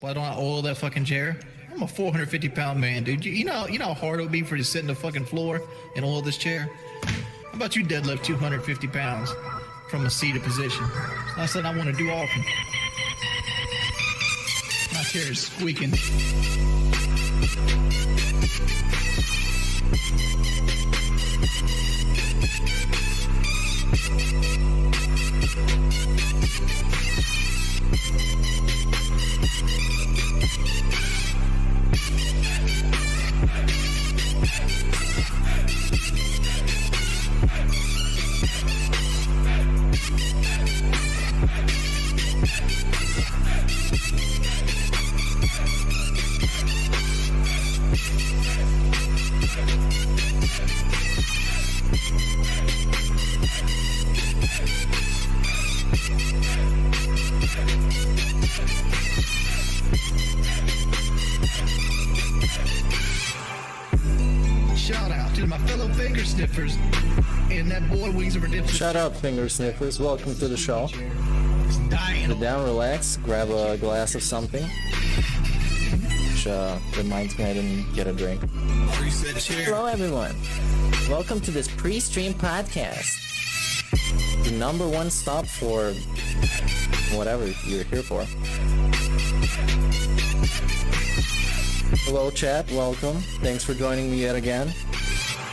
Why don't I oil that fucking chair? I'm a 450-pound man, dude. You know how hard it would be for you to sit in the fucking floor and oil this chair? How about you deadlift 250 pounds from a seated position? I said I want to do often. My chair is squeaking. Shout out to my fellow finger sniffers and that boy Wings of Redemption. Shout out finger sniffers, welcome to the show. Dying. Sit down, relax, grab a glass of something. Which reminds me I didn't get a drink. Hello everyone, welcome to this pre-stream podcast. The #1 stop for whatever you're here for. Hello chat, welcome. Thanks for joining me yet again.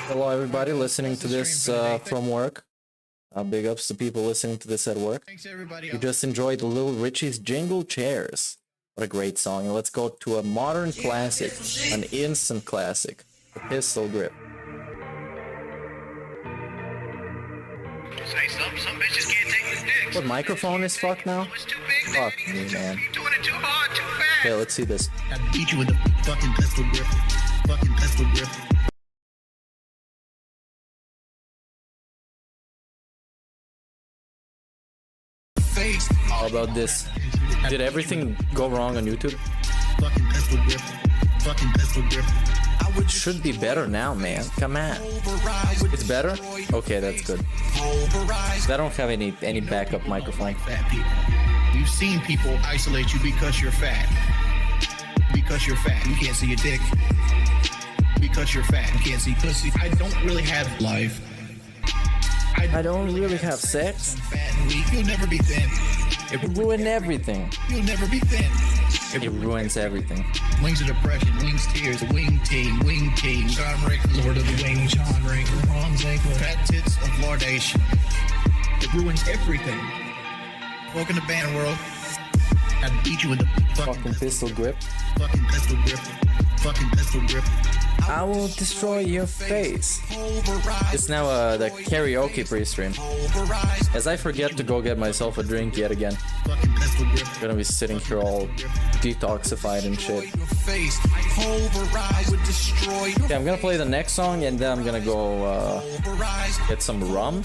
Hello everybody listening to this from work. Big ups to people listening to this at work. Thanks everybody. You just enjoyed Little Richie's Jingle Chairs. What a great song. And let's go to a modern classic, an instant classic, the Pistol Grip. Say something, some bitches can't take this dick. What microphone is fucked now? It's too big, Fuck baby. me, man. You're doing it too hard, too fast. Okay, let's see this. I beat you with the fucking pistol grip. Fucking pistol grip. Face. How about this? Did everything go wrong on YouTube? Fucking pistol grip. Fucking pistol grip. Should be better now, man. Come on. It's better? Okay, that's good. I don't have any backup microphone. Fat people. You've seen people isolate you because you're fat. Because you're fat. You can't see your dick. Because you're fat. You can't see pussy. I don't really have life. I don't really have sex. I'm fat and weak. You'll never be thin. It ruined everything. You'll never be thin. It ruins everything. Wings of depression, wings tears, wing team, John Rick, Lord of the Wings, John Rick, Ron Zinkler, fat tits of laudation. It ruins everything. Welcome to Band World. I beat you with the Fucking pistol grip. fucking pistol grip. Fucking pistol grip. I will destroy your face. It's now the karaoke pre-stream. As I forget to go get myself a drink yet again. Fucking pistol grip. I'm gonna be sitting here all detoxified and shit. Okay, I'm gonna play the next song and then I'm gonna go get some rum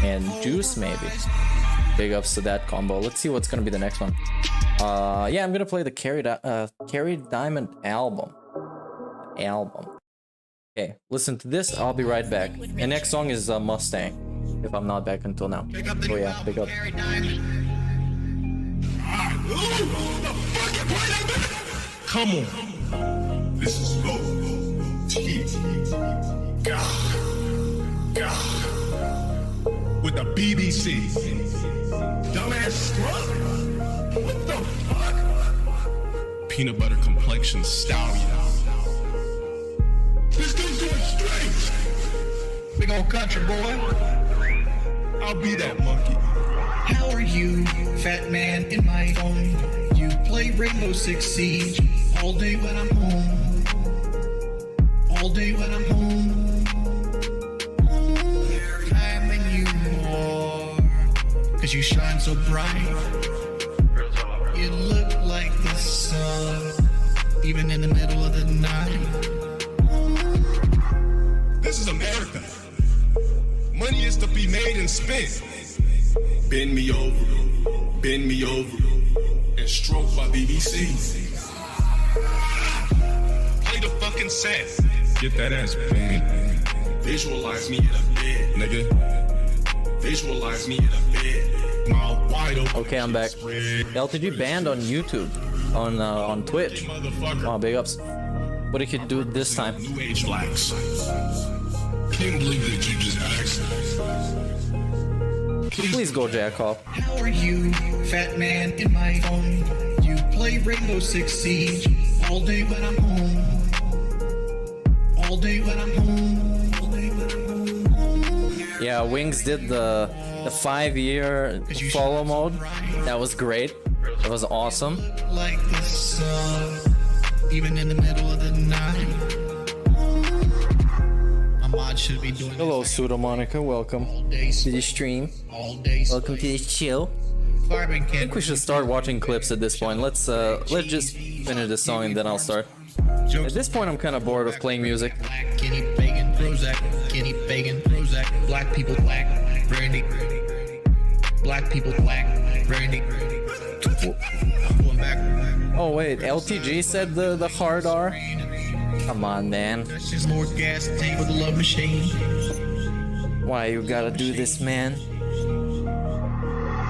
and juice maybe. Big ups to that combo. Let's see what's gonna be the next one. Yeah, I'm gonna play the Carrie Diamond album. Okay, listen to this. I'll be right back. The next song is Mustang. If I'm not back until now. Oh yeah, pick up. Come on. This is low. With the BBC. Dumbass scrub. What the fuck? Peanut butter complexion stallion. This dude's doing straight. Big old country boy. I'll be that monkey. How are you, fat man in my phone? You play Rainbow Six Siege all day when I'm home. All day when I'm home. Time when you more. Cause you shine so bright. You look like the sun. Even in the middle of the night. This is America. Money is to be made and spent. Bend me over, and stroke by BBC. Play the fucking set. Get that ass, man. Visualize me in a bed, nigga. Visualize me in a bed. Mouth wide open. Okay, I'm back. LTG banned on YouTube. on Twitch. Oh, big ups. What did you do this time? New age flags. Can't believe that you just asked. Please go jack off. How are you, fat man in my phone? You play Rainbow Six Siege all day when I'm home. All day when I'm home. All day when I'm home. Yeah, Wings did the 5-year follow mode. That was great. That was awesome. Like the sun, even in the middle of the night. My mod should be doing. Hello, Pseudo Monica. Welcome to the stream. All day. Welcome to the chill. I think we should start watching clips at this point. Let's just finish this song and then I'll start. At this point, I'm kind of bored of playing music. Black Kenny Bacon Prozac, Kenny Bacon Prozac. Black people black brandy. Black people black brandy. Going back. Oh wait, LTG said the hard R. Come on, man. That's just more gas tank for the love machine. Why you gotta do this, man?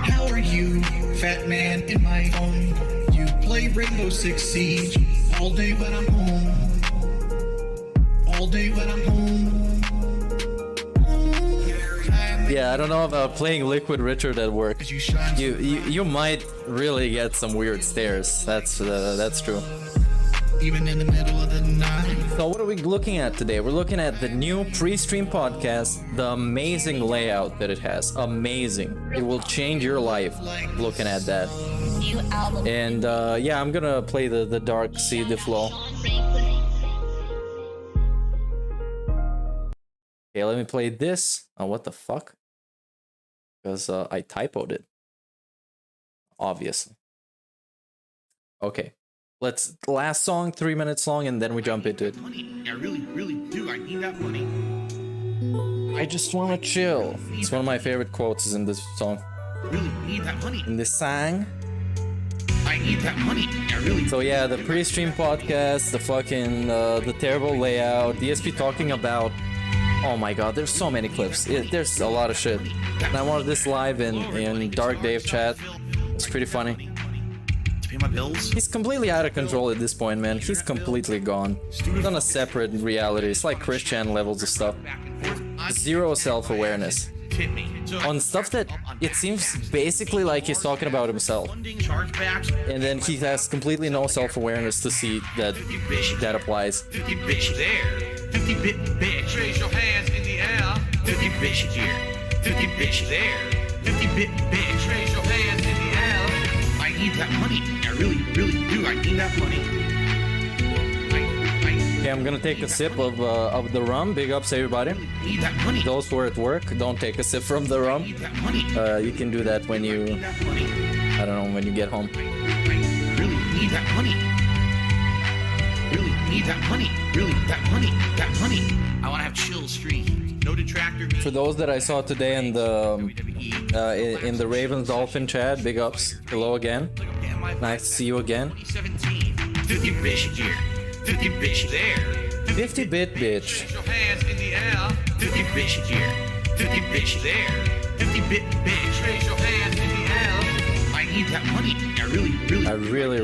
How are you, fat man in my phone? You play Rainbow Six Siege all day when I'm home. All day when I'm home. Yeah, I don't know about playing Liquid Richard at work. You might really get some weird stares. That's true. Even in the middle of the night. So what are we looking at today? We're looking at the new pre-stream podcast, the amazing layout that it has. Amazing. It will change your life looking at that. And yeah, I'm gonna play the Dark Sea de Flow. Okay, let me play this. Oh, what the fuck? Because I typoed it. Obviously. Okay. Let's last song 3 minutes long and then we jump into it. I really do. I need that money. I just wanna chill. It's one of my favorite quotes in this song. Really need that money. In this song. I need that money. I really. So yeah, the pre-stream podcast, the fucking the terrible layout, DSP talking about. Oh my god, there's so many clips. There's a lot of shit. And I wanted this live in Dark Dave chat. It's pretty funny. Pay my bills. He's completely out of control at this point, man. He's completely gone. He's on a separate reality. It's like Christian levels of stuff. Zero self-awareness. On stuff that it seems basically like he's talking about himself. And then he has completely no self-awareness to see that that applies. 50 bitch there. 50 bit bitch. Raise your hands in the air. 50 bitch here. 50 bitch there. 50 bit bitch. Raise your hands in the air. I need that money. I really do. I need that money. Okay, I'm gonna take a sip of the rum. Big ups, everybody. Need that money. Those who are at work, don't take a sip from the rum. Need that money. You can do that when you, Need that money. I don't know, when you get home. I really need that money. Really need that money. Really that money. That money. I want to have chill streak. No detractor. For those that I saw today in the Ravens Dolphin chat, big ups. Hello again. Nice to see you again. 2017. 50 bitch here. 50 bitch there. 50 bit bitch. Raise your hands in the air. 50 bitch here. 50 bitch there. 50 bit bitch. Raise your hands in the air. I need that money. I really do. I really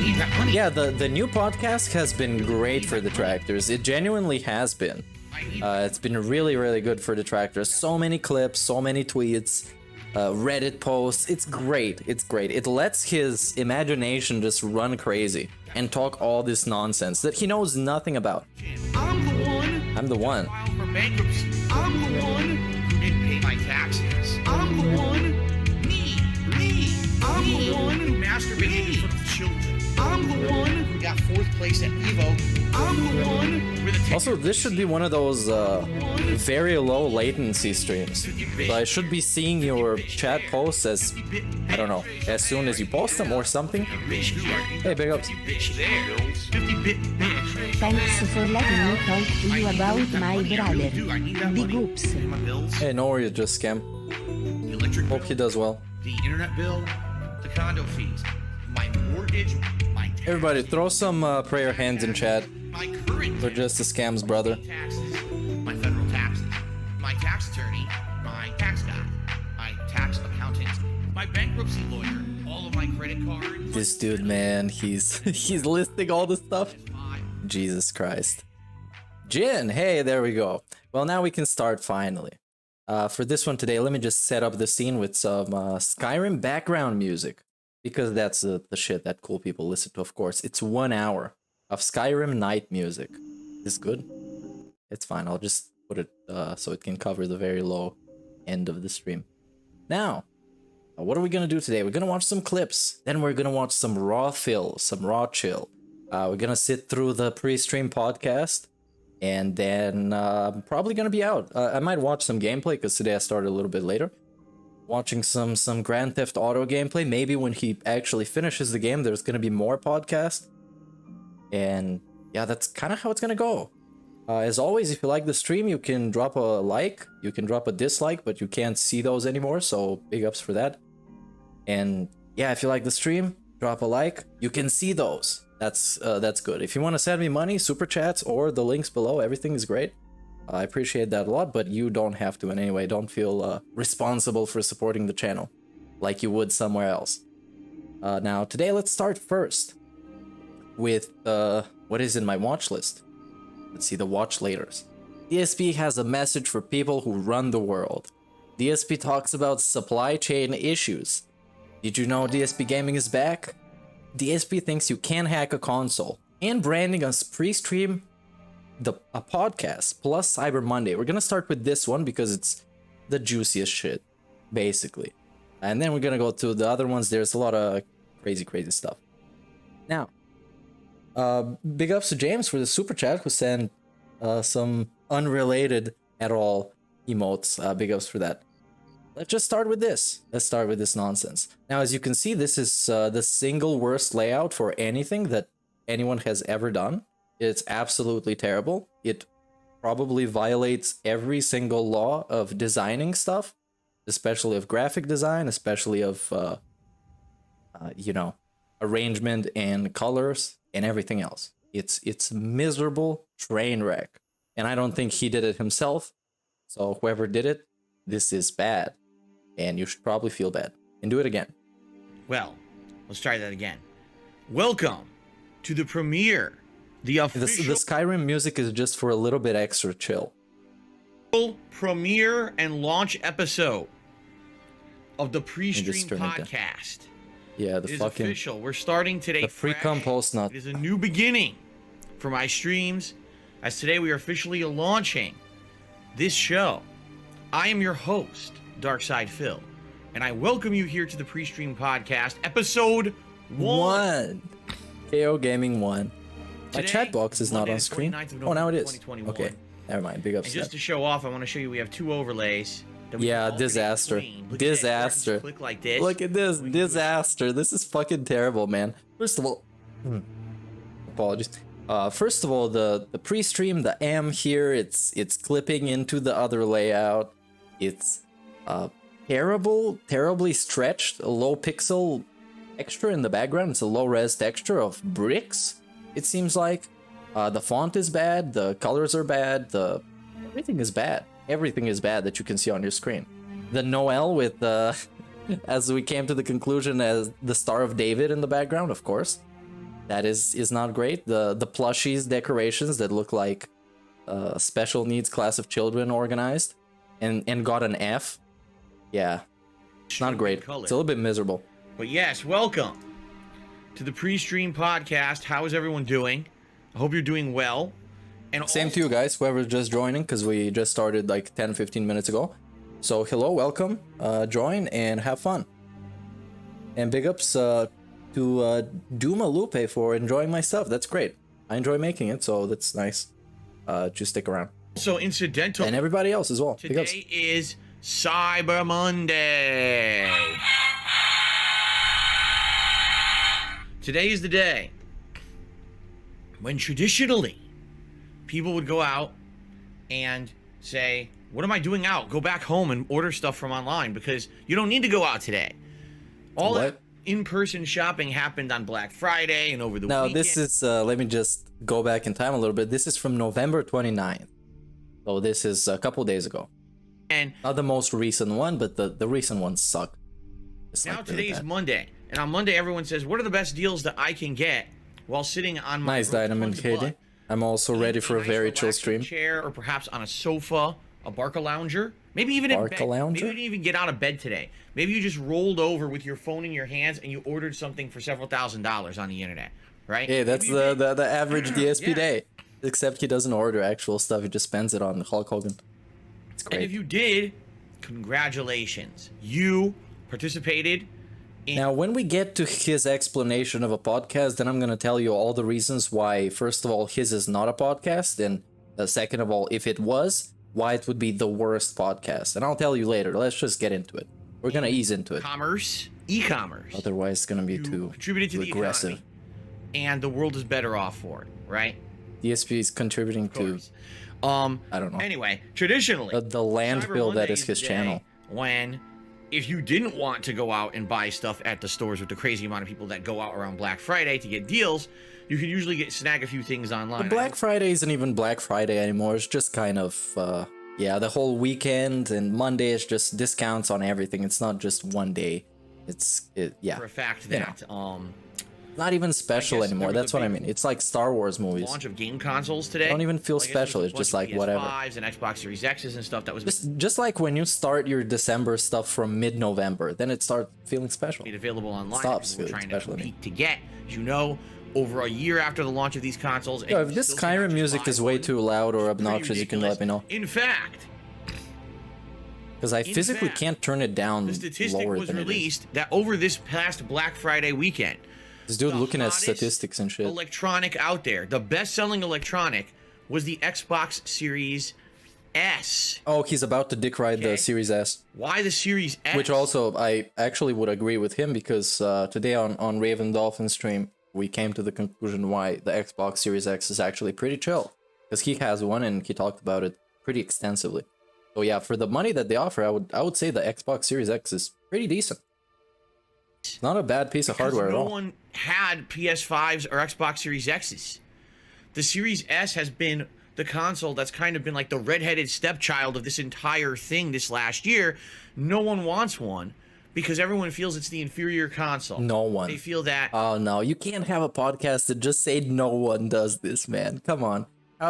need that money. Yeah, the new podcast has been great for detractors. It genuinely has been. It's been really good for detractors. So many clips, so many tweets, Reddit posts. It's great. It lets his imagination just run crazy and talk all this nonsense that he knows nothing about. I'm the one. I'm the one. Filed for bankruptcy. I'm the one who didn't pay my taxes. I'm the one. Me. I'm the one who masturbated in front of children. I'm the one who got 4th place at Evo. I'm the one with a Also, this should be one of those very low latency streams. So I should be seeing your chat posts as, I don't know, as soon as you post them or something. Hey, big ups. Thanks for letting me talk to you about my brother. Big oops. Hey, no worries, just scam. Hope he does well. The internet bill, the condo fees, my mortgage, my Everybody, throw some prayer hands in chat. my current We're just the scams, brother. taxes, my federal taxes, my tax attorney, my tax guy, my tax accountant, my my bankruptcy lawyer, all of my credit cards. This dude, man, he's he's listing all the stuff. Jesus Christ. Jin, hey, there we go. Well, now we can start finally. For this one today, let me just set up the scene with some Skyrim background music. Because that's the shit that cool people listen to, of course. It's 1 hour of Skyrim night music. Is this good? It's fine, I'll just put it so it can cover the very low end of the stream. Now, what are we gonna do today? We're gonna watch some clips, then we're gonna watch some raw fill, some raw chill. We're gonna sit through the pre-stream podcast, and then I'm probably gonna be out. I might watch some gameplay, because today I started a little bit later. Watching some Grand Theft Auto gameplay. Maybe when he actually finishes the game, there's gonna be more podcast. And yeah, that's kind of how it's gonna go. As always, if you like the stream, you can drop a like, you can drop a dislike, but you can't see those anymore, so big ups for that. And yeah, if you like the stream, drop a like, you can see those. That's good. If you want to send me money, super chats, or the links below, everything is great. I appreciate that a lot, but you don't have to in any way. Don't feel responsible for supporting the channel like you would somewhere else. Now, today, let's start first with what is in my watch list. Let's see, the watch laters. DSP has a message for people who run the world. DSP talks about supply chain issues. Did you know DSPGaming is back? DSP thinks you can hack a console, and branding a pre-stream a podcast, plus Cyber Monday. We're gonna start with this one because it's the juiciest shit, basically. And then we're gonna go to the other ones. There's a lot of crazy stuff. Now, big ups to James for the super chat who sent some unrelated at all emotes. Big ups for that. Let's just start with this. Let's start with this nonsense. Now, as you can see, this is the single worst layout for anything that anyone has ever done. It's absolutely terrible. It probably violates every single law of designing stuff, especially of graphic design, especially of, you know, arrangement and colors and everything else. It's miserable train wreck. And I don't think he did it himself. So whoever did it, this is bad. And you should probably feel bad. And do it again. Well, let's try that again. Welcome to the premiere. The official the Skyrim music is just for a little bit extra chill. Premiere and launch episode of the pre-stream podcast. Yeah, the fucking official. We're starting today. The free compost nut. It is a new beginning for my streams, as today we are officially launching this show. I am your host, Darkside Phil, and I welcome you here to the pre-stream podcast, episode 1. KO Gaming 1. My Today, chat box is not on screen. Oh, now it is. Okay, never mind. Big ups. And just to show off, I want to show you we have 2 overlays. Yeah, disaster. Disaster. Click like this. Look at this. Disaster. This is fucking terrible, man. First of all, apologies. First of all, the pre-stream, the M here, it's clipping into the other layout. It's terribly stretched, a low pixel texture in the background. It's a low res texture of bricks. It seems like the font is bad, the colors are bad, everything is bad. Everything is bad that you can see on your screen. The Noel with as we came to the conclusion as the Star of David in the background, of course. That is not great. The plushies decorations that look like special needs class of children organized and got an F. Yeah, it's not great. It's a little bit miserable. But yes, welcome to the pre-stream podcast. How is everyone doing? I hope you're doing well. And same to you guys, whoever's just joining, because we just started like 10-15 minutes ago. So hello, welcome, join and have fun. And big ups to Duma Lupe for enjoying my stuff. That's great. I enjoy making it, so that's nice. Just stick around. So incidental. And everybody else as well. Today is Cyber Monday. Today is the day when traditionally people would go out and say, what am I doing out? Go back home and order stuff from online because you don't need to go out today. All that in-person shopping happened on Black Friday and over the weekend. Now, this is, let me just go back in time a little bit. This is from November 29th. So this is a couple days ago. And not the most recent one, but the recent ones suck. It's now like really today's bad. Monday, and on Monday everyone says, what are the best deals that I can get while sitting on my Nice Dynamite KD. I'm also ready for a nice very chill relaxing stream. chair, or perhaps on a sofa, a Barca lounger, maybe even in bed. Lounger? Maybe you didn't even get out of bed today. Maybe you just rolled over with your phone in your hands and you ordered something for several $1,000s on the internet, right? Hey, that's the average DSP Yeah. day. Except he doesn't order actual stuff, he just spends it on Hulk Hogan. It's great. And if you did, congratulations. You participated in... Now, when we get to his explanation of a podcast, then I'm going to tell you all the reasons why, first of all, his is not a podcast, and second of all, if it was, why it would be the worst podcast. And I'll tell you later. Let's just get into it. We're going to ease into it. E-commerce. Otherwise, it's going to be You too contributed to the aggressive. economy, and the world is better off for it, right? DSP is contributing to, I don't know, Anyway, traditionally, the landfill Cyber that Monday is his the channel. day when, if you didn't want to go out and buy stuff at the stores with the crazy amount of people that go out around Black Friday to get deals, you could usually snag a few things online. Black Friday isn't even Black Friday anymore. It's just kind of, yeah, the whole weekend, and Monday is just discounts on everything. It's not just one day. Yeah. For a fact You that, Not even special guess anymore. there was That's a what I big mean. It's like Star Wars movies. launch of game consoles today. Don't even feel I guess special. there was It's a just bunch like of whatever. PS5s and Xbox Series X's and stuff that was Just like when you start your December stuff from mid-November, then it starts feeling special. made available online. Stops People were feeling trying to special to me. compete to get, as you know, over a year after the launch of these consoles. and Yo, you if this still cannot Skyrim just music buy is way one, too loud or it's pretty obnoxious, you can let me know. In fact, Because I physically fact, can't turn it down the statistic lower was than it is. released that over this past Black Friday weekend, This dude the looking at hottest statistics and shit. electronic out there, the best-selling electronic, was the Xbox Series S. Oh, he's about to dick ride Okay. the Series S. Why the Series S? Which also, I actually would agree with him, because today on Raven Dolphin stream, we came to the conclusion why the Xbox Series X is actually pretty chill. Because he has one and he talked about it pretty extensively. So yeah, for the money that they offer, I would say the Xbox Series X is pretty decent. It's not a bad piece of hardware at no all. one had PS5s or Xbox Series X's. The Series S has been the console that's kind of been like the redheaded stepchild of this entire thing this last year. No one wants one because everyone feels it's the inferior console. No one. They feel that Oh no, you can't have a podcast that just say no one does this, man. Come on.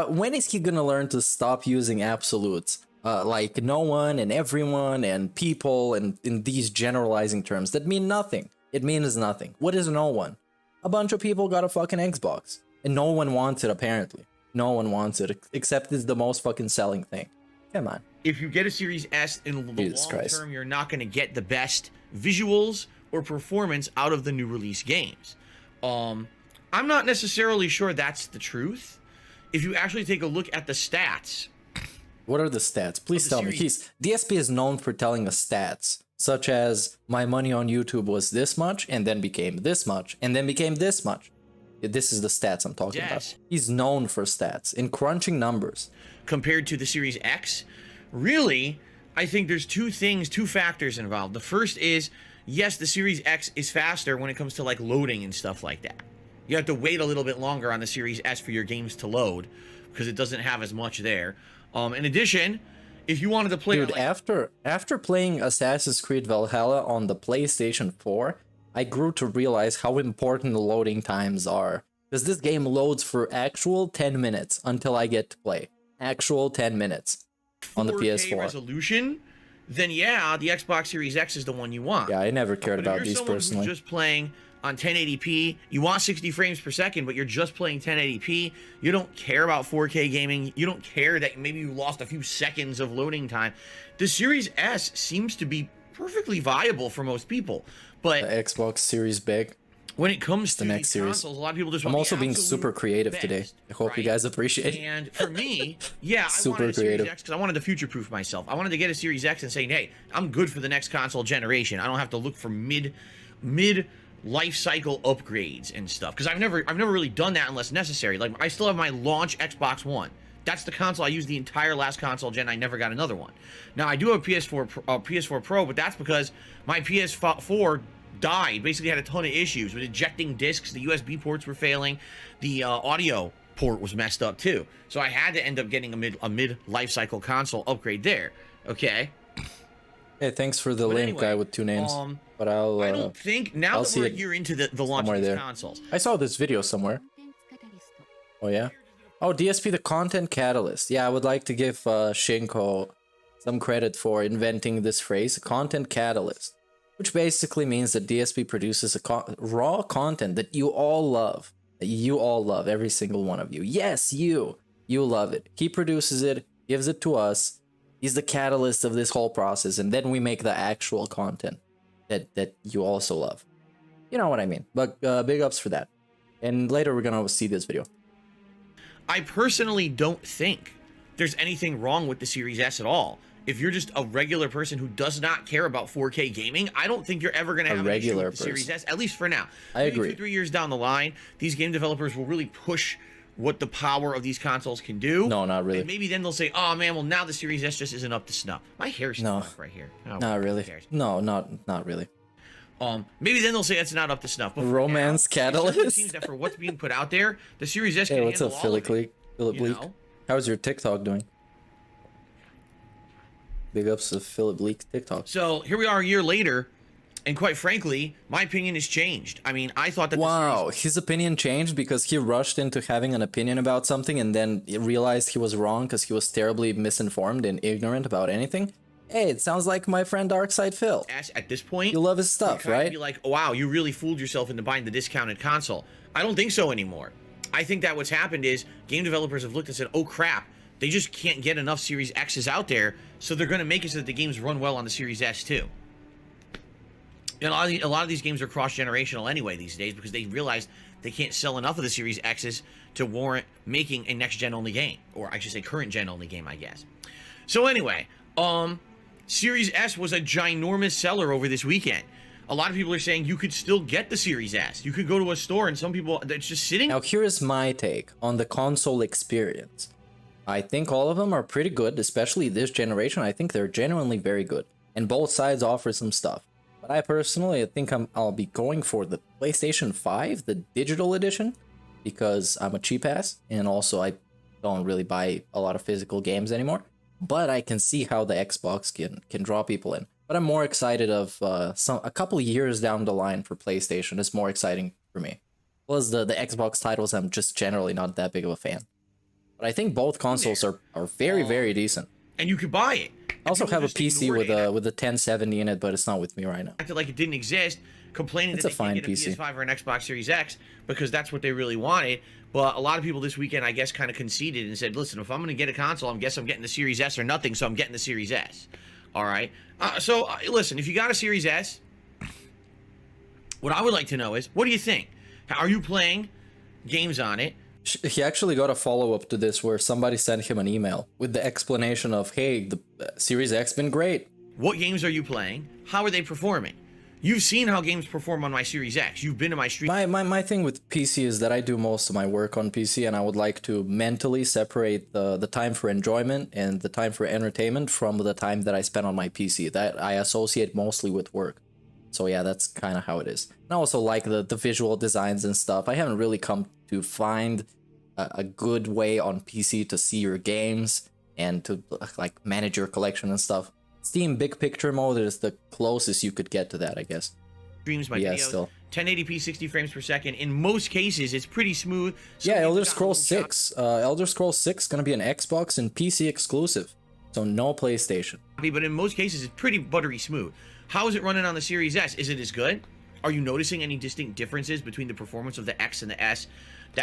When is he gonna learn to stop using absolutes? Like no one and everyone and people and in these generalizing terms that mean nothing. It means nothing. What is no one? A bunch of people got a fucking Xbox. And no one wants it, apparently. No one wants it, except it's the most fucking selling thing. Come on. if you get a Series S in the Jesus long Christ. term, you're not going to get the best visuals or performance out of the new release games. I'm not necessarily sure that's the truth. If you actually take a look at the stats, What are the stats? Please tell me. DSP is known for telling us stats, such as my money on YouTube was this much, and then became this much, and then became this much. This is the stats I'm talking Yes. about. He's known for stats, in crunching numbers. compared to the Series X, really, I think there's two factors involved. The first is, yes, the Series X is faster when it comes to like loading and stuff like that. You have to wait a little bit longer on the Series S for your games to load because it doesn't have as much there. In addition, if you wanted to play, Dude, after playing Assassin's Creed Valhalla on the PlayStation 4, I grew to realize how important the loading times are. Because this game loads for actual 10 minutes until I get to play. Actual 10 minutes on the 4K PS4. resolution, then yeah, the Xbox Series X is the one you want. Yeah, I never cared But about if you're these someone personally. who's just playing on 1080p, you want 60 frames per second, but you're just playing 1080p, you don't care about 4K gaming, you don't care that maybe you lost a few seconds of loading time, the Series S seems to be perfectly viable for most people. But The Xbox Series big. when it comes to the next these series. consoles, a lot of people just I'm want also the being absolute super creative today. best, I hope you right? guys appreciate it. And for me, yeah, I Super wanted a Series creative. X because I wanted to future-proof myself. I wanted to get a Series X and say, hey, I'm good for the next console generation. I don't have to look for mid life cycle upgrades and stuff because I've never really done that unless necessary. Like I still have my launch Xbox One. That's the console I used the entire last console gen. I never got another one. Now I do have a PS4 Pro, but that's because my PS4 died. Basically had a ton of issues with ejecting discs. The USB ports were failing. The audio port was messed up too. So I had to end up getting a mid life cycle console upgrade there. Okay. Hey, thanks for the But link, anyway, guy with two names. but I'll. I don't think now that we're a year into the launch of these consoles. I saw this video somewhere. Oh yeah. Oh, DSP, the content catalyst. Yeah, I would like to give Shinko some credit for inventing this phrase, content catalyst, which basically means that DSP produces raw content that you all love. That you all love, every single one of you. Yes, you love it. He produces it, gives it to us. He's the catalyst of this whole process, and then we make the actual content that you also love. You know what I mean? But big ups for that. And later we're gonna see this video. I personally don't think there's anything wrong with the Series S at all. If you're just a regular person who does not care about 4K gaming, I don't think you're ever going to have an issue with the Series S, at least for now. I agree. 2-3 years down the line, these game developers will really push what the power of these consoles can do. No, not really. And maybe then they'll say, oh man, well now the Series S just isn't up to snuff. My hair's still up right here. Oh, not really. No, not really. Maybe then they'll say it's not up to snuff. But Romance catalyst? It seems that for what's being put out there, the Series S can handle all of it. Hey, what's up, Philip Bleak? How's your TikTok doing? Big ups to Philip Bleak TikTok. So here we are a year later, and quite frankly, my opinion has changed. I mean, I thought that wow, his opinion changed because he rushed into having an opinion about something and then realized he was wrong because he was terribly misinformed and ignorant about anything. Hey, it sounds like my friend Darkside Phil. At this point, you love his stuff, right? Be like, oh, wow, you really fooled yourself into buying the discounted console. I don't think so anymore. I think that what's happened is game developers have looked and said, oh crap, they just can't get enough Series X's out there, so they're going to make it so that the games run well on the Series S too. And a lot of these games are cross-generational anyway these days because they realize they can't sell enough of the Series X's to warrant making a next-gen only game, or I should say current-gen only game, I guess. So anyway, Series S was a ginormous seller over this weekend. A lot of people are saying you could still get the Series S. You could go to a store and some people, it's just sitting. Now here is my take on the console experience. I think all of them are pretty good, especially this generation. I think they're genuinely very good. And both sides offer some stuff. But I personally think I'll be going for the PlayStation 5, the digital edition, because I'm a cheap ass. And also I don't really buy a lot of physical games anymore. But I can see how the Xbox can draw people in. But I'm more excited of a couple of years down the line for PlayStation. It's more exciting for me. Plus the Xbox titles, I'm just generally not that big of a fan. But I think both consoles are very, very decent. And you could buy it. I also have a PC with a 1070 in it, but it's not with me right now. Acted like it didn't exist, complaining that they can't get a PS5 or an Xbox Series X because that's what they really wanted. But a lot of people this weekend, I guess, kind of conceded and said, listen, if I'm going to get a console, I guess I'm getting the Series S or nothing, so I'm getting the Series S. All right? Listen, if you got a Series S, what I would like to know is, what do you think? Are you playing games on it? He actually got a follow-up to this where somebody sent him an email with the explanation of, hey, the Series X been great. What games are you playing? How are they performing? You've seen how games perform on my Series X. You've been to my stream. My thing with PC is that I do most of my work on PC, and I would like to mentally separate the time for enjoyment and the time for entertainment from the time that I spend on my PC. That I associate mostly with work. So yeah, that's kind of how it is. And I also like the visual designs and stuff. I haven't really come to find a good way on PC to see your games and to like manage your collection and stuff. Steam Big Picture mode is the closest you could get to that, I guess. Streams my videos, still 1080p, 60 frames per second. In most cases, it's pretty smooth. Yeah, Elder Scrolls 6. Elder Scrolls 6 gonna be an Xbox and PC exclusive, so no PlayStation. But in most cases, it's pretty buttery smooth. How is it running on the Series S? Is it as good? Are you noticing any distinct differences between the performance of the X and the S?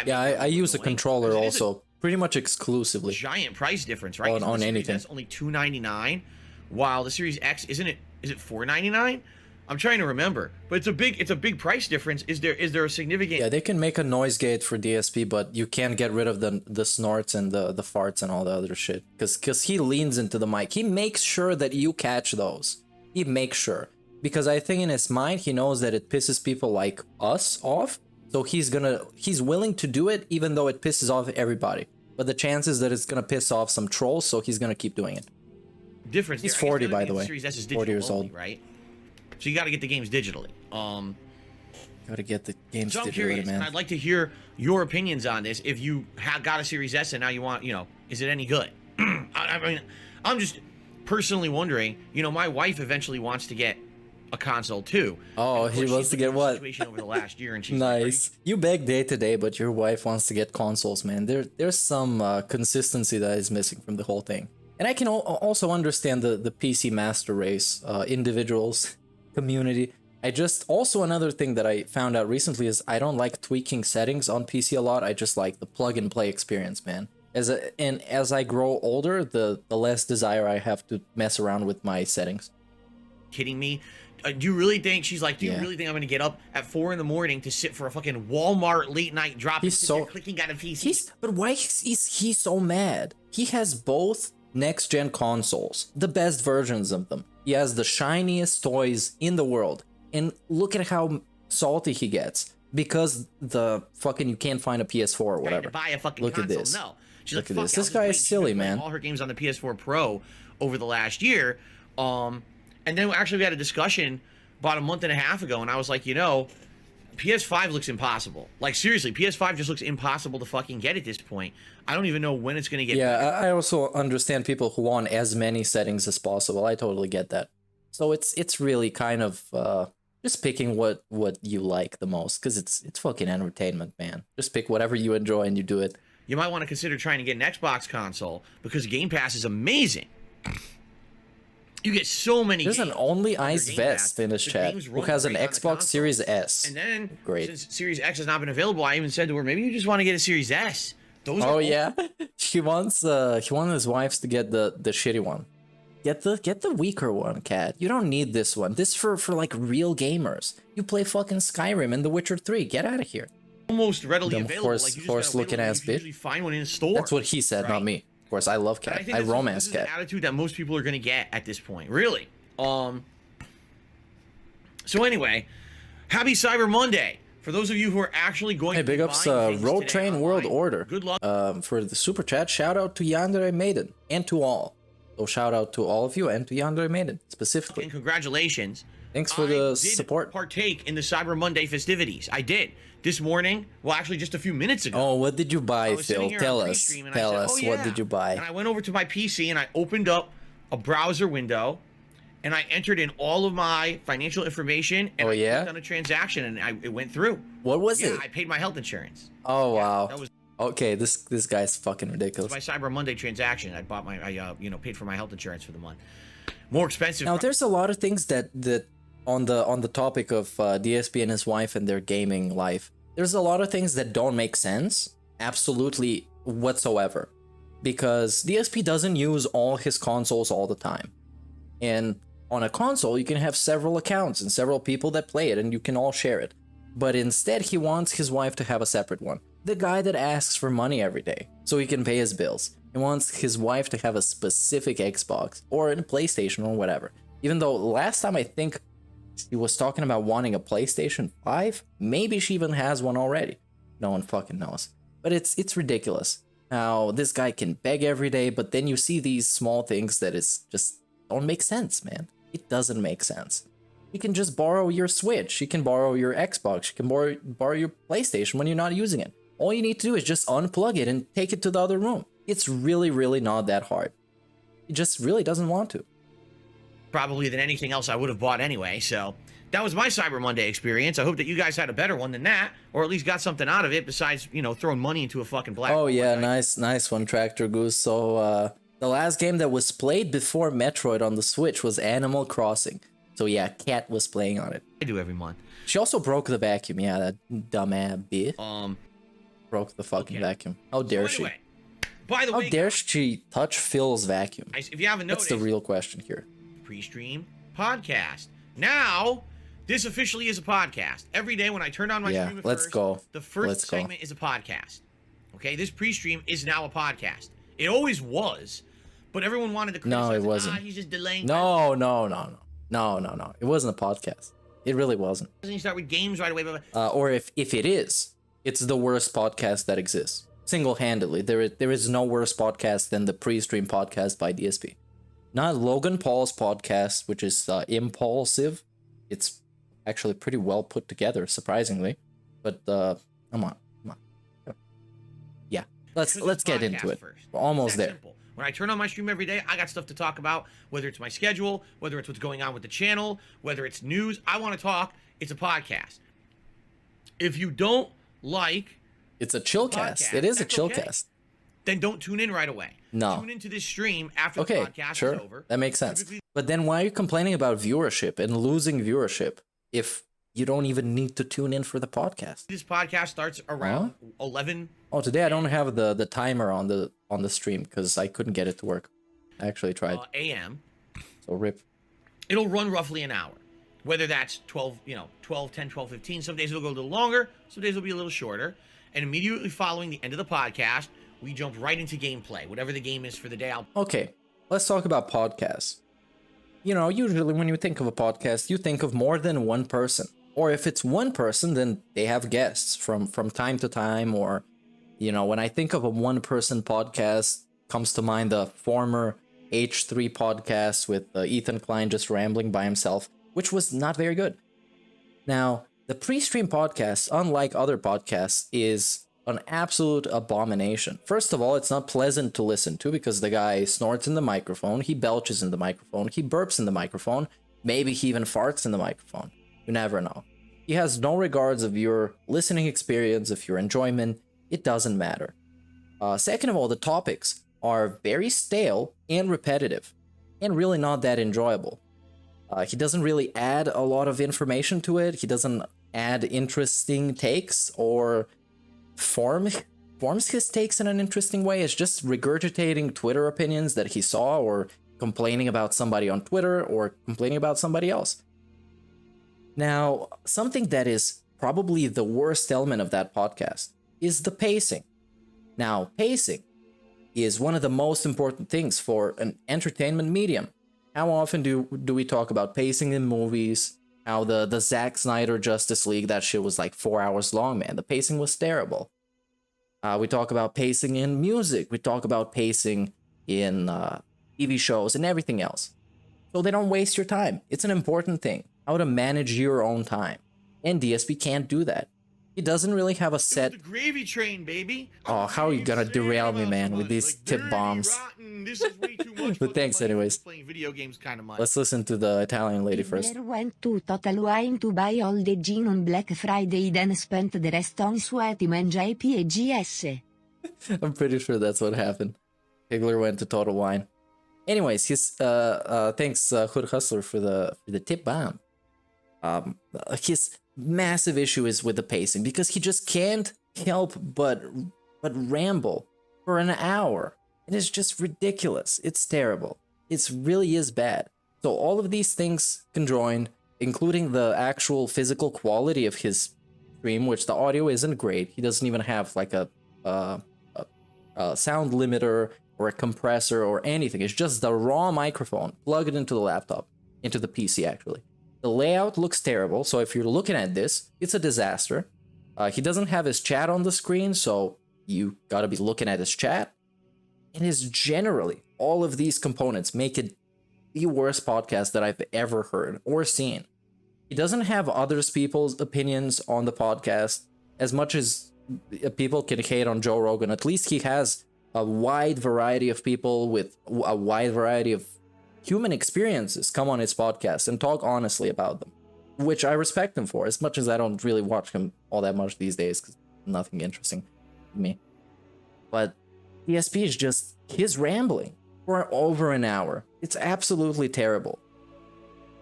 Yeah, I use a controller also, pretty much exclusively. Giant price difference, right? On anything. It's only $299, while the Series X is it $499? I'm trying to remember, but it's a big price difference. Is there a significant? Yeah, they can make a noise gate for DSP, but you can't get rid of the snorts and the farts and all the other shit, because he leans into the mic. He makes sure that you catch those. He makes sure, because I think in his mind he knows that it pisses people like us off. So he's willing to do it even though it pisses off everybody. But the chances that it's gonna piss off some trolls, so he's gonna keep doing it. Difference. He's 40, by the way. Series S is 40 years only, old, right? So you got to get the games digitally. Gotta get the games digitally, I'm curious, man. and I'd like to hear your opinions on this. If you got a Series S and now you want, is it any good? I mean, I'm just personally wondering. My wife eventually wants to get a console too. Oh, he wants to get what? Situation over the last year, and she's nice. You beg day to day, but your wife wants to get consoles, man. There's some consistency that is missing from the whole thing. And I can also understand the PC master race, individuals, community. Also another thing that I found out recently is I don't like tweaking settings on PC a lot. I just like the plug and play experience, man. As I grow older, the less desire I have to mess around with my settings. Kidding me? Do you really think she's like? Do you really think I'm gonna get up at 4 in the morning to sit for a fucking Walmart late night drop? He's so clicking on a PC. But why is he so mad? He has both next gen consoles, the best versions of them. He has the shiniest toys in the world, and look at how salty he gets because you can't find a PS4 or whatever. To buy a fucking look console. at this. No. She's look like, at this. This guy is silly, man. All her games on the PS4 Pro over the last year. And then actually we had a discussion about a month and a half ago, and I was like, you know, PS5 looks impossible. Like, seriously, PS5 just looks impossible to fucking get at this point. I don't even know when it's going to get better. I also understand people who want as many settings as possible. I totally get that. So it's really kind of just picking what you like the most, because it's fucking entertainment, man. Just pick whatever you enjoy and you do it. You might want to consider trying to get an Xbox console, because Game Pass is amazing. You get so many. There's an Only Ice Vest in this chat who has an Xbox Series S. And then, great. Since Series X has not been available, I even said to her, maybe you just want to get a Series S. Oh yeah, he wants his wife to get the shitty one. Get the weaker one, Khet. You don't need this one. This for like real gamers. You play fucking Skyrim and The Witcher 3. Get out of here. Almost readily available. Horse looking ass bitch. Find one in a store. That's what he said, not me. Of course, I love Khet. I romance Khet. An attitude that most people are gonna get at this point, really. So anyway, happy Cyber Monday for those of you who are actually going. Hey, big ups, Road Train World Order. Good luck. For the super chat, shout out to Yandere Maiden and to all. So shout out to all of you and to Yandere Maiden specifically. And congratulations. Thanks for the support. Partake in the Cyber Monday festivities. I did this morning. Well, actually, just a few minutes ago. Oh, what did you buy, Phil? Tell us. Tell us. What did you buy? And I went over to my PC and I opened up a browser window, and I entered in all of my financial information. And I clicked on a transaction, and it went through. What was it? I paid my health insurance. Oh wow. That was okay. This guy's fucking ridiculous. My Cyber Monday transaction. I bought paid for my health insurance for the month. More expensive. Now there's a lot of things that on the topic of DSP and his wife and their gaming life. There's a lot of things that don't make sense, absolutely whatsoever, because DSP doesn't use all his consoles all the time. And on a console, you can have several accounts and several people that play it, and you can all share it. But instead, he wants his wife to have a separate one. The guy that asks for money every day so he can pay his bills. He wants his wife to have a specific Xbox or a PlayStation or whatever. Even though last time I think she was talking about wanting a PlayStation 5. Maybe she even has one already. No one fucking knows. But it's ridiculous how this guy can beg every day, but then you see these small things that is just don't make sense, man. It doesn't make sense. You can just borrow your Switch. You can borrow your Xbox. You can borrow your PlayStation when you're not using it. All you need to do is just unplug it and take it to the other room. It's really, really not that hard. He just really doesn't want to. Probably than anything else I would have bought anyway. So that was my Cyber Monday experience. I hope that you guys had a better one than that, or at least got something out of it besides, throwing money into a fucking black hole. Oh yeah, nice one, Tractor Goose. So the last game that was played before Metroid on the Switch was Animal Crossing. So yeah, Khet was playing on it. I do every month. She also broke the vacuum. Yeah, that dumbass bitch. Broke the fucking vacuum. How dare she? By the way, how dare she touch Phil's vacuum? If you haven't noticed, that's the real question here. Pre-stream podcast. Now, this officially is a podcast. Every day when I turn on my stream at let's go. The first segment is a podcast. Okay, this pre-stream is now a podcast. It always was, but everyone wanted to criticize. No, it wasn't. He's just delaying. No. It wasn't a podcast. It really wasn't. Doesn't he start with games right away? Or if it is, it's the worst podcast that exists. Single-handedly, there is no worse podcast than the pre-stream podcast by DSP. Not Logan Paul's podcast, which is impulsive. It's actually pretty well put together, surprisingly. But come on. Yeah, let's get into it. We're almost there. When I turn on my stream every day, I got stuff to talk about, whether it's my schedule, whether it's what's going on with the channel, whether it's news. I want to talk. It's a podcast. If you don't like... It's a chillcast. It is a chillcast. Okay. Then don't tune in right away. No. Tune into this stream after the podcast is over. That makes sense. But then why are you complaining about viewership and losing viewership if you don't even need to tune in for the podcast? This podcast starts around 11. Oh, today I don't have the timer on the stream because I couldn't get it to work. I actually tried. AM. So rip. It'll run roughly an hour. Whether that's 12, 10, 12, 15. Some days it'll go a little longer. Some days it'll be a little shorter. And immediately following the end of the podcast, we jump right into gameplay. Whatever the game is for the day. Okay, let's talk about podcasts. Usually when you think of a podcast, you think of more than one person. Or if it's one person, then they have guests from time to time. Or, when I think of a one-person podcast, comes to mind the former H3 podcast with Ethan Klein just rambling by himself, which was not very good. Now, the pre-stream podcast, unlike other podcasts, is an absolute abomination. First of all, it's not pleasant to listen to because the guy snorts in the microphone, he belches in the microphone, he burps in the microphone, maybe he even farts in the microphone. You never know. He has no regards of your listening experience, of your enjoyment. It doesn't matter. Second of all, the topics are very stale and repetitive and really not that enjoyable. He doesn't really add a lot of information to it. He doesn't add interesting takes or forms his takes in an interesting way. It's just regurgitating Twitter opinions that he saw or complaining about somebody on Twitter or complaining about somebody else. Now, something that is probably the worst element of that podcast is the pacing. Now, pacing is one of the most important things for an entertainment medium. How often do we talk about pacing in movies? How the Zack Snyder Justice League, that shit was like 4 hours long, man. The pacing was terrible. We talk about pacing in music. We talk about pacing in TV shows and everything else. So they don't waste your time. It's an important thing. How to manage your own time. And DSP can't do that. He doesn't really have a set... The gravy train, baby. Oh, how are you gonna derail me, man, with these tip bombs? This is way too much. But thanks anyways. Playing video games kind of much. Let's listen to the Italian lady first. Went to Total Wine to buy all the gin on Black Friday, then spent the rest on sweaty man JPGS. I'm pretty sure that's what happened. Higgler went to Total Wine. Anyways, thanks Hood Hustler for the tip bomb. His massive issue is with the pacing because he just can't help but ramble for an hour. It is just ridiculous. It's terrible. It really is bad. So all of these things conjoined, including the actual physical quality of his stream, which the audio isn't great. He doesn't even have like a sound limiter or a compressor or anything. It's just the raw microphone. Plug it into the laptop, into the PC actually. The layout looks terrible, so if you're looking at this, it's a disaster. He doesn't have his chat on the screen, so you gotta be looking at his chat. And is generally, all of these components make it the worst podcast that I've ever heard or seen. He doesn't have other people's opinions on the podcast. As much as people can hate on Joe Rogan, at least he has a wide variety of people with a wide variety of human experiences come on his podcast and talk honestly about them, which I respect him for, as much as I don't really watch him all that much these days because nothing interesting to me. But DSP is just his rambling for over an hour. It's absolutely terrible.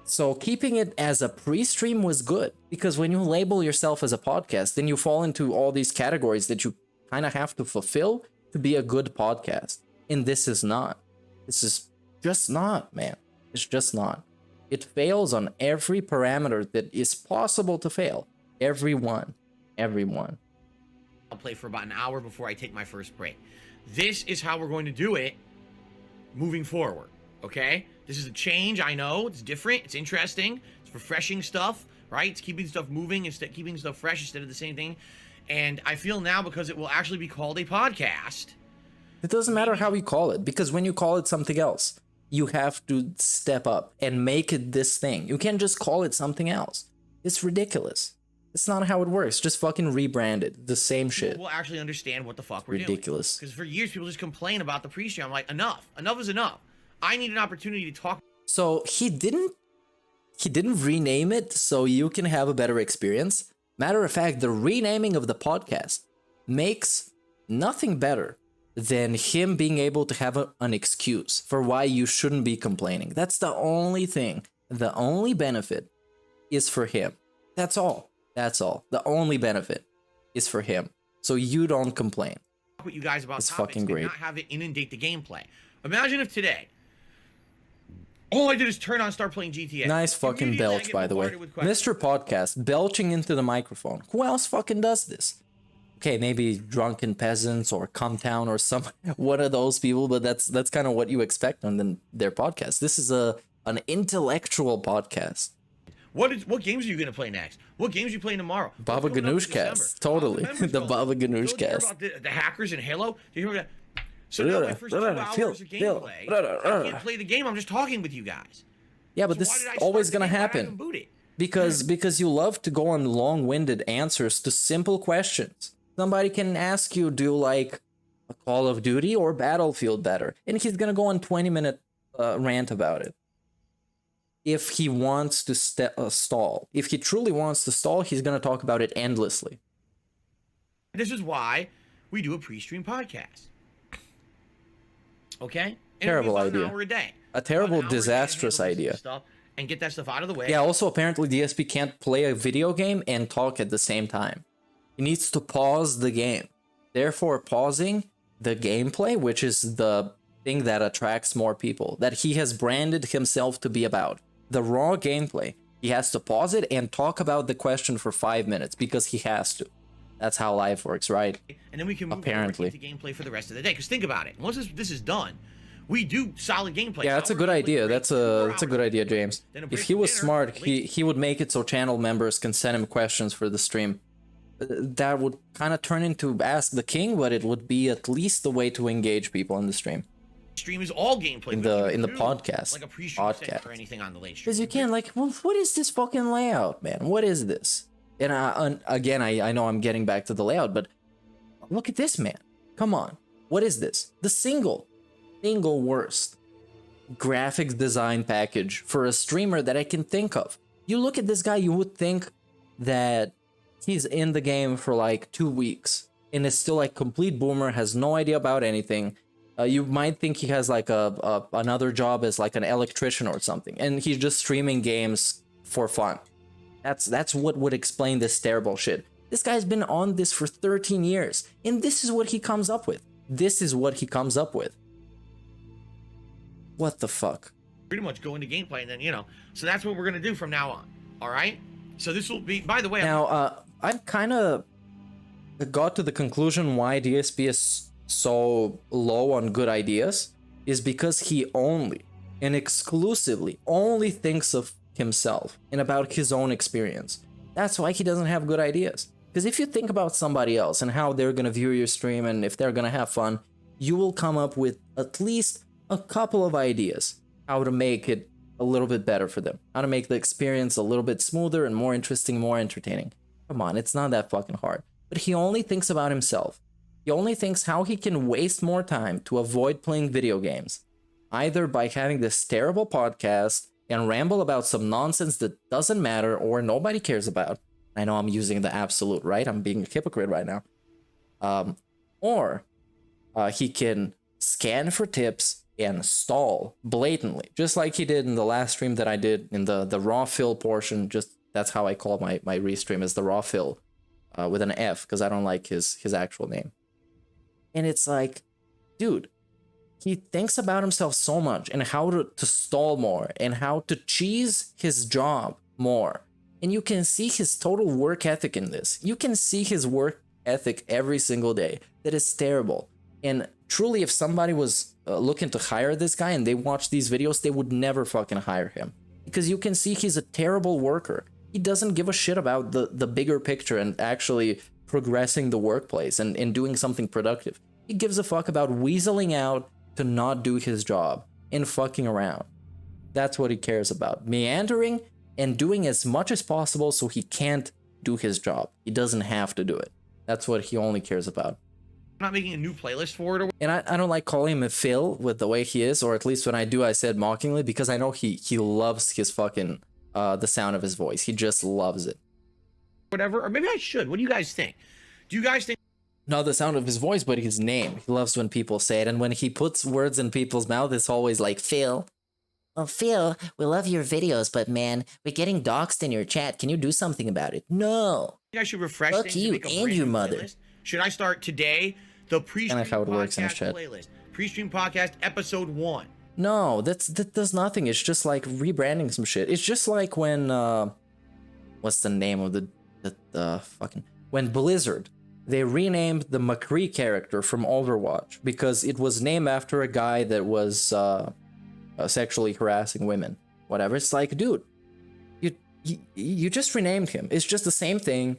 So keeping it as a pre-stream was good, because when you label yourself as a podcast, then you fall into all these categories that you kind of have to fulfill to be a good podcast. And this is not. This is just not, man. It's just not. It fails on every parameter that is possible to fail. Every one. I'll play for about an hour before I take my first break. This is how we're going to do it moving forward, okay? This is a change, I know. It's different. It's interesting. It's refreshing stuff, right? It's keeping stuff moving instead, keeping stuff fresh instead of the same thing. And I feel now, because it will actually be called a podcast. It doesn't matter how you call it, because when you call it something else, you have to step up and make it this thing. You can't just call it something else. It's ridiculous. It's not how it works. Just fucking rebrand it. The same shit. We'll actually understand what the fuck we're Ridiculous. doing. Because for years, people just complain about the pre-stream. I'm like, enough. Enough is enough. I need an opportunity to talk. So he didn't rename it so you can have a better experience. Matter of fact, the renaming of the podcast makes nothing better than him being able to have an excuse for why you shouldn't be complaining. That's the only thing. The only benefit is for him. That's all. That's all. The only benefit is for him. So you don't complain. With you guys about it's topics fucking great. And not have it inundate the gameplay. Imagine if today, all I did is turn on and start playing GTA. Nice fucking belch, by the way. Mr. Podcast, belching into the microphone. Who else fucking does this? Okay, maybe drunken peasants or Cumtown or some one of those people, but that's kind of what you expect on their podcast. This is an intellectual podcast. What games are you gonna play next? What games are you playing tomorrow? Baba Ganoush cast, totally. The Baba Ganoush cast. About the hackers in Halo. Do you remember that? So now my first 2 hours of gameplay, I can't play the game. I'm just talking with you guys. Yeah, but this is always gonna happen because you love to go on long-winded answers to simple questions. Somebody can ask you, do you like a Call of Duty or Battlefield better? And he's gonna go on 20-minute rant about it. If he wants to stall. If he truly wants to stall, he's going to talk about it endlessly. This is why we do a pre-stream podcast. Okay? Terrible idea. An hour a day. A terrible, disastrous idea. And get that stuff out of the way. Yeah, also apparently DSP can't play a video game and talk at the same time. He needs to pause the game. Therefore, pausing the gameplay, which is the thing that attracts more people, that he has branded himself to be about. The raw gameplay, he has to pause it and talk about the question for 5 minutes because he has to. That's how life works, right? And then we can move apparently into gameplay for the rest of the day. Because think about it. Once this is done, we do solid gameplay. Yeah, that's a good idea. That's a good idea, James. If he was smart, he would make it so channel members can send him questions for the stream. That would kind of turn into Ask the King, but it would be at least the way to engage people in the stream. Stream is all gameplay in the podcast, like a podcast or anything on the late stream. Because you can't, like, well, what is this fucking layout, man? What is this? And again, I know I'm getting back to the layout, but look at this, man. Come on, what is this? The single worst graphics design package for a streamer that I can think of. You look at this guy, you would think that he's in the game for like 2 weeks and is still like complete boomer, has no idea about anything. You might think he has like another job as like an electrician or something, and he's just streaming games for fun. That's what would explain this terrible shit. This guy's been on this for 13 years, and this is what he comes up with. This is what he comes up with. What the fuck? Pretty much go into gameplay, and then, so that's what we're gonna do from now on. All right? So this will be, by the way... Now, I've kind of got to the conclusion why DSP is so low on good ideas is because he only and exclusively only thinks of himself and about his own experience. That's why he doesn't have good ideas. Because if you think about somebody else and how they're gonna view your stream and if they're gonna have fun, you will come up with at least a couple of ideas how to make it a little bit better for them, how to make the experience a little bit smoother and more interesting, more entertaining. Come on, it's not that fucking hard. But he only thinks about himself. He only thinks how he can waste more time to avoid playing video games, either by having this terrible podcast and ramble about some nonsense that doesn't matter or nobody cares about. I know I'm using the absolute, right? I'm being a hypocrite right now. Or he can scan for tips and stall blatantly, just like he did in the last stream that I did in the raw fill portion. Just that's how I call my restream, is the raw fill with an F, because I don't like his actual name. And it's like, dude, he thinks about himself so much and how to stall more and how to cheese his job more. And you can see his total work ethic in this. You can see his work ethic every single day. That is terrible. And truly, if somebody was looking to hire this guy and they watch these videos, they would never fucking hire him. Because you can see he's a terrible worker. He doesn't give a shit about the bigger picture and actually progressing the workplace and doing something productive. He gives a fuck about weaseling out to not do his job and fucking around. That's what he cares about. Meandering and doing as much as possible so he can't do his job. He doesn't have to do it. That's what he only cares about. I'm not making a new playlist for it. And I don't like calling him a Phil with the way he is, or at least when I do, I said mockingly, because I know he loves his fucking, the sound of his voice. He just loves it. Whatever, or maybe I should. What do you guys think? Do you guys think? Not the sound of his voice, but his name. He loves when people say it, and when he puts words in people's mouth, it's always like, Phil. Oh, Phil, we love your videos, but man, we're getting doxxed in your chat. Can you do something about it? No. I should refresh Fuck things you and, make a and brand your new mother. playlist? Should I start today? The pre-stream Kinda how it works in his podcast chat. playlist. Pre-stream podcast episode 1. No, that does nothing. It's just like rebranding some shit. It's just like when what's the name of the fucking when Blizzard, they renamed the McCree character from Overwatch because it was named after a guy that was sexually harassing women. Whatever. It's like, dude, you just renamed him. It's just the same thing.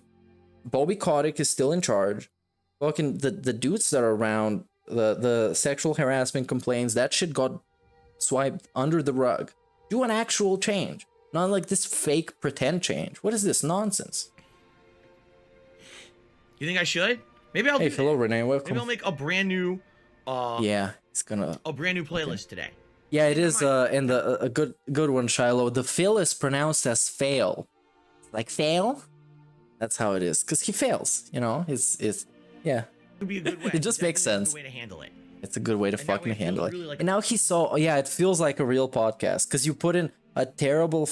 Bobby Kotick is still in charge. Fucking the dudes that are around, the sexual harassment complaints, that shit got swiped under the rug. Do an actual change, not like this fake pretend change. What is this nonsense? You think I should? Maybe I'll. Hey, do hello, that. Renee. Welcome. Maybe I'll make a brand new. Yeah, it's gonna. A brand new playlist today. Yeah, it is. And a good one, Shiloh. The Phil is pronounced as fail, like fail. That's how it is, cause he fails. You know, it's yeah. Would be a good way. It just makes sense. A good way to handle it. It's a good way to And that fucking way it feels handle it. really like And now he's so, yeah, it feels like a real podcast because you put in a terribly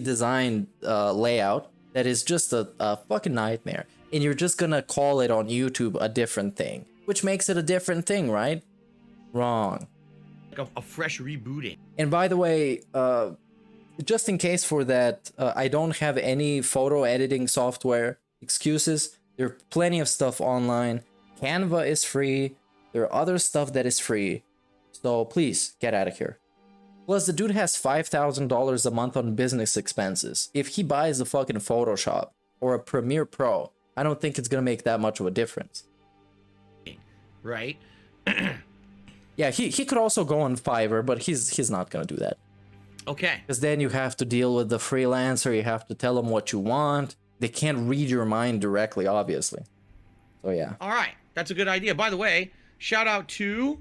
designed layout that is just a fucking nightmare. And you're just gonna call it on YouTube a different thing, which makes it a different thing, right? Wrong. Like a fresh rebooting. And by the way, just in case for that, I don't have any photo editing software excuses. There are plenty of stuff online. Canva is free. There are other stuff that is free. So please get out of here. Plus, the dude has $5,000 a month on business expenses. If he buys a fucking Photoshop or a Premiere Pro, I don't think it's gonna make that much of a difference. Right? Yeah, he could also go on Fiverr, but he's not gonna do that. Okay. Because then you have to deal with the freelancer. You have to tell them what you want. They can't read your mind directly, obviously. So yeah. All right. That's a good idea. By the way, shout out to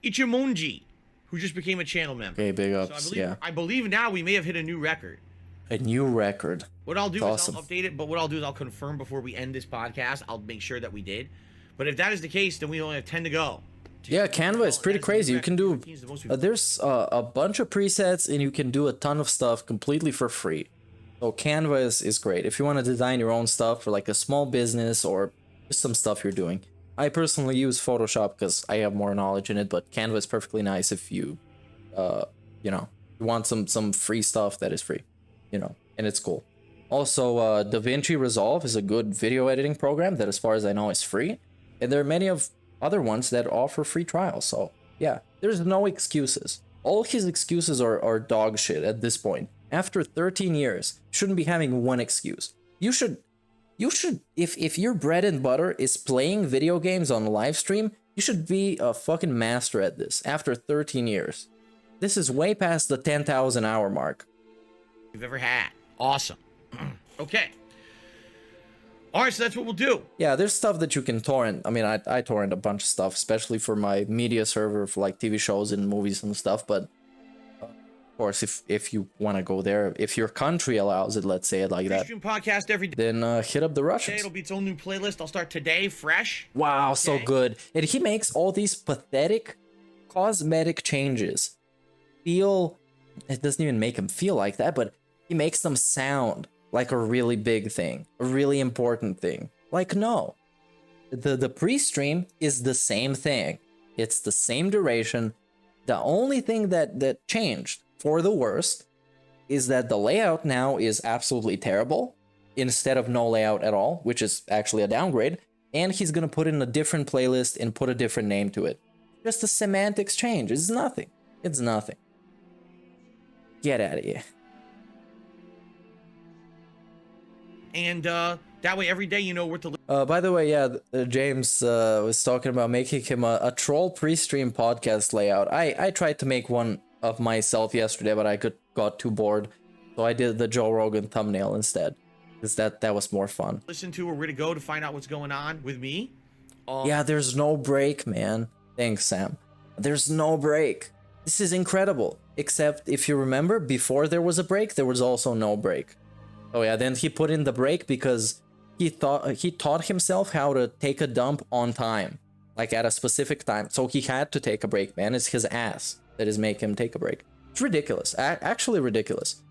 Ichimonji, who just became a channel member. Okay, big So ups. Yeah. I believe now we may have hit a new record. A new record. What I'll do That's is awesome. I'll update it, but what I'll do is I'll confirm before we end this podcast. I'll make sure that we did. But if that is the case, then we only have 10 to go. Yeah, Canva is pretty crazy. You can do there's a bunch of presets and you can do a ton of stuff completely for free. So Canva is great if you want to design your own stuff for like a small business or just some stuff you're doing. I personally use Photoshop because I have more knowledge in it, but Canva is perfectly nice if you you know, you want some free stuff that is free, you know, and it's cool. Also, DaVinci Resolve is a good video editing program that, as far as I know, is free, and there are many of other ones that offer free trials. So yeah, there's no excuses. All his excuses are dog shit at this point. After 13 years, you shouldn't be having one excuse. You should if your bread and butter is playing video games on live stream, you should be a fucking master at this after 13 years. This is way past the 10,000 hour mark. You've ever had. Awesome. Okay. All right, so that's what we'll do. Yeah, there's stuff that you can torrent. I mean, I torrent a bunch of stuff, especially for my media server for like TV shows and movies and stuff. But of course, if you want to go there, if your country allows it, let's say it like that, Stream podcast every day. then hit up the Today Russians. it'll be its own new playlist. I'll start today, fresh. Wow, so Okay. good. And he makes all these pathetic cosmetic changes feel, it doesn't even make him feel like that, but he makes them sound like a really big thing, a really important thing. Like, no. The pre-stream is the same thing. It's the same duration. The only thing that changed for the worst is that the layout now is absolutely terrible instead of no layout at all, which is actually a downgrade. And he's gonna put in a different playlist and put a different name to it. Just a semantics change. It's nothing. It's nothing. Get out of here. And that way every day you know where to look. By the way, yeah, James was talking about making him a troll pre-stream podcast layout. I tried to make one of myself yesterday, but I got too bored. So I did the Joe Rogan thumbnail instead. Because that was more fun. Listen to or where to go to find out what's going on with me. Yeah, there's no break, man. Thanks, Sam. There's no break. This is incredible. Except if you remember, before there was a break, there was also no break. Oh yeah, then he put in the break because he taught himself how to take a dump on time. Like at a specific time. So he had to take a break, man. It's his ass that is making him take a break. It's ridiculous. Actually ridiculous.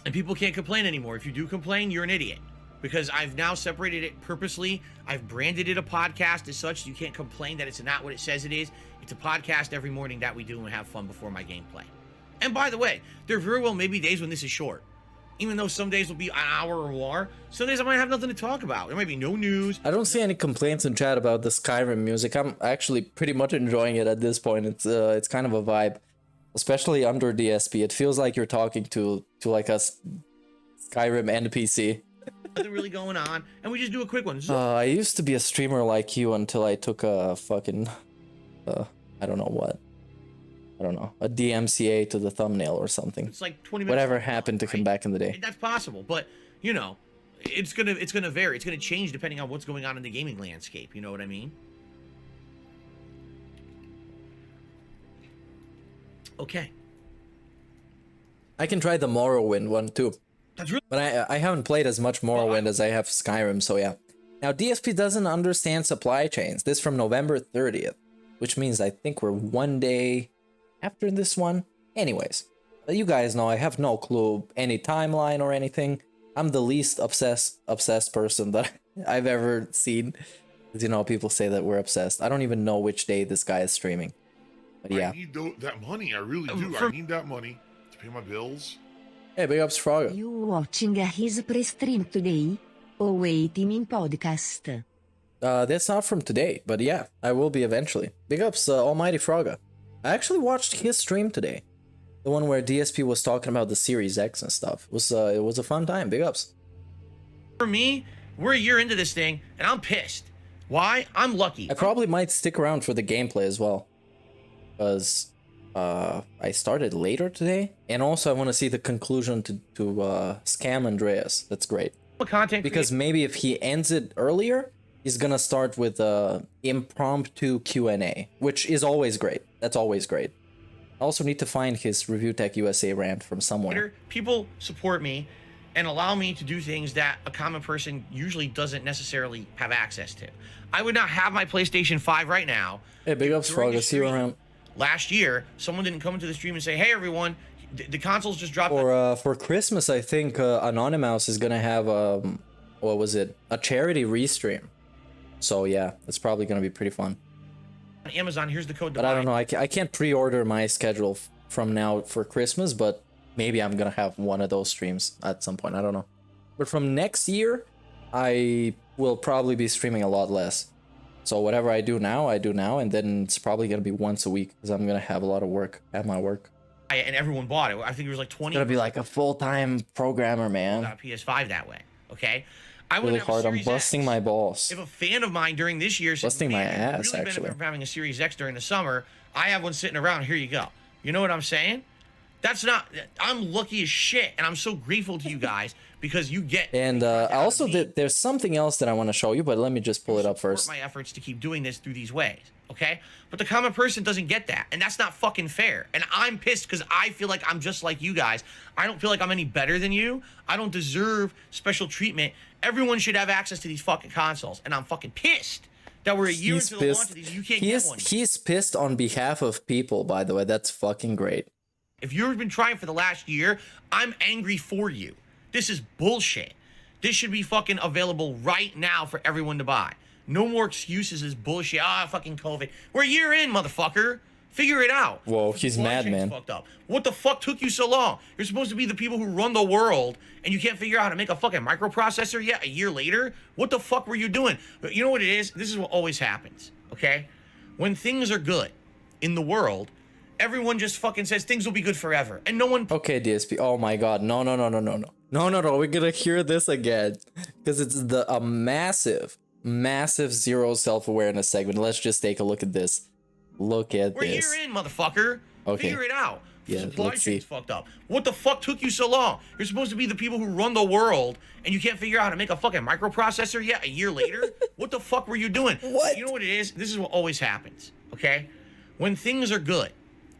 And people can't complain anymore. If you do complain, you're an idiot. Because I've now separated it purposely. I've branded it a podcast as such. You can't complain that it's not what it says it is. It's a podcast every morning that we do and have fun before my gameplay. And by the way, there very well may be days when this is short. Even though some days will be an hour or more, some days I might have nothing to talk about. There might be no news. I don't see any complaints in chat about the Skyrim music. I'm actually pretty much enjoying it at this point. It's kind of a vibe. Especially under DSP. It feels like you're talking to like a Skyrim NPC. Nothing really going on, and we just do a quick one. I used to be a streamer like you until I took a fucking, I don't know what. I don't know, a DMCA to the thumbnail or something. It's like 20 minutes. Whatever happened to come back in the day. That's possible, but you know, it's gonna vary. It's gonna change depending on what's going on in the gaming landscape. You know what I mean? Okay. I can try the Morrowind one too. That's really. But I haven't played as much Morrowind as I have Skyrim, so yeah. Now DSP doesn't understand supply chains. This from November 30th, which means I think we're one day after this one. Anyways, you guys know I have no clue any timeline or anything. I'm the least obsessed person that I've ever seen. You know, people say that we're obsessed. I don't even know which day this guy is streaming. But yeah. I need that money. I really do. I need that money to pay my bills. Hey, big ups, Frogger. You watching his pre-stream today? Or wait him in podcast? That's not from today, but yeah, I will be eventually. Big ups, Almighty Frogger. I actually watched his stream today. The one where DSP was talking about the Series X and stuff. It was a fun time. Big ups. For me, we're a year into this thing, and I'm pissed. Why? I'm lucky. I probably might stick around for the gameplay as well. Because I started later today. And also I want to see the conclusion to Scam Andreas. That's great. Because maybe if he ends it earlier, he's gonna start with impromptu Q&A, which is always great. That's always great. I also need to find his Review Tech USA rant from somewhere. People support me and allow me to do things that a common person usually doesn't necessarily have access to. I would not have my PlayStation 5 right now. Hey, big ups, Frog. I see you around. Last year, someone didn't come into the stream and say, "Hey, everyone, the consoles just dropped." For Christmas, I think Anonymous is gonna have what was it? A charity restream. So yeah, it's probably gonna be pretty fun. On Amazon, here's the code. But I don't know. I can't pre-order my schedule from now for Christmas, but maybe I'm gonna have one of those streams at some point. I don't know. But from next year, I will probably be streaming a lot less. So whatever I do now, and then it's probably gonna be once a week because I'm gonna have a lot of work at my work. And everyone bought it. I think it was like 20. It's gonna be like a full-time programmer, man. Got a PS5 that way. Okay. I really hard. I'm busting my balls. If a fan of mine during this year said, busting my ass, really actually, from having a Series X during the summer, I have one sitting around. Here you go. You know what I'm saying? That's not. I'm lucky as shit, and I'm so grateful to you guys because you get. And also, there's something else that I want to show you, but let me just pull it up first. My efforts to keep doing this through these ways, okay? But the common person doesn't get that, and that's not fucking fair. And I'm pissed because I feel like I'm just like you guys. I don't feel like I'm any better than you. I don't deserve special treatment. Everyone should have access to these fucking consoles, and I'm fucking pissed that we're a year into the launch of these. You can't get one. He's pissed on behalf of people, by the way. That's fucking great. If you've been trying for the last year, I'm angry for you. This is bullshit. This should be fucking available right now for everyone to buy. No more excuses is bullshit. Fucking COVID. We're a year in, motherfucker. Figure it out. Whoa, he's mad, man. Fucked up. What the fuck took you so long? You're supposed to be the people who run the world, and you can't figure out how to make a fucking microprocessor yet a year later? What the fuck were you doing? But you know what it is? This is what always happens, okay? When things are good in the world, everyone just fucking says things will be good forever, and no one. Okay, DSP. Oh my God, no. We're gonna hear this again because it's a massive zero self-awareness segment. Let's just take a look at this. Look at this. We're here in, motherfucker. Okay. Figure it out. Yeah, Supply let's see. chain's fucked up. What the fuck took you so long? You're supposed to be the people who run the world, and you can't figure out how to make a fucking microprocessor yet a year later? What the fuck were you doing? What? You know what it is? This is what always happens, okay? When things are good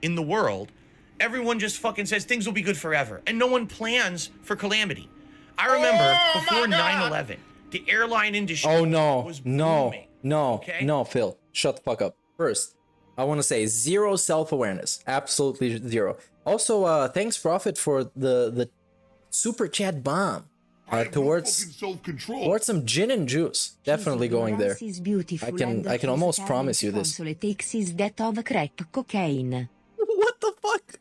in the world, everyone just fucking says things will be good forever, and no one plans for calamity. I remember before 9/11, the airline industry was booming. No, Phil, shut the fuck up. First, I want to say zero self-awareness, absolutely zero. Also, thanks Prophet for the super chat bomb towards some gin and juice. Definitely going there. I can almost promise you this. That of crack cocaine. What the fuck?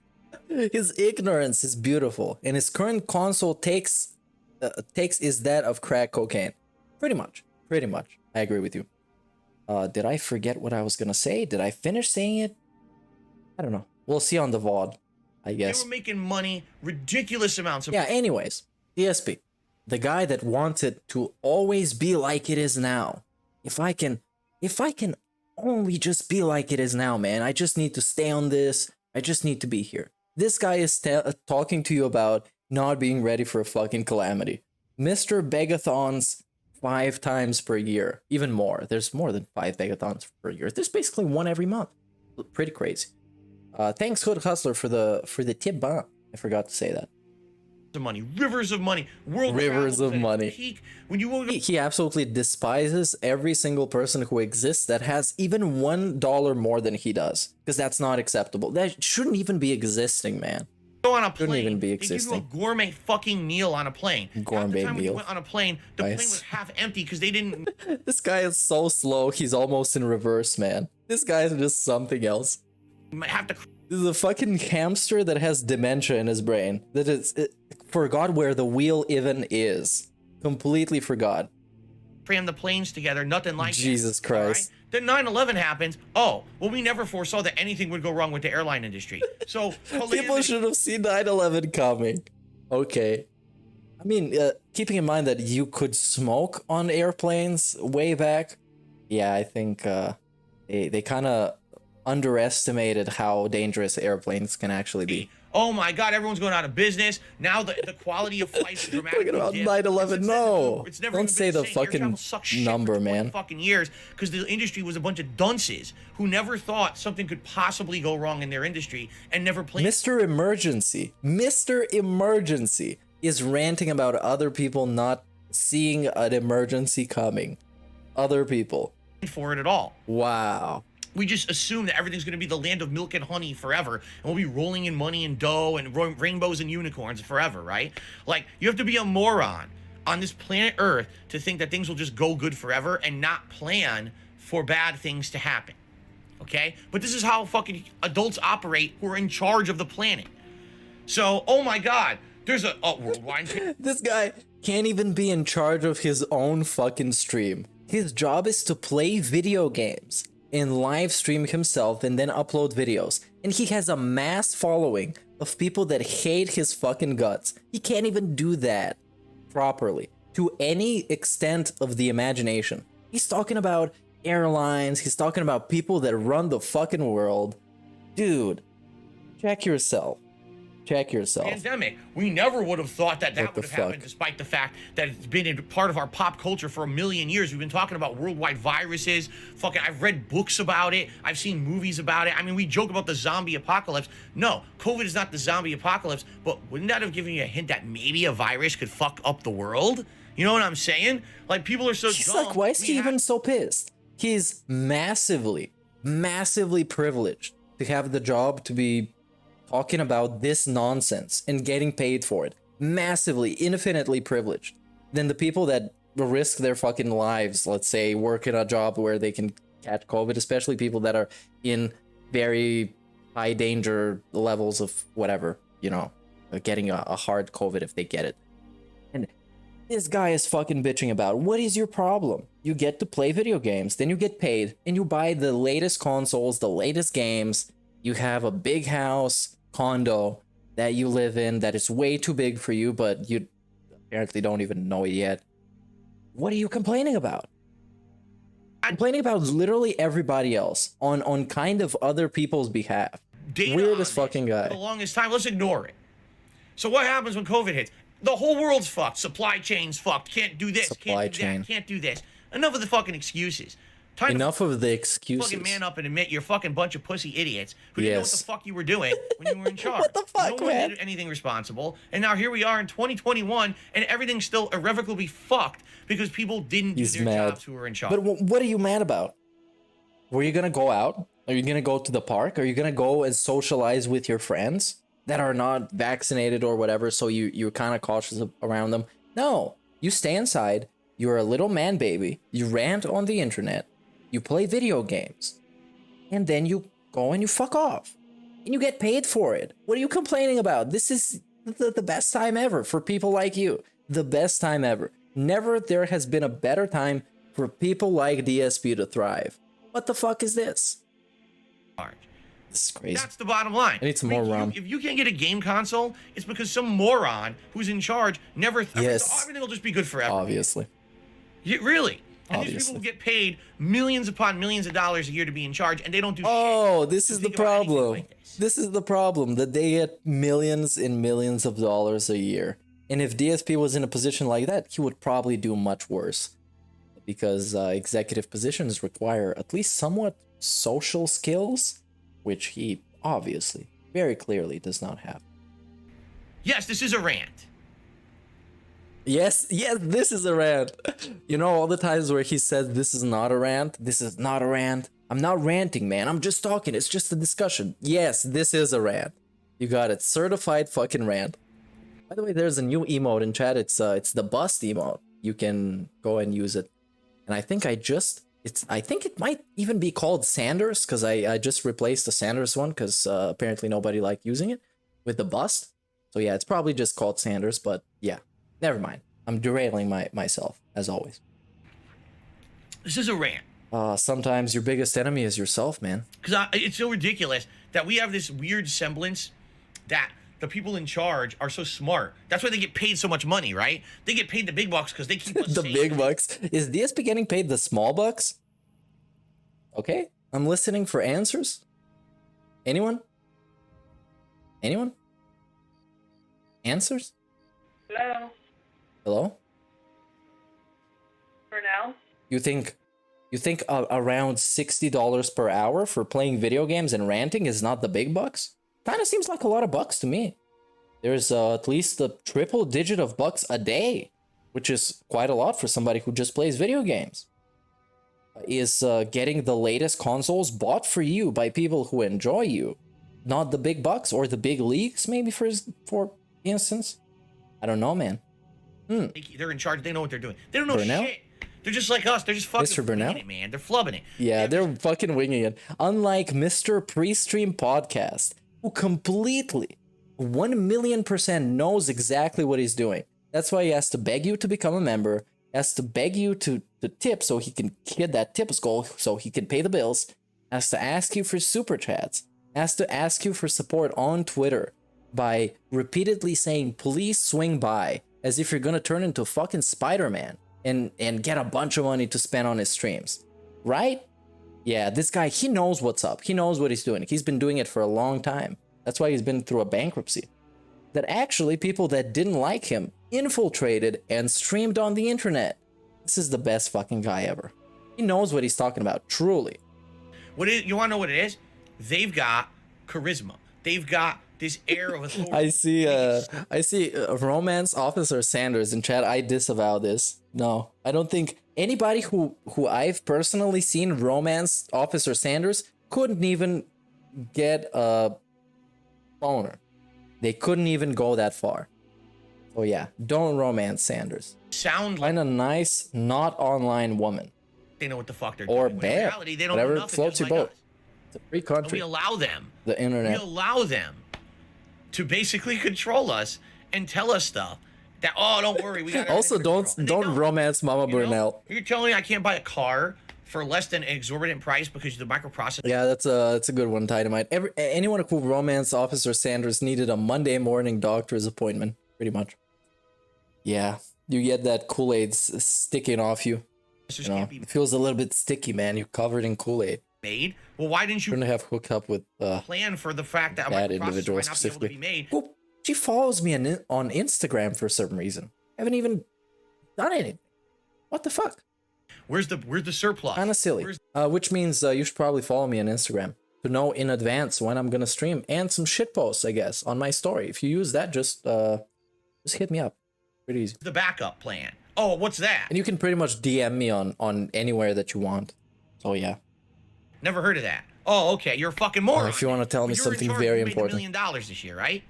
His ignorance is beautiful, and his current console takes is that of crack cocaine. Pretty much. I agree with you. Did I forget what I was gonna say? Did I finish saying it? I don't know. We'll see on the VOD, I guess. They were making money, ridiculous amounts of Yeah, anyways, DSP, the guy that wanted to always be like it is now. If I can only just be like it is now, man. I just need to stay on this. I just need to be here. This guy is talking to you about not being ready for a fucking calamity. Mr. Begathons 5 times per year, even more. There's more than 5 Begathons per year. There's basically one every month. Pretty crazy. Thanks, Hood Hustler, for the tip bomb. I forgot to say that. money, rivers of money, rivers of money. Peak. When you he absolutely despises every single person who exists that has even $1 more than he does, because that's not acceptable. That shouldn't even be existing, man. go on a plane, shouldn't even be they existing. give you a gourmet fucking meal on a plane. Gourmet When you meal. went on a plane, the plane was half empty because they didn't. This guy is so slow. He's almost in reverse, man. This guy is just something else. have to. This is a fucking hamster that has dementia in his brain. That forgot where the wheel even is. Completely forgot. Cram the planes together, nothing like Jesus that, Christ. Right? Then 9/11 happens. Oh, well, we never foresaw that anything would go wrong with the airline industry. So people should have seen 9/11 coming. Okay. I mean, keeping in mind that you could smoke on airplanes way back. Yeah, I think they kind of underestimated how dangerous airplanes can actually be. Oh my God, everyone's going out of business. Now the quality of flights is dramatically Talking about dipped. 9/11, no. It's never Don't even say been the same. Air fucking travel sucked shit number, for 20 man. fucking years because the industry was a bunch of dunces who never thought something could possibly go wrong in their industry and never planned. Mr. Emergency is ranting about other people not seeing an emergency coming. Other people. For it at all. Wow. We just assume that everything's going to be the land of milk and honey forever, and we'll be rolling in money and dough and rainbows and unicorns forever, right? Like, you have to be a moron on this planet Earth to think that things will just go good forever and not plan for bad things to happen, okay? But this is how fucking adults operate who are in charge of the planet. So, oh my God, there's a worldwide... This guy can't even be in charge of his own fucking stream. His job is to play video games and live stream himself and then upload videos. And he has a mass following of people that hate his fucking guts. He can't even do that properly to any extent of the imagination. He's talking about airlines. He's talking about people that run the fucking world. Dude, check yourself. Check yourself. Pandemic. We never would have thought that What would the have happened, fuck? despite the fact that it's been a part of our pop culture for a million years. We've been talking about worldwide viruses. Fucking, I've read books about it. I've seen movies about it. I mean, we joke about the zombie apocalypse. No, COVID is not the zombie apocalypse, but wouldn't that have given you a hint that maybe a virus could fuck up the world? You know what I'm saying? Like, people are so He's dumb. like, why is he even so pissed? He's massively privileged to have the job to be talking about this nonsense and getting paid for it. Massively, infinitely privileged than the people that risk their fucking lives, let's say, work in a job where they can catch COVID, especially people that are in very high danger levels of whatever, you know, getting a hard COVID if they get it. And this guy is fucking bitching about, what is your problem? You get to play video games, then you get paid, and you buy the latest consoles, the latest games. You have a big house, condo that you live in that is way too big for you, but you apparently don't even know it yet. What are you complaining about? Complaining about literally everybody else on kind of other people's behalf. data Weirdest on fucking this guy. for the longest time. Let's ignore it. So what happens when COVID hits? The whole world's fucked. Supply chain's fucked. Can't do this. Supply Can't do chain. that. Can't do this. Enough of the fucking excuses. Time Enough to of the excuses. fucking man up and admit you're a fucking bunch of pussy idiots who didn't know what the fuck you were doing when you were in charge. What the fuck, no one man? did anything responsible. And now here we are in 2021 and everything's still irrevocably fucked because people didn't He's do their mad. jobs who were in charge. But what are you mad about? Were you gonna go out? Are you gonna go to the park? Are you gonna go and socialize with your friends that are not vaccinated or whatever, so you're kind of cautious around them? No, you stay inside. You're a little man baby. You rant on the internet. You play video games. And then you go and you fuck off. And you get paid for it. What are you complaining about? This is the best time ever for people like you. The best time ever. Never there has been a better time for people like DSP to thrive. What the fuck is this? This is crazy. That's the bottom line. I need some more rum. If you can't get a game console, it's because some moron who's in charge never thought Yes. everything will just be good forever. Obviously. Really. And these Obviously. people get paid millions upon millions of dollars a year to be in charge, and they don't do shit. Oh, this is the Think about anything problem. like this. This is the problem, that they get millions and millions of dollars a year. And if DSP was in a position like that, he would probably do much worse. Because executive positions require at least somewhat social skills, which he obviously, very clearly does not have. Yes, this is a rant. Yes, this is a rant. You know, all the times where he says this is not a rant, this is not a rant. I'm not ranting, man. I'm just talking. It's just a discussion. Yes, this is a rant. You got it. Certified fucking rant. By the way, there's a new emote in chat. It's the bust emote. You can go and use it. And I think I think it might even be called Sanders, because I just replaced the Sanders one because apparently nobody liked using it with the bust. So yeah, it's probably just called Sanders, but yeah. Never mind. I'm derailing myself, as always. This is a rant. Sometimes your biggest enemy is yourself, man. Because it's so ridiculous that we have this weird semblance that the people in charge are so smart. That's why they get paid so much money, right? They get paid the big bucks because they keep us The safe. big bucks. Is DSP getting paid the small bucks? Okay, I'm listening for answers. Anyone? Anyone? Answers? Hello. Hello? For now? You think around $60 per hour for playing video games and ranting is not the big bucks? Kind of seems like a lot of bucks to me. There's at least a triple digit of bucks a day, which is quite a lot for somebody who just plays video games. Is getting the latest consoles bought for you by people who enjoy you, not the big bucks or the big leagues, maybe for instance. I don't know, man. They're in charge. They know what they're doing. They don't know Burnell? shit. They're just like us. They're just fucking Mr. Burnell? winging it, man. They're flubbing it. Yeah, they're fucking winging it. Unlike Mr. Pre-Stream Podcast, who completely 1,000,000% knows exactly what he's doing. That's why he has to beg you to become a member, has to beg you to tip so he can hit that tips goal so he can pay the bills, has to ask you for super chats, has to ask you for support on Twitter by repeatedly saying, please swing by, as if you're gonna turn into fucking Spider-Man and get a bunch of money to spend on his streams. Right? Yeah, this guy, he knows what's up. He knows what he's doing. He's been doing it for a long time. That's why he's been through a bankruptcy. That actually people that didn't like him infiltrated and streamed on the internet. This is the best fucking guy ever. He knows what he's talking about, truly. You want to know what it is? They've got charisma. They've got this air of authority. I see Romance Officer Sanders in chat. I disavow this. No, I don't think anybody who I've personally seen Romance Officer Sanders couldn't even get a boner. They couldn't even go that far. Oh yeah, don't romance Sanders. Sound like Find a nice, not online woman. they know what the fuck they're Or doing. bear. In reality, they don't Whatever know nothing, floats just your like boat. us. It's a free And country. we allow them. The We internet. allow them to basically control us and tell us stuff that, oh, don't worry, we got Also, everything under control. And they don't romance Mama You know? Burnell. You're telling me I can't buy a car for less than an exorbitant price because the microprocessor. Yeah, that's a good one, Dynamite. Anyone who romance Officer Sanders needed a Monday morning doctor's appointment, pretty much. Yeah, you get that Kool-Aid sticking off you. You know, Can't be it feels a little bit sticky, man. You're covered in Kool-Aid. made. Well, why didn't you Shouldn't have hooked up with plan for the fact that a that microprocessor individual might not be able to be specifically. made? Well, she follows me on Instagram for some reason. I haven't even done anything. What the fuck? Where's the surplus? Kinda silly. Which means you should probably follow me on Instagram to know in advance when I'm gonna stream, and some shit posts, I guess, on my story. If you use that, just hit me up. Pretty easy. The backup plan. Oh, what's that? And you can pretty much DM me on anywhere that you want. So yeah. Never heard of that. Oh, okay. You're a fucking moron. If you want to tell me You're something in charge. very You make important. $1 million this year, right?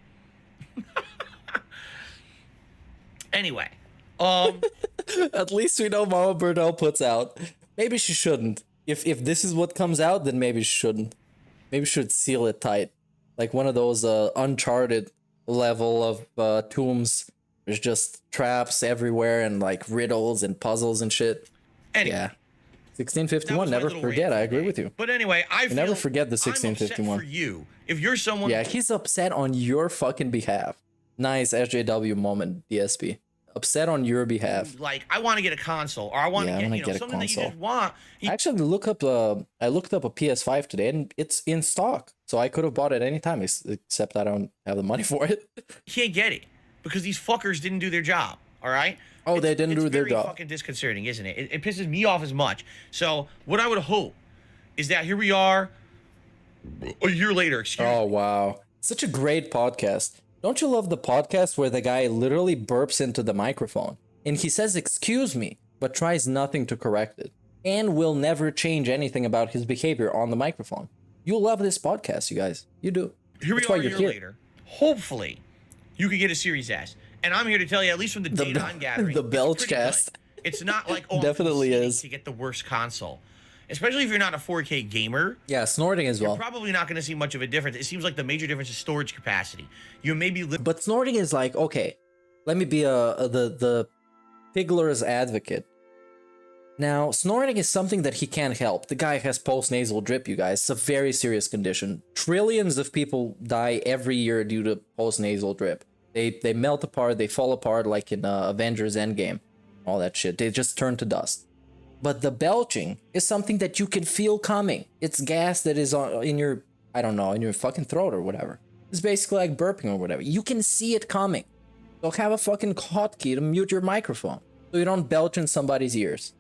Anyway, At least we know Mama Burdell puts out. Maybe she shouldn't. If this is what comes out, then maybe she shouldn't. Maybe she should seal it tight, like one of those Uncharted level of tombs. There's just traps everywhere and like riddles and puzzles and shit. anyway. Yeah. That 1651. was my Never little forget. rant I for agree today. with you. But anyway, I feel never forget the I'm upset 1651. for you. If you're someone, Yeah, he's upset on your fucking behalf. Nice SJW moment, DSP. Upset on your behalf. like, I want to get a console, or I want Yeah, I to wanna get, get a something that you console. just want. I actually I looked up a PS5 today, and it's in stock. So I could have bought it anytime, except I don't have the money for it. You can't get it because these fuckers didn't do their job. All right. Oh, they didn't do their It's job. very fucking disconcerting, isn't it? It pisses me off as much. So what I would hope is that here we are, a year later. Excuse me. Oh, wow. Such a great podcast. Don't you love the podcast where the guy literally burps into the microphone and he says, "Excuse me," but tries nothing to correct it and will never change anything about his behavior on the microphone? You love this podcast, you guys. You do. Here we That's why are a you're year here. later. Hopefully, you could get a Series S. And I'm here to tell you, at least from the data I'm gathering, the it's Belch pretty cast. good. It's not like, oh, I'm Definitely conceding is. to get the worst console. Especially if you're not a 4K gamer, Yeah, snorting as you're well. probably not going to see much of a difference. It seems like the major difference is storage capacity. You may be But snorting is like, okay, let me be the Figler's advocate. Now, snorting is something that he can't help. The guy has postnasal drip, you guys. It's a very serious condition. Trillions of people die every year due to postnasal drip. They melt apart, they fall apart like in Avengers Endgame. All that shit. They just turn to dust. But the belching is something that you can feel coming. It's gas that is in your, I don't know, in your fucking throat or whatever. It's basically like burping or whatever. You can see it coming. So have a fucking hotkey to mute your microphone so you don't belch in somebody's ears.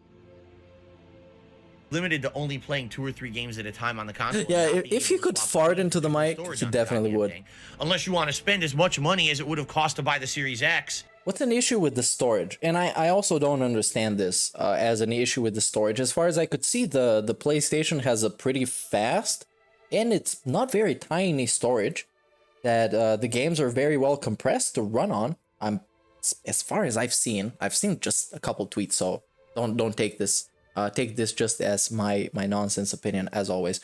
limited to only playing 2 or 3 games at a time on the console. Yeah, and not if being you able to could swap fart games into the and mic, storage you on the definitely goddamn would. thing. Unless you want to spend as much money as it would have cost to buy the Series X. What's an issue with the storage? And I also don't understand this as an issue with the storage. As far as I could see, the PlayStation has a pretty fast, and it's not very tiny storage, that the games are very well compressed to run on. As far as I've seen just a couple tweets, so don't take this just as my nonsense opinion, as always.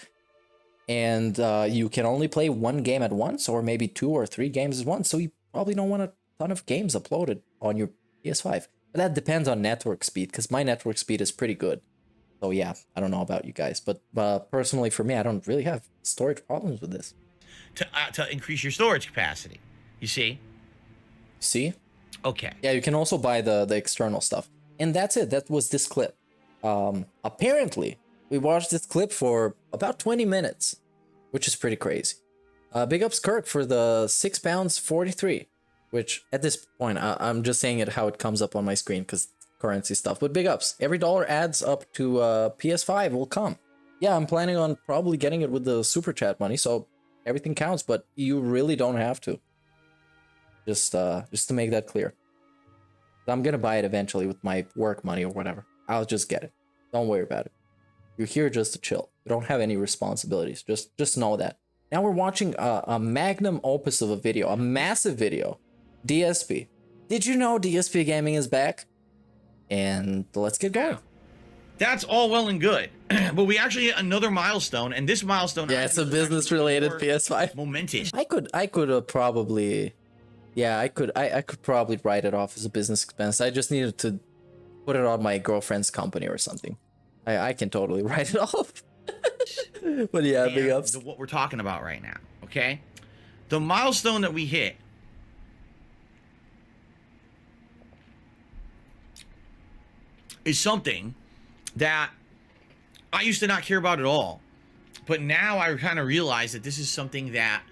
And you can only play 1 game at once, or maybe 2 or 3 games at once, so you probably don't want a ton of games uploaded on your PS5. But that depends on network speed, because my network speed is pretty good. So yeah, I don't know about you guys, but personally for me, I don't really have storage problems with this. To increase your storage capacity. You see? See? Okay. Yeah, you can also buy the external stuff. And that's it. That was this clip. Apparently, we watched this clip for about 20 minutes, which is pretty crazy. Big ups Kirk for the £6.43, which at this point, I'm just saying it how it comes up on my screen because currency stuff. But big ups. Every dollar adds up to PS5 will come. Yeah, I'm planning on probably getting it with the super chat money, so everything counts, but you really don't have to. Just to make that clear. I'm gonna buy it eventually with my work money or whatever. I'll just get it. Don't worry about it. You're here just to chill. You don't have any responsibilities. Just know that. Now we're watching a magnum opus of a video, a massive video. DSP. Did you know DSPGaming is back? And let's get going. That's all well and good. But we actually hit another milestone, and this milestone... Yeah, it's a business-related PS5. Momentous. I could probably... Yeah, I could probably write it off as a business expense. I just needed to put it on my girlfriend's company or something. I can totally write it off. But yeah, big ups. What we're talking about right now, okay? The milestone that we hit is something that I used to not care about at all. But now I kind of realize that this is something that,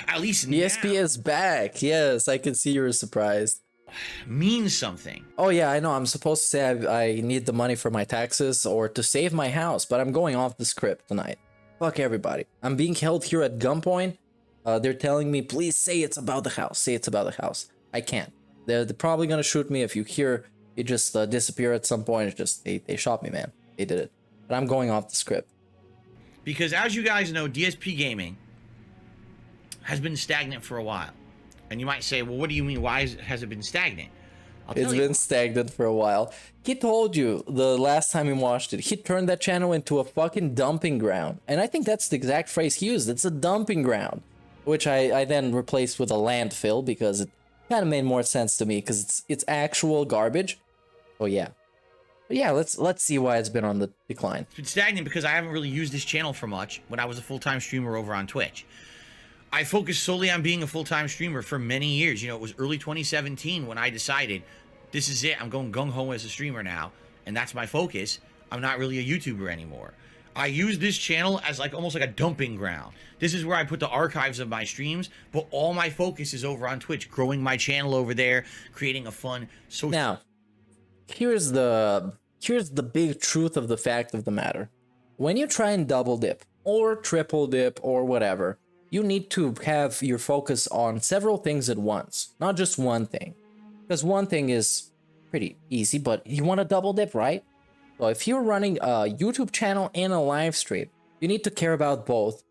at least DSP is back. Yes, I can see you were surprised. Means something. Oh yeah, I know. I'm supposed to say I need the money for my taxes or to save my house, but I'm going off the script tonight. Fuck everybody. I'm being held here at gunpoint. They're telling me, please say it's about the house. Say it's about the house. I can't. They're probably gonna shoot me if you hear it just disappear at some point. It's just they shot me, man. They did it. But I'm going off the script. Because as you guys know, DSPGaming has been stagnant for a while. And you might say, well, what do you mean? Why has it been stagnant? It's been stagnant for a while. He told you the last time he watched it, he turned that channel into a fucking dumping ground. And I think that's the exact phrase he used. It's a dumping ground. Which I then replaced with a landfill because it kind of made more sense to me because it's actual garbage. Oh yeah. But yeah, let's see why it's been on the decline. It's been stagnant because I haven't really used this channel for much when I was a full-time streamer over on Twitch. I focused solely on being a full-time streamer for many years. You know, it was early 2017 when I decided, this is it. I'm going gung-ho as a streamer now, and that's my focus. I'm not really a YouTuber anymore. I use this channel as like almost like a dumping ground. This is where I put the archives of my streams, but all my focus is over on Twitch, growing my channel over there, creating a fun social... Now, here's the big truth of the fact of the matter. When you try and double dip, or triple dip, or whatever, you need to have your focus on several things at once, not just one thing. Because one thing is pretty easy, but you want to double dip, right? So if you're running a YouTube channel and a live stream, you need to care about both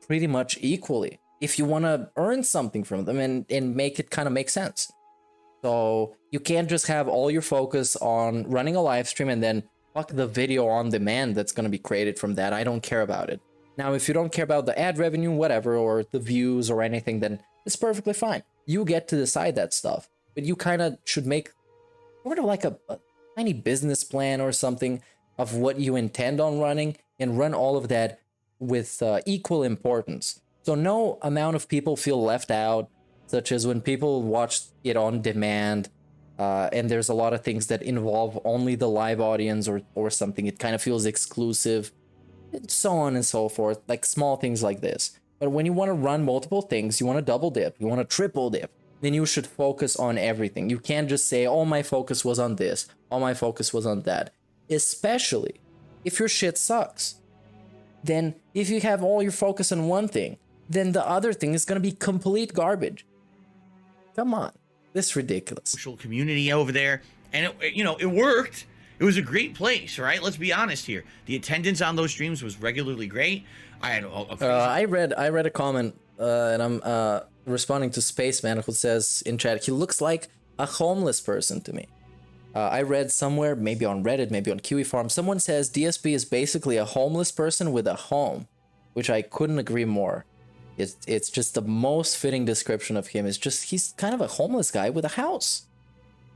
pretty much equally if you want to earn something from them and make it kind of make sense. So you can't just have all your focus on running a live stream and then fuck the video on demand that's going to be created from that. I don't care about it. Now, if you don't care about the ad revenue, whatever, or the views or anything, then it's perfectly fine. You get to decide that stuff. But you kind of should make sort of like a tiny business plan or something of what you intend on running and run all of that with equal importance. So no amount of people feel left out, such as when people watch it on demand and there's a lot of things that involve only the live audience or something. It kind of feels exclusive. So on and so forth, like small things like this. But when you want to run multiple things, you want to double dip, you want to triple dip, then you should focus on everything. You can't just say, oh, my focus was on this, oh, my focus was on that. Especially if your shit sucks. Then if you have all your focus on one thing, then the other thing is going to be complete garbage. Come on, this is ridiculous. Social community over there, and it worked. It was a great place, right? Let's be honest here. The attendance on those streams was regularly great. I had I read a comment, and I'm responding to Spaceman, who says in chat, he looks like a homeless person to me. I read somewhere, maybe on Reddit, maybe on Kiwi Farm, someone says DSP is basically a homeless person with a home, which I couldn't agree more. It's just the most fitting description of him. It's just he's kind of a homeless guy with a house.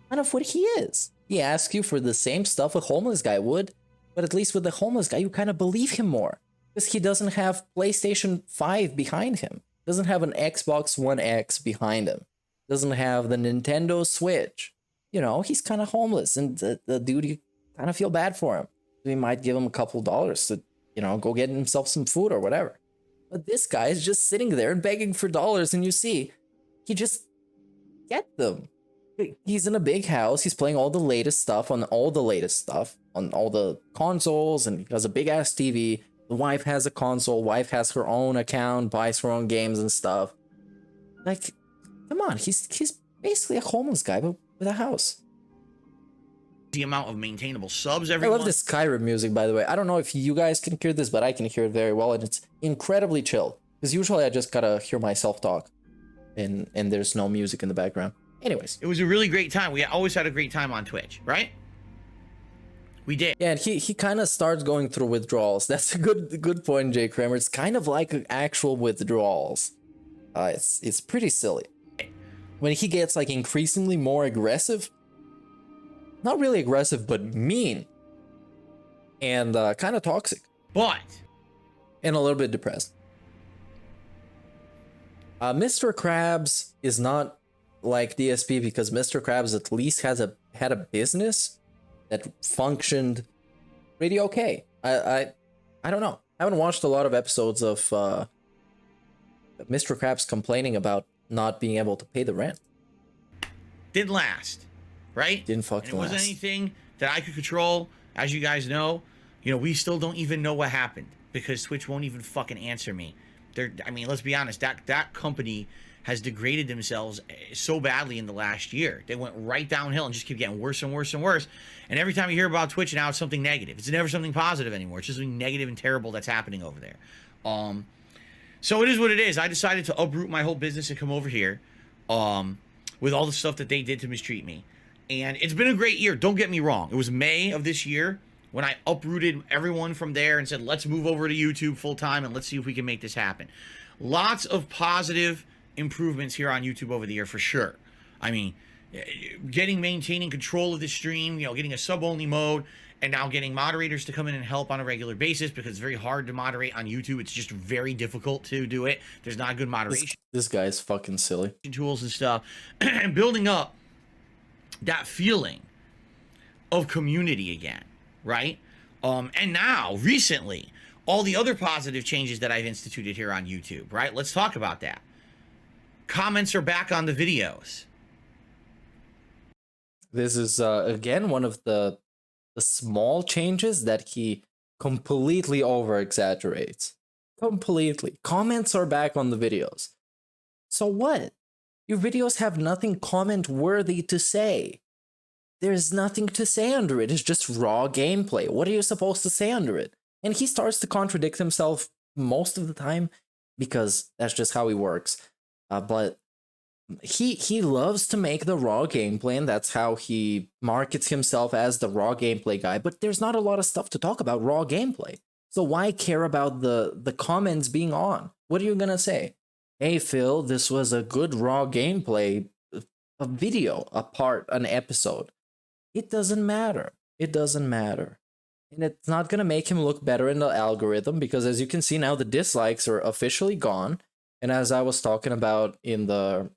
Kind of what he is. He asks you for the same stuff a homeless guy would, but at least with the homeless guy, you kind of believe him more. Because he doesn't have PlayStation 5 behind him. Doesn't have an Xbox One X behind him. Doesn't have the Nintendo Switch. You know, he's kind of homeless. And the dude, you kind of feel bad for him. We might give him a couple dollars to, go get himself some food or whatever. But this guy is just sitting there and begging for dollars. And you see, he just get them. He's in a big house. He's playing all the latest stuff on all the consoles, and he has a big ass TV. The wife has a console. Wife has her own account, buys her own games and stuff. Like, come on, he's basically a homeless guy, but with a house. The amount of maintainable subs every I love month. this Skyrim music, by the way. I don't know if you guys can hear this, but I can hear it very well, and it's incredibly chill. Because usually I just gotta hear myself talk, and there's no music in the background. Anyways, it was a really great time. We always had a great time on Twitch, right? We did. Yeah, and he kind of starts going through withdrawals. That's a good point, Jay Kramer. It's kind of like actual withdrawals. It's pretty silly. When he gets like increasingly more aggressive, not really aggressive, but mean, and kind of toxic, and a little bit depressed. Mr. Krabs is not like DSP because Mr. Krabs at least had a business that functioned pretty okay. I don't know. I haven't watched a lot of episodes of Mr. Krabs complaining about not being able to pay the rent. Didn't last, right? Didn't fucking and it wasn't last. anything that I could control. As you guys know, we still don't even know what happened because Twitch won't even fucking answer me. I mean, let's be honest, that company has degraded themselves so badly in the last year. They went right downhill and just keep getting worse and worse and worse. And every time you hear about Twitch now, it's something negative. It's never something positive anymore. It's just something negative and terrible that's happening over there. So it is what it is. I decided to uproot my whole business and come over here with all the stuff that they did to mistreat me. And it's been a great year. Don't get me wrong. It was May of this year when I uprooted everyone from there and said, let's move over to YouTube full time and let's see if we can make this happen. Lots of positive improvements here on YouTube over the year for sure. I mean, maintaining control of the stream, getting a sub-only mode, and now getting moderators to come in and help on a regular basis because it's very hard to moderate on YouTube. It's just very difficult to do it. There's not good moderation. This guy's fucking silly. Tools and stuff. And building up that feeling of community again, right? And now, recently, all the other positive changes that I've instituted here on YouTube, right? Let's talk about that. Comments are back on the videos. This is, again, one of the small changes that he completely over-exaggerates. Completely. Comments are back on the videos. So what? Your videos have nothing comment-worthy to say. There's nothing to say under it. It's just raw gameplay. What are you supposed to say under it? And he starts to contradict himself most of the time because that's just how he works. But he loves to make the raw gameplay, and that's how he markets himself as the raw gameplay guy. But there's not a lot of stuff to talk about raw gameplay. So why care about the comments being on? What are you gonna say? Hey Phil, this was a good raw gameplay, a video, an episode. It doesn't matter. It doesn't matter. And it's not gonna make him look better in the algorithm because as you can see now, the dislikes are officially gone. And as I was talking about in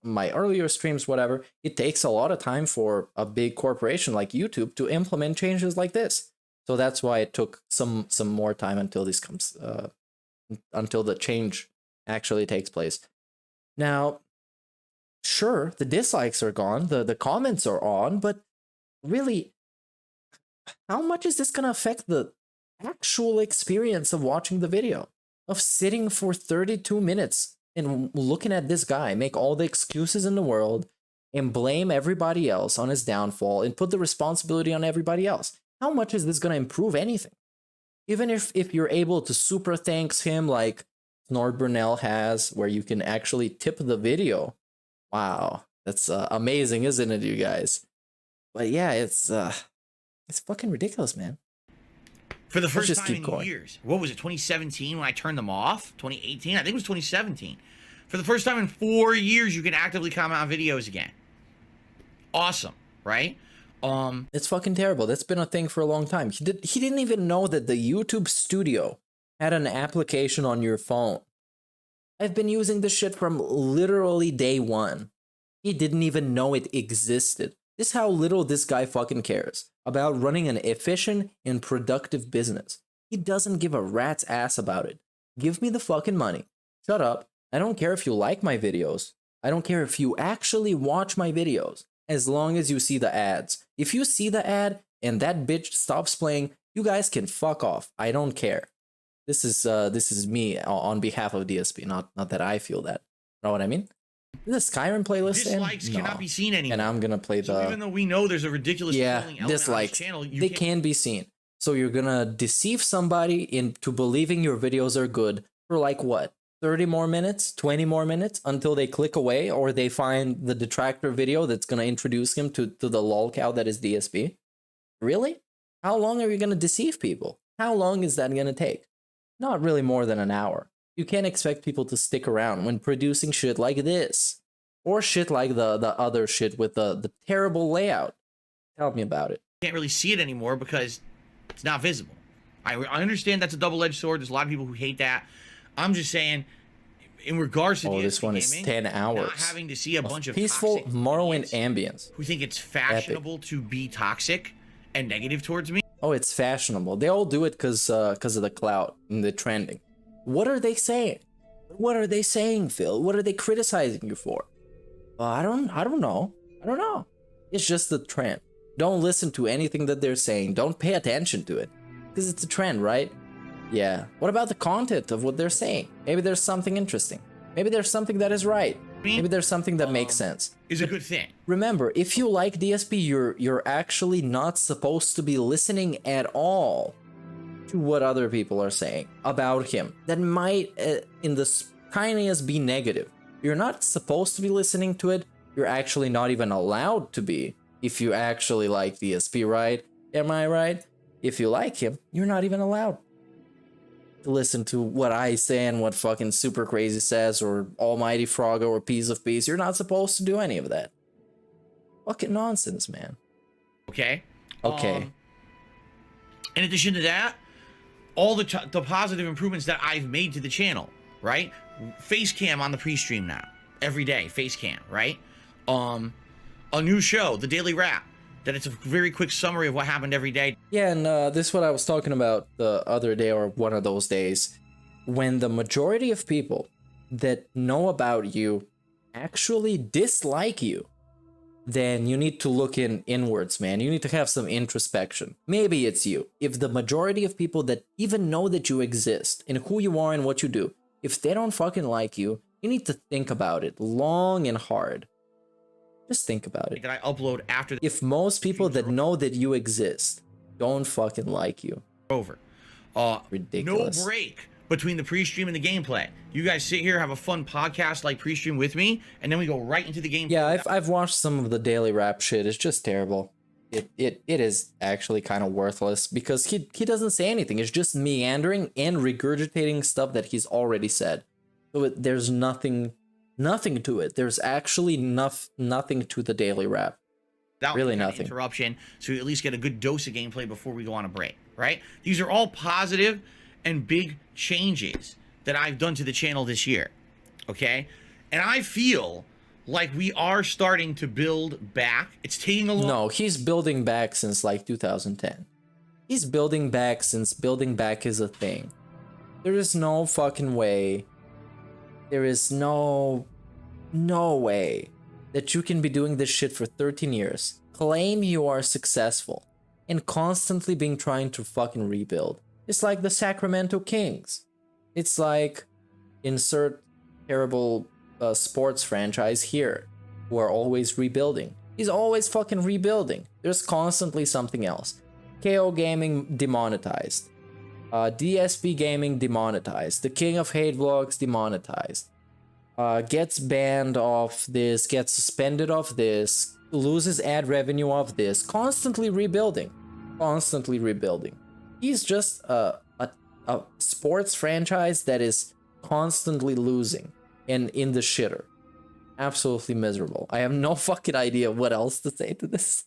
my earlier streams, whatever, it takes a lot of time for a big corporation like YouTube to implement changes like this. So that's why it took some more time until this comes, until the change actually takes place. Now, sure, the dislikes are gone, the comments are on, but really, how much is this gonna affect the actual experience of watching the video? Of sitting for 32 minutes and looking at this guy make all the excuses in the world and blame everybody else on his downfall and put the responsibility on everybody else. How much is this going to improve anything? Even if you're able to super thanks him like Nord Brunel has, where you can actually tip the video. Wow, that's amazing, isn't it, you guys? But yeah, it's fucking ridiculous, man. For the first time in years. What was it, 2017 when I turned them off? 2018? I think it was 2017. For the first time in 4 years, you can actively comment on videos again. Awesome, right? It's fucking terrible. That's been a thing for a long time. He didn't even know that the YouTube Studio had an application on your phone. I've been using this shit from literally day one. He didn't even know it existed. This is how little this guy fucking cares about running an efficient and productive business. He doesn't give a rat's ass about it. Give me the fucking money. Shut up. I don't care if you like my videos. I don't care if you actually watch my videos, as long as you see the ads. If you see the ad and that bitch stops playing, you guys can fuck off. I don't care. This is me on behalf of DSP, not that I feel that. Know what I mean? Is the Skyrim playlist dislikes cannot be seen anymore. And I'm gonna play the. So even though we know there's a ridiculous dislikes on this channel, they can be seen. So you're gonna deceive somebody into believing your videos are good for like what? 30 more minutes, 20 more minutes until they click away or they find the detractor video that's gonna introduce him to the lolcow that is DSP. Really? How long are you gonna deceive people? How long is that gonna take? Not really more than an hour. You can't expect people to stick around when producing shit like this. Or shit like the other shit with the terrible layout. Tell me about it. You can't really see it anymore because it's not visible. I understand that's a double-edged sword. There's a lot of people who hate that. I'm just saying, in regards to this one is 10 hours. Not having to see a bunch of peaceful Morrowind ambience. Who think it's fashionable to be toxic and negative towards me. Oh, it's fashionable. They all do it because of the clout and the trending. What are they saying? What are they saying, Phil? What are they criticizing you for? I don't know. I don't know. It's just the trend. Don't listen to anything that they're saying. Don't pay attention to it. Because it's a trend, right? Yeah. What about the content of what they're saying? Maybe there's something interesting. Maybe there's something that is right. Maybe there's something that makes sense. Is a good thing. Remember, if you like DSP, you're actually not supposed to be listening at all to what other people are saying about him. That might, in the tiniest, be negative. You're not supposed to be listening to it. You're actually not even allowed to be if you actually like DSP, right? Am I right? If you like him, you're not even allowed to listen to what I say and what fucking Super Crazy says or Almighty Froggo or Piece of Peace. You're not supposed to do any of that. Fucking nonsense, man. Okay. Okay. In addition to that, all the positive improvements that I've made to the channel, right? Face cam on the pre-stream now. Every day, face cam, right? A new show, The Daily Wrap, that it's a very quick summary of what happened every day. Yeah, and this is what I was talking about the other day or one of those days. When the majority of people that know about you actually dislike you, then you need to look inwards, man. You need to have some introspection. Maybe it's you. If the majority of people that even know that you exist and who you are and what you do, if they don't fucking like you, you need to think about it long and hard. Just think about it. That I upload after. If most people that know that you exist don't fucking like you, over. Ridiculous. No break between the pre-stream and the gameplay. You guys sit here, have a fun podcast like pre-stream with me, and then we go right into the gameplay. Yeah, I've watched some of the Daily Wrap shit. It's just terrible. It is actually kind of worthless because he doesn't say anything. It's just meandering and regurgitating stuff that he's already said. So there's nothing to it. There's actually nothing to the Daily Wrap. Really nothing. Interruption, so you at least get a good dose of gameplay before we go on a break, right? These are all positive and big changes that I've done to the channel this year, okay? And I feel like we are starting to build back. It's taking a long... No, he's building back since like 2010. He's building back since building back is a thing. There is no fucking way. There is no way that you can be doing this shit for 13 years, claim you are successful, and constantly being trying to fucking rebuild. It's like the Sacramento Kings. It's like insert terrible sports franchise here who are always rebuilding. He's always fucking rebuilding. There's constantly something else. KO Gaming demonetized. DSPGaming demonetized. The King of Hate Vlogs demonetized. Gets banned off this, gets suspended off this, loses ad revenue off this, constantly rebuilding. Constantly rebuilding. He's just a sports franchise that is constantly losing and in the shitter. Absolutely miserable. I have no fucking idea what else to say to this.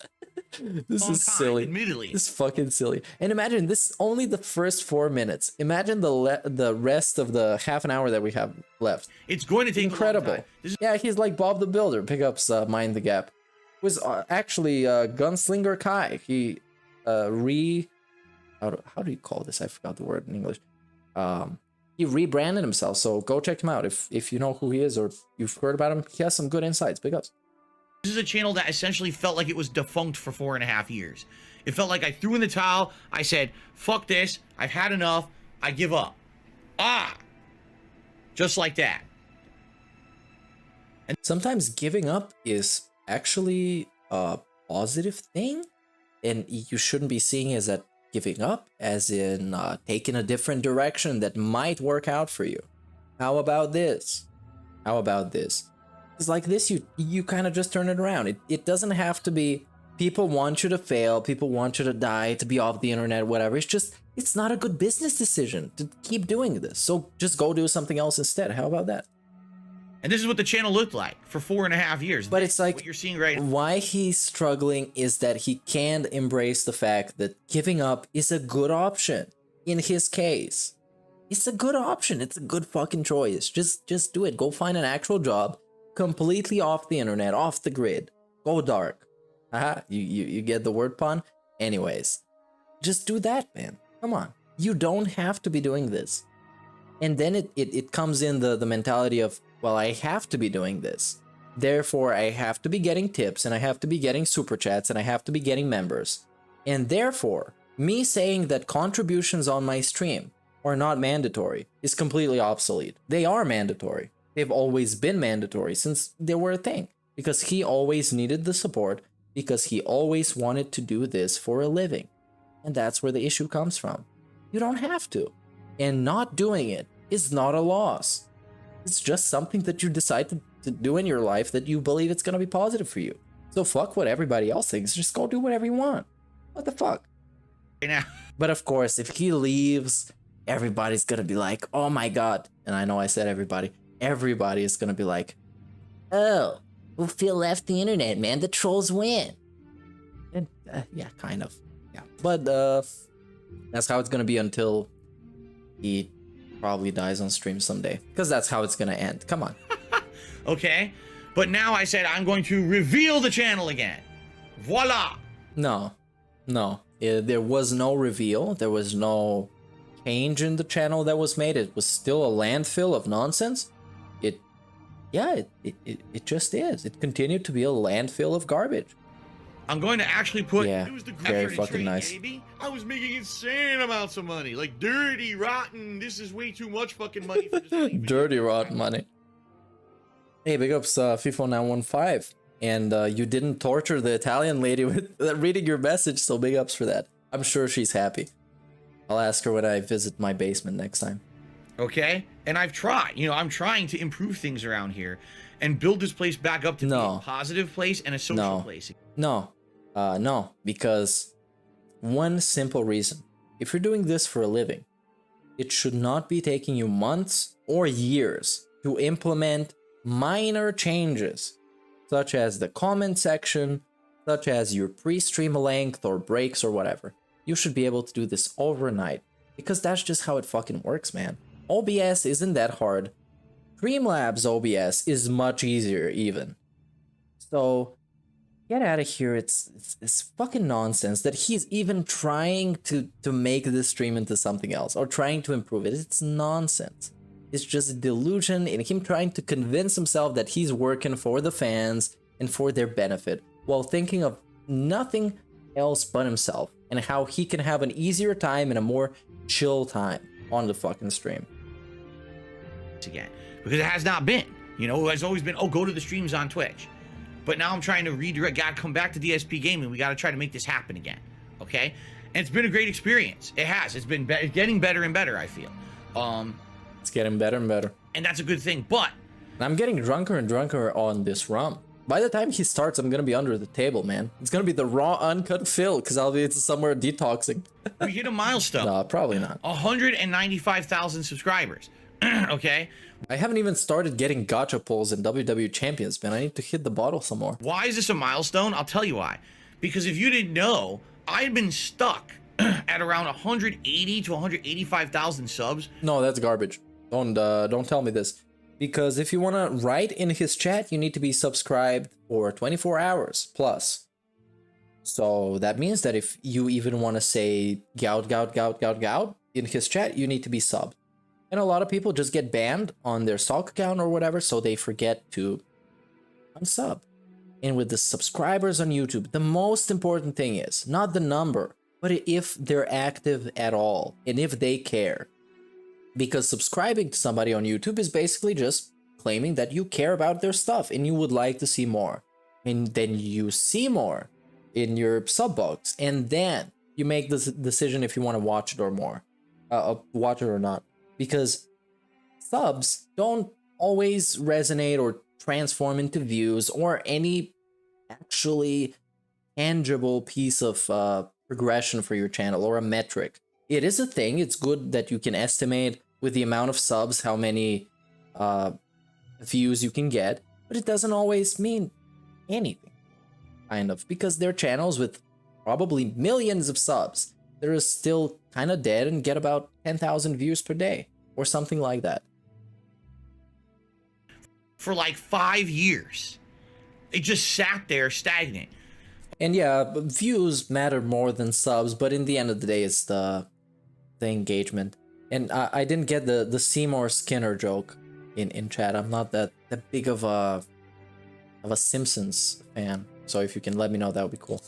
This is silly. Admittedly. This is fucking silly. And imagine this only the first 4 minutes. Imagine the rest of the half an hour that we have left. It's going to take incredible. Yeah, he's like Bob the Builder. Pickups Mind the Gap. It was actually Gunslinger Kai. He how do you call this? I forgot the word in English. He rebranded himself, so go check him out if you know who he is or you've heard about him. He has some good insights. Big ups. This is a channel that essentially felt like it was defunct for 4.5 years. It felt like I threw in the towel. I said, fuck this. I've had enough. I give up. Just like that. And sometimes giving up is actually a positive thing, and you shouldn't be seeing it as a giving up, as in taking a different direction that might work out for you. How about this? How about this? It's like this, you kind of just turn it around. It doesn't have to be people want you to fail, people want you to die, to be off the internet, whatever. It's not a good business decision to keep doing this. So just go do something else instead. How about that? And this is what the channel looked like for 4.5 years. But it's like, what you're seeing right now. Why he's struggling is that he can't embrace the fact that giving up is a good option. In his case, it's a good option. It's a good fucking choice. Just do it. Go find an actual job, completely off the internet, off the grid. Go dark. You get the word pun? Anyways, just do that, man. Come on. You don't have to be doing this. And then it comes in the mentality of, well, I have to be doing this. Therefore, I have to be getting tips, and I have to be getting super chats, and I have to be getting members. And therefore, me saying that contributions on my stream are not mandatory is completely obsolete. They are mandatory. They've always been mandatory since they were a thing. Because he always needed the support, because he always wanted to do this for a living. And that's where the issue comes from. You don't have to. And not doing it is not a loss. It's just something that you decide to do in your life that you believe it's going to be positive for you. So fuck what everybody else thinks. Just go do whatever you want. What the fuck? But of course, if he leaves, everybody's going to be like, oh my god. And I know I said everybody. Everybody is going to be like, oh, who Phil left the internet, man? The trolls win. And yeah, kind of. Yeah. But that's how it's going to be until he probably dies on stream someday. Because that's how it's going to end. Come on. Okay. But now I said I'm going to reveal the channel again. Voila. No. There was no reveal. There was no change in the channel that was made. It was still a landfill of nonsense. It just is. It continued to be a landfill of garbage. I'm going to actually put It was the very effort and fucking training, nice. baby. I was making insane amounts of money. Like dirty, rotten. This is way too much fucking money for just leaving. Dirty rotten money. Hey, big ups, FIFO915. And you didn't torture the Italian lady with reading your message, so big ups for that. I'm sure she's happy. I'll ask her when I visit my basement next time. Okay. And I've tried. I'm trying to improve things around here and build this place back up to be a positive place and a social place. No, because one simple reason. If you're doing this for a living, it should not be taking you months or years to implement minor changes, such as the comment section, such as your pre-stream length or breaks or whatever. You should be able to do this overnight, because that's just how it fucking works, man. OBS isn't that hard. Streamlabs OBS is much easier even. So get out of here. It's fucking nonsense that he's even trying to make this stream into something else or trying to improve it. It's nonsense. It's just a delusion and him trying to convince himself that he's working for the fans and for their benefit while thinking of nothing else but himself and how he can have an easier time and a more chill time on the fucking stream. Again, because it has not been. It has always been, go to the streams on Twitch. But now I'm trying to redirect. Gotta come back to DSPGaming. We gotta try to make this happen again. Okay? And it's been a great experience. It has. It's been getting better and better, I feel. It's getting better and better. And that's a good thing. But I'm getting drunker and drunker on this rum. By the time he starts, I'm gonna be under the table, man. It's gonna be the raw, uncut Phil, because I'll be somewhere detoxing. we hit a milestone. No, probably not. 195,000 subscribers. Okay? I haven't even started getting gacha pulls in WWE Champions, man. I need to hit the bottle some more. Why is this a milestone? I'll tell you why. Because if you didn't know, I had been stuck at around 180 to 185,000 subs. No, that's garbage. Don't tell me this. Because if you want to write in his chat, you need to be subscribed for 24 hours plus. So that means that if you even want to say gout in his chat, you need to be subbed. And a lot of people just get banned on their stock account or whatever, so they forget to unsub. And with the subscribers on YouTube, the most important thing is not the number, but if they're active at all and if they care. Because subscribing to somebody on YouTube is basically just claiming that you care about their stuff and you would like to see more. And then you see more in your sub box, and then you make the decision if you want to watch it or more, watch it or not. Because subs don't always resonate or transform into views or any actually tangible piece of progression for your channel or a metric. It is a thing. It's good that you can estimate with the amount of subs how many views you can get, but it doesn't always mean anything, kind of, because they're channels with probably millions of subs that are still kind of dead and get about 10,000 views per day or something like that. For like 5 years. It just sat there stagnant. And yeah, views matter more than subs, but in the end of the day, it's the engagement. And I didn't get the Seymour Skinner joke in chat. I'm not that big of a Simpsons fan, so if you can let me know, that would be cool.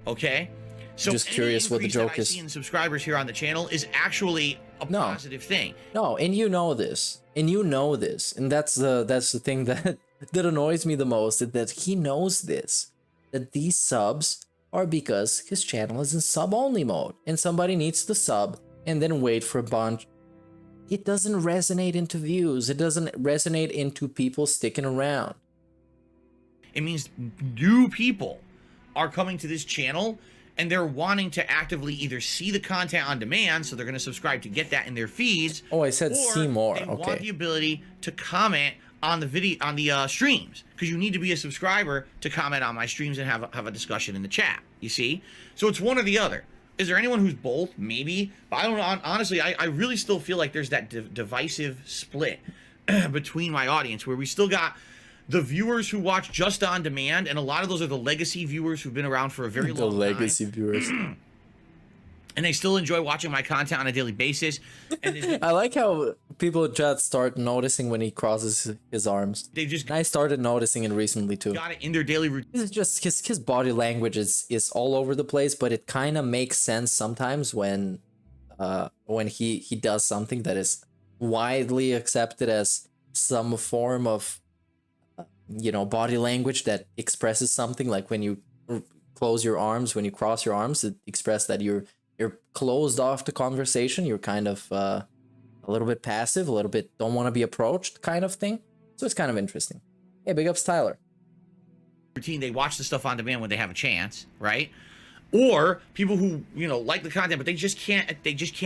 Okay, so just curious what the joke is. In subscribers here on the channel is actually a positive thing. No, and you know this, and that's the thing that annoys me the most, is that he knows this. That these subs are because his channel is in sub-only mode, and somebody needs to sub and then wait for a bunch. It doesn't resonate into views. It doesn't resonate into people sticking around. It means new people are coming to this channel and they're wanting to actively either see the content on demand, so they're going to subscribe to get that in their feeds. Oh, I said see more. They okay. want the ability to comment on the video, on the streams, because you need to be a subscriber to comment on my streams and have a discussion in the chat. You see, so it's one or the other. Is there anyone who's both? Maybe, but I don't know. Honestly, I really still feel like there's that divisive split between my audience, where we still got the viewers who watch just on demand, and a lot of those are the legacy viewers who've been around for a very long time. The legacy viewers. And they still enjoy watching my content on a daily basis. And I like how people in chat start noticing when he crosses his arms. They just I started noticing it recently too. Got it in their daily routine. It's just his body language is all over the place, but it kind of makes sense sometimes when he does something that is widely accepted as some form of body language that expresses something. Like when you close your arms, when you cross your arms, it expresses that you're closed off to conversation. You're kind of a little bit passive, a little bit don't want to be approached kind of thing. So it's kind of interesting. Hey, big ups Tyler. Routine, they watch the stuff on demand when they have a chance, right? Or people who like the content, but they just can't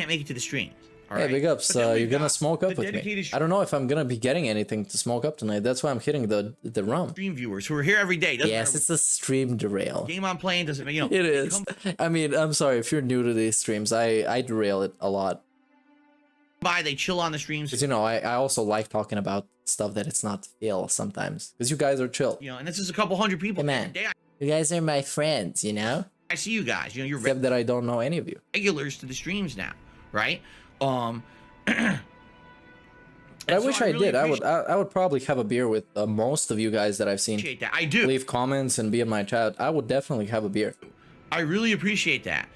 make it to the streams. All right? Hey, big ups. You're gonna smoke up with me. I don't know if I'm gonna be getting anything to smoke up tonight. That's why I'm hitting the rum. Stream viewers who are here every day. Yes, it's a stream derail. Game I'm playing doesn't it is. I mean, I'm sorry if you're new to these streams. I derail it a lot. They chill on the streams. Because I also like talking about stuff that it's not ill sometimes. Because you guys are chill. And this is a couple hundred people. Hey, man, you guys are my friends. I see you guys. You're except that I don't know any of you. Regulars to the streams now, right? But I wish I did. I would probably have a beer with most of you guys that I've seen. That. I do. Leave comments and be in my chat. I would definitely have a beer. I really appreciate that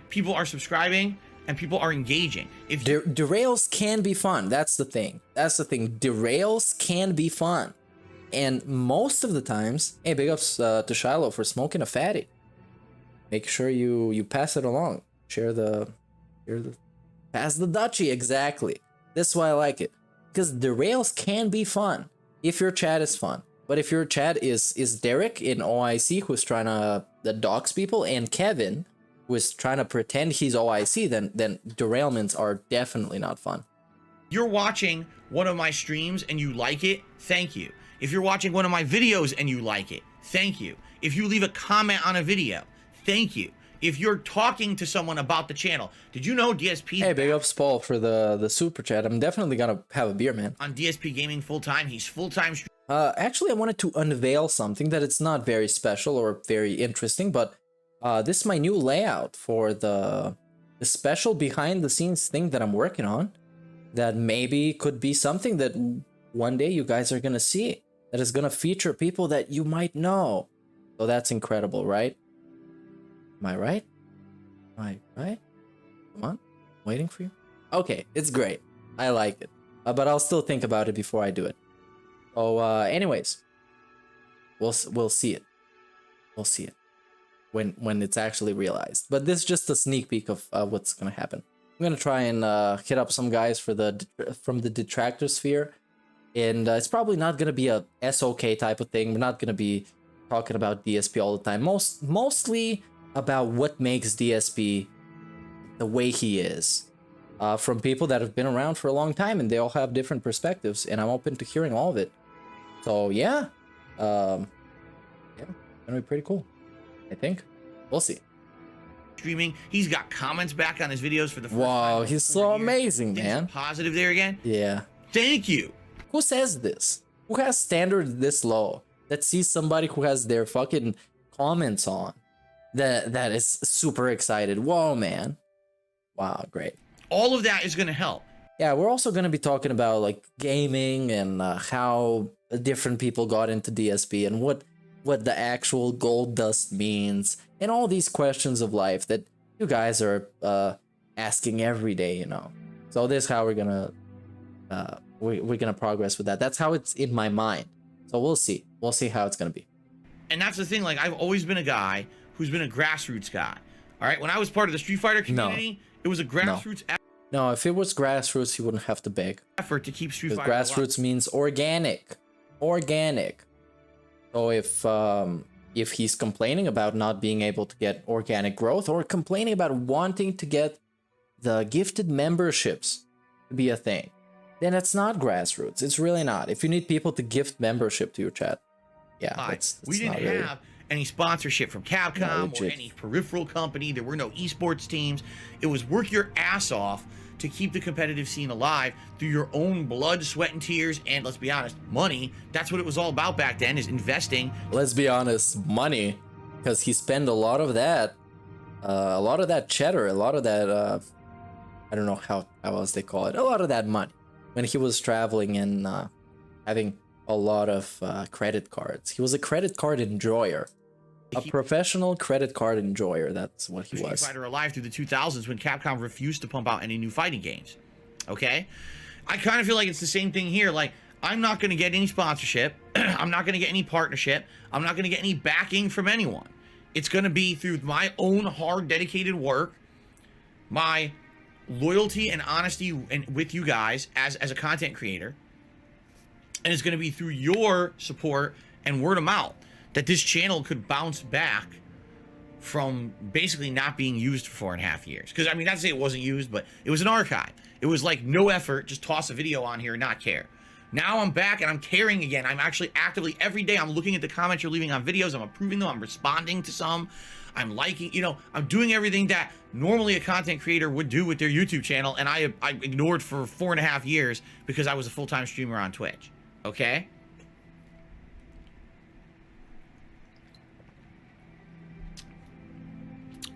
people are subscribing and people are engaging. If derails can be fun. That's the thing. Derails can be fun, and most of the times, hey, big ups to Shiloh for smoking a fatty. Make sure you pass it along. Pass the Dutchie, exactly. That's why I like it. Because derails can be fun if your chat is fun. But if your chat is Derek in OIC who's trying to dox people, and Kevin who is trying to pretend he's OIC, then derailments are definitely not fun. You're watching one of my streams and you like it, thank you. If you're watching one of my videos and you like it, thank you. If you leave a comment on a video, thank you. If you're talking to someone about the channel, did you know DSP? Hey, big ups Paul for the super chat. I'm definitely gonna have a beer, man. On DSPGaming full-time, he's full-time. Actually, I wanted to unveil something that it's not very special or very interesting, but this is my new layout for the special behind-the-scenes thing that I'm working on. That maybe could be something that one day you guys are gonna see. That is gonna feature people that you might know. So that's incredible, right? Am I right? Am I right? Come on, waiting for you. Okay, it's great. I like it, but I'll still think about it before I do it. So, anyways, we'll see it. We'll see it when it's actually realized. But this is just a sneak peek of what's gonna happen. I'm gonna try and hit up some guys from the detractor sphere, and it's probably not gonna be a SOK type of thing. We're not gonna be talking about DSP all the time. Mostly about what makes DSP the way he is, from people that have been around for a long time, and they all have different perspectives, and I'm open to hearing all of it. So yeah, gonna be pretty cool. I think we'll see. Streaming, he's got comments back on his videos for the first time. Wow, he's so amazing, man. Positive there again. Yeah. Thank you. Who says this? Who has standards this low that sees somebody who has their fucking comments on that is super excited. Whoa, man. Wow, great. All of that is going to help. Yeah, we're also going to be talking about like gaming and how different people got into DSP and what the actual gold dust means and all these questions of life that you guys are asking every day, you know. So this is how we're gonna progress with that. That's how it's in my mind. So we'll see how it's gonna be. And that's the thing. Like, I've always been a guy who's been a grassroots guy. All right, when I was part of the Street Fighter community, it was a grassroots. No, if it was grassroots, he wouldn't have to beg. Effort to keep Street Fighter grassroots means organic. So if he's complaining about not being able to get organic growth or complaining about wanting to get the gifted memberships to be a thing, then it's not grassroots. It's really not. If you need people to gift membership to your chat, yeah, that's we didn't have any sponsorship from Capcom or any peripheral company. There were no esports teams. It was work your ass off to keep the competitive scene alive through your own blood, sweat, and tears, and let's be honest, money. That's what it was all about back then, is investing. Let's be honest, money, because he spent a lot of that cheddar, a lot of that, I don't know how else they call it, a lot of that money when he was traveling and having a lot of credit cards. He was a credit card enjoyer. A professional credit card enjoyer, that's what he was. Street Fighter alive through the 2000s when Capcom refused to pump out any new fighting games. Okay? I kind of feel like it's the same thing here. Like, I'm not going to get any sponsorship. I'm not going to get any partnership. I'm not going to get any backing from anyone. It's going to be through my own hard, dedicated work, my loyalty and honesty with you guys as a content creator, and it's going to be through your support and word of mouth that this channel could bounce back from basically not being used for 4.5 years. Because, I mean, not to say it wasn't used, but it was an archive. It was like no effort, just toss a video on here and not care. Now I'm back and I'm caring again. I'm actually actively, every day, I'm looking at the comments you're leaving on videos. I'm approving them. I'm responding to some. I'm liking, you know, I'm doing everything that normally a content creator would do with their YouTube channel. And I ignored for 4.5 years because I was a full-time streamer on Twitch. Okay?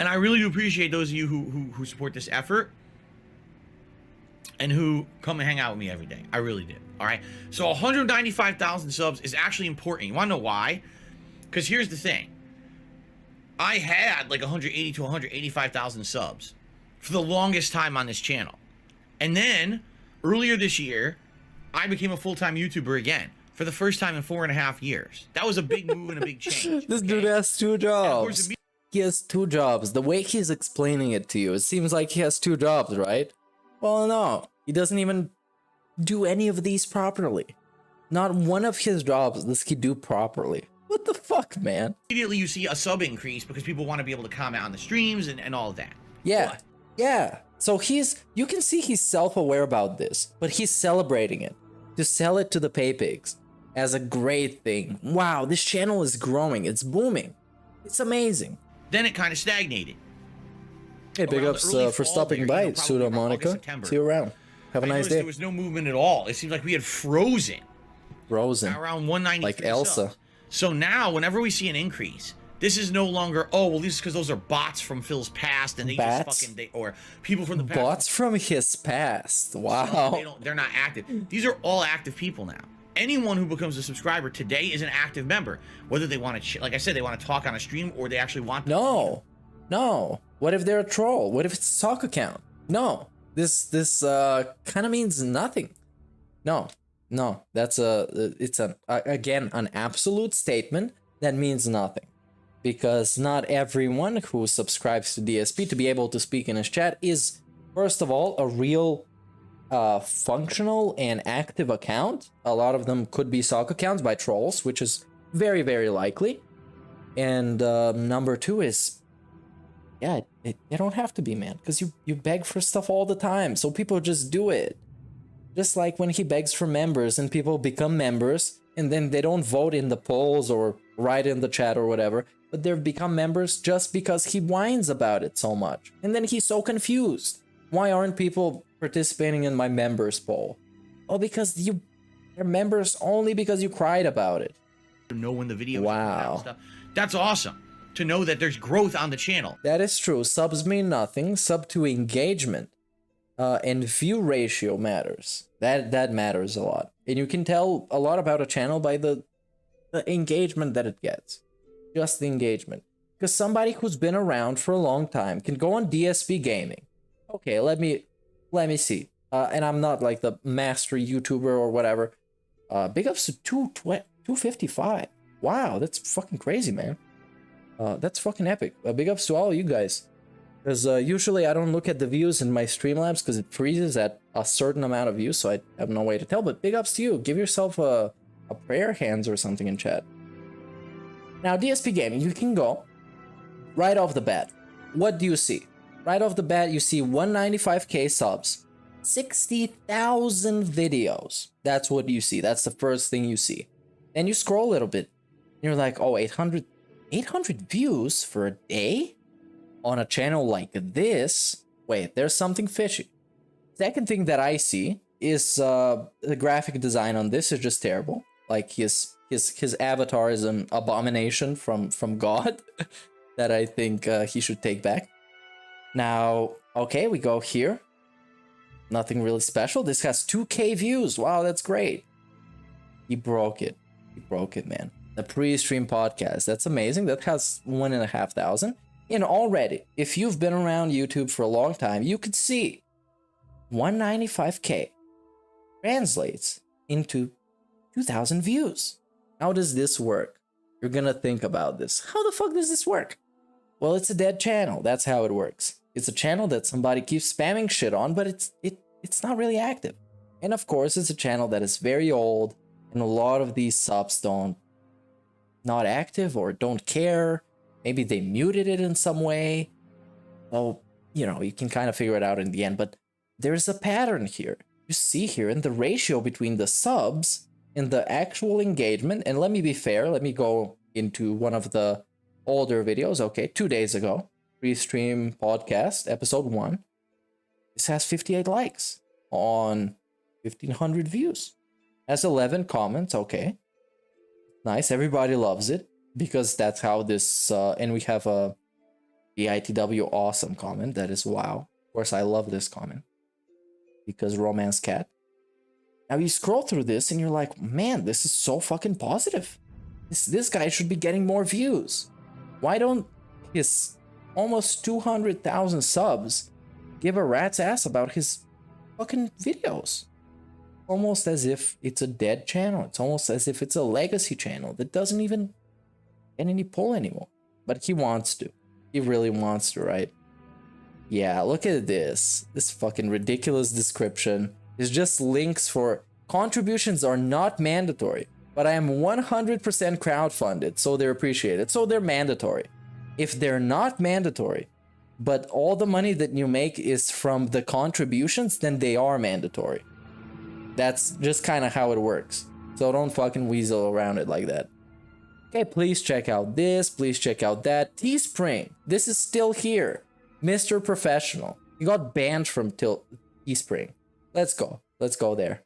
And I really do appreciate those of you who support this effort and who come and hang out with me every day. I really do. All right. So 195,000 subs is actually important. You want to know why? Because here's the thing. I had like 180 to 185,000 subs for the longest time on this channel. And then earlier this year, I became a full-time YouTuber again for the first time in 4.5 years. That was a big move and a big change. This dude has 2 jobs. He has 2 jobs. The way he's explaining it to you, it seems like he has 2 jobs, right? Well, no. He doesn't even do any of these properly. Not one of his jobs does he do properly. What the fuck, man? Immediately you see a sub increase because people want to be able to comment on the streams and all of that. Yeah. But yeah. So you can see he's self-aware about this, but he's celebrating it to sell it to the pay pigs as a great thing. Wow, this channel is growing. It's booming. It's amazing. Then it kind of stagnated. Hey, big ups for stopping by, Pseudo Monica. See you around. Have a nice day. There was no movement at all. It seemed like we had frozen. Around 193 like Elsa. Subs. So now, whenever we see an increase, this is no longer, oh, well, this is because those are bots from Phil's past, and they just fucking, or people from the past. Bots from his past. Wow. They're not active. These are all active people now. Anyone who becomes a subscriber today is an active member, whether they want to, like I said, they want to talk on a stream or they actually want to. No. What if they're a troll? What if it's a sock account? No. This kind of means nothing. No. That's again an absolute statement that means nothing, because not everyone who subscribes to DSP to be able to speak in his chat is, first of all, a real functional and active account. A lot of them could be sock accounts by trolls, which is very, very likely. And number 2 is, yeah, they don't have to be, man, because you beg for stuff all the time, so people just do it. Just like when he begs for members and people become members and then they don't vote in the polls or write in the chat or whatever, but they've become members just because he whines about it so much. And then he's so confused. Why aren't people participating in my members poll? Oh, because they're members only because you cried about it. Know when the video wow. stuff. That's awesome. to know that there's growth on the channel. That is true. Subs mean nothing. Sub to engagement and view ratio matters. That matters a lot. And you can tell a lot about a channel by the engagement that it gets. Just the engagement. Because somebody who's been around for a long time can go on DSPGaming. Okay, let me see. And I'm not like the master YouTuber or whatever. Big ups to 255. Wow, that's fucking crazy, man. That's fucking epic. Big ups to all you guys. Because usually I don't look at the views in my Streamlabs because it freezes at a certain amount of views, so I have no way to tell. But big ups to you. Give yourself a prayer hands or something in chat. Now, DSPGaming, you can go right off the bat. What do you see? Right off the bat, you see 195k subs, 60,000 videos. That's what you see. That's the first thing you see. Then you scroll a little bit. And you're like, oh, 800 views for a day? On a channel like this? Wait, there's something fishy. Second thing that I see is the graphic design on this is just terrible. Like his avatar is an abomination from God that I think he should take back. Now, okay, we go here. Nothing really special. This has 2k views. Wow, that's great. He broke it. He broke it, man. The pre-stream podcast. That's amazing. That has 1,500. And already, if you've been around YouTube for a long time, you could see 195k translates into 2,000 views. How does this work? You're gonna think about this. How the fuck does this work? Well, it's a dead channel. That's how it works. It's a channel that somebody keeps spamming shit on, but it's not really active. And of course, it's a channel that is very old, and a lot of these subs not active or don't care. Maybe they muted it in some way. Well, you know, you can kind of figure it out in the end, but there's a pattern here. You see here in the ratio between the subs and the actual engagement. And let me be fair. Let me go into one of the older videos. Okay, 2 days ago, pre-stream podcast, episode 1. This has 58 likes on 1,500 views. Has 11 comments. Okay, nice. Everybody loves it. Because that's how this, and we have a BITW awesome comment. That is wow. Of course, I love this comment. Because romance cat. Now you scroll through this and you're like, man, this is so fucking positive. This guy should be getting more views. Why don't his almost 200,000 subs give a rat's ass about his fucking videos? Almost as if it's a dead channel. It's almost as if it's a legacy channel that doesn't even get any pull anymore. But he wants to. He really wants to, right? Yeah, look at this. This fucking ridiculous description is just links for contributions are not mandatory, but I am 100% crowdfunded, so they're appreciated. So they're mandatory. If they're not mandatory, but all the money that you make is from the contributions, then they are mandatory. That's just kind of how it works. So don't fucking weasel around it like that. Okay, please check out this. Please check out that. Teespring. This is still here. Mr. Professional. You got banned from Teespring. Let's go. Let's go there.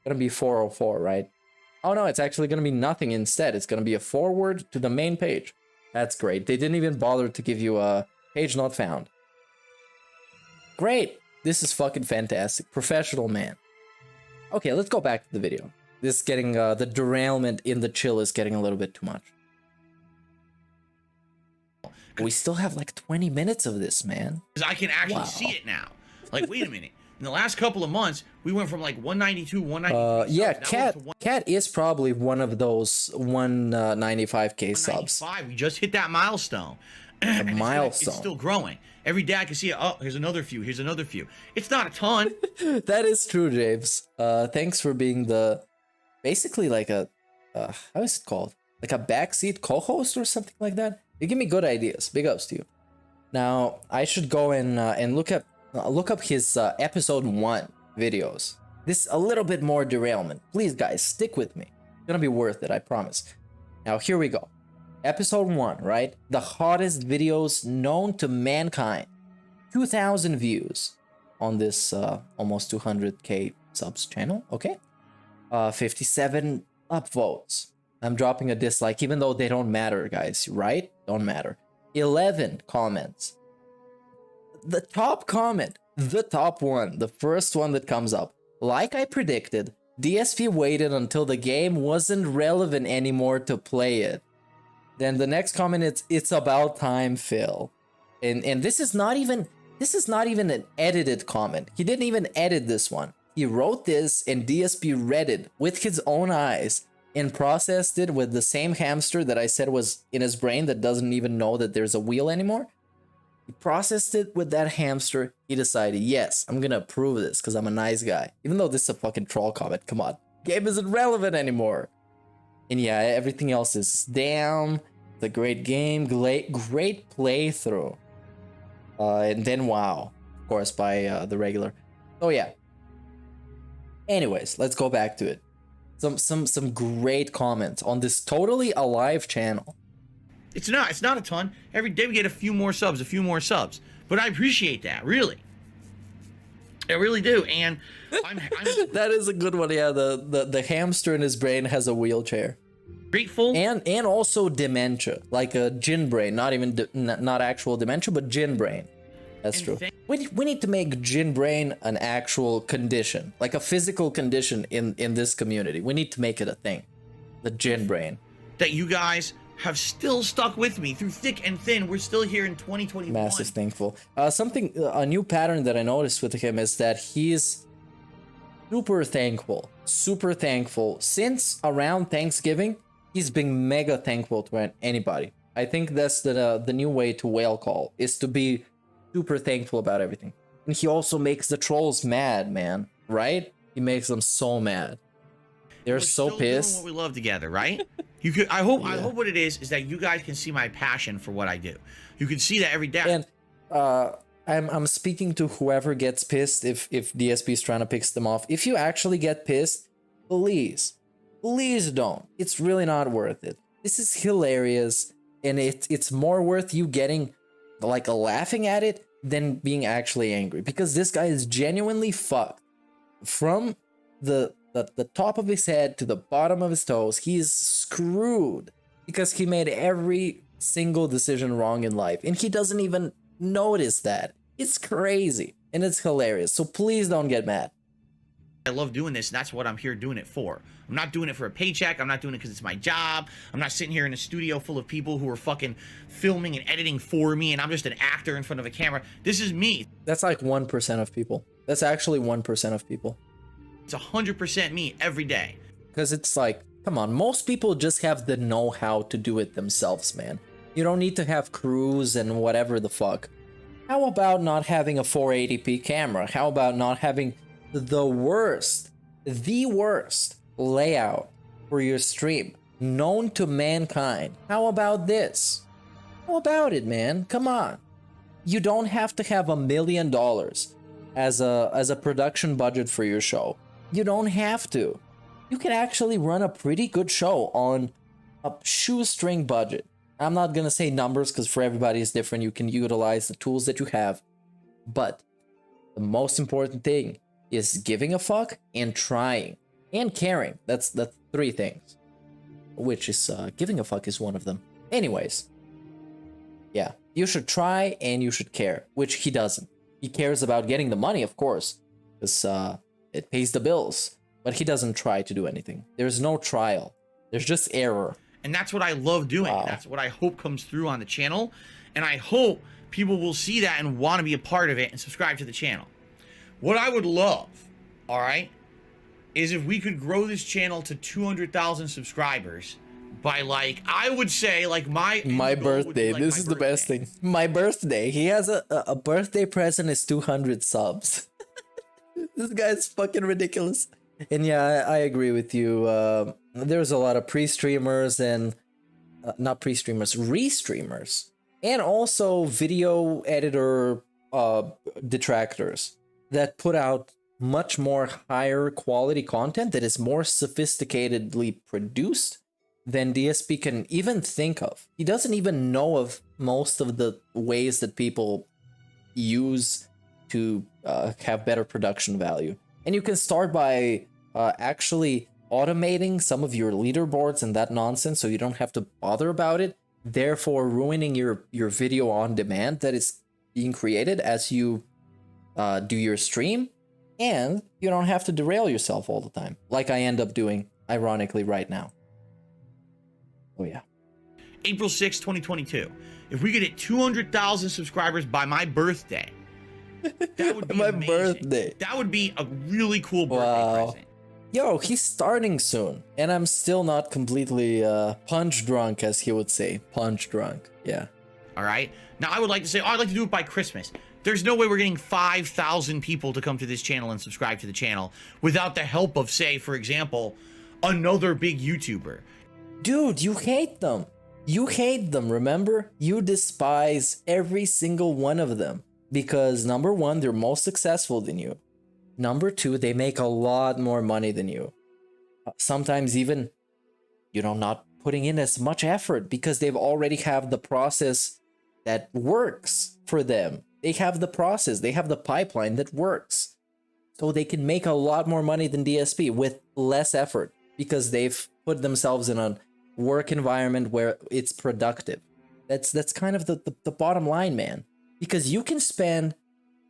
Gonna be 404, right? Oh no, it's actually gonna be nothing instead. It's gonna be a forward to the main page. That's great. They didn't even bother to give you a page not found. Great. This is fucking fantastic. Professional man. Okay, let's go back to the video. This is getting, the derailment in the chill is getting a little bit too much. We still have like 20 minutes of this, man. Because I can actually see it now. Like, wait a minute. In the last couple of months, we went from like 192, 193. Yeah, Khet is probably one of those 195k subs. We just hit that milestone. A milestone. It's still growing. Every day I can see it. Oh, here's another few. Here's another few. It's not a ton. That is true, James. Thanks for being the... Basically like a... how is it called? Like a backseat co-host or something like that? You give me good ideas. Big ups to you. Now, I should go and look up his episode 1 videos. This a little bit more derailment. Please, guys, stick with me. It's gonna be worth it, I promise. Now, here we go. Episode 1, right? The hottest videos known to mankind. 2,000 views on this almost 200k subs channel, okay? 57 upvotes. I'm dropping a dislike, even though they don't matter, guys, right? Don't matter. 11 comments. The top comment, the top one, the first one that comes up. Like I predicted, DSP waited until the game wasn't relevant anymore to play it. Then the next comment, it's about time, Phil. And this is not even an edited comment. He didn't even edit this one. He wrote this and DSP read it with his own eyes and processed it with the same hamster that I said was in his brain that doesn't even know that there's a wheel anymore. He processed it with that hamster. He decided, yes, I'm gonna approve this because I'm a nice guy. Even though this is a fucking troll comment, come on. Game isn't relevant anymore. And yeah, everything else is damn. It's a great game, great playthrough. And then wow, of course, by the regular. Oh yeah. Anyways, let's go back to it. Some great comments on this totally alive channel. It's not a ton. Every day we get a few more subs. But I appreciate that, really. I really do. And I'm that is a good one. Yeah, the hamster in his brain has a wheelchair. Grateful. And also dementia, like a gin brain, not actual dementia, but gin brain. That's true. We need to make gin brain an actual condition, like a physical condition in this community. We need to make it a thing. The gin brain. That you guys have still stuck with me through thick and thin. We're still here in 2021. Massive thankful. A new pattern that I noticed with him is that he's super thankful. Since around Thanksgiving, he's been mega thankful to anybody. I think that's the new way to whale call, is to be super thankful about everything. And he also makes the trolls mad, man, right? He makes them so mad. They're so pissed. Doing what we love together, right? I hope what it is that you guys can see my passion for what I do. You can see that every day. And I'm speaking to whoever gets pissed if DSP is trying to piss them off. If you actually get pissed, please don't. It's really not worth it. This is hilarious, and it's more worth you getting like laughing at it than being actually angry, because this guy is genuinely fucked from the top of his head to the bottom of his toes. He's screwed because he made every single decision wrong in life, and he doesn't even notice that. It's crazy and it's hilarious. So please don't get mad. I love doing this, and that's what I'm here doing it for. I'm not doing it for a paycheck. I'm not doing it because it's my job. I'm not sitting here in a studio full of people who are fucking filming and editing for me, and I'm just an actor in front of a camera. This is me. That's like 1% of people. That's actually 1% of people. It's 100% me every day. Because it's like, come on, most people just have the know-how to do it themselves, man. You don't need to have crews and whatever the fuck. How about not having a 480p camera? How about not having the worst layout for your stream known to mankind? How about this? How about it, man? Come on. You don't have to have $1 million as a production budget for your show. You don't have to. You can actually run a pretty good show on a shoestring budget. I'm not gonna say numbers because for everybody it's different. You can utilize the tools that you have. But the most important thing is giving a fuck and trying and caring. That's the three things, which is giving a fuck is one of them. Anyways, yeah, you should try and you should care, which he doesn't. He cares about getting the money, of course, because it pays the bills, but he doesn't try to do anything. There's no trial. There's just error. And that's what I love doing. Wow. That's what I hope comes through on the channel. And I hope people will see that and want to be a part of it and subscribe to the channel. What I would love, all right, is if we could grow this channel to 200,000 subscribers by, like, I would say, like, my birthday. Like this is the best thing. My birthday. He has a birthday present is 200 subs. This guy's fucking ridiculous. And yeah, I agree with you. There's a lot of pre-streamers and not pre-streamers, re-streamers, and also video editor detractors that put out much more higher quality content that is more sophisticatedly produced than DSP can even think of. He doesn't even know of most of the ways that people use to have better production value. And you can start by actually automating some of your leaderboards and that nonsense so you don't have to bother about it, therefore ruining your video on demand that is being created as you do your stream, and you don't have to derail yourself all the time, like I end up doing, ironically, right now. Oh yeah. April 6, 2022. If we could hit 200,000 subscribers by my birthday, that would be my amazing. birthday. That would be a really cool birthday present. Yo, he's starting soon, and I'm still not completely punch drunk, as he would say. Punch drunk, yeah. All right. Now, I would like to say, I'd like to do it by Christmas. There's no way we're getting 5,000 people to come to this channel and subscribe to the channel without the help of, say, for example, another big YouTuber. Dude, you hate them. You hate them, remember? You despise every single one of them. Because number one, they're more successful than you. Number two, they make a lot more money than you. Sometimes even, you know, not putting in as much effort because they've already have the process that works for them. They have the process, they have the pipeline that works. So they can make a lot more money than DSP with less effort because they've put themselves in a work environment where it's productive. That's kind of the bottom line, man. Because you can spend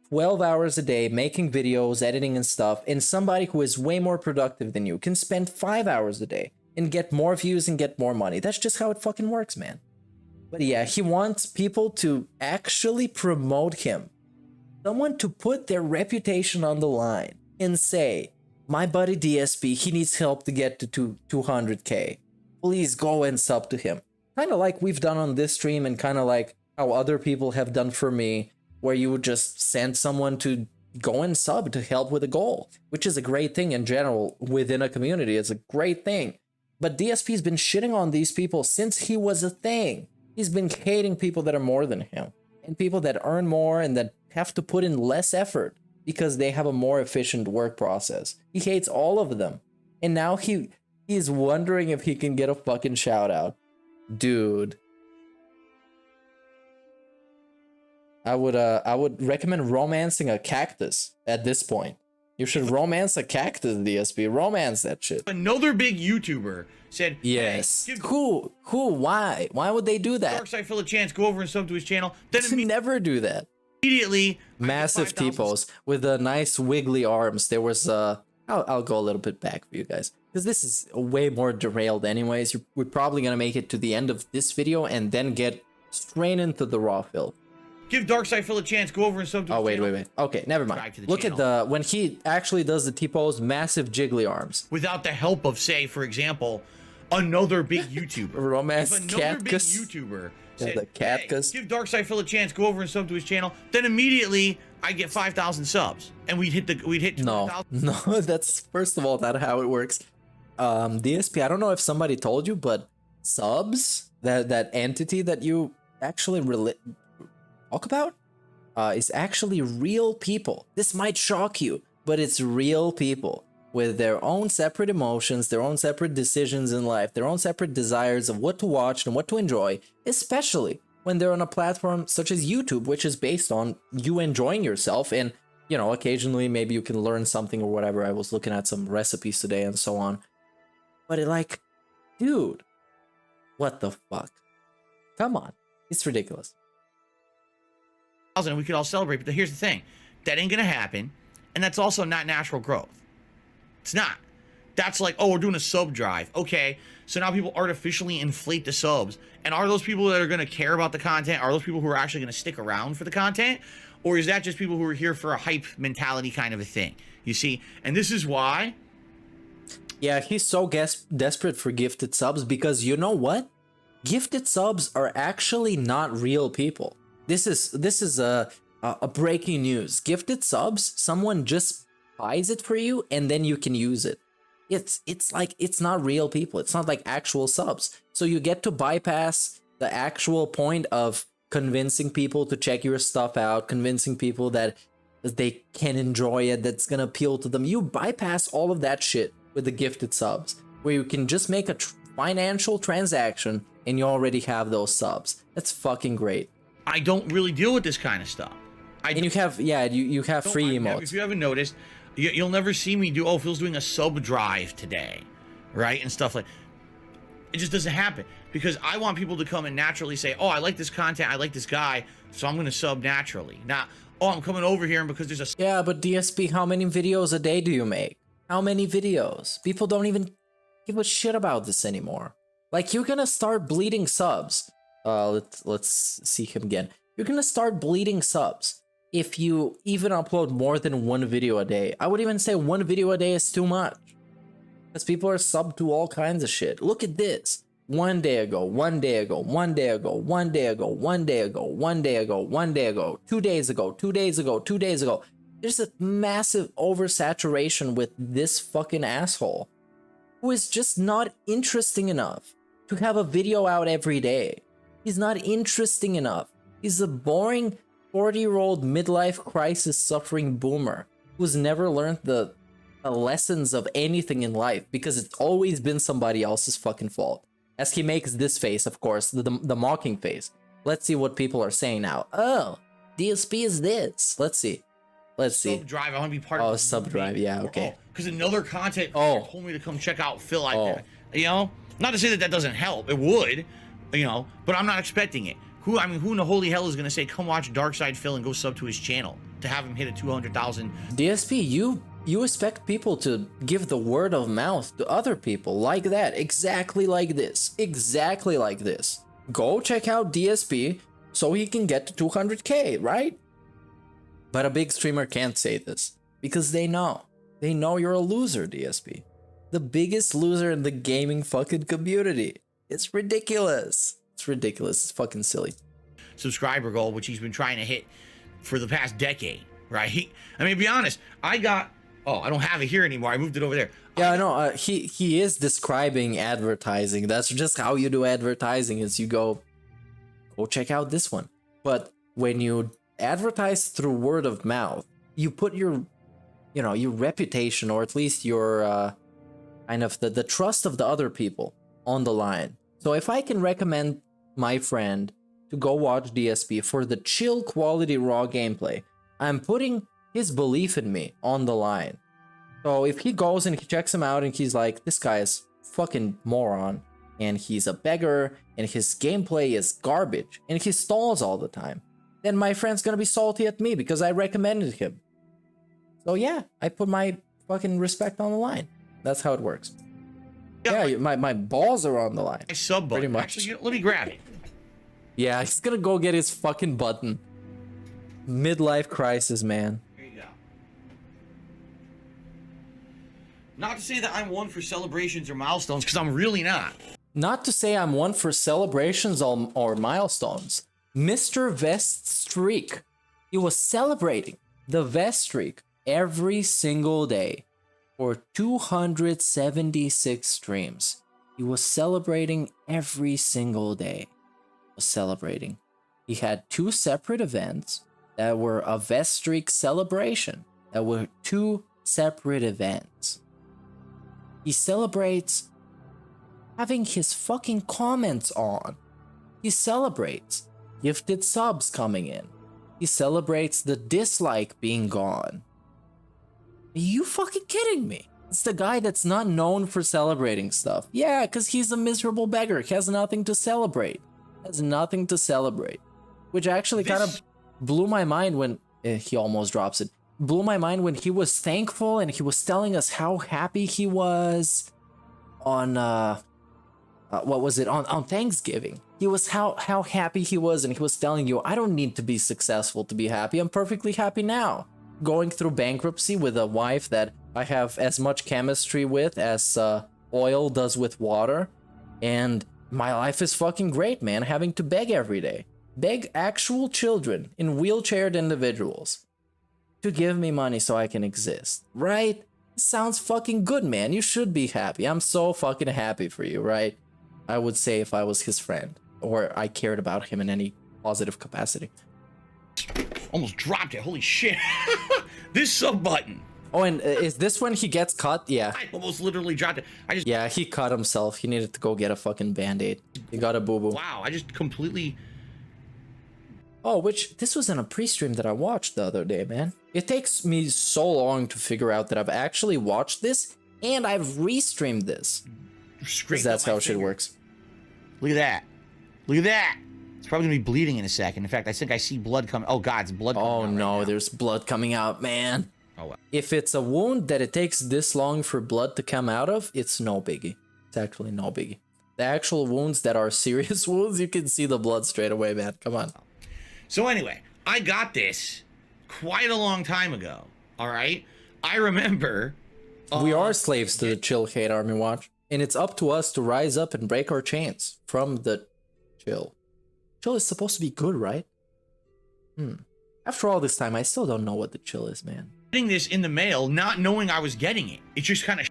12 hours a day making videos, editing and stuff, and somebody who is way more productive than you can spend 5 hours a day and get more views and get more money. That's just how it fucking works, man. But yeah, he wants people to actually promote him. Someone to put their reputation on the line and say, my buddy DSP, he needs help to get to 200K. Please go and sub to him. Kind of like we've done on this stream and kind of like how other people have done for me, where you would just send someone to go and sub to help with a goal, which is a great thing in general within a community. It's a great thing. But DSP's been shitting on these people since he was a thing. He's been hating people that are more than him and people that earn more and that have to put in less effort because they have a more efficient work process. He hates all of them. And now he's wondering if he can get a fucking shout out. Dude. I would recommend romancing a cactus at this point. You should romance a cactus, DSP. Romance that shit. Another big YouTuber said, yes. Hey, who? Why? Why would they do that? Dark Side Phil a chance, go over and sub to his channel. Then never do that. Immediately, massive T-pose with the nice wiggly arms. There was I'll go a little bit back for you guys because this is way more derailed anyways. We're probably gonna make it to the end of this video and then get straight into the raw fill. Give Darkside Phil a chance. Go over and sub to his channel. Wait. Okay, never mind. Look at when he actually does the T-pose, massive jiggly arms. Without the help of, say, for example, another big YouTuber. Romance another big catcus. YouTuber Yeah, the catcus. Hey, give Darkside Phil a chance. Go over and sub to his channel. Then immediately I get 5,000 subs, and we'd hit 200,000. No, that's first of all not how it works. DSP, I don't know if somebody told you, but subs, that entity that you actually talk about is actually real people. This might shock you, but it's real people with their own separate emotions, their own separate decisions in life, their own separate desires of what to watch and what to enjoy, especially when they're on a platform such as YouTube, which is based on you enjoying yourself and, you know, occasionally maybe you can learn something or whatever. I was looking at some recipes today and so on. But dude, what the fuck? Come on. It's ridiculous. And we could all celebrate, but here's the thing, that ain't gonna happen, and that's also not natural growth. It's not. That's like, oh, we're doing a sub drive. Okay, so now people artificially inflate the subs, and are those people that are gonna care about the content? Are those people who are actually gonna stick around for the content, or is that just people who are here for a hype mentality kind of a thing? You see, and this is why. Yeah, he's so desperate for gifted subs because you know what? Gifted subs are actually not real people. This is a breaking news. Gifted subs, someone just buys it for you and then you can use it. It's like, it's not real people. It's not like actual subs. So you get to bypass the actual point of convincing people to check your stuff out, convincing people that they can enjoy it, that's gonna appeal to them. You bypass all of that shit with the gifted subs, where you can just make a financial transaction and you already have those subs. That's fucking great. I don't really deal with this kind of stuff. And you have free emotes. If you haven't noticed, you'll never see me do, oh, Phil's doing a sub drive today. right? And stuff like it just doesn't happen because I want people to come and naturally say, oh, I like this content, I like this guy, so I'm gonna sub naturally. Not, oh, I'm coming over here and because there's a Yeah, but DSP, how many videos a day do you make? How many videos? People don't even give a shit about this anymore. Like, you're gonna start bleeding subs. Let's see him again. You're gonna start bleeding subs if you even upload more than one video a day. I would even say one video a day is too much. Because people are subbed to all kinds of shit. Look at this. 1 day ago, 1 day ago, 1 day ago, 1 day ago, 1 day ago, 1 day ago, 1 day ago, 2 days ago, 2 days ago, 2 days ago. There's a massive oversaturation with this fucking asshole who is just not interesting enough to have a video out every day. He's not interesting enough. He's a boring 40-year-old midlife crisis suffering boomer who's never learned the lessons of anything in life because it's always been somebody else's fucking fault. As he makes this face, of course, the mocking face. Let's see what people are saying now. Oh, DSP is this. Let's see. Let's see. Sub drive. I want to be part of. of. Oh, sub drive. Yeah, okay. Because another content told me to come check out Phil. You know, not to say that that doesn't help. It would, you know, but I'm not expecting it. Who in the holy hell is gonna say come watch Darkside Phil and go sub to his channel to have him hit a 200,000? DSP, you expect people to give the word of mouth to other people like that, exactly like this, exactly like this. Go check out DSP so he can get to 200K, right? But a big streamer can't say this because they know you're a loser, DSP. The biggest loser in the gaming fucking community. It's ridiculous. It's ridiculous. It's fucking silly. Subscriber goal, which he's been trying to hit for the past decade, right? I mean, be honest, I don't have it here anymore. I moved it over there. Yeah, I know. He is describing advertising. That's just how you do advertising is you go check out this one. But when you advertise through word of mouth, you put your reputation, or at least your kind of the trust of the other people on the line. So if I can recommend my friend to go watch DSP for the chill quality raw gameplay, I'm putting his belief in me on the line. So if he goes and he checks him out and he's like, this guy is fucking moron and he's a beggar and his gameplay is garbage and he stalls all the time, then my friend's gonna be salty at me because I recommended him. So yeah, I put my fucking respect on the line. That's how it works. Yeah, my balls are on the line. My sub button. Pretty much. Actually, let me grab it. Yeah, he's gonna go get his fucking button. Midlife crisis, man. Here you go. Not to say that I'm one for celebrations or milestones, because I'm really not. Not to say I'm one for celebrations or milestones. Mr. Vest Streak. He was celebrating the Vest Streak every single day for 276 streams. He was celebrating every single day. He was celebrating. He had 2 separate events that were a Vest Streak celebration. That were 2 separate events. He celebrates having his fucking comments on. He celebrates gifted subs coming in. He celebrates the dislike being gone. Are you fucking kidding me? It's the guy that's not known for celebrating stuff. Yeah, because he's a miserable beggar. He has nothing to celebrate. Has nothing to celebrate. Which actually kind of blew my mind when he almost drops it. Blew my mind when he was thankful and he was telling us how happy he was on what was it, on Thanksgiving. He was how happy he was, and he was telling you, I don't need to be successful to be happy. I'm perfectly happy now. Going through bankruptcy with a wife that I have as much chemistry with as oil does with water, and my life is fucking great, man. Having to beg every day. Beg actual children in wheelchaired individuals to give me money so I can exist, right? Sounds fucking good, man. You should be happy. I'm so fucking happy for you, right? I would say if I was his friend or I cared about him in any positive capacity. Almost dropped it. Holy shit. This sub button. Oh, and is this when he gets cut? Yeah. I almost literally dropped it. Yeah, he cut himself. He needed to go get a fucking band-aid. He got a boo-boo. Wow, I just completely... Oh, which, this was in a pre-stream that I watched the other day, man. It takes me so long to figure out that I've actually watched this, and I've re-streamed this. scraped that's up my how shit finger. works. Look at that. Look at that. It's probably gonna be bleeding in a second. In fact, I think I see blood coming. Oh God, it's blood coming out Oh right no, now. there's blood coming out, man. Oh well. If it's a wound that it takes this long for blood to come out of, it's no biggie. It's actually no biggie. The actual wounds that are serious wounds, you can see the blood straight away, man. Come on. So anyway, I got this quite a long time ago. All right, I remember. We are slaves to the chill, Khet Army Watch, and it's up to us to rise up and break our chains from the chill. Chill is supposed to be good, right? After all this time, I still don't know what the chill is, man. Getting this in the mail, not knowing I was getting it. It's just kind of.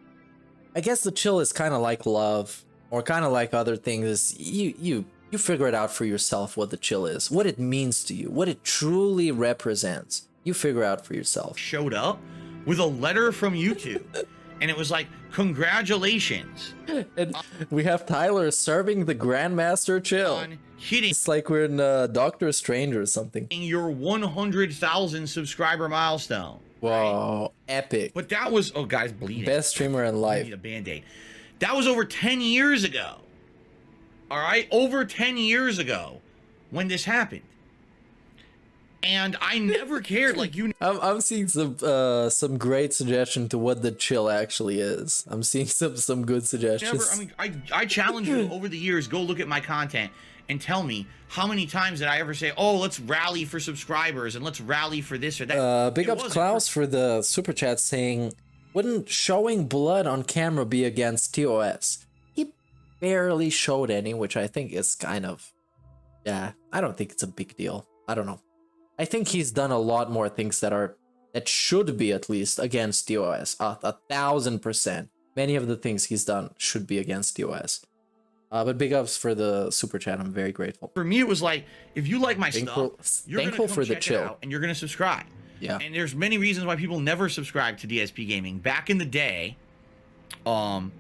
I guess the chill is kind of like love, or kind of like other things. You figure it out for yourself what the chill is, what it means to you, what it truly represents. You figure out for yourself. Showed up with a letter from YouTube, and it was like, "Congratulations And we have Tyler serving the Grandmaster Chill. on hitting It's like we're in Doctor Strange or something. your 100,000 subscriber milestone." Whoa, epic. But that was, oh, guys, bleeding. Best streamer in I life. need a Band-Aid. That was over 10 years ago. All right, over 10 years ago when this happened. And I never cared, like you. I'm seeing some great suggestion to what the chill actually is. I'm seeing some good suggestions. Never. I mean, I challenge you over the years. Go look at my content and tell me how many times did I ever say, "Oh, let's rally for subscribers and let's rally for this or that." Big It ups wasn't Klaus for the super chat saying, "Wouldn't showing blood on camera be against TOS?" He barely showed any, which I think is kind of, yeah. I don't think it's a big deal. I don't know. I think he's done a lot more things that should be at least against TOS. 1,000%. Many of the things he's done should be against TOS. But big ups for the super chat. I'm very grateful. For me, it was like, if you like my Thankful stuff, you're gonna for come the check chill. it out and you're gonna subscribe. Yeah. And there's many reasons why people never subscribe to DSP Gaming. Back in the day, Band-Aid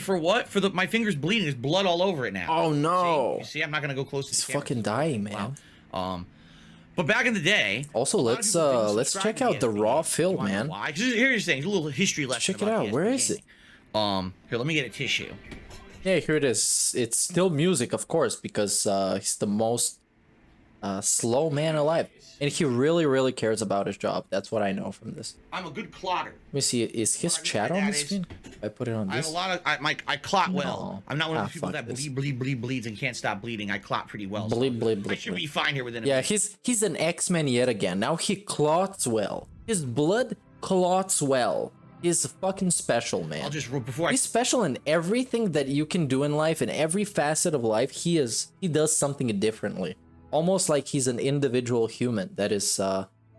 for what? For my finger's bleeding. There's blood all over it now. Oh no! You see, I'm not gonna go close to He's the camera. fucking dying, man. Wow. But back in the day. Also, a lot of let's people didn't let's subscribe check to out the DSP raw Gaming. fill, Wanna know man. why? 'Cause here's the thing. A little history lesson. Check it about out. Where DSP is it? Gaming. Here, let me get a tissue. Yeah, here it is. It's still music, of course, because he's the most slow man alive, and he really cares about his job. That's what I know from this. I'm a good clotter. Let me see. Is his What I mean chat by on the that is, screen? I put it on I have this. a lot of I clot well. No. I'm not one of Ah, those people fuck that this. bleeds and can't stop bleeding. I clot pretty well. so Bleed. I should be fine here within a Yeah, minute. he's an X-Men yet again. Now he clots well. His blood clots well. He's fucking special, man. I'll just before I He's special in everything that you can do in life, in every facet of life. He does something differently, almost like he's an individual human that is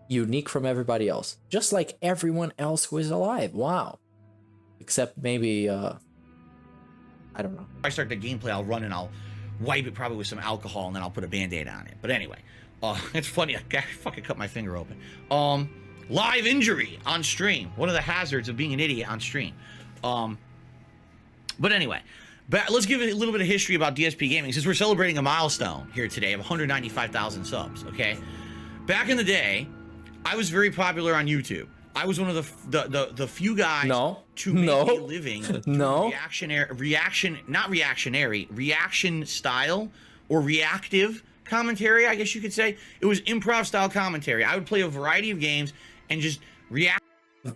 unique from everybody else, just like everyone else who is alive. Wow, except maybe I don't know. I start the gameplay, I'll run and I'll wipe it probably with some alcohol and then I'll put a Band-Aid on it. But anyway, it's funny. I fucking cut my finger open. Live injury on stream. One of the hazards of being an idiot on stream. But anyway, let's give it a little bit of history about DSP Gaming since we're celebrating a milestone here today of 195,000 subs. Okay, back in the day, I was very popular on YouTube. I was one of the few guys to make a living doing reaction style or reactive commentary, I guess you could say. It was improv style commentary. I would play a variety of games and just react.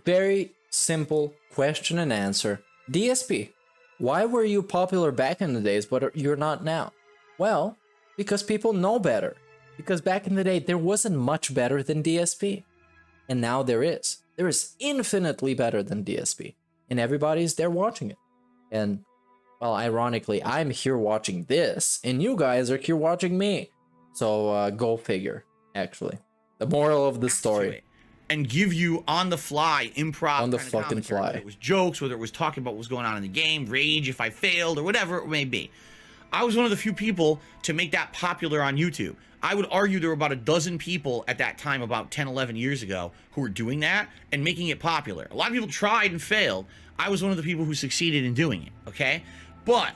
Very simple question and answer. DSP, why were you popular back in the days but you're not now? Well, because people know better. Because back in the day, there wasn't much better than DSP. And now there is. There is infinitely better than DSP. And everybody's there watching it. And, well, ironically, I'm here watching this, and you guys are here watching me. So, go figure, actually. The moral of the story. And give you on the fly improv on the kind of fucking commentary, fly. whether it was jokes, whether it was talking about what was going on in the game, rage if I failed, or whatever it may be. I was one of the few people to make that popular on YouTube. I would argue there were about a dozen people at that time, about 10, 11 years ago, who were doing that and making it popular. A lot of people tried and failed. I was one of the people who succeeded in doing it, okay? But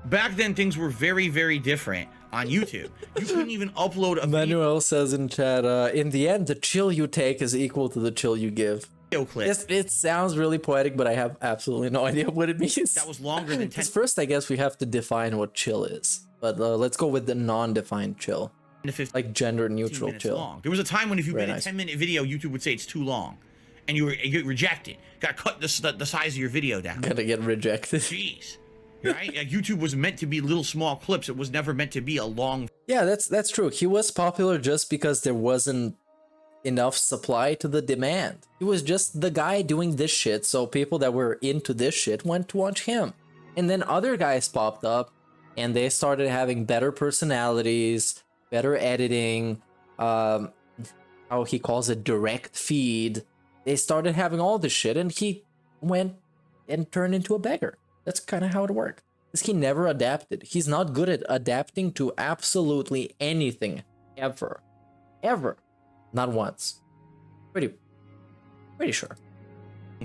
back then, things were very, very different on YouTube. You couldn't even upload a video. Manuel says in chat, in the end, the chill you take is equal to the chill you give. video clip. It sounds really poetic, but I have absolutely no idea what it means. That was longer than 10. First, I guess we have to define what chill is. But let's go with the non-defined chill. To 15 like gender neutral chill. long. There was a time when if you Very made nice. a 10-minute video, YouTube would say it's too long, and you get rejected. Got to cut the size of your video down. Gotta get rejected. Jeez, right? Like, YouTube was meant to be little small clips. It was never meant to be a long. Yeah, that's true. He was popular just because there wasn't enough supply to the demand. He was just the guy doing this shit, so people that were into this shit went to watch him. And then other guys popped up, and they started having better personalities, better editing, how he calls it direct feed. They started having all this shit, and he went and turned into a beggar. That's kind of how it worked. Because he never adapted. He's not good at adapting to absolutely anything, ever. Ever. Not once. Pretty sure.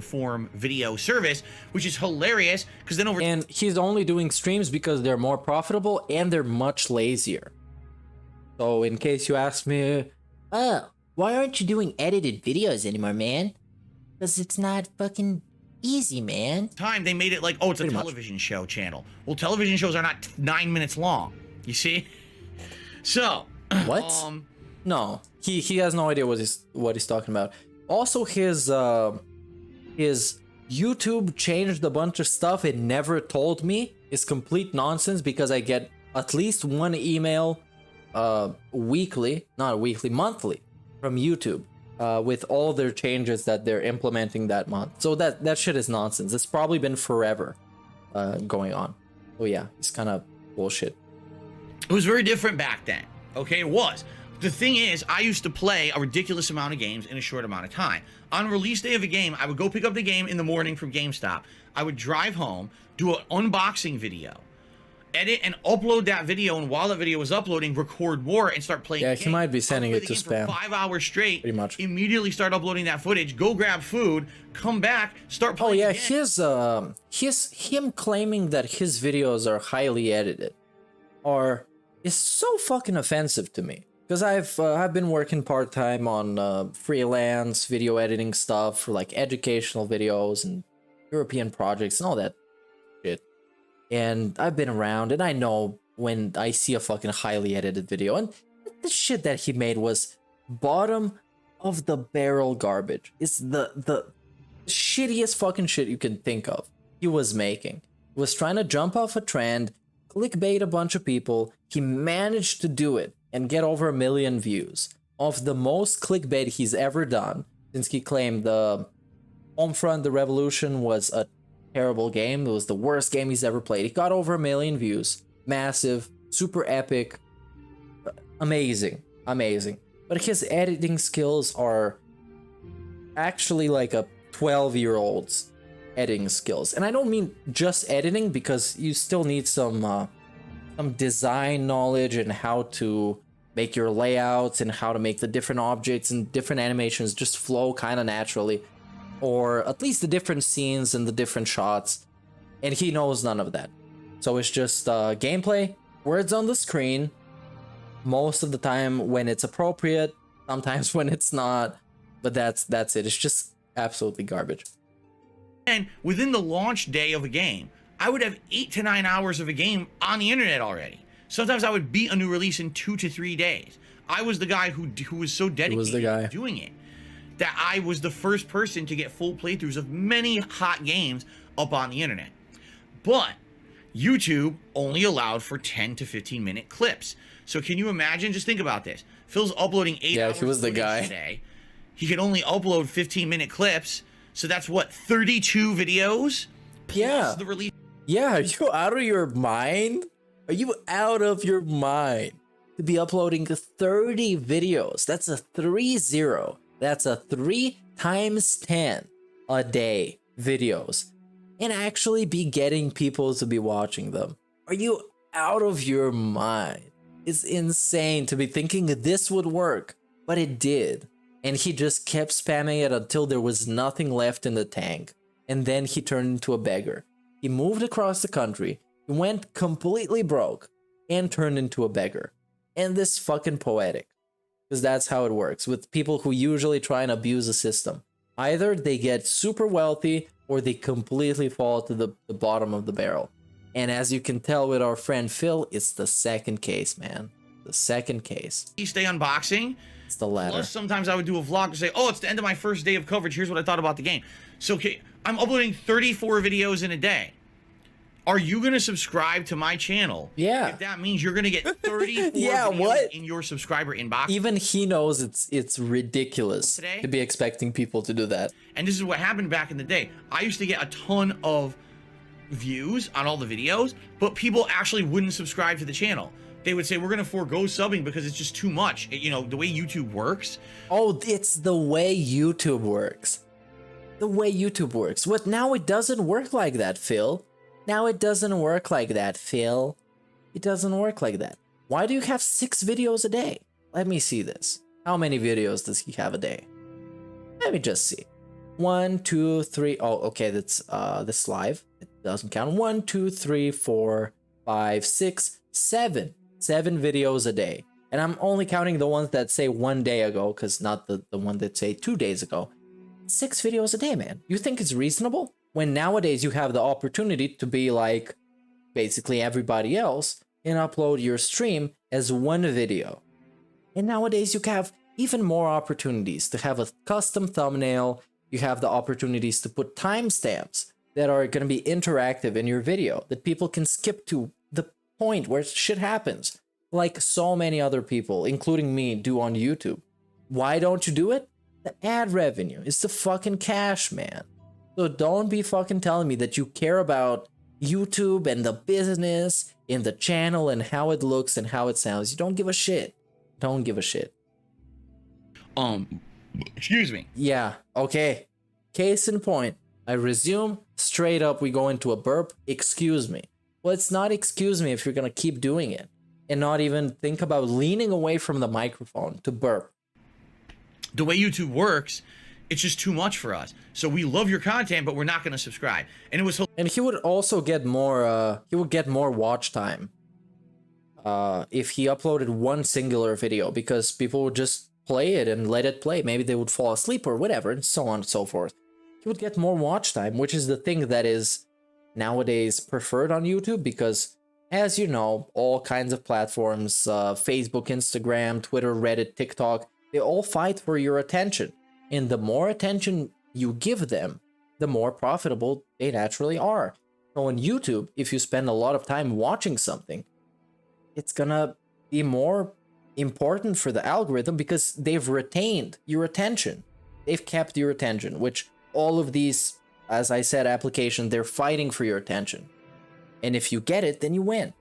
Form video service, which is hilarious because then And he's only doing streams because they're more profitable and they're much lazier. So in case you ask me, oh, why aren't you doing edited videos anymore, man? Because it's not fucking easy, man. time they made it like, oh, it's a Pretty much. television show channel. Well, television shows are not 9 minutes long. You see? So What? No, he has no idea what he's talking about. Also, his YouTube changed a bunch of stuff it never told me. It's complete nonsense because I get at least one email monthly from YouTube with all their changes that they're implementing that month. So that shit is nonsense. It's probably been forever going on. Oh yeah, it's kind of bullshit. it was very different back then. Okay, it was. The thing is, I used to play a ridiculous amount of games in a short amount of time. On release day of a game, I would go pick up the game in the morning from GameStop. I would drive home, do an unboxing video, edit and upload that video, and while that video was uploading, record more and start playing. Yeah, he might be sending it to spam. For 5 hours straight. Pretty much. Immediately start uploading that footage. Go grab food. Come back. Start Oh playing. yeah, again. him claiming that his videos are highly edited, is so fucking offensive to me. Because I've been working part-time on freelance video editing stuff for like educational videos and European projects and all that shit. And I've been around and I know when I see a fucking highly edited video, and the shit that he made was bottom of the barrel garbage. It's the shittiest fucking shit you can think of he was making. He was trying to jump off a trend, clickbait a bunch of people. He managed to do it and get over 1 million views of the most clickbait he's ever done, since he claimed the Homefront: The Revolution was a terrible game. It was the worst game he's ever played. He got over 1 million views. Massive, super epic, amazing. But his editing skills are actually like a 12-year-old's editing skills. And I don't mean just editing, because you still need some design knowledge and how to make your layouts and how to make the different objects and different animations just flow kind of naturally, or at least the different scenes and the different shots. And he knows none of that. So it's just gameplay, words on the screen, most of the time when it's appropriate, sometimes when it's not, but that's it. It's just absolutely garbage. And within the launch day of a game, I would have 8 to 9 hours of a game on the internet already. Sometimes I would beat a new release in 2 to 3 days. I was the guy who was so dedicated to doing it that I was the first person to get full playthroughs of many hot games up on the internet. But YouTube only allowed for 10 to 15 minute clips. So can you imagine? Just think about this. Phil's uploading 8 hours he was the guy today. He could only upload 15-minute clips. So that's what, 32 videos? Yeah. The release. Yeah, are you out of your mind? Are you out of your mind to be uploading 30 videos? That's a 3-0. That's a 3 times 10 a day videos, and actually be getting people to be watching them. Are you out of your mind? It's insane to be thinking this would work, but it did. And he just kept spamming it until there was nothing left in the tank. And then he turned into a beggar. He moved across the country, he went completely broke, and turned into a beggar. And this fucking poetic. Because that's how it works with people who usually try and abuse the system. Either they get super wealthy or they completely fall to the bottom of the barrel. And as you can tell with our friend Phil, it's the second case, man. The second case. You stay unboxing. It's the latter. Plus, sometimes I would do a vlog to say, oh, it's the end of my first day of coverage. Here's what I thought about the game. So, okay, I'm uploading 34 videos in a day. Are you going to subscribe to my channel? Yeah. If that means you're going to get 34 yeah, videos what? in your subscriber inbox. Even he knows it's ridiculous Today? to be expecting people to do that. And this is what happened back in the day. I used to get a ton of views on all the videos, but people actually wouldn't subscribe to the channel. They would say, we're going to forego subbing because it's just too much. You know, the way YouTube works. Oh, it's the way YouTube works. The way YouTube works. What now? It doesn't work like that, Phil. Now it doesn't work like that, Phil. It doesn't work like that. Why do you have 6 videos a day? Let me see this. How many videos does he have a day? Let me just see. 1, 2, 3. Oh, okay, that's this live. It doesn't count. 1, 2, 3, 4, 5, 6, 7. 7 videos a day. And I'm only counting the ones that say 1 day ago, because not the one that say 2 days ago. 6 videos a day, man. You think it's reasonable? When nowadays you have the opportunity to be like basically everybody else and upload your stream as 1 video. And nowadays you have even more opportunities to have a custom thumbnail. You have the opportunities to put timestamps that are going to be interactive in your video that people can skip to the point where shit happens, like so many other people, including me, do on YouTube. Why don't you do it? The ad revenue is the fucking cash, man. So don't be fucking telling me that you care about YouTube and the business and the channel and how it looks and how it sounds. You don't give a shit. Don't give a shit. Excuse me. Yeah, okay. Case in point. I resume. Straight up, we go into a burp. Excuse me. Well, it's not excuse me if you're gonna keep doing it and not even think about leaning away from the microphone to burp. The way YouTube works, it's just too much for us. So we love your content, but we're not going to subscribe. And it was... And he would also get more, he would get more watch time if he uploaded 1 singular video, because people would just play it and let it play. Maybe they would fall asleep or whatever, and so on and so forth. He would get more watch time, which is the thing that is nowadays preferred on YouTube, because as you know, all kinds of platforms, Facebook, Instagram, Twitter, Reddit, TikTok, they all fight for your attention. And the more attention you give them, the more profitable they naturally are. So on YouTube, if you spend a lot of time watching something, it's gonna be more important for the algorithm because they've retained your attention. They've kept your attention, which all of these, as I said, applications, they're fighting for your attention. And if you get it, then you win.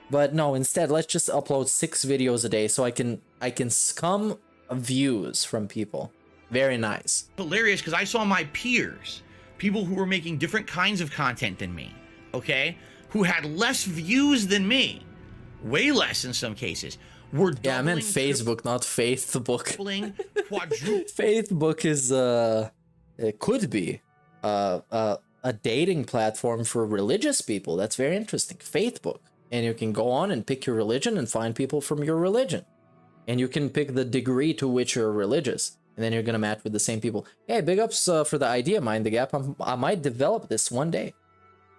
But no, instead, let's just upload 6 videos a day so I can scum views from people. Very nice. Hilarious, because I saw my peers, people who were making different kinds of content than me, okay, who had less views than me, way less in some cases, were doubling. Yeah, I meant Facebook, not Facebook. Quadruple. Facebook is it could be a dating platform for religious people. That's very interesting. Facebook, and you can go on and pick your religion and find people from your religion, and you can pick the degree to which you're religious. And then you're going to match with the same people. Hey, big ups for the idea, Mind the Gap. I might develop this one day.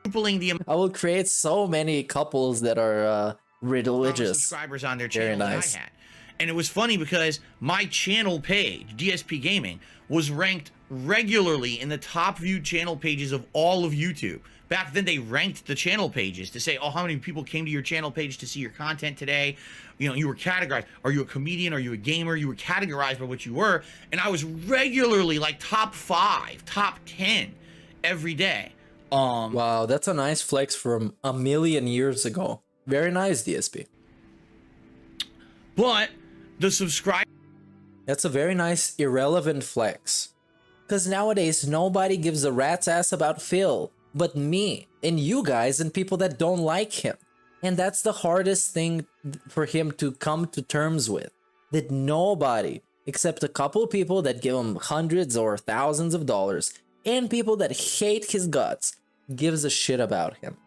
I will create so many couples that are religious. Subscribers on their channel. Very nice. That I had. And it was funny because my channel page, DSPGaming, was ranked regularly in the top viewed channel pages of all of YouTube. Back then, they ranked the channel pages to say, oh, how many people came to your channel page to see your content today? You know, you were categorized. Are you a comedian? Are you a gamer? You were categorized by what you were. And I was regularly like top 5, top 10 every day. Wow, that's a nice flex from a million years ago. Very nice, DSP. But the subscribe... That's a very nice irrelevant flex. Because nowadays, nobody gives a rat's ass about Phil. But me, and you guys, and people that don't like him. And that's the hardest thing for him to come to terms with. That nobody, except a couple people that give him hundreds or thousands of dollars, and people that hate his guts, gives a shit about him.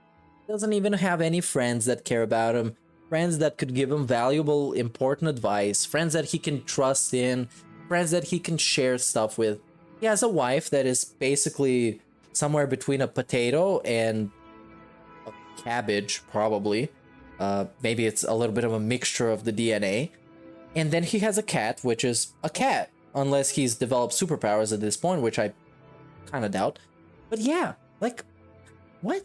Doesn't even have any friends that care about him, friends that could give him valuable, important advice, friends that he can trust in, friends that he can share stuff with. He has a wife that is basically somewhere between a potato and a cabbage, probably. Maybe it's a little bit of a mixture of the DNA. And then he has a cat, which is a cat, unless he's developed superpowers at this point, which I kind of doubt. But yeah, like, what?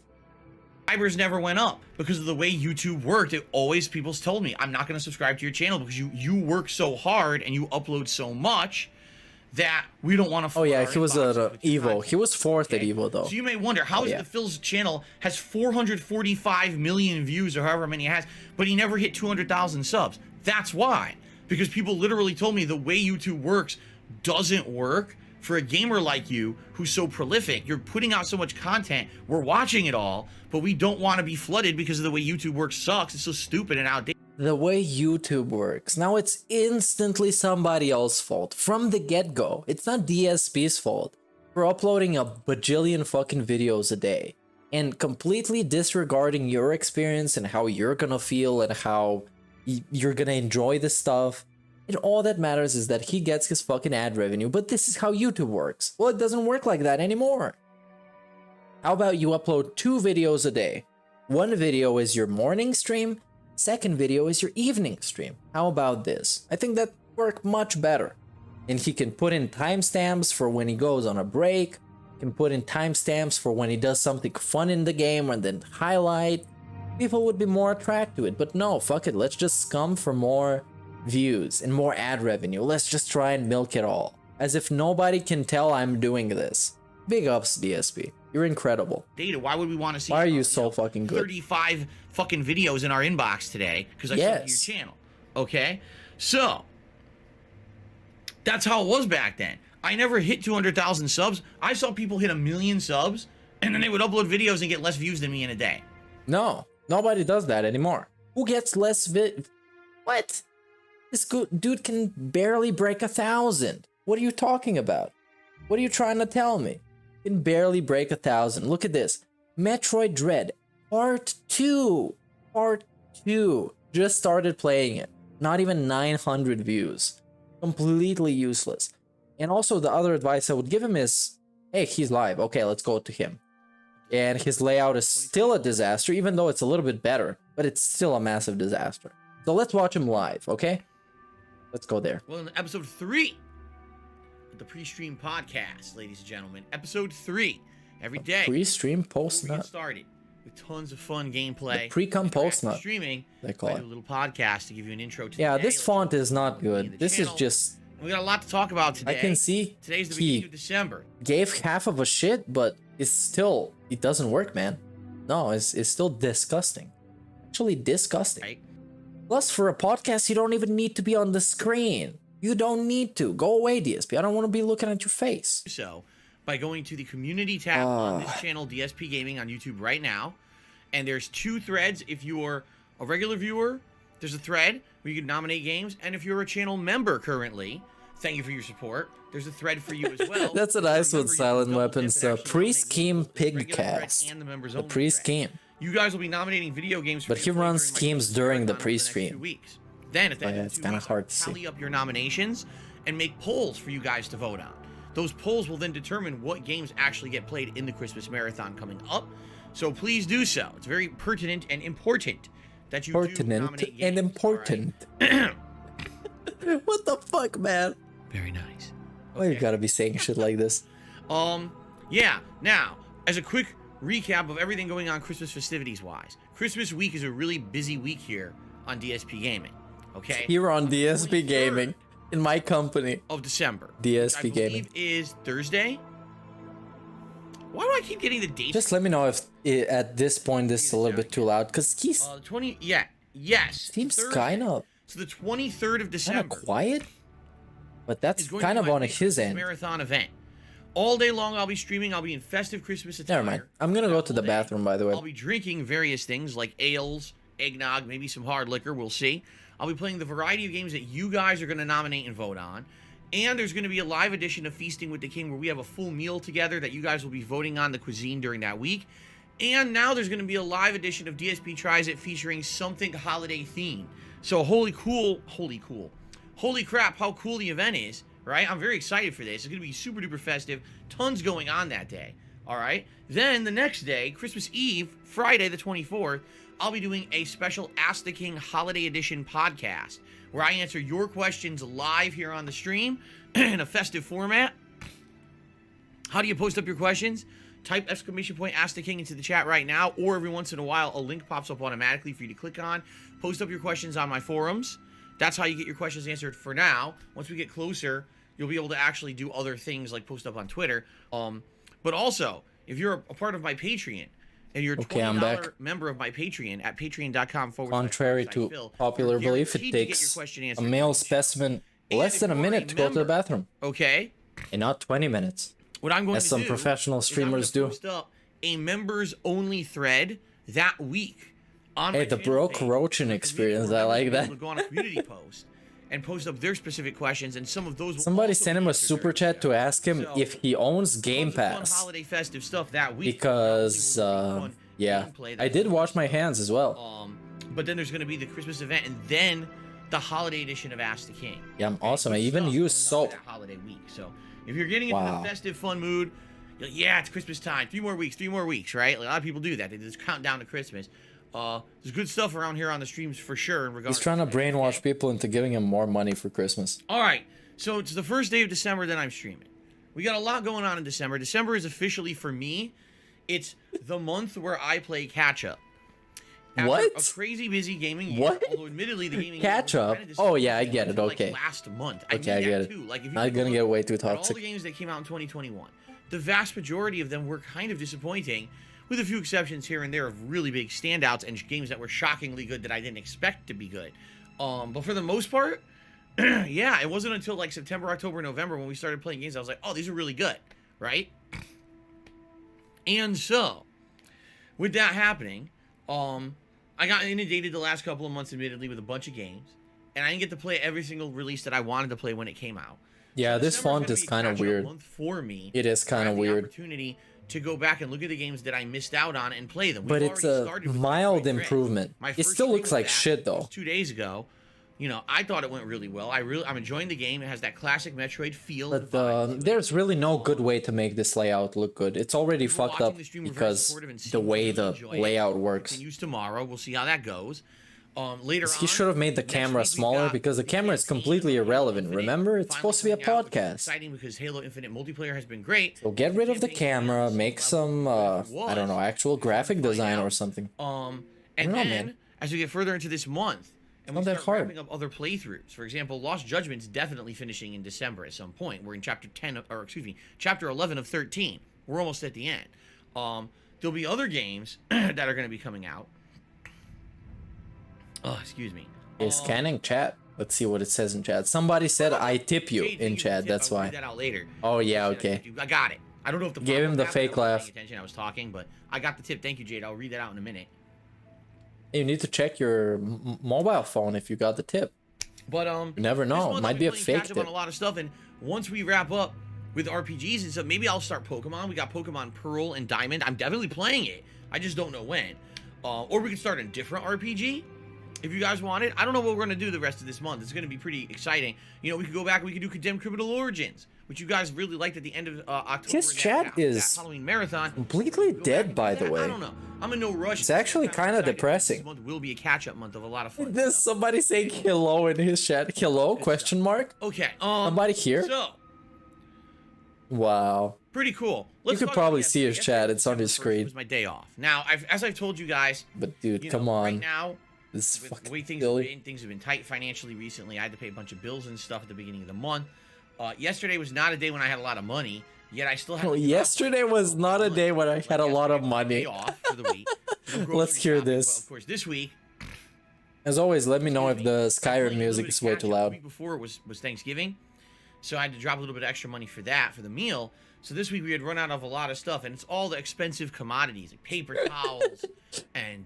Subscribers never went up because of the way YouTube worked. It always, people's told me, I'm not going to subscribe to your channel because you work so hard and you upload so much that we don't want to. Oh yeah, he was at Evo. He was fourth at Evo though. So you may wonder, how is it that Phil's channel has 445 million views or however many he has, but he never hit 200,000 subs? That's why. Because people literally told me the way YouTube works doesn't work for a gamer like you who's so prolific. You're putting out so much content, we're watching it all, but we don't want to be flooded because of the way YouTube works sucks. It's so stupid and outdated. The way YouTube works, now it's instantly somebody else's fault from the get-go. It's not DSP's fault for uploading a bajillion fucking videos a day and completely disregarding your experience and how you're gonna feel and how you're gonna enjoy the stuff. And all that matters is that he gets his fucking ad revenue, but this is how YouTube works. Well, it doesn't work like that anymore. How about you upload 2 videos a day? One video is your morning stream, second video is your evening stream. How about this? I think that worked much better. And he can put in timestamps for when he goes on a break, can put in timestamps for when he does something fun in the game and then highlight. People would be more attracted to it, but no, fuck it, let's just scum for more views and more ad revenue. Let's just try and milk it all. As if nobody can tell I'm doing this. Big ups, DSP. You're incredible. Data, why would we want to see? Why are you so fucking good? 35 fucking videos in our inbox today because I sent to your channel. Okay? So, that's how it was back then. I never hit 200,000 subs. I saw people hit 1 million subs and then they would upload videos and get less views than me in a day. No, nobody does that anymore. Who gets less What? This dude can barely break 1,000. What are you talking about? What are you trying to tell me? He can barely break 1,000. Look at this. Metroid Dread Part 2. Part 2. Just started playing it. Not even 900 views. Completely useless. And also the other advice I would give him is, hey, he's live. Okay, let's go to him. And his layout is still a disaster, even though it's a little bit better. But it's still a massive disaster. So let's watch him live, okay? Let's go there. Well, in episode 3 of the pre-stream podcast, ladies and gentlemen, episode 3, every day. Pre-stream post nut. Started with tons of fun gameplay. Pre-cum post nut. Streaming. They call it. A little podcast to give you an intro to. Yeah, this font is not good. This is just. We got a lot to talk about today. I can see. Today's the beginning of December. Gave half of a shit, but it's still. It doesn't work, man. No, it's still disgusting. Actually, disgusting. Right. Plus, for a podcast, you don't even need to be on the screen. You don't need to. Go away, DSP. I don't want to be looking at your face. So, by going to the community tab on this channel, DSP Gaming on YouTube right now, and there's 2 threads. If you're a regular viewer, there's a thread where you can nominate games, and if you're a channel member currently, thank you for your support. There's a thread for you as well. That's a nice one, Silent Weapons. Pre-scheme pigcast. The pre-scheme. You guys will be nominating video games. But he runs schemes during the pre-stream. Then at the end of it's kind of hard to tally up your nominations and make polls for you guys to vote on. Those polls will then determine what games actually get played in the Christmas marathon coming up. So please do so. It's very pertinent and important that you do nominate games. And important. Right? What the fuck, man? Very nice. Why you gotta be saying shit like this? Yeah. Now, as a quick recap of everything going on Christmas festivities wise, Christmas week is a really busy week here on DSP Gaming. Okay, here on DSP Gaming in my company of December. DSP Gaming is Thursday. Why do I keep getting the date? Just let me know if at this point this is a little bit too loud, because he's 20. Yeah, yes. Seems kind of. So the 23rd of December. Kind of quiet, but that's kind of on his end. Marathon event. All day long, I'll be streaming. I'll be in festive Christmas attire. Never mind. I'm gonna go to the bathroom, by the way. I'll be drinking various things like ales, eggnog, maybe some hard liquor. We'll see. I'll be playing the variety of games that you guys are going to nominate and vote on. And there's going to be a live edition of Feasting with the King where we have a full meal together that you guys will be voting on the cuisine during that week. And now there's going to be a live edition of DSP Tries It featuring something holiday themed. So holy crap, how cool the event is. right? I'm very excited for this. It's going to be super duper festive. Tons going on that day, all right? Then the next day, Christmas Eve, Friday the 24th, I'll be doing a special Ask the King Holiday Edition podcast where I answer your questions live here on the stream in a festive format. How do you post up your questions? Type exclamation point Ask the King into the chat right now, or every once in a while a link pops up automatically for you to click on. Post up your questions on my forums. That's how you get your questions answered for now. Once we get closer, you'll be able to actually do other things like post up on Twitter. But also, if you're a part of my Patreon and you're a $20 member of my Patreon at patreon.com/. Contrary to popular belief, it takes a male specimen less than a minute to go to the bathroom. Okay. And not 20 minutes. What I'm going as to some do professional streamers do. Post up a members only thread that week on the broke roachin experience. I like that. Go on a community post and post up their specific questions, and some of those. Somebody sent him a super chat to ask him if he owns Game Pass. Holiday festive stuff that week. Because yeah, I did wash my hands as well. But then there's going to be the Christmas event, and then the holiday edition of Ask the King. Yeah, I'm awesome. I even use soap. That holiday week, so. If you're getting into the festive, fun mood, you're like, yeah, it's Christmas time. 3 more weeks, right? Like, a lot of people do that. They just count down to Christmas. There's good stuff around here on the streams for sure. He's trying to brainwash people into giving him more money for Christmas. All right. So it's the first day of December that I'm streaming. We got a lot going on in December. December is officially, for me, it's the month where I play catch-up. After a crazy busy gaming year, although admittedly the gaming catch up. Oh yeah, I get it. Okay. Like last month. Okay, I get it. Too. Like, if you I'm gonna get way too toxic. All the games that came out in 2021, the vast majority of them were kind of disappointing, with a few exceptions here and there of really big standouts and games that were shockingly good that I didn't expect to be good. But for the most part, yeah, it wasn't until like September, October, November when we started playing games I was like, oh, these are really good, right? And so, with that happening, I got inundated the last couple of months, admittedly, with a bunch of games, and I didn't get to play every single release that I wanted to play when it came out. Yeah, so this font is kind of weird. For me, it is kind of weird. Opportunity to go back and look at the games that I missed out on and play them. But it's a mild improvement. It still looks like shit though. 2 days ago, you know, I thought it went really well. I'm enjoying the game. It has that classic Metroid feel. But there's really no good way to make this layout look good. It's already fucked up because the way the layout works. Continues tomorrow. We'll see how that goes. Later he should have made the camera smaller because the camera is completely irrelevant. Remember, it's supposed to be a podcast. Exciting because Halo Infinite multiplayer has been great. So get rid of the camera, make some I don't know, actual graphic design or something. And then as we get further into this month, and we start wrapping up other playthroughs. For example, Lost Judgment's definitely finishing in December at some point. We're in chapter 11 of 13. We're almost at the end. There'll be other games that are going to be coming out. Oh, excuse me. Is scanning chat? Let's see what it says in chat. Somebody said I tip you in chat. That's why. I'll read that out later. Oh yeah, okay. I got it. I don't know if the gave him the fake laugh. I was talking, but I got the tip. Thank you, Jade. I'll read that out in a minute. You need to check your mobile phone if you got the tip. But you never know. It might be a fake tip. On a lot of stuff, and once we wrap up with RPGs and stuff, maybe I'll start Pokemon. We got Pokemon Pearl and Diamond. I'm definitely playing it. I just don't know when. Or we can start a different RPG if you guys want it. I don't know what we're gonna do the rest of this month. It's gonna be pretty exciting. You know, we could go back and we could do Condemned Criminal Origins, which you guys really liked at the end of October. His chat is Halloween marathon. Completely dead, by the way. I don't know. I'm in no rush. It's actually kind of depressing. This month will be a catch-up month of a lot of fun. There's somebody saying hello in his chat. Hello? Question mark? Okay. Somebody here? So. Wow. Pretty cool. You could probably see his chat. It's on his screen. It was my day off. Now, as I've told you guys. But dude, come on. Right now, this is fucking the way things have been tight financially recently. I had to pay a bunch of bills and stuff at the beginning of the month. Yesterday was not a day when I had a lot of money. Yet I still had. Yesterday was not a day when I had a lot of money. Off for the week. Let's hear this. But of course, this week. As always, let me know if the Skyrim music is way too loud. The week before was Thanksgiving, so I had to drop a little bit of extra money for that for the meal. So this week we had run out of a lot of stuff, and it's all the expensive commodities like paper towels and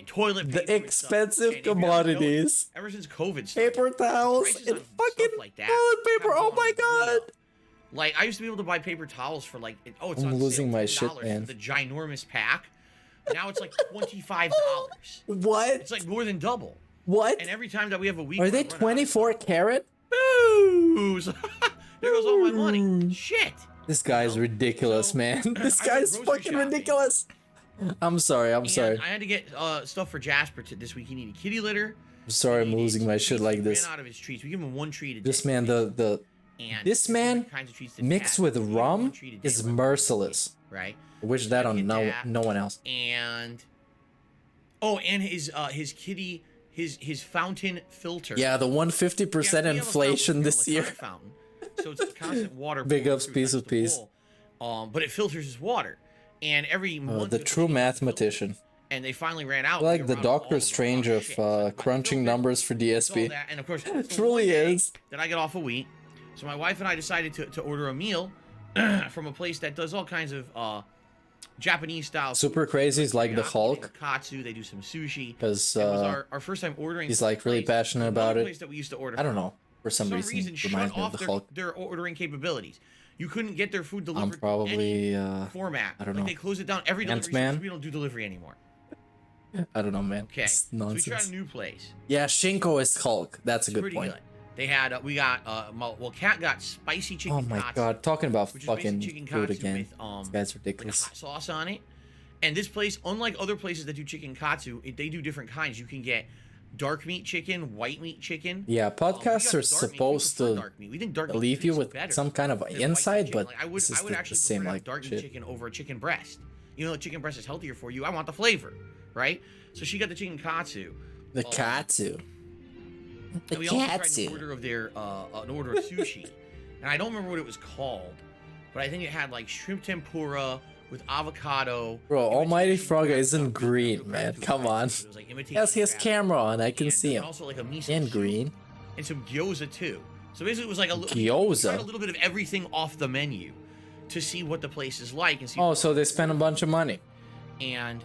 toilet paper. The expensive commodities. Ever since COVID started, paper towels and fucking like that toilet paper. Oh my god. Like, I used to be able to buy paper towels for like, it's I'm losing my shit, for man. the ginormous pack. Now it's like $25. What? It's like more than double. What? And every time that we have a week, are they 24 karat? lose. There goes all my money. Shit. This guy's ridiculous, So, man. This I went guy's grocery fucking shopping. ridiculous. I'm sorry. I'm And sorry. I had to get stuff for Jasper this week. He needed kitty litter. I'm sorry. I'm losing my shit like He this. ran out of his treats. We give him one treat a day. This man, And this there's man different kinds of treats that mixed Cat- with we give him one rum treat a day, is like, merciless. right? I wish that on Get no that. one else. And and his kitty his fountain filter. Yeah, the 150% Yeah, we have a inflation fountain, this you know, year. like a fountain. So it's constant water. Big pouring ups, through piece the of peace. bowl. But it filters his water, and every month The it true filters. mathematician. And they finally ran out. Like They the were out of all Doctor of them. Strange Oh, of shit. So my crunching filter, numbers for it's all DSP. that, and of course, It truly is. That I get off a wheat. So my wife and I decided to order a meal from a place that does all kinds of Japanese style. Super Crazy's like the teriyaki, Hulk. they do katsu, they do some sushi. Because It was our first time ordering. he's from a like really place- passionate another about it. place that we used to order I don't from. know. For some reason, shut reminds me of off the Hulk. their ordering capabilities. You couldn't get their food delivered. I'm probably, in any format. I don't Like know. they closed it down. Every delivery Ant-Man? service, we don't do delivery anymore. I don't know, man. Okay, It's so we nonsense. tried a new place. Yeah, Shinko is Hulk. That's a It's good pretty point. good. They had we got Kat got spicy chicken. Oh my katsu, god, talking about which is fucking basically chicken food katsu again. with This guy's like a ridiculous. hot sauce on it. And this place, unlike other places that do chicken katsu, they do different kinds. You can get dark meat chicken, white meat chicken. Yeah, We got podcasts the are dark meat. We supposed prefer to dark meat. We think dark meat leave you tastes with better some kind of than white meat insight, chicken. but Like, I would this is the actually same prefer to have like dark meat shit. chicken over a chicken breast. Even though chicken breast is healthier for you, I want the flavor, right? So she got the chicken katsu. The katsu. The And we also tried katsu. an order of their an order of sushi, and I don't remember what it was called, but I think it had like shrimp tempura with avocado. Bro, Almighty imitation Frog crab isn't stuff. green, Crab man. tooth, Come right? on. So it was like imitation Yes, he has crab. camera on. I can And see then him. Also like a miso And soup green. and some gyoza too. So basically, it was like a Gyoza? tried a little bit of everything off the menu to see what the place is like and see. Oh, so they spent a bunch of money. And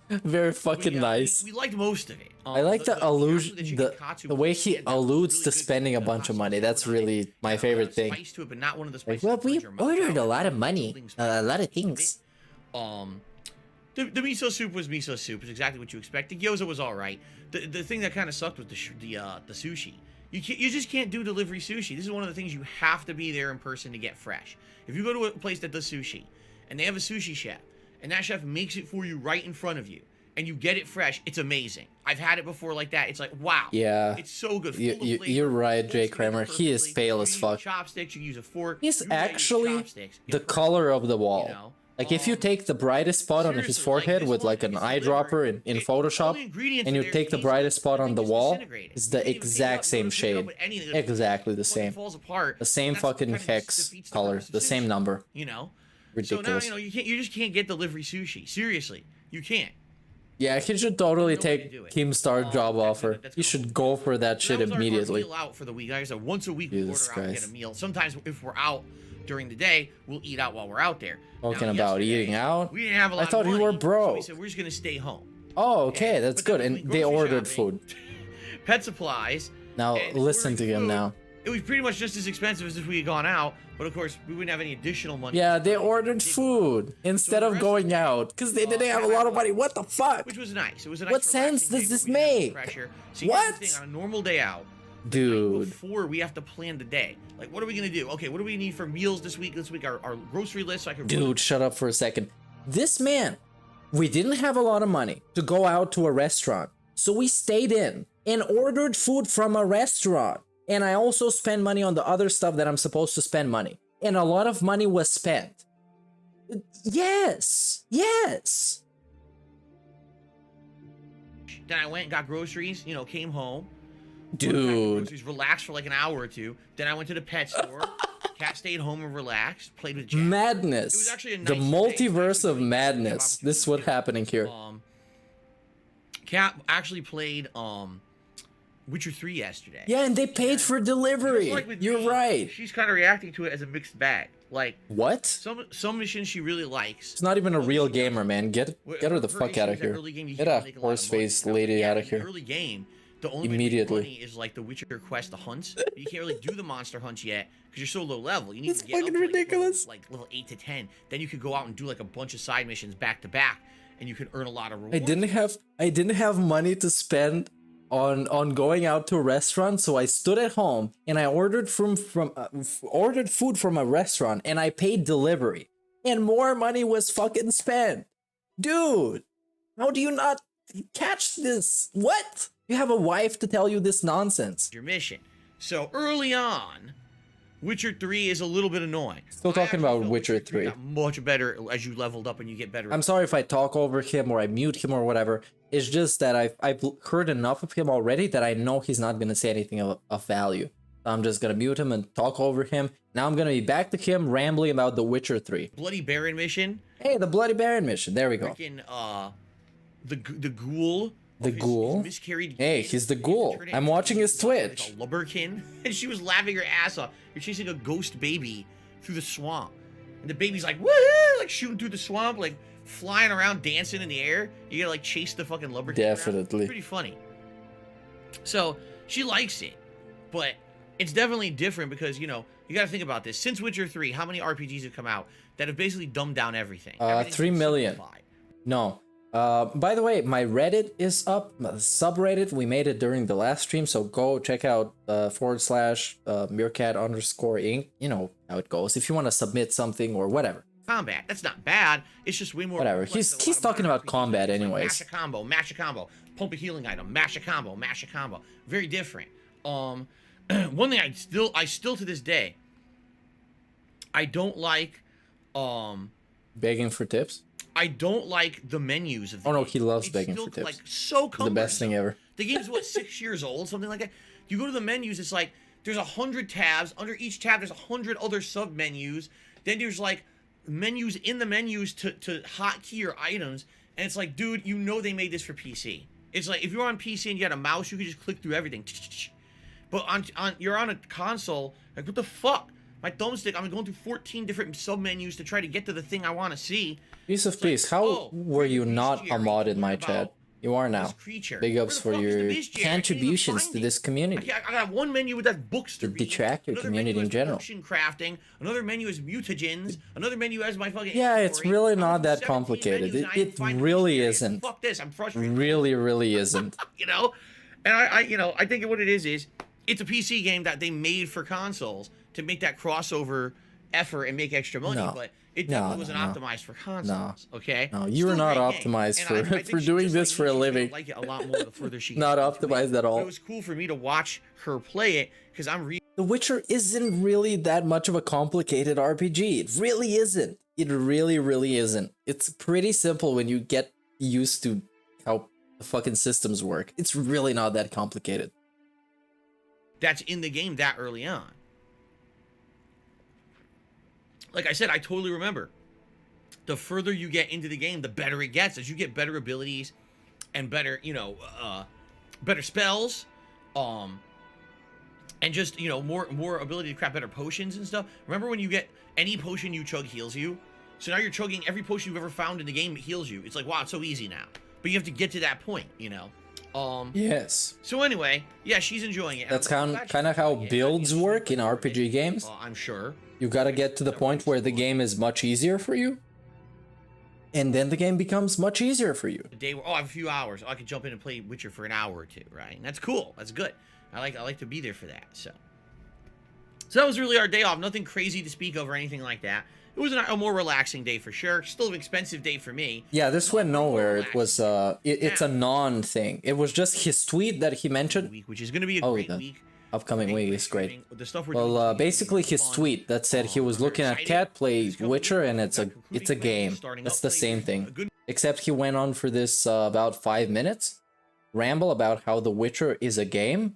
Very fucking nice. We liked most of it. I like the allusion, chicken katsu the was way really he good. That was alludes really to good. spending a The bunch hot of money. sauce That's put on it. really my Had a favorite lot thing. of spice to it, but not one of the Like, spices. well, that fills we your mouth ordered a out. lot of money, Building a lot of spice. things. The miso soup was miso soup. It's exactly what you expect. The gyoza was all right. The thing that kind of sucked was the sushi. You just can't do delivery sushi. This is one of the things you have to be there in person to get fresh. If you go to a place that does sushi, and they have a sushi chef, and that chef makes it for you right in front of you, and you get it fresh, it's amazing. I've had it before like that. It's like, wow. Yeah. It's so good. You- full of you- flavor, you're right, holds Jay together Kramer. He is perfectly. pale You as use fuck. Chopsticks, you use a fork. He's you use actually chopsticks. the It's color of the wall. you know? Like if you take the brightest spot on his Seriously, forehead this with one, like an it's eyedropper delivered. in All Photoshop, the ingredients and you in there take the taste brightest spot on everything the is wall, disintegrated. it's You the can't even take it exact out, same put it up shade. with anything. It Exactly the fucking same. falls apart. The same That's fucking kind of hex defeats the color, purpose of the same sushi, number. You know. Ridiculous. So now you just can't get delivery sushi. Seriously, you can't. Yeah, he should totally There's no way to take do it. Keemstar job offer. that's He gonna should hold go for that So shit that was our immediately. meal out for the week. Like I said, once a week we order Jesus out and get a Christ. meal. Sometimes if we're out during the day, we'll eat out while we're out there. Talking Now, about yesterday, eating out? We didn't have a lot I thought of you money, were So we broke. said we're just gonna stay home. Oh, okay, that's But good. then And we they grocery ordered shopping, food. Pet supplies. Now and listen to ordering him food. now. It was pretty much just as expensive as if we had gone out, but of course we wouldn't have any additional money. Yeah, they ordered Did- food instead the of rest going of the day, out because they didn't have a Cat lot had of money. What the fuck? which was nice. It was a nice. What sense relaxing does day this where we didn't have make? Pressure. See, What? here's the thing, on a normal day out, Dude. before we have to plan the day. Like, what are we gonna do? Okay, what do we need for meals this week? Our grocery list. So I can Dude, shut up for a second. This man, we didn't have a lot of money to go out to a restaurant. So we stayed in and ordered food from a restaurant. And I also spent money on the other stuff that I'm supposed to spend money. And a lot of money was spent. Yes. Yes. Then I went and got groceries. Came home. Dude. Groceries, relaxed for like an hour or two. Then I went to the pet store. Cat stayed home and relaxed. Played with Jack. Madness. It was actually a The nice day. multiverse Actually, of really madness. good This is what opportunity. happening here. Cat actually played Witcher 3 yesterday. Yeah, and they paid for delivery. Like with You're me, right. She's kind of reacting to it as a mixed bag. Like What? some missions she really likes. It's not even a Other real she doesn't. gamer, man. Get her the fuck issue out is of that here. early game, you Get can't a make lot of money. horse-faced Now, lady yeah, out of in the here. early game, the only way to make Immediately. money is like the Witcher quest, the hunts. You can't really do the monster hunts yet because you're so low level. You need It's to get up fucking to, ridiculous. Like level 8 to 10. Then you could go out and do like a bunch of side missions back to back, and you could earn a lot of rewards. I didn't have money to spend on going out to a restaurant, so I stood at home and I ordered ordered food from a restaurant and I paid delivery, and more money was fucking spent. Dude, how do you not catch this? What? You have a wife to tell you this nonsense. Your mission. So early on, Witcher 3 is a little bit annoying. Still talking about Witcher 3. Got much better as you leveled up and you get better. I'm sorry if I talk over him or I mute him or whatever. It's just that I've heard enough of him already that I know he's not going to say anything of value. I'm just going to mute him and talk over him. Now I'm going to be back to him rambling about the Witcher 3. Bloody Baron mission. Hey, the Bloody Baron mission. There we go. Freaking, the ghoul. The ghoul? Miscarried. Hey, he's the ghoul. I'm watching his Twitch. Like a lubberkin. And she was laughing her ass off. You're chasing a ghost baby through the swamp. And the baby's like, woo! Like shooting through the swamp, like flying around, dancing in the air. You gotta like chase the fucking lubberkin. Definitely. It's pretty funny. So, she likes it. But it's definitely different because, you know, you gotta think about this. Since Witcher 3, how many RPGs have come out that have basically dumbed down everything? 3 million. No. By the way, my Reddit is up, subreddit. We made it during the last stream, so go check out / Meerkat_Inc. You know how it goes. If you want to submit something or whatever. Combat. That's not bad. It's just way more. Whatever. He's talking about combat anyways. Like mash a combo, pump a healing item, mash a combo. Very different. One thing I still to this day, I don't like. Begging for tips. I don't like the menus of the game. No, he loves begging for tips. Like so cumbersome. The best thing ever. The game's what, 6 years old, something like that. You go to the menus, it's like there's 100 tabs. Under each tab, there's 100 other sub menus. Then there's like menus in the menus to hotkey your items, and it's like, dude, you know they made this for PC. It's like if you're on PC and you got a mouse, you can just click through everything. But you're on a console, like what the fuck? My thumbstick, I'm going through 14 different sub-menus to try to get to the thing I want to see. Piece of peace, how were you not a mod in my chat? You are now. Big ups for your contributions to this community. I got one menu with that books to read. Detract your community in general. Potion crafting. Another menu is mutagens. Another menu has my fucking. Yeah, it's really not that complicated. It really isn't. Fuck this, I'm frustrated. Really isn't. You know, and I think what it is it's a PC game that they made for consoles to make that crossover effort and make extra money, but it definitely wasn't optimized for consoles. Okay. No, you were not optimized for doing this for a living. Like it a lot more the further she not optimized at all. But it was cool for me to watch her play it because The Witcher isn't really that much of a complicated RPG. It really isn't. It really isn't. It's pretty simple when you get used to how the fucking systems work. It's really not that complicated. That's in the game that early on. Like I said, I totally remember. The further you get into the game, the better it gets. As you get better abilities and better, better spells, and just, more ability to craft better potions and stuff. Remember when you get any potion you chug heals you? So now you're chugging every potion you've ever found in the game that heals you. It's like, wow, it's so easy now. But you have to get to that point, Yes. So anyway, yeah, she's enjoying it. That's kind of how builds work in RPG games. I'm sure. You gotta get to the point where the game is much easier for you, and then the game becomes much easier for you. The day where I have a few hours. I can jump in and play Witcher for an hour or two, right? And that's cool. That's good. I like to be there for that. So that was really our day off. Nothing crazy to speak of or anything like that. It was a more relaxing day for sure. Still an expensive day for me. Yeah, this went nowhere. It was it's a non-thing. It was just his tweet that he mentioned. Which is going to be a great week. Upcoming week is great. The stuff well, basically his tweet that said he was looking at Khet play Witcher, and it's a game. That's the same thing. Except he went on for this about 5 minutes ramble about how The Witcher is a game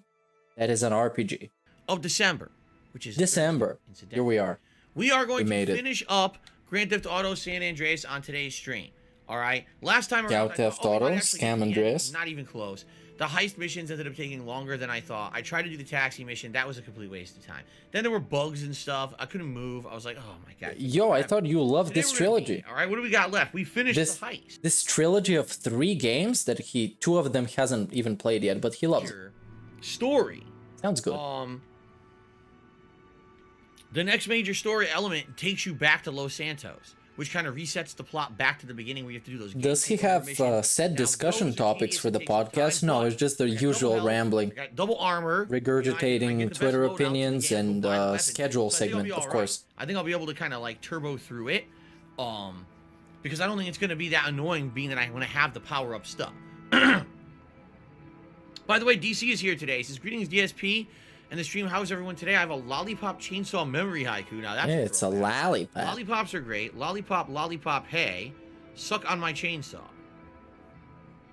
that is an RPG. Of December, which is December. Here we are. We are going to finish up Grand Theft Auto San Andreas on today's stream. All right. Last time around, Grand Theft Auto Scam Andreas. Not even close. The heist missions ended up taking longer than I thought. I tried to do the taxi mission. That was a complete waste of time. Then there were bugs and stuff. I couldn't move. I was like, oh my god. Yo, I thought you loved this trilogy. All right, what do we got left? We finished the heist. This trilogy of 3 games that 2 of them hasn't even played yet, but he loves. Story. Sounds good. The next major story element takes you back to Los Santos, which kind of resets the plot back to the beginning where you have to do those. Does he have set discussion topics for the podcast? No, it's just the usual rambling, double armor, regurgitating Twitter opinions, and schedule segment, of course. I think I'll be able to kind of like turbo through it, because I don't think it's going to be that annoying, being that I want to have the power up stuff. By the way, DC is here today. He says, greetings DSP and the stream. How's everyone today? I have a lollipop chainsaw memory haiku. Now that's it's a lollipop. Lollipops are great. Lollipop, lollipop, hey, suck on my chainsaw.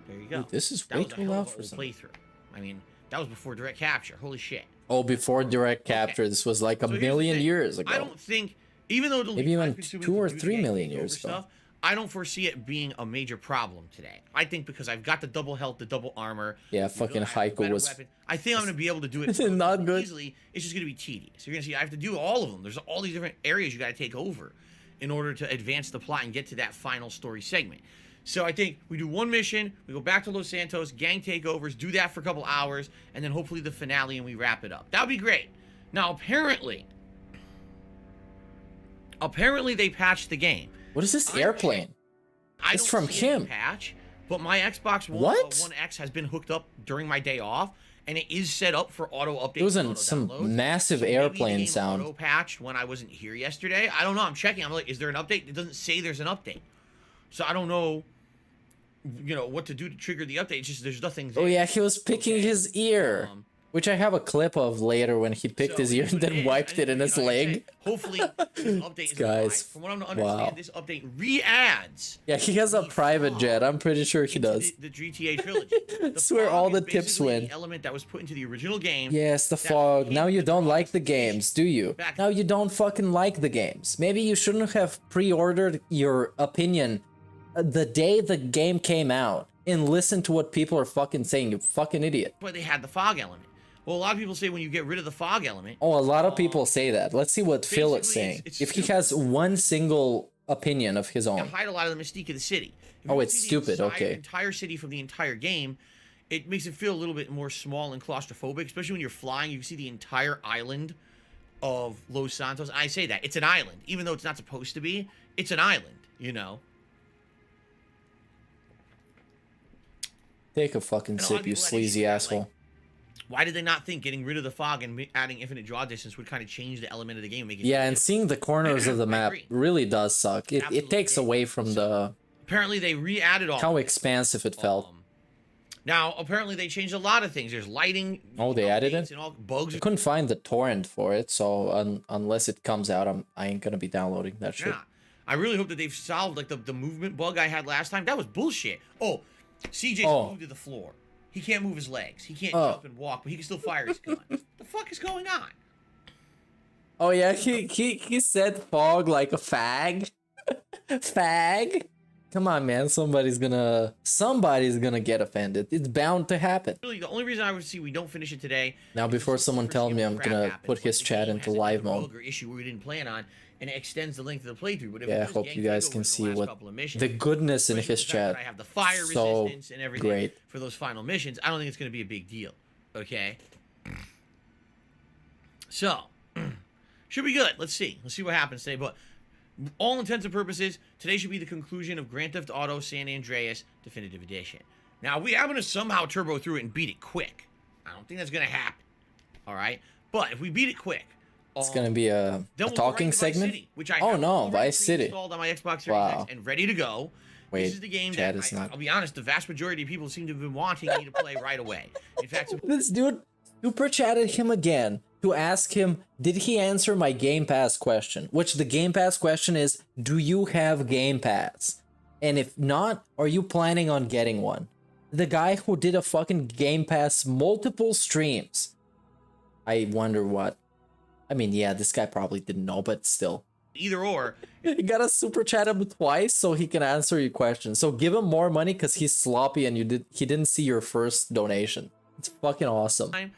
There you go. Dude, this is way too loud for some playthrough. I mean, that was before direct capture. Holy shit. Oh, before direct capture, this was like a million years ago. I don't think, even though maybe even 2 or 3 million years ago. Stuff, I don't foresee it being a major problem today. I think because I've got the double health, the double armor. Yeah, fucking haiku was. I think I'm gonna be able to do it not good. Easily. It's just gonna be tedious. You're gonna see I have to do all of them. There's all these different areas you got to take over in order to advance the plot and get to that final story segment. So I think we do one mission, we go back to Los Santos, gang takeovers, do that for a couple hours, and then hopefully the finale and we wrap it up. That would be great. Now apparently they patched the game. What is this airplane? It's from Kim. Patch, but my Xbox One X has been hooked up during my day off, and it is set up for auto updates. It was some massive airplane sound. Auto patched when I wasn't here yesterday. I don't know. I'm checking. I'm like, is there an update? It doesn't say there's an update, so I don't know. You know what to do to trigger the update. It's just there's nothing there. Oh yeah, he was picking his ear. Which I have a clip of later when he picked his ear and then wiped it in his leg. Hopefully, this update is guys. From what I'm understanding, this update re-adds. Yeah, he has a private jet. I'm pretty sure he does. The GTA trilogy. That's where all the tips win. The element that was put into the original game. Yes, the fog. Now you don't like the games, do you? Now you don't fucking like the games. Maybe you shouldn't have pre-ordered your opinion the day the game came out and listen to what people are fucking saying. You fucking idiot. But they had the fog element. Well, a lot of people say when you get rid of the fog element... Oh, a lot of people say that. Let's see what Phil is saying. If he has one single opinion of his own. You hide a lot of the mystique of the city. Oh, it's stupid. Okay. Entire city from the entire game, it makes it feel a little bit more small and claustrophobic, especially when you're flying. You can see the entire island of Los Santos. I say that. It's an island. Even though it's not supposed to be, it's an island, you know? Take a fucking sip, you sleazy asshole. Like, why did they not think getting rid of the fog and adding infinite draw distance would kind of change the element of the game? Make it and seeing the corners of the map really does suck. It takes away from the... Apparently they re-added all... How expansive it felt. Now, apparently they changed a lot of things. There's lighting... Oh, they added it? And all bugs. I couldn't find the torrent for it, so unless it comes out, I ain't gonna be downloading that shit. Yeah. I really hope that they've solved like the movement bug I had last time. That was bullshit. Oh, CJ's moved to the floor. He can't move his legs. He can't jump and walk, but he can still fire his gun. What the fuck is going on? Oh yeah, he said fog like a fag. Fag? Come on, man. Somebody's gonna get offended. It's bound to happen. Really, the only reason I would see we don't finish it today. Now, before someone tells me I'm gonna put his chat into live mode. Issue we didn't plan on, and it extends the length of the playthrough. But yeah, I hope you guys can see what the goodness in his chat. I have the fire so resistance and everything great for those final missions. I don't think it's gonna be a big deal. Okay. So, should be good. Let's see. Let's see what happens today. But all intents and purposes, today should be the conclusion of Grand Theft Auto San Andreas Definitive Edition. Now, we are going to somehow turbo through it and beat it quick. I don't think that's going to happen. All right? But if we beat it quick... It's going to be a talking segment? City, which I Vice City. Installed on my Xbox Series X and ready to go. Wait, this is the game that, I'll be honest, the vast majority of people seem to have been wanting me to play right away. In fact... This dude super chatted him again to ask him, did he answer my Game Pass question? Which the Game Pass question is, do you have Game Pass? And if not, are you planning on getting one? The guy who did a fucking Game Pass multiple streams. I wonder what. I mean, yeah, this guy probably didn't know, but still. Either or. You gotta super chat him twice so he can answer your question. So give him more money because he's sloppy and he didn't see your first donation. It's fucking awesome. I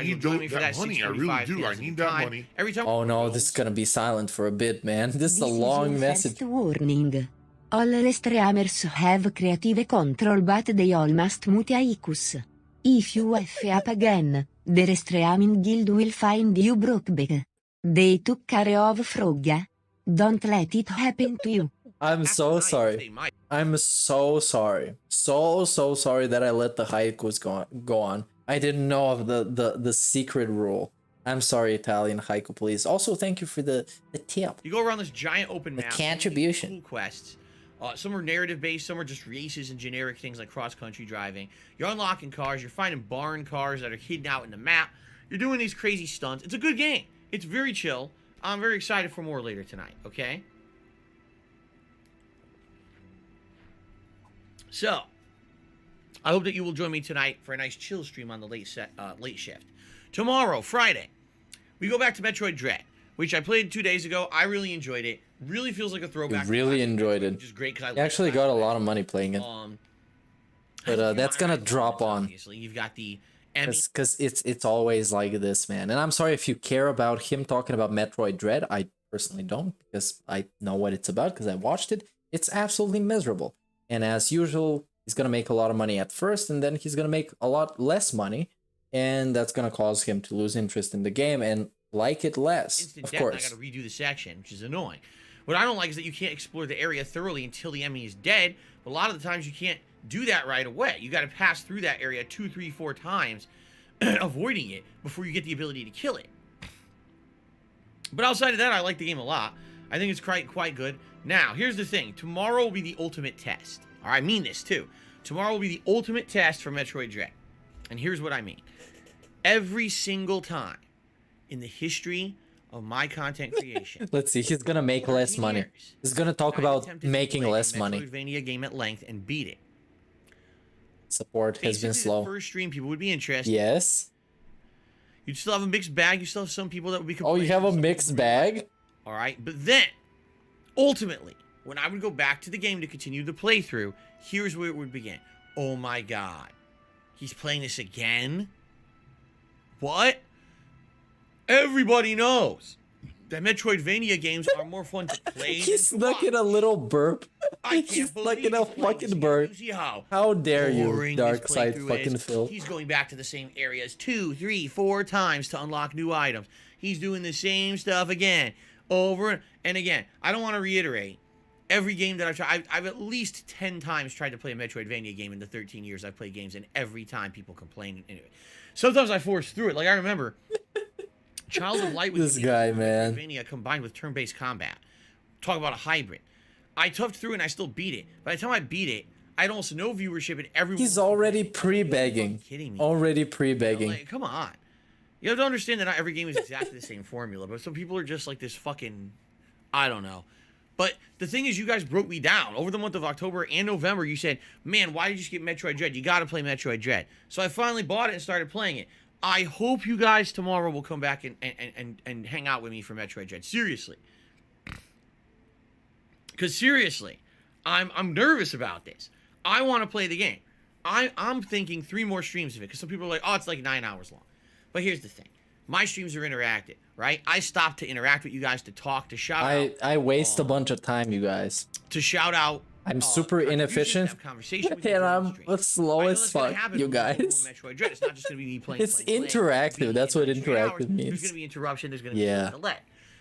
need that money. I really do. I need that money. Every time. Oh no, this is gonna be silent for a bit, man. This is a long message. Warning. All restreamers have creative control, but they all must mute IQs. If you F up again, the restreaming guild will find you broke back. They took care of Frogga. Don't let it happen to you. I'm so They sorry. might. I'm so sorry. So sorry that I let the haikus go on. I didn't know of the secret rule. I'm sorry, Italian haiku police. Also, thank you for the tip. You go around this giant open The map. contribution. Cool quests. Some are narrative based, some are just races and generic things like cross country driving. You're unlocking cars. You're finding barn cars that are hidden out in the map. You're doing these crazy stunts. It's a good game. It's very chill. I'm very excited for more later tonight. Okay. So, I hope that you will join me tonight for a nice chill stream on the late shift. Tomorrow, Friday, we go back to Metroid Dread, which I played 2 days ago. I really enjoyed it. Really feels like a throwback. Really enjoyed it. Which is great because I actually got a lot of money playing it. But that's gonna drop on. Obviously, you've got the Emmy. Because it's always like this, man. And I'm sorry if you care about him talking about Metroid Dread. I personally don't, because I know what it's about, because I watched it. It's absolutely miserable. And as usual, he's going to make a lot of money at first, and then he's going to make a lot less money, and that's going to cause him to lose interest in the game and like it less, Instant of death, course. And I got to redo the section, which is annoying. What I don't like is that you can't explore the area thoroughly until the enemy is dead. But a lot of the times you can't do that right away. You got to pass through that area 2, 3, 4 times, avoiding it before you get the ability to kill it. But outside of that, I like the game a lot. I think it's quite good. Now, here's the thing. Tomorrow will be the ultimate test. All right, I mean this too. Tomorrow will be the ultimate test for Metroid Dread. And here's what I mean. Every single time in the history of my content creation. Let's see, he's gonna make less money. He's gonna talk about making less money. Metroidvania game at length and beat it. Support has been slow. The first stream, people would be interested. Yes. You'd still have a mixed bag. You still have some people that would be Oh, you have a mixed bag? All right, but then, ultimately, when I would go back to the game to continue the playthrough, here's where it would begin. Oh my god. He's playing this again? What? Everybody knows that Metroidvania games are more fun to play. He snuck in a little burp. I He can't snuck believe in a he's playing fucking this burp. game. See how How dare you, boring dark this side playthrough fucking is? Phil. He's going back to the same areas 2, 3, 4 times to unlock new items. He's doing the same stuff again, over and again. I don't want to reiterate. Every game that I've tried, I've at least 10 times tried to play a Metroidvania game in the 13 years I've played games, and every time people complain. Anyway, sometimes I force through it. Like, I remember Child of Light was This guy, man. Metroidvania combined with turn-based combat. Talk about a hybrid. I toughed through it and I still beat it. By the time I beat it, I had almost no viewership, and everyone. He's already pre-begging. Kidding me? Already You pre-begging. know, like, come on. You have to understand that not every game is exactly the same formula, but some people are just like this fucking, I don't know. But the thing is, you guys broke me down. Over the month of October and November, you said, man, why did you skip Metroid Dread? You got to play Metroid Dread. So I finally bought it and started playing it. I hope you guys tomorrow will come back and hang out with me for Metroid Dread. Seriously. Because seriously, I'm nervous about this. I want to play the game. I'm thinking 3 more streams of it, because some people are like, oh, it's like 9 hours long. But here's the thing. My streams are interactive, right? I stopped to interact with you guys, to talk, to shout out. I waste a bunch of time, you guys. To shout out. I'm super inefficient. Have conversation with And you I'm during the stream. slow I know as that's gonna fuck, happen you when we're doing guys. Metroid Dread. It's not just going to be me playing. It's playing. interactive. That's what In 3 hours, interactive There's means. going to be interruption. There's going to be Yeah. a delay.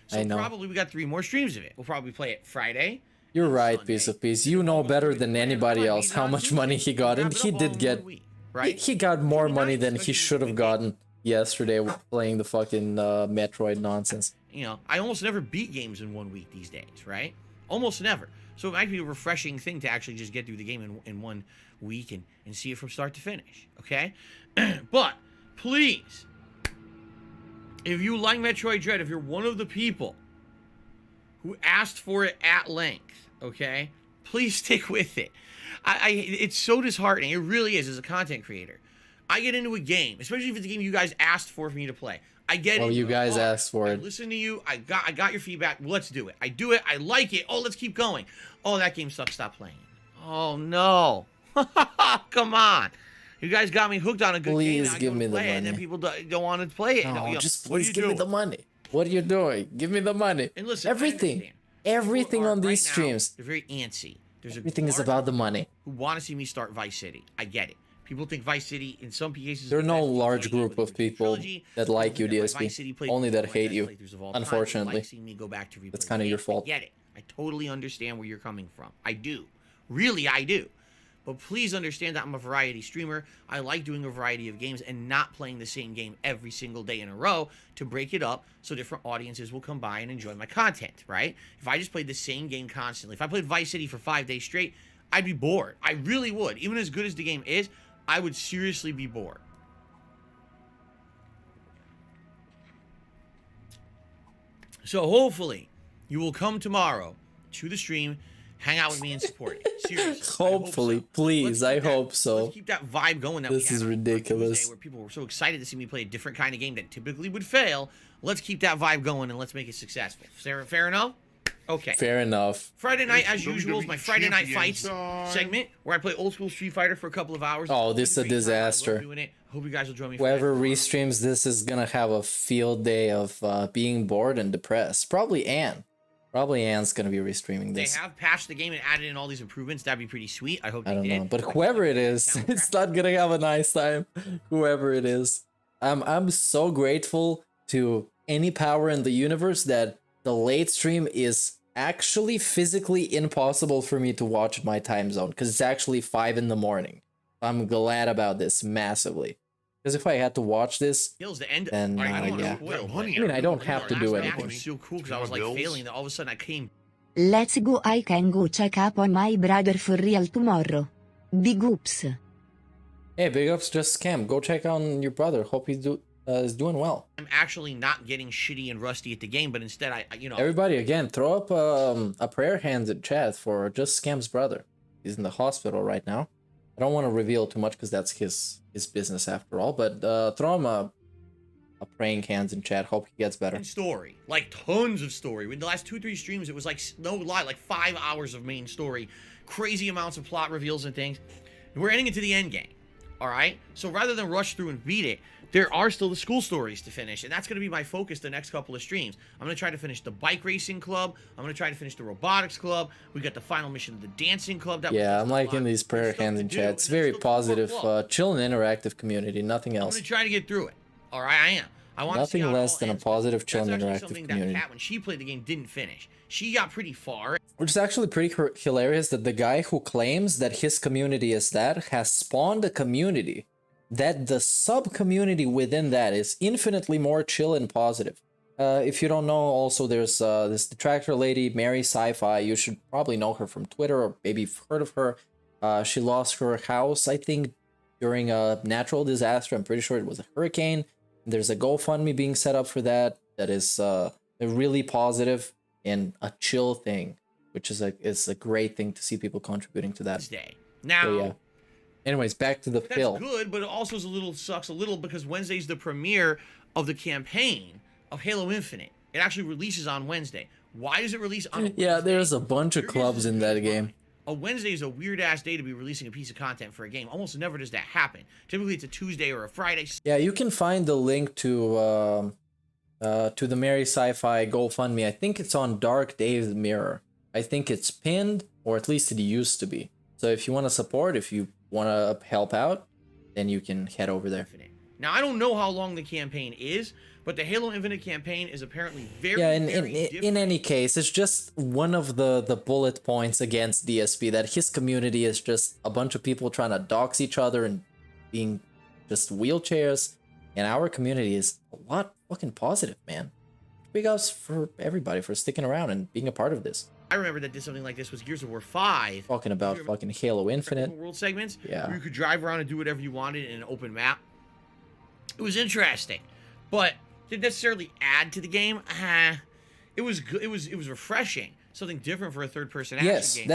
So I know. probably we got 3 more streams of it. We'll probably play it Friday. You're right, Sunday. piece of peace. You know better than anybody else how much money he got, and Wrap it he up all did in get. 1 week, right? He got more It'd be money nice, than he especially should have with gotten yesterday playing the fucking Metroid nonsense. You know, I almost never beat games in 1 week these days, right? Almost never. So it might be a refreshing thing to actually just get through the game in 1 week and see it from start to finish, okay? But, please, if you like Metroid Dread, if you're one of the people who asked for it at length, okay, please stick with it. It's so disheartening. It really is, as a content creator. I get into a game, especially if it's a game you guys asked for me to play. I get Well, into you it. guys Oh, asked for I it. listen to you. I got your feedback. Let's do it. I do it. I like it. Oh, let's keep going. Oh, that game sucks. Stop playing it. Oh, no. Come on. You guys got me hooked on a good game. Please and I give go to me the play it, and then money. people don't want to play it. No, You know, just what are please you give me the doing? money. What are you doing? Give me the money. And listen, I Everything. understand. Everything People on are these right now, streams. they're very antsy. There's a Everything is large about the money. who want to see me start Vice City. I get it. People think Vice City, in some cases, There are is the no best large GTA group with the of original people trilogy. that like you, People think that my Vice DSP. City playthrough Only is that one of my hate best you, playthroughs of all time, but unfortunately. like seeing me go back to replay That's the kind of game. your fault. I get it. I totally understand where you're coming from. I do. Really, I do. But please understand that I'm a variety streamer. I like doing a variety of games and not playing the same game every single day in a row to break it up so different audiences will come by and enjoy my content, right? If I just played the same game constantly, if I played Vice City for 5 days straight, I'd be bored. I really would. Even as good as the game is, I would seriously be bored. So hopefully you will come tomorrow to the stream, hang out with me and support it. Seriously. Hopefully, please. I hope so. Let's keep that vibe going that This we had is on ridiculous. Tuesday, where people were so excited to see me play a different kind of game that typically would fail. Let's keep that vibe going and let's make it successful. Fair enough? Okay. Fair enough. Friday night, as WWE usual, is my Friday Night Fights champion. segment where I play old school Street Fighter for a couple of hours. Oh, It's this is a always great time. I love disaster. doing it. Hope you guys will join me. for Whoever that. restreams this is gonna have a field day of being bored and depressed. Probably Ann. Probably Ann's gonna be restreaming They this. have patched the game and added in all these improvements. That'd be pretty sweet. I hope I they don't did. know, but whoever it is, it's not gonna have a nice time. Whoever it is, I'm so grateful to any power in the universe that the late stream is actually physically impossible for me to watch at my time zone because it's actually 5 in the morning. I'm glad about this massively. Because if I had to watch this, Kills the end. then I don't wanna yeah. spoil, Money. but I mean, I don't have to do last match anything. was so cool because I was like Bills? failing. That all of a sudden I came. Let's go, I can go check up on my brother for real tomorrow. Big oops. Hey, big ups, just scam. Go check on your brother. Hope he's is doing well. I'm actually not getting shitty and rusty at the game, but instead you know. Everybody, again, throw up a prayer hands in chat for just scam's brother. He's in the hospital right now. I don't want to reveal too much because that's his business after all. But throw him a praying hands in chat. Hope he gets better. And story, like tons of story. In the last 2-3 streams, it was like no lie, like 5 hours of main story, crazy amounts of plot reveals and things. And we're ending into the end game. All right. So rather than rush through and beat it, there are still the school stories to finish, and that's going to be my focus the next couple of streams. I'm going to try to finish the bike racing club. I'm going to try to finish the robotics club. We got the final mission of the dancing club. That Yeah, was I'm a liking lot. these prayer There's stuff hands to in do, chat. and It's there's very still 2 more positive, clubs. chill and interactive community. Nothing I'm else. going to try to get through it. All right, I am. I want Nothing to see how it less all than a ends, positive, but chill, and that's actually interactive something community. That Khet, when she played the game, didn't finish. She got pretty far. Which is actually pretty hilarious that the guy who claims that his community is that has spawned a community that the sub-community within that is infinitely more chill and positive. If you don't know, also there's this detractor lady, Mary Sci-Fi. You should probably know her from Twitter or maybe you've heard of her. She lost her house, I think, during a natural disaster. I'm pretty sure it was a hurricane. There's a GoFundMe being set up for that. That is a really positive and a chill thing, which is a great thing to see people contributing to that. Wednesday. Now, So, yeah. Anyways, back to the that's Phil. good, but it also sucks a little because Wednesday's the premiere of the campaign of Halo Infinite. It actually releases on Wednesday. Why does it release on a Yeah, Wednesday? there's a bunch of There is clubs a in that reason game. why. A Wednesday is a weird ass day to be releasing a piece of content for a game. Almost never does that happen. Typically, it's a Tuesday or a Friday. Yeah, you can find the link to the Mary Sci-Fi GoFundMe. I think it's on Dark Dave's Mirror. I think it's pinned, or at least it used to be. So if you want to support, if you want to help out, then you can head over there. Infinite. Now, I don't know how long the campaign is, but the Halo Infinite campaign is apparently very, Yeah, very in different. any case, it's just one of the bullet points against DSP, that his community is just a bunch of people trying to dox each other and being just wheelchairs, and our community is a lot fucking positive, man. Big ups for everybody for sticking around and being a part of this. I remember that something like this was Gears of War 5. Talking about fucking Halo Infinite. World segments. Yeah. Where you could drive around and do whatever you wanted in an open map. It was interesting, but didn't necessarily add to the game. It was good. It was refreshing. Something different for a third-person action Yes, game.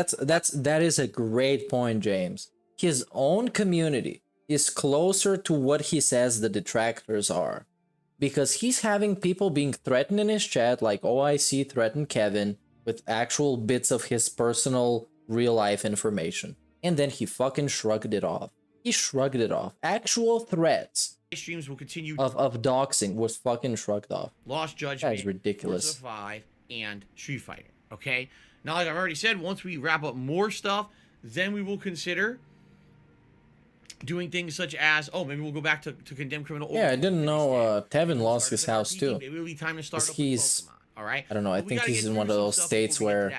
that is a great point, James. His own community is closer to what he says the detractors are, because he's having people being threatened in his chat, like OIC threatened Kevin with actual bits of his personal real-life information, and then he fucking shrugged it off. He shrugged it off. Actual threats Streams will continue. of doxing was fucking shrugged off. Lost Judgment. That is ridiculous. Forza 5 and Street Fighter. Okay. Now, like I've already said, once we wrap up more stuff, then we will consider doing things such as, oh, maybe we'll go back to Condemned Criminal. Yeah, I didn't know Tevin lost his house too. Maybe it'll be time to start up with He's, Pokemon. All right. I don't know. I think he's in one of those states where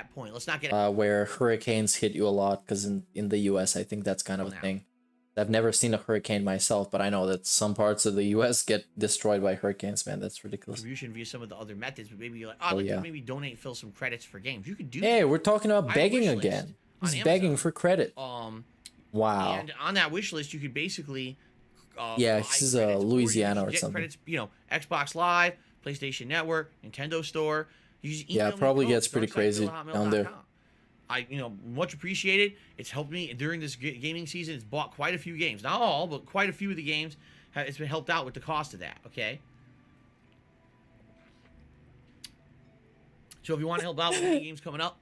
where hurricanes hit you a lot. Because in the U.S., I think that's kind of a thing. I've never seen a hurricane myself, but I know that some parts of the U.S. get destroyed by hurricanes. Man, that's ridiculous. Distribution via some of the other methods, but maybe you're like, oh, let's maybe donate Phil some credits for games. You could do. Hey, we're talking about begging again. He's begging for credit. Wow. And on that wish list, you could basically. Yeah, this is Louisiana or something. Credits, you know, Xbox Live, PlayStation Network, Nintendo Store. Yeah, it probably gets pretty crazy down there. I, you know, much appreciated. It's helped me during this gaming season. It's bought quite a few games. Not all, but quite a few of the games. It's been helped out with the cost of that, okay? So if you want to help out with any games coming up.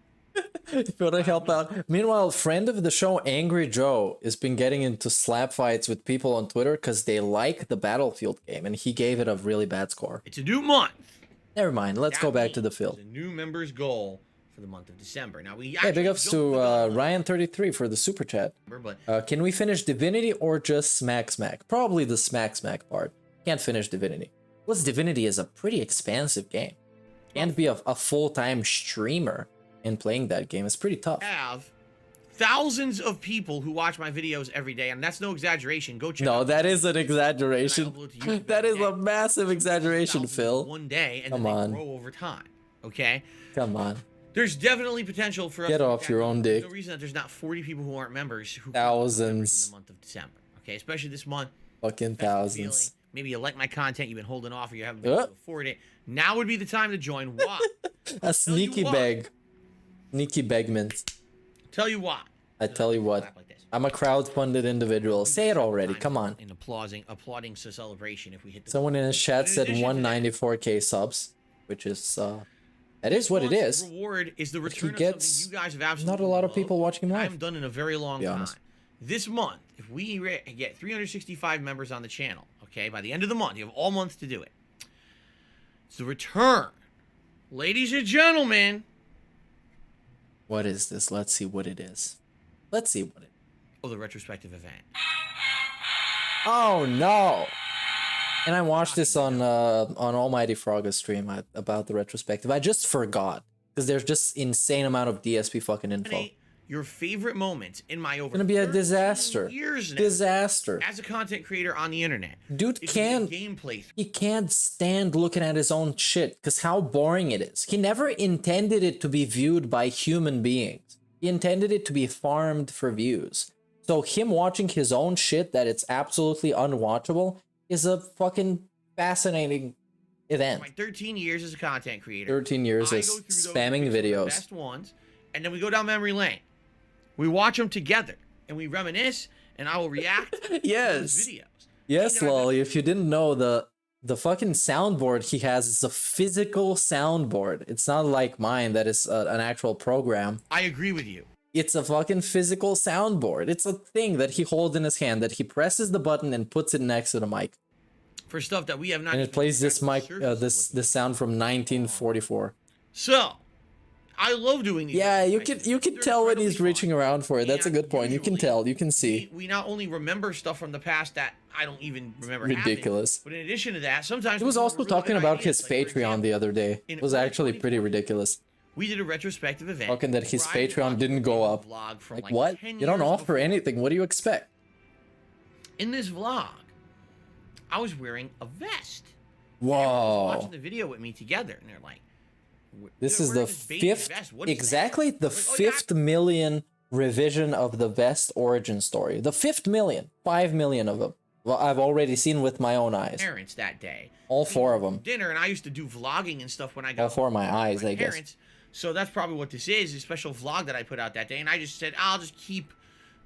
If you want to help out. Meanwhile, friend of the show, Angry Joe, has been getting into slap fights with people on Twitter because they like the Battlefield game, and he gave it a really bad score. It's a new month. Never mind. Let's go back to the field. It's a new members goal for the month of December. Now we big ups to Ryan33 for the super chat. Can we finish Divinity or just Smack? Probably the Smack part. Can't finish Divinity. Plus, Divinity is a pretty expansive game. Can't be a full-time streamer in playing that game. It's pretty tough. I have thousands of people who watch my videos every day, and that's no exaggeration. Go check. No, that is an exaggeration. That is a massive exaggeration, Phil. One day, and then they grow over time. Okay. Come on. There's definitely potential for us. Get off your own dick. There's no reason that there's not 40 people who aren't members who thousands in the month of December. Okay, especially this month. Fucking thousands. Maybe you like my content, you've been holding off, or you haven't been able to afford it. Now would be the time to join. Why? A sneaky beg. Sneaky begment. Tell you what. I tell you what. I'm a crowd-funded individual. Say it already. Come on. And applauding to celebration if we hit the. Someone in his chat said 194k subs, which is that is what it is. Reward is the return of something you guys have absolutely not a lot of people watching him live. I haven't done in a very long time. This month, if we get 365 members on the channel, okay, by the end of the month, you have all month to do it. It's the return, ladies and gentlemen. What is this? Let's see what it is. Let's see what it is. Oh, the retrospective event. Oh no! And I watched this on Almighty Frog's stream about the retrospective. I just forgot because there's just insane amount of DSP fucking info. Your favorite moments in my over. It's gonna be a disaster. Years now, disaster. As a content creator on the internet, dude he can't stand looking at his own shit because how boring it is. He never intended it to be viewed by human beings. He intended it to be farmed for views. So him watching his own shit that it's absolutely unwatchable is a fucking fascinating event. My 13 years as a content creator. 13 years of spamming videos. Best ones, and then we go down memory lane. We watch them together, and we reminisce, and I will react yes. to those videos. Yes, Lolly, if you didn't know, the fucking soundboard he has is a physical soundboard. It's not like mine that is an actual program. I agree with you. It's a fucking physical soundboard. It's a thing that he holds in his hand that he presses the button and puts it next to the mic. For stuff that we have not. And it plays this mic, this sound from 1944. So, I love doing these. Yeah, you can tell when he's reaching around for it. That's a good point. You can tell. You can see. We not only remember stuff from the past that I don't even remember. Ridiculous. But in addition to that, sometimes he was also talking about his Patreon the other day. It was actually pretty ridiculous. We did a retrospective event. Talking that his Patreon didn't go up. Like what? You don't offer anything. What do you expect? In this vlog, I was wearing a vest. Whoa. Watching the video with me together, and they're like, "This is the fifth, exactly the 5th million revision of the vest origin story. The 5th million, 5 million of them. Well, I've already seen with my own eyes. Parents that day. All 4 of them. Dinner, and I used to do vlogging and stuff when I got all 4 of my eyes, I guess. So that's probably what this is, a special vlog that I put out that day. And I just said, I'll just keep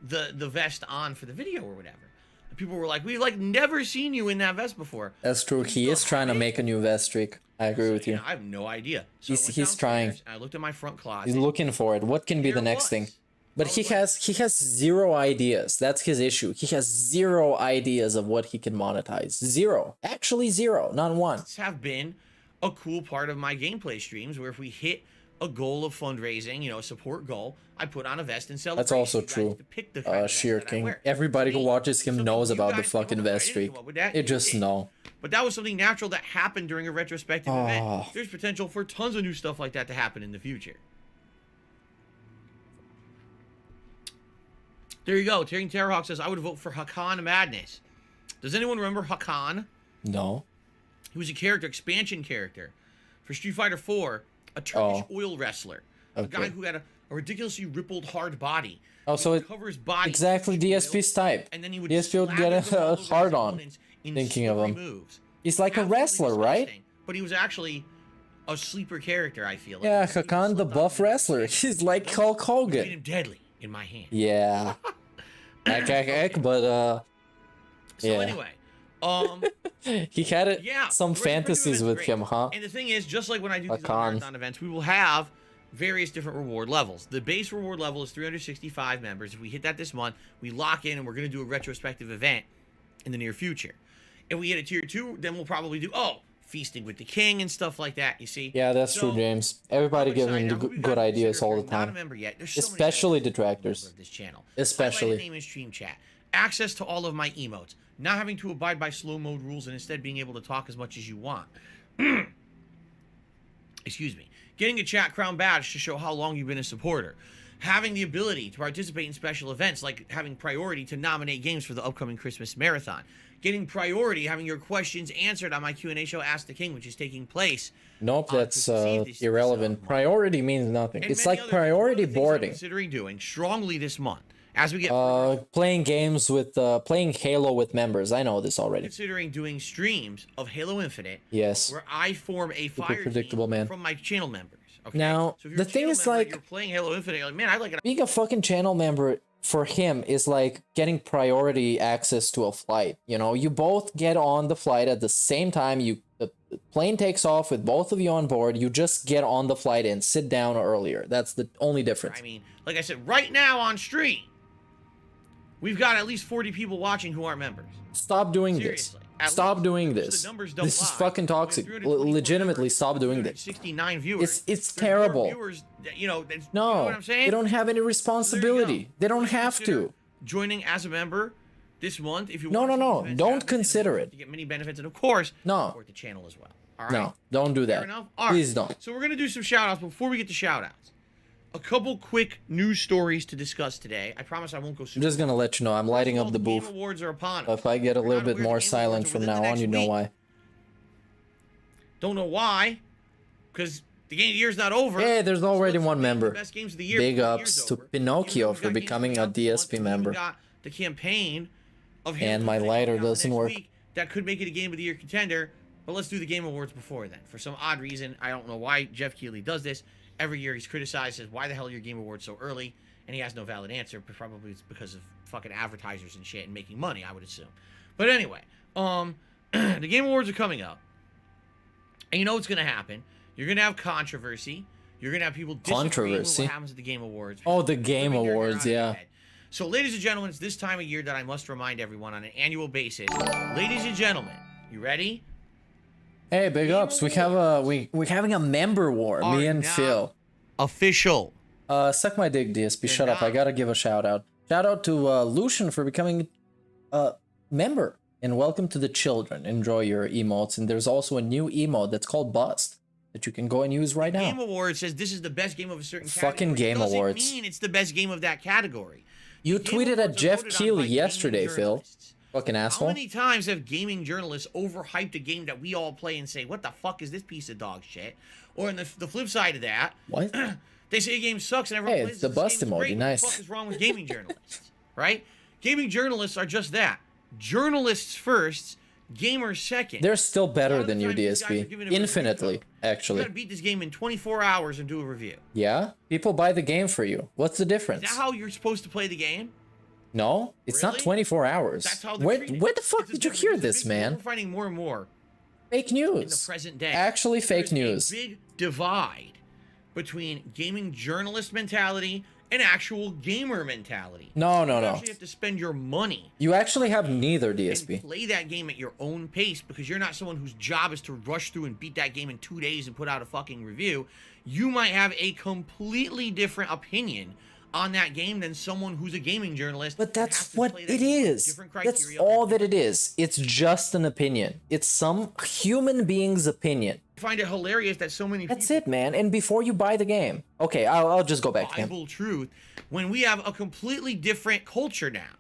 the vest on for the video or whatever. And people were like, we've like never seen you in that vest before. That's true. He is trying to make a new vest streak. I agree with you. I have no idea. So he's trying. I looked at my front closet. He's looking for it. What can be the next thing? But he has 0 ideas. That's his issue. He has 0 ideas of what he can monetize. 0. Actually 0. Not 1. Have been a cool part of my gameplay streams where if we hit a goal of fundraising, you know, a support goal, I put on a vest and sell. That's also true. Sheer King. Everybody who watches him knows about the fucking vest streak. It just know. But that was something natural that happened during a retrospective event. There's potential for tons of new stuff like that to happen in the future. There you go. Tearing Terrorhawk says, I would vote for Hakan Madness. Does anyone remember Hakan? No. He was a character, expansion character for Street Fighter 4, a Turkish oil wrestler. A guy who had a ridiculously rippled hard body. Oh, so it covers body exactly DSP's type. And then he would DSP would get a hard on thinking of him. Moves. He's like a wrestler, right? But he was actually a sleeper character, I feel. Yeah, Hakan the buff wrestler. He's like Hulk Hogan. Made him deadly in my hand. Yeah. But So anyway, he had some fantasies with him, huh? And the thing is, just like when I do these marathon events, we will have various different reward levels. The base reward level is 365 members. If we hit that this month, we lock in and we're going to do a retrospective event in the near future. If we hit a tier 2, then we'll probably do, feasting with the king and stuff like that, you see? Yeah, that's true, James. Everybody giving good ideas all the time. Not a member yet. Especially detractors. Of this channel. Especially. My name is Stream Chat. Access to all of my emotes. Not having to abide by slow mode rules and instead being able to talk as much as you want. Excuse me. Getting a chat crown badge to show how long you've been a supporter. Having the ability to participate in special events, like having priority to nominate games for the upcoming Christmas marathon. Getting priority, having your questions answered on my Q&A show Ask the King, which is taking place. Nope, that's irrelevant. Priority means nothing. And it's like priority boarding. I'm considering doing strongly this month. As we get playing games with playing Halo with members. I know this already. Considering doing streams of Halo Infinite. Yes. Where I form a fire predictable, team man. from my channel members. Okay? Now so the thing is, like, you're playing Halo Infinite, you're like, man, I like it. Being a fucking channel member for him is like getting priority access to a flight. You know, you both get on the flight at the same time. The plane takes off with both of you on board. You just get on the flight and sit down earlier. That's the only difference. I mean, like I said, right now on stream, we've got at least 40 people watching who aren't members. Stop doing this. Stop doing this. This is fucking toxic. Legitimately, stop doing this. 69 viewers. It's terrible. Viewers, you know no, what I'm saying? They don't have any responsibility. They don't have to. Joining as a member this month, if you no, don't consider it. To get many benefits, and of course, support the channel as well. All right? No, don't do that. Please don't. So we're gonna do some shout outs. Before we get to shout outs, a couple quick news stories to discuss today. I promise I won't go super. I'm just gonna let you know I'm lighting up the booth. Game Awards are upon us. If I get a little bit more silent from now on, you know why. Don't know why, because the game of the year's not over. Hey, there's already one member. Best games of the year. Big ups to Pinocchio for becoming a DSP member. Got the campaign of and my lighter doesn't work. That could make it a game of the year contender. But let's do the Game Awards before then. For some odd reason, I don't know why Jeff Keighley does this. Every year he's criticized, says, why the hell are your Game Awards so early? And he has no valid answer, but probably it's because of fucking advertisers and shit and making money, I would assume. But anyway, the Game Awards are coming up. And you know what's going to happen. You're going to have controversy. You're going to have people disagreeing with what happens at the Game Awards. Oh, the Game Awards, yeah. So, ladies and gentlemen, it's this time of year that I must remind everyone on an annual basis. Ladies and gentlemen, you ready? Hey, big ups. We have we're having a member war, me and Phil. Official. Suck my dick, DSP. Shut up. I gotta give a shout out. Shout out to Lucian for becoming a member. And welcome to the children. Enjoy your emotes. And there's also a new emote that's called Bust that you can go and use right now. Game Awards says this is the best game of a certain category. Fucking Game Awards. Doesn't mean it's the best game of that category. You tweeted at Jeff Keighley yesterday, Phil. Fucking asshole. How many times have gaming journalists overhyped a game that we all play and say, what the fuck is this piece of dog shit? Or in the flip side of that, what? They say a game sucks and everyone plays it's the bust emoji. Nice. What the fuck is wrong with gaming journalists? Right? Gaming journalists are just that. Journalists first, gamers second. They're still better than you, DSP. Infinitely, actually. You gotta beat this game in 24 hours and do a review. Yeah? People buy the game for you. What's the difference? Is that how you're supposed to play the game? No, it's not 24 hours. That's how where the fuck did you hear this, man? We're finding more and more fake news in the present day. Actually, fake news. A big divide between gaming journalist mentality an actual gamer mentality. No. You actually have to spend your money. You actually have neither, And DSP. play that game at your own pace, because you're not someone whose job is to rush through and beat that game in 2 days and put out a fucking review. You might have a completely different opinion on that game than someone who's a gaming journalist. But and that's has to what play that it game with is. different That's criteria, all that it is. It's just an opinion. It's some human being's opinion. I find it hilarious that so many That's people it, man. And before you buy the game, okay, I'll just go back to him. Bible truth when we have a completely different culture now.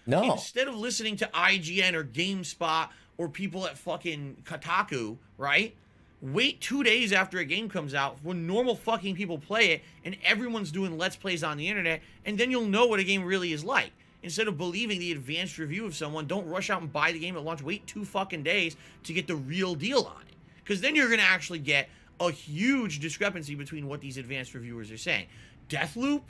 No. Instead of listening to IGN or GameSpot or people at fucking Kotaku, right? Wait 2 days after a game comes out when normal fucking people play it and everyone's doing Let's Plays on the internet, and then you'll know what a game really is like. Instead of believing the advanced review of someone, don't rush out and buy the game at launch. Wait 2 fucking days to get the real deal on it. Because then you're going to actually get a huge discrepancy between what these advanced reviewers are saying. Deathloop?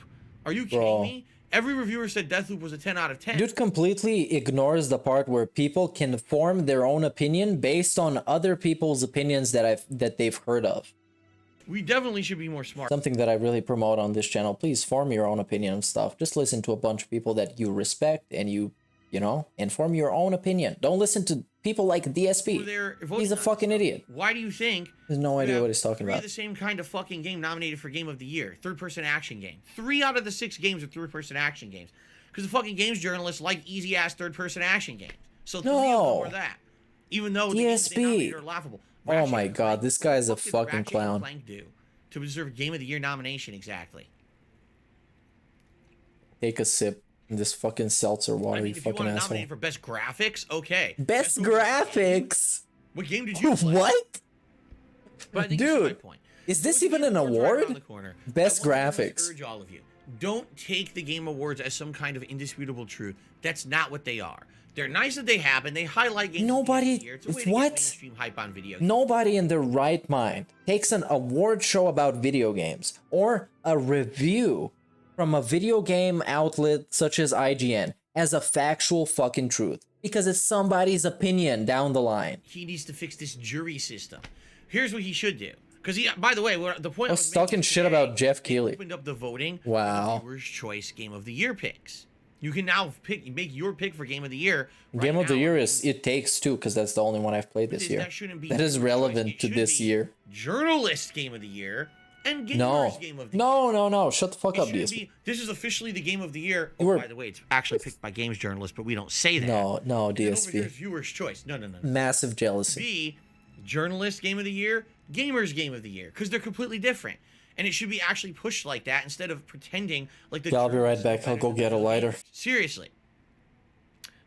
Are you kidding me? Every reviewer said Deathloop was a 10 out of 10. Dude completely ignores the part where people can form their own opinion based on other people's opinions that they've heard of. We definitely should be more smart. Something that I really promote on this channel. Please form your own opinion on stuff. Just listen to a bunch of people that you respect and you know, and form your own opinion. Don't listen to people like DSP. He's a fucking idiot. Why do you think He has no idea what he's talking about. the same kind of fucking game nominated for Game of the Year? Third-person action game. 3 out of the 6 games are third-person action games. Because the fucking games journalists like easy-ass third-person action games. So 3 of them are that. Even though the games they nominated are laughable. Oh my god, this guy is a fucking Ratchet clown. and Clank do to deserve Game of the Year nomination exactly? Take a sip. This fucking seltzer water, I mean, you if you fucking want to asshole. nominate for best graphics, okay. Best graphics? What game did you play? What? But I think this is my Dude, point. is this With the even an Game Awards right award? around the corner, Best I want to graphics. urge all of you, don't take the Game Awards as some kind of indisputable truth. That's not what they are. They're nice that they happen. They highlight games. Nobody- Of the year. It's a way to what? get mainstream hype on video games. Nobody in their right mind takes an award show about video games or a review from a video game outlet such as IGN as a factual fucking truth, because it's somebody's opinion down the line. He needs to fix this jury system. Here's what he should do. Because he, by the way, the point I was talking shit today, about Jeff they Keighley. opened up the voting. Wow. For viewers' choice Game of the Year picks. You can now make your pick for Game of the Year. Game of the now. Year is It Takes Two, because that's the only one I've played this year. That shouldn't be That is viewer's relevant choice. It to should this be year. Journalist Game of the Year and Gamers No, Game of the Year. no, shut the fuck It up, shouldn't DSP. be, this is officially the Game of the Year. You Oh, were- by the way, it's actually picked by games journalists, but we don't say that. No, And then over here is DSP. viewers' choice. No. Massive jealousy. B, Journalist Game of the Year, Gamers Game of the Year, because they're completely different. And it should be actually pushed like that instead of pretending like the. Yeah, I'll be right journalists back. are I'll go better get a than the lighter. gamers. Seriously.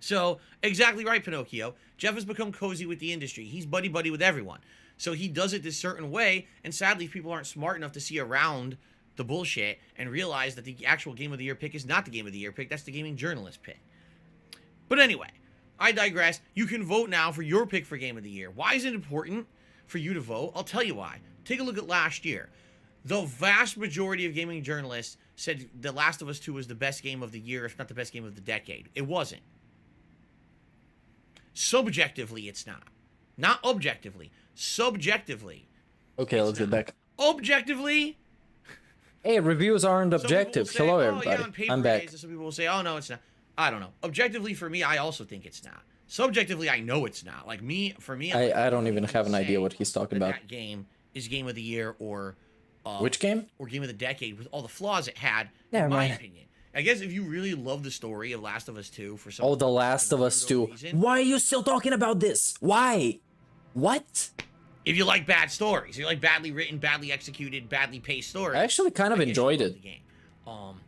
So, exactly right, Pinocchio. Jeff has become cozy with the industry. He's buddy-buddy with everyone. So he does it this certain way, and sadly, people aren't smart enough to see around the bullshit and realize that the actual Game of the Year pick is not the Game of the Year pick. That's the gaming journalist pick. But anyway, I digress. You can vote now for your pick for Game of the Year. Why is it important for you to vote? I'll tell you why. Take a look at last year. The vast majority of gaming journalists said The Last of Us 2 was the best game of the year, if not the best game of the decade. It wasn't. Subjectively, it's not. Not objectively. Subjectively. Okay, let's get back. Objectively, Hey, reviews aren't some people objective. will say, Hello, "Oh, yeah, everybody. on paper I'm it back. is," and some people will say, oh, no, it's not. I don't know. Objectively, for me, I also think it's not. Subjectively, I know it's not. Like, for me, I don't even have an say idea what he's talking that about. That game is Game of the Year or... Which game? Or Game of the Decade with all the flaws it had, Never in my mind. opinion. I guess if you really love the story of Last of Us 2 for some Oh, The Last of Us 2. reason, Why are you still talking about this? Why? What? if you like bad stories, you like badly written, badly executed, badly paced stories. I actually kind of I guess you enjoyed love it. the game.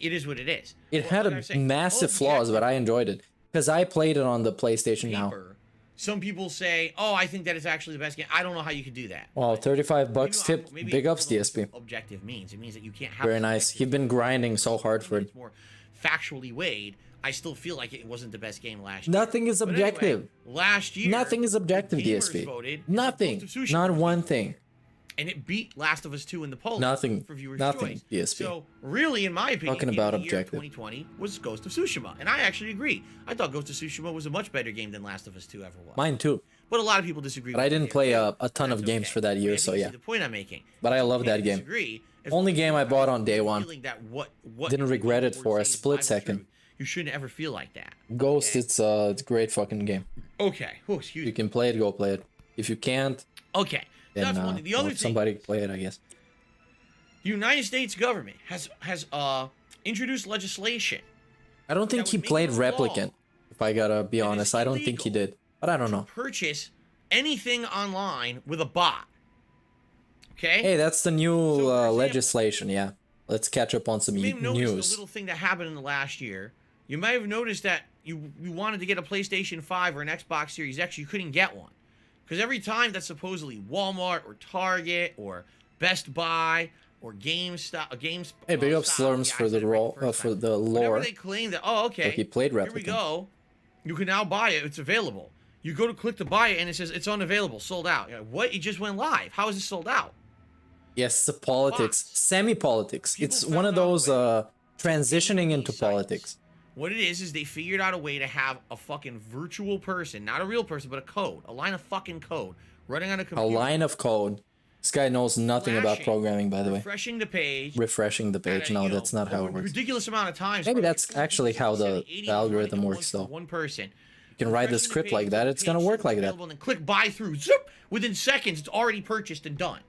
It is what it is. It Well, had like I a was saying, massive flaws, but I enjoyed it. Because I played it on the PlayStation now. paper, some people say, oh, I think that it's actually the best game. I don't know how you could do that. Wow, 35 bucks Maybe tip. maybe Big I ups, don't know DSP. what objective means. It means that you can't have Very a nice. subjective You've been grinding so hard for it. It's more factually weighed. I still feel like it wasn't the best game last year. Nothing is But anyway, objective. last year, Nothing is objective, the gamers DSP. voted, Nothing. Ghost of Tsushima Not was one the thing. and it beat Last of Us 2 in the polls. Nothing. For viewers' Nothing, choice. DSP. So really, in my opinion, Talking Game about of the Year objective. 2020 was Ghost of Tsushima, and I actually agree. I thought Ghost of Tsushima was a much better game than Last of Us 2 ever was. Mine too. But a lot of people disagree. But I didn't play a ton of games for that year, so yeah. The point I'm making. But I love that game. Only game I bought on day one. Didn't regret it for a split second. You shouldn't ever feel like that. Ghost, it's a great fucking game. Okay. Oh, excuse me. You can play it, go play it. If you can't, okay. Then That's one thing. The other thing, somebody play it, I guess. The United States government has introduced legislation. I don't think he played Replicant. If I gotta be honest, I don't think he did. But I don't know. Purchase anything online with a bot. Okay. Hey, that's the new legislation. Yeah. Let's catch up on some news. You may have noticed news. a little thing that happened in the last year. You might have noticed that you wanted to get a PlayStation 5 or an Xbox Series X, you couldn't get one. Because every time that supposedly Walmart or Target or Best Buy or GameStop, hey, big up Slurms for the for the lore. Whenever they claim that, oh, okay, he played Replicant. Here we go. You can now buy it. It's available. You go to click to buy it, and it says it's unavailable, sold out. You're like, what? It just went live. How is it sold out? Yes, it's politics, semi-politics. It's one of those transitioning into politics. What it is they figured out a way to have a fucking virtual person, not a real person, but a code, a line of fucking code, running on a computer. A line of code. This guy knows nothing about programming, by the way. Refreshing the page. Refreshing the page. No, that's not how it works. Ridiculous amount of times. Maybe that's actually how the algorithm works, though. One person. You can write the script like that. It's gonna work like that. And then click buy through. Zoop! Within seconds, it's already purchased and done.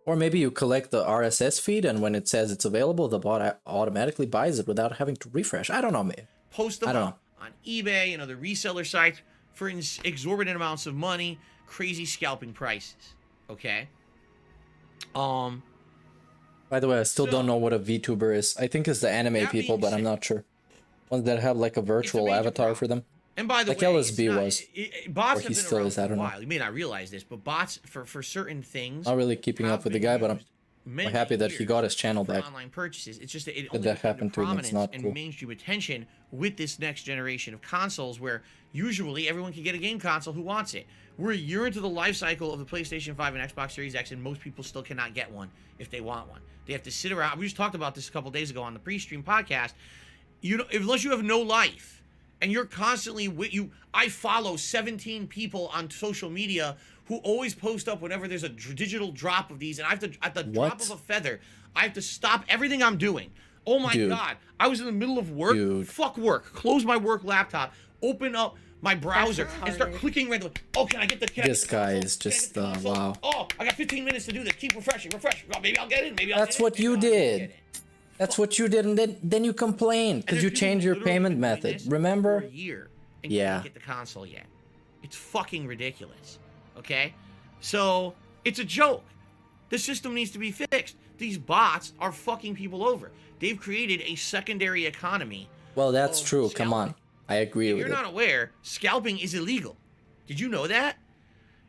Or maybe you collect the RSS feed, and when it says it's available, the bot automatically buys it without having to refresh. I don't know, man. Post them on eBay and other reseller sites for exorbitant amounts of money, crazy scalping prices. Okay. By the way, I still don't know what a VTuber is. I think it's the anime people, but I'm not sure. Ones that have like a virtual avatar for them. And by the like way, LSB was, bots or he still is. I don't know. You may not realize this, but bots for certain things. Not really keeping up with the guy, but I'm happy that he got his channel back. Online purchases. It's just that it that happened to him. It's not cool. And mainstream attention with this next generation of consoles, where usually everyone can get a game console who wants it. We're a year into the life cycle of the PlayStation 5 and Xbox Series X, and most people still cannot get one if they want one. They have to sit around. We just talked about this a couple days ago on the pre-stream podcast. Unless you have no life. And you're constantly I follow 17 people on social media who always post up whenever there's a digital drop of these, and I have to, at the drop of a feather, I have to stop everything I'm doing. Oh my God. I was in the middle of work. Fuck work. Close my work laptop. Open up my browser and start clicking right. Oh, can I get the This guy is just, wow. Oh, I got 15 minutes to do this. Keep refreshing. Oh, maybe I'll get in. That's what you did. That's what you did, and then you complained because you changed your payment method. Remember? For a year and yeah. Can't get the console yet. It's fucking ridiculous. Okay, so it's a joke. The system needs to be fixed. These bots are fucking people over. They've created a secondary economy. Well, that's true. Come on, I agree with it. If you're not aware, scalping is illegal. Did you know that?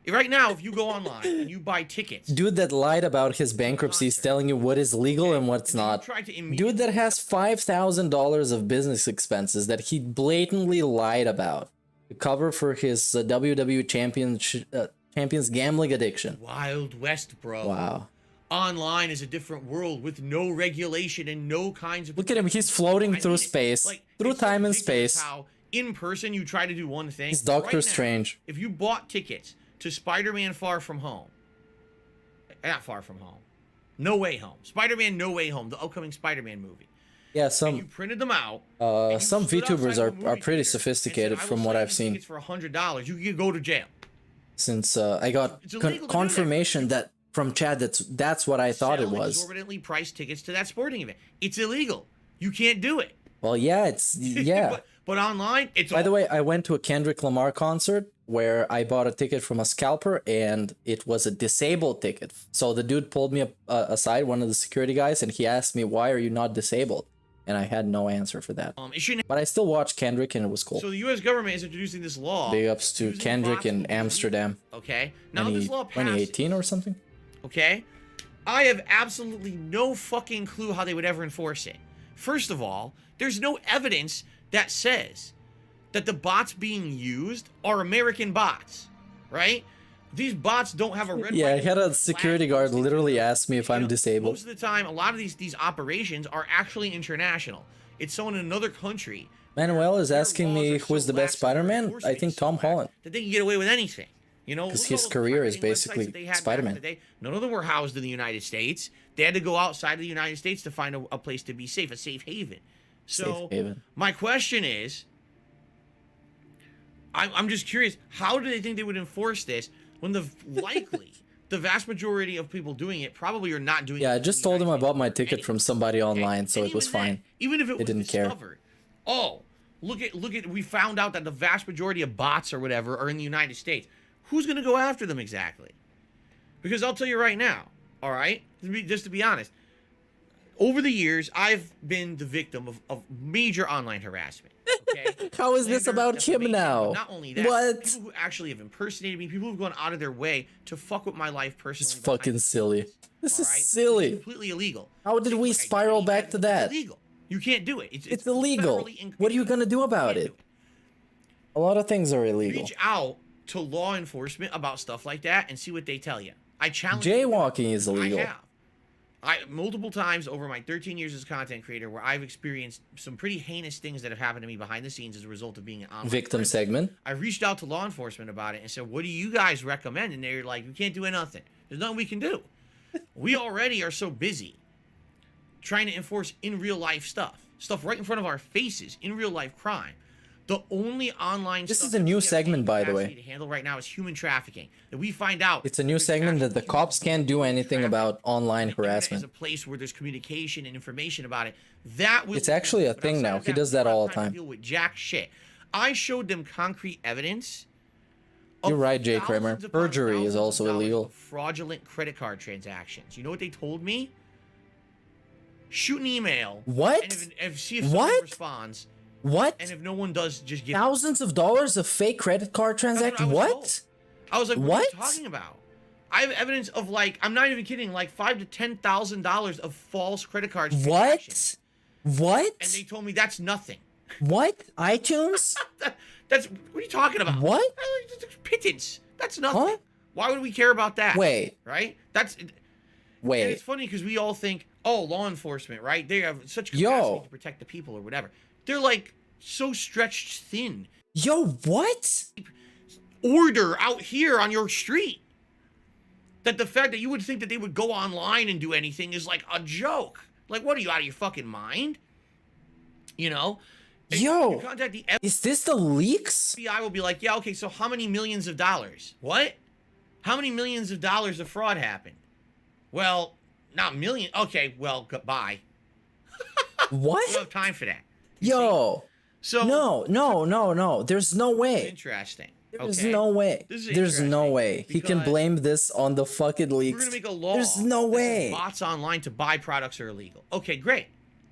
Right now, if you go online and you buy tickets... Dude that lied about his bankruptcy is telling you what is legal and what's not. Dude that has $5,000 of business expenses that he blatantly lied about to cover for his WWE Champions gambling addiction. Wild West, bro. Wow. Online is a different world with no regulation and no kinds of... Look at him. He's floating through space, through time and space. How in person you try to do one thing. He's Doctor Strange. If you bought tickets to Spider-Man Far From Home. Not Far From Home. No Way Home. Spider-Man No Way Home, the upcoming Spider-Man movie. Yeah, and you printed them out. Some VTubers are pretty sophisticated from what I've seen. For $100, you could go to jail. Since I got confirmation that from Chad that's what I thought it was. Exorbitantly priced tickets to that sporting event. It's illegal. You can't do it. Well, yeah, yeah. but online, it's. By the way, I went to a Kendrick Lamar concert where I bought a ticket from a scalper, and it was a disabled ticket. So the dude pulled me aside, one of the security guys, and he asked me, "Why are you not disabled?" And I had no answer for that. But I still watched Kendrick, and it was cool. So the U.S. government is introducing this law. Big ups to Kendrick in Amsterdam. Okay. Now this law passes. 2018 or something? Okay. I have absolutely no fucking clue how they would ever enforce it. First of all, there's no evidence that says that the bots being used are American bots, right? These bots don't have a red. Yeah, I had a security guard literally ask me if I'm disabled. Most of the time, a lot of these operations are actually international. It's someone in another country Manuel is asking me who is the best Spider-Man. I think Tom Holland. That they can get away with anything. You know, because his career is basically Spider-Man. None of them were housed in the United States. They had to go outside of the United States to find a place to be safe, a safe haven. So my question is, I'm just curious, how do they think they would enforce this when the vast majority of people doing it probably are not doing it? Yeah, I just told him I bought my ticket from somebody online, so it was fine. Even if it was didn't care. Oh, look at we found out that the vast majority of bots or whatever are in the United States. Who's going to go after them exactly? Because I'll tell you right now, all right, just to be honest, over the years, I've been the victim of major online harassment. Okay? How is this about him now? Not only that, what? People who actually have impersonated me, people who've gone out of their way to fuck with my life personally. It's fucking silly. This is right? silly. It's completely illegal. How did we spiral back to that? It's illegal. You can't do it. It's illegal. What are you going to do about it? A lot of things are illegal. Reach out to law enforcement about stuff like that and see what they tell you. I challenge jaywalking is illegal. I have multiple times over my 13 years as a content creator where I've experienced some pretty heinous things that have happened to me behind the scenes as a result of being an online victim person. segment. I reached out to law enforcement about it and said, what do you guys recommend? And they're like, we can't do nothing. There's nothing we can do. We already are so busy trying to enforce in real life stuff right in front of our faces, in real life crime. The only online this is a new segment, by the way, to handle right now is human trafficking. That we find out it's a new segment that the cops can't do anything about online harassment. It's a place where there's communication and information about it. That will it's actually a thing now. He does that all the time. Deal with jack shit. I showed them concrete evidence. You're right, Jay Kramer. Perjury is also illegal. Fraudulent credit card transactions. You know what they told me? Shoot an email. What? And see if someone responds. What? And if no one does, just give thousands of dollars of fake credit card transactions. What? I was like, what are you talking about? I have evidence of like, I'm not even kidding, like $5,000 to $10,000 of false credit cards. What? What? And they told me that's nothing. What? iTunes? That's what are you talking about? What? Pittance. That's nothing. Huh? Why would we care about that? Wait. Right? Wait. And it's funny because we all think, oh, law enforcement, right? They have such capacity to protect the people or whatever. They're like so stretched thin. Yo, what? Order out here on your street. That the fact that you would think that they would go online and do anything is like a joke. Like, what are you, out of your fucking mind? You know? Yo, you contact the is this the leaks? FBI will be like, yeah, okay, so how many millions of dollars? What? How many millions of dollars of fraud happened? Well, not million. Okay, well, goodbye. What? We don't have time for that. Yo. So no. There's no way. Interesting. There's no way. There's no way. He can blame this on the fucking leaks. We're gonna make a law. There's no way. Bots online to buy products are illegal. Okay, great.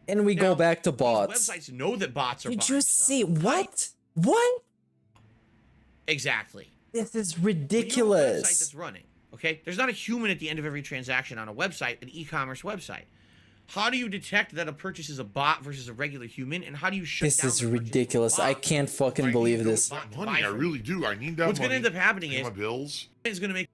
And we go back to bots. Websites know that bots are. Did you see what? What? Exactly. This is ridiculous. You know a website that's running. Okay, there's not a human at the end of every transaction on a website, an e-commerce website. How do you detect that a purchase is a bot versus a regular human, and how do you shut down? This is ridiculous. I can't fucking believe this. Money, I really do. I need that. What's going to end up happening is my bills. It's going to make.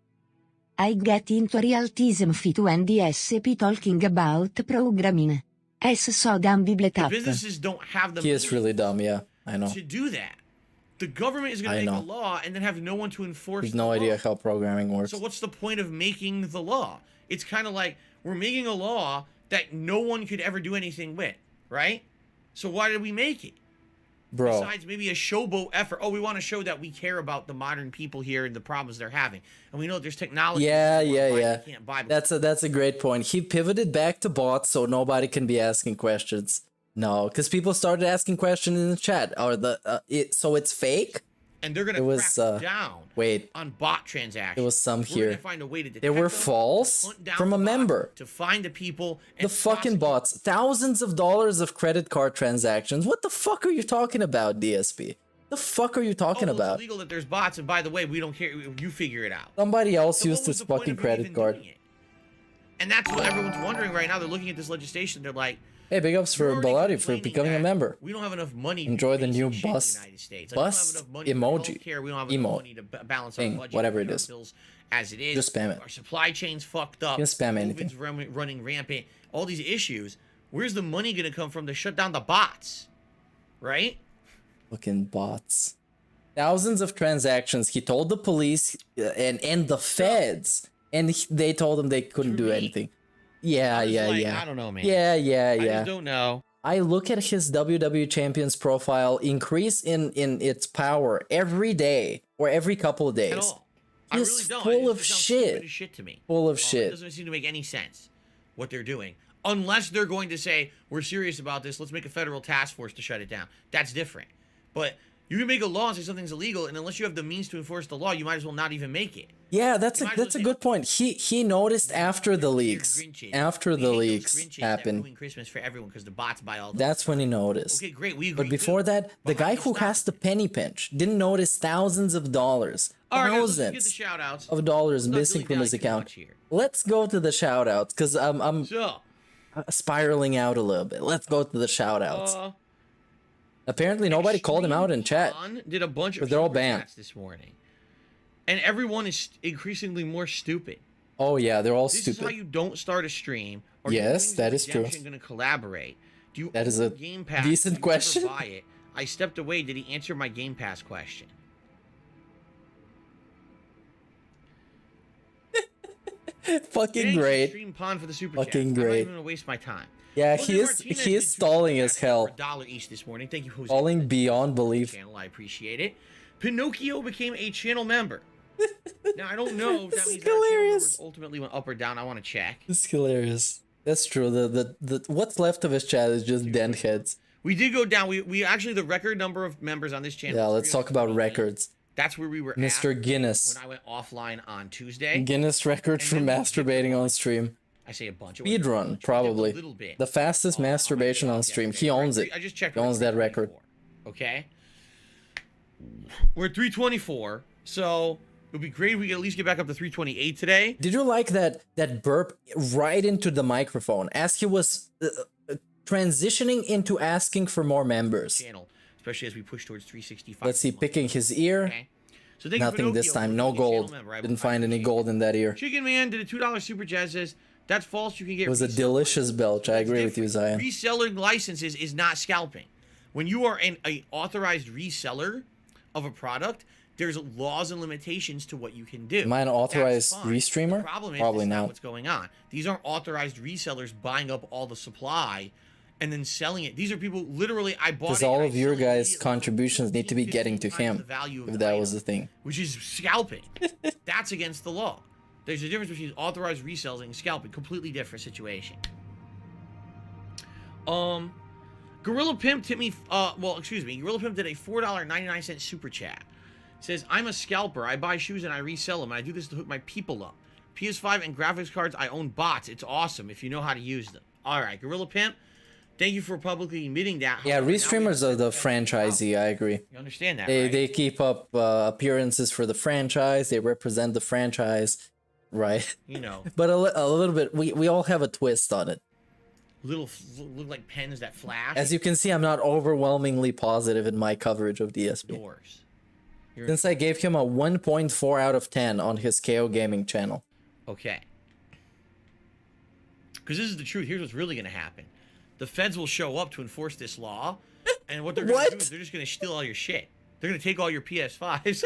I get into realism fit when DSP talking about programming. Es so damn bibliothèque. Businesses don't have the. He is really dumb. Yeah, I know. To do that, the government is going to make a law and then have no one to enforce. There's no idea how programming works. So what's the point of making the law? It's kind of like we're making a law that no one could ever do anything with, right? So why did we make it? Bro. Besides maybe a showboat effort. Oh, we want to show that we care about the modern people here and the problems they're having. And we know there's technology. Yeah. Can't buy that's a great point. He pivoted back to bots so nobody can be asking questions. No, because people started asking questions in the chat. Or so it's fake? And they're gonna crack down on bot transactions. There was some here. We're gonna find a way to detect they were false from a member. To find the people. The fucking bots. Thousands of dollars of credit card transactions. What the fuck are you talking about, DSP? The fuck are you talking about? It's illegal that there's bots, and by the way, we don't care. You figure it out. Somebody else used his fucking credit card. And that's what everyone's wondering right now. They're looking at this legislation. They're like, hey, big ups for Baladi for becoming a member. We don't have enough money. Enjoy the new bus emoji. We don't have enough money to balance our budget, whatever it is. Bills as it is. Just spam it. Our supply chain's fucked up. Just spam anything. COVID's running rampant. All these issues. Where's the money going to come from to shut down the bots? Right? Fucking bots. Thousands of transactions. He told the police and the feds, and they told him they couldn't do anything. Yeah. I don't know, man. Yeah. I just don't know. I look at his WWE Champions profile increase in its power every day or every couple of days. At all. He's I really don't. full It of just sounds shit. stupid as shit to me. Full of It shit. doesn't seem to make any sense what they're doing. Unless they're going to say, we're serious about this, let's make a federal task force to shut it down. That's different. But you can make a law and say something's illegal, and unless you have the means to enforce the law, you might as well not even make it. Yeah, that's a good point. He noticed after the leaks. After the leaks happened. Christmas for everyone because the bots buy all the That's when he noticed. Okay, great. We agree. But before that, the guy who has the penny pinch didn't notice thousands of dollars. All right, Thousands let's get the shout outs. of dollars Let's missing not dilly-dally from his too account. much here. Let's go to the shout outs because I'm So, spiraling out a little bit. Let's go to the shout outs. Apparently nobody called him out in chat. Extreme Fun did a bunch of But they're all super banned. chats this morning. And everyone is increasingly more stupid. Oh yeah, they're all This is how stupid. you don't start a stream. Or Yes, that is true. Going to collaborate. Do you That is own a Game Pass? decent Do you question. ever buy it? I stepped away. Did he answer my Game Pass question? Fucking Thanks, great. Extreme Pond for the super Fucking chat. I'm great. not even gonna waste my time. Yeah, Jose he Martinez is did two stalling super as chats hell. for $1 each this morning. Thank you, Jose. Stalling beyond belief. Channel, I appreciate it. Pinocchio became a channel member. Now I don't know if that This is means that channel hilarious. members ultimately went up or down. I want to check. It's hilarious. That's true. The what's left of his chat is just dent heads. We did go down. We actually the record number of members on this channel. Yeah, is let's talk about 328. records. That's where we were Mr. at Guinness. when I went offline on Tuesday. Guinness record for And then we masturbating on stream. I say a bunch. It wasn't a Speedrun, bunch. We did probably. a little bit. The fastest on my masturbation blog on stream. yesterday. He owns it. I just checked. He we're owns at that record. 324, okay. We're at 324, so it would be great if we could at least get back up to 328 today. Did you like that burp right into the microphone as he was transitioning into asking for more members? Channel, especially as we push towards 365. Let's see, picking his ear. Okay. So thank Nothing you, this Pinocchio, time. for No being a channel gold. member. I Didn't find any gold in that ear. Chicken Man did a $2 super chat. Says that's false. You can get. It was a resale delicious belch. I agree with you, Zion. Reselling licenses is not scalping. When you are an authorized reseller of a product, there's laws and limitations to what you can do. Am I an authorized That's fine. restreamer? The problem is, Probably it's not not. what's going on. These aren't authorized resellers buying up all the supply and then selling it. These are people literally. I bought Because it. all I of your sell it guys' immediately. contributions need to be 15 getting to times him. the value of If the that was item, the thing. which is scalping. That's against the law. There's a difference between authorized reselling and scalping. Completely different situation. Gorilla Pimp tipped me. Gorilla Pimp did a $4.99 super chat. Says, I'm a scalper. I buy shoes and I resell them. And I do this to hook my people up. PS5 and graphics cards, I own bots. It's awesome if you know how to use them. All right, Gorilla Pimp, thank you for publicly admitting that. Yeah, However, now we restreamers have are the to- franchisee. I agree. You understand that, They right? they keep up appearances for the franchise. They represent the franchise, right? You know, But a little bit. We all have a twist on it. look like pens that flash. As you can see, I'm not overwhelmingly positive in my coverage of DSP. doors. Since I gave him a 1.4 out of 10 on his KO Gaming channel. Okay. Because this is the truth. Here's what's really going to happen. The feds will show up to enforce this law. And what they're going to do is they're just going to steal all your shit. They're going to take all your PS5s.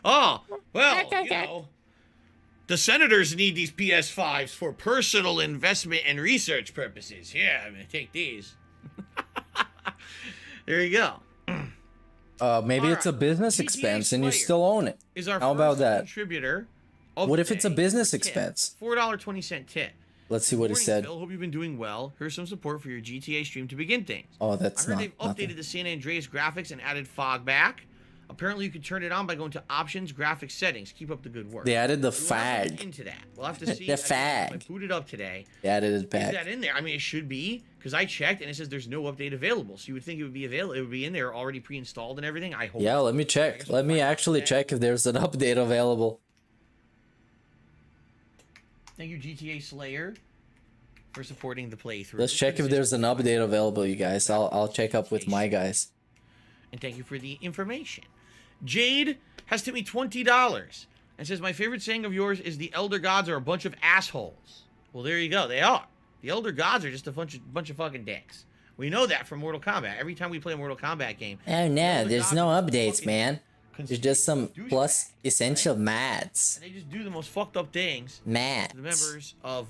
Oh, well, you know. The senators need these PS5s for personal investment and research purposes. Yeah, I'm going to take these. There you go. Maybe it's a Alright. business GTA expense and you Slayer still own it. Is our How about first that? contributor of What the if it's a day business for tip. expense? $4.20 tip. Let's see what he Morning, said. Phil. Hope you've been doing well. Here's some support for your GTA stream to begin things. Oh, that's I heard not they've nothing. updated the San Andreas graphics and added fog back. Apparently, you can turn it on by going to Options, Graphics, Settings. Keep up the good work. They added the We'll have to look fag. into that. We'll have to see. The I fag. booted up today. They added it Is back. that in there? I mean, it should be because I checked and it says there's no update available. So you would think it would be available. It would be in there already pre-installed and everything. I hope. Yeah, let me I check. guess Let we'll me find out actually today. check if there's an update available. Thank you, GTA Slayer, for supporting the playthrough. Let's check if there's an update available, you guys. I'll check up with my guys. And thank you for the information. Jade has tipped me $20 and says, my favorite saying of yours is the elder gods are a bunch of assholes. Well, there you go. They are. The elder gods are just a bunch of fucking dicks. We know that from Mortal Kombat. Every time we play a Mortal Kombat game. Oh no, there's no updates, man. There's just some douchebags, plus essential right? mats. And they just do the most fucked up things. Mats. To the members of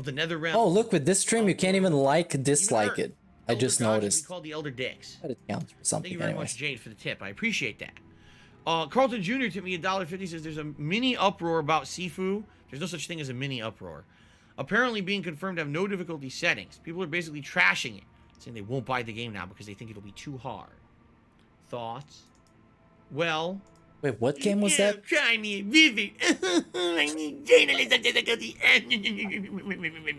the Nether Realm. Oh, look, with this stream, you can't even like, dislike Earth. it. I Elder just gods should be noticed. called the Elder Dicks. But it counts for Thank something you very anyways. much, Jade, for the tip. I appreciate that. Carlton Jr. tipped me $1.50. Says there's a mini uproar about Sifu. There's no such thing as a mini uproar. Apparently being confirmed to have no difficulty settings. People are basically trashing it, saying they won't buy the game now because they think it'll be too hard. Thoughts? Well... Wait, what game was that? Try me, vivid. I need journalism difficulty.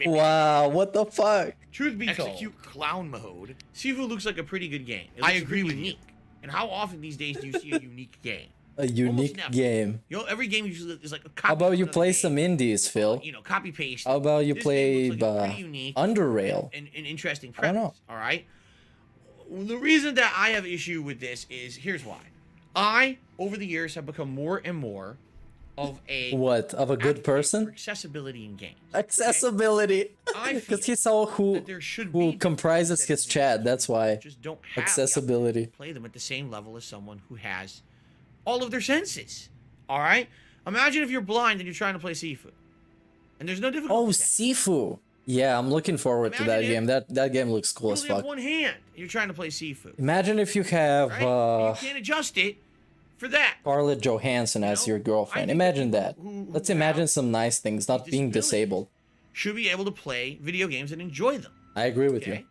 Wow, what the fuck? Truth be told, Execute clown mode. Sifu looks like a pretty good game. It I looks agree pretty with you. unique. And how often these days do you see a unique game? A unique never. game. You know, every game usually is like a copy. How about of you another play game. some indies, Phil? You know, copy paste. How about you This play game looks like a pretty unique Underrail? and interesting I don't know. premise. All right. The reason that I have issue with this is here's why. I over the years have become more and more of a What, of a good advocate for person? accessibility in games. okay? Accessibility. I Because feel he saw who that there should who be comprises his chat. That's why. just don't have the Accessibility. opportunity to play them at the same level as someone who has all of their senses. All right. Imagine if you're blind and you're trying to play Sifu, and there's no difficulty. Oh, with that. Sifu. Yeah, I'm looking forward to that Imagine game. That game looks cool You as only have fuck. one hand. And you're trying to play Sifu. Imagine if you have Right? You can't adjust it for that. Scarlett Johansson as know, your girlfriend. I think Imagine that that. people who Let's have imagine some nice things, not being disabilities disabled. Should be able to play video games and enjoy them. I agree with Okay. you.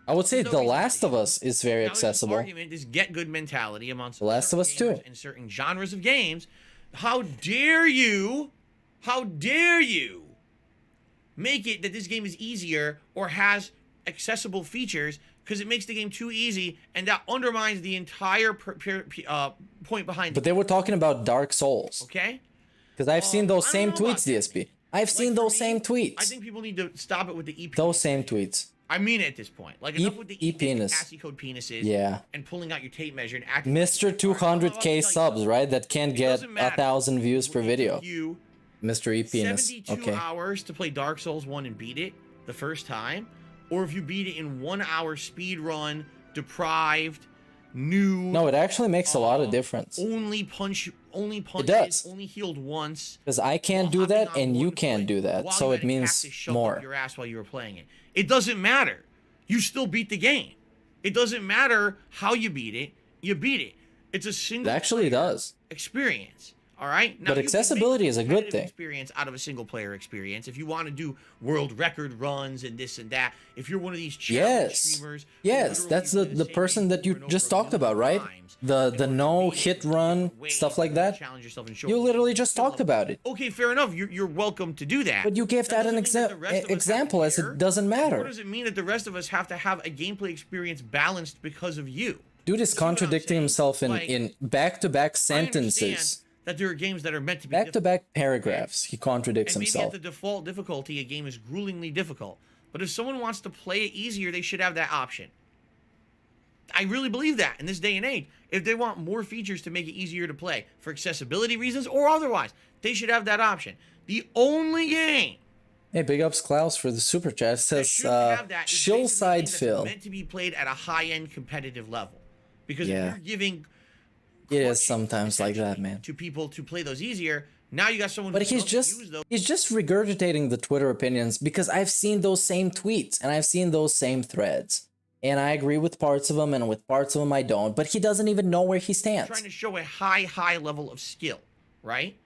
I would say There's no The reason Last they of Us is very Now, this accessible. argument is get good mentality amongst The Last of Us certain 2. gamers in certain genres of games. How dare you make it that this game is easier or has accessible features because it makes the game too easy and that undermines the entire point behind But it. they were talking about Dark Souls. Okay? Because I've seen those I same don't know about tweets, that. DSP. I've seen Like, for those me, same I tweets. think people need to stop it with the EP. Those same tweets. I mean it at this point. Like enough with the E-penis. ASCII code penises Yeah. and pulling out your tape measure and acting Mr. like, "All right, I'm about to 200k tell you subs, something. right? That can't get doesn't matter. 1,000 views per It video. took you Mr. E-penis. 72 Okay. hours to play Dark Souls 1 and beat it the first time, or if you beat it in 1 hour speed run, deprived, new. No, it actually makes a lot of difference. Only punches, does. only healed once. Because I can't while do hopping that on and you one can't foot do that. while So you it had a means cactus shoved more. up your ass while you were playing it. It doesn't matter. You still beat the game. It doesn't matter how you beat it. You beat it. It's a It single actually player does. experience. All right. Now, But you can accessibility make is a good competitive thing. Experience out of a single player experience. If you want to do world record runs and this and that, if you're one of these challenge Yes. streamers, who Yes, literally that's do the same person thing that you over and just over a talked about, million right? times The in order to no beat it hit in run, different ways, stuff like and that. challenge yourself and show You people literally your just skill talked level. about it. Okay, fair enough. You're welcome to do that. But you gave that an doesn't mean that the rest of us have to example as care. it doesn't Nor matter. does it mean that the rest of us have to have a gameplay experience balanced because of you? Dude is See what I'm contradicting saying? himself Like, in back-to-back I understand sentences. that there are games that are meant to be difficult. Back-to-back paragraphs. He contradicts And maybe himself. at the default difficulty, a game is gruelingly difficult. But if someone wants to play it easier, they should have that option. I really believe that in this day and age. If they want more features to make it easier to play for accessibility reasons or otherwise, they should have that option. The only game Hey, big ups Klaus for the super chat. It that says, should have that is chill basically a side game that's Phil. meant to be played at a high-end competitive level. Because Yeah. if you're giving It is coaching, sometimes like that, essentially, man. to people to play those easier, now you got someone But who he's doesn't use those. just regurgitating the Twitter opinions because I've seen those same tweets and I've seen those same threads. And I agree with parts of them and with parts of them I don't, but he doesn't even know where he stands. Trying to show a high level of skill, right?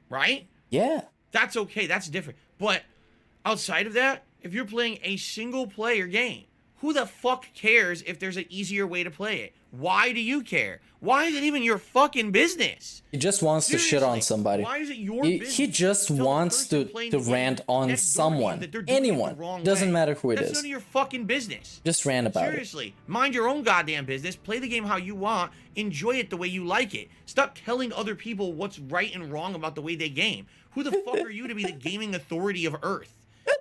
Right? Yeah. That's okay. That's different. But outside of that, if you're playing a single player game, who the fuck cares if there's an easier way to play it? Why do you care? Why is it even your fucking business? He just wants to shit on Seriously, somebody. Why is it your He business? just Tell the wants person to playing the game rant on next door to you someone. that they're doing it the Anyone. wrong Doesn't way. matter who it That's is. none of your fucking business. Just rant about it. Seriously, mind your own goddamn business. Play the game how you want. Enjoy it the way you like it. Stop telling other people what's right and wrong about the way they game. Who the fuck are you to be the gaming authority of Earth?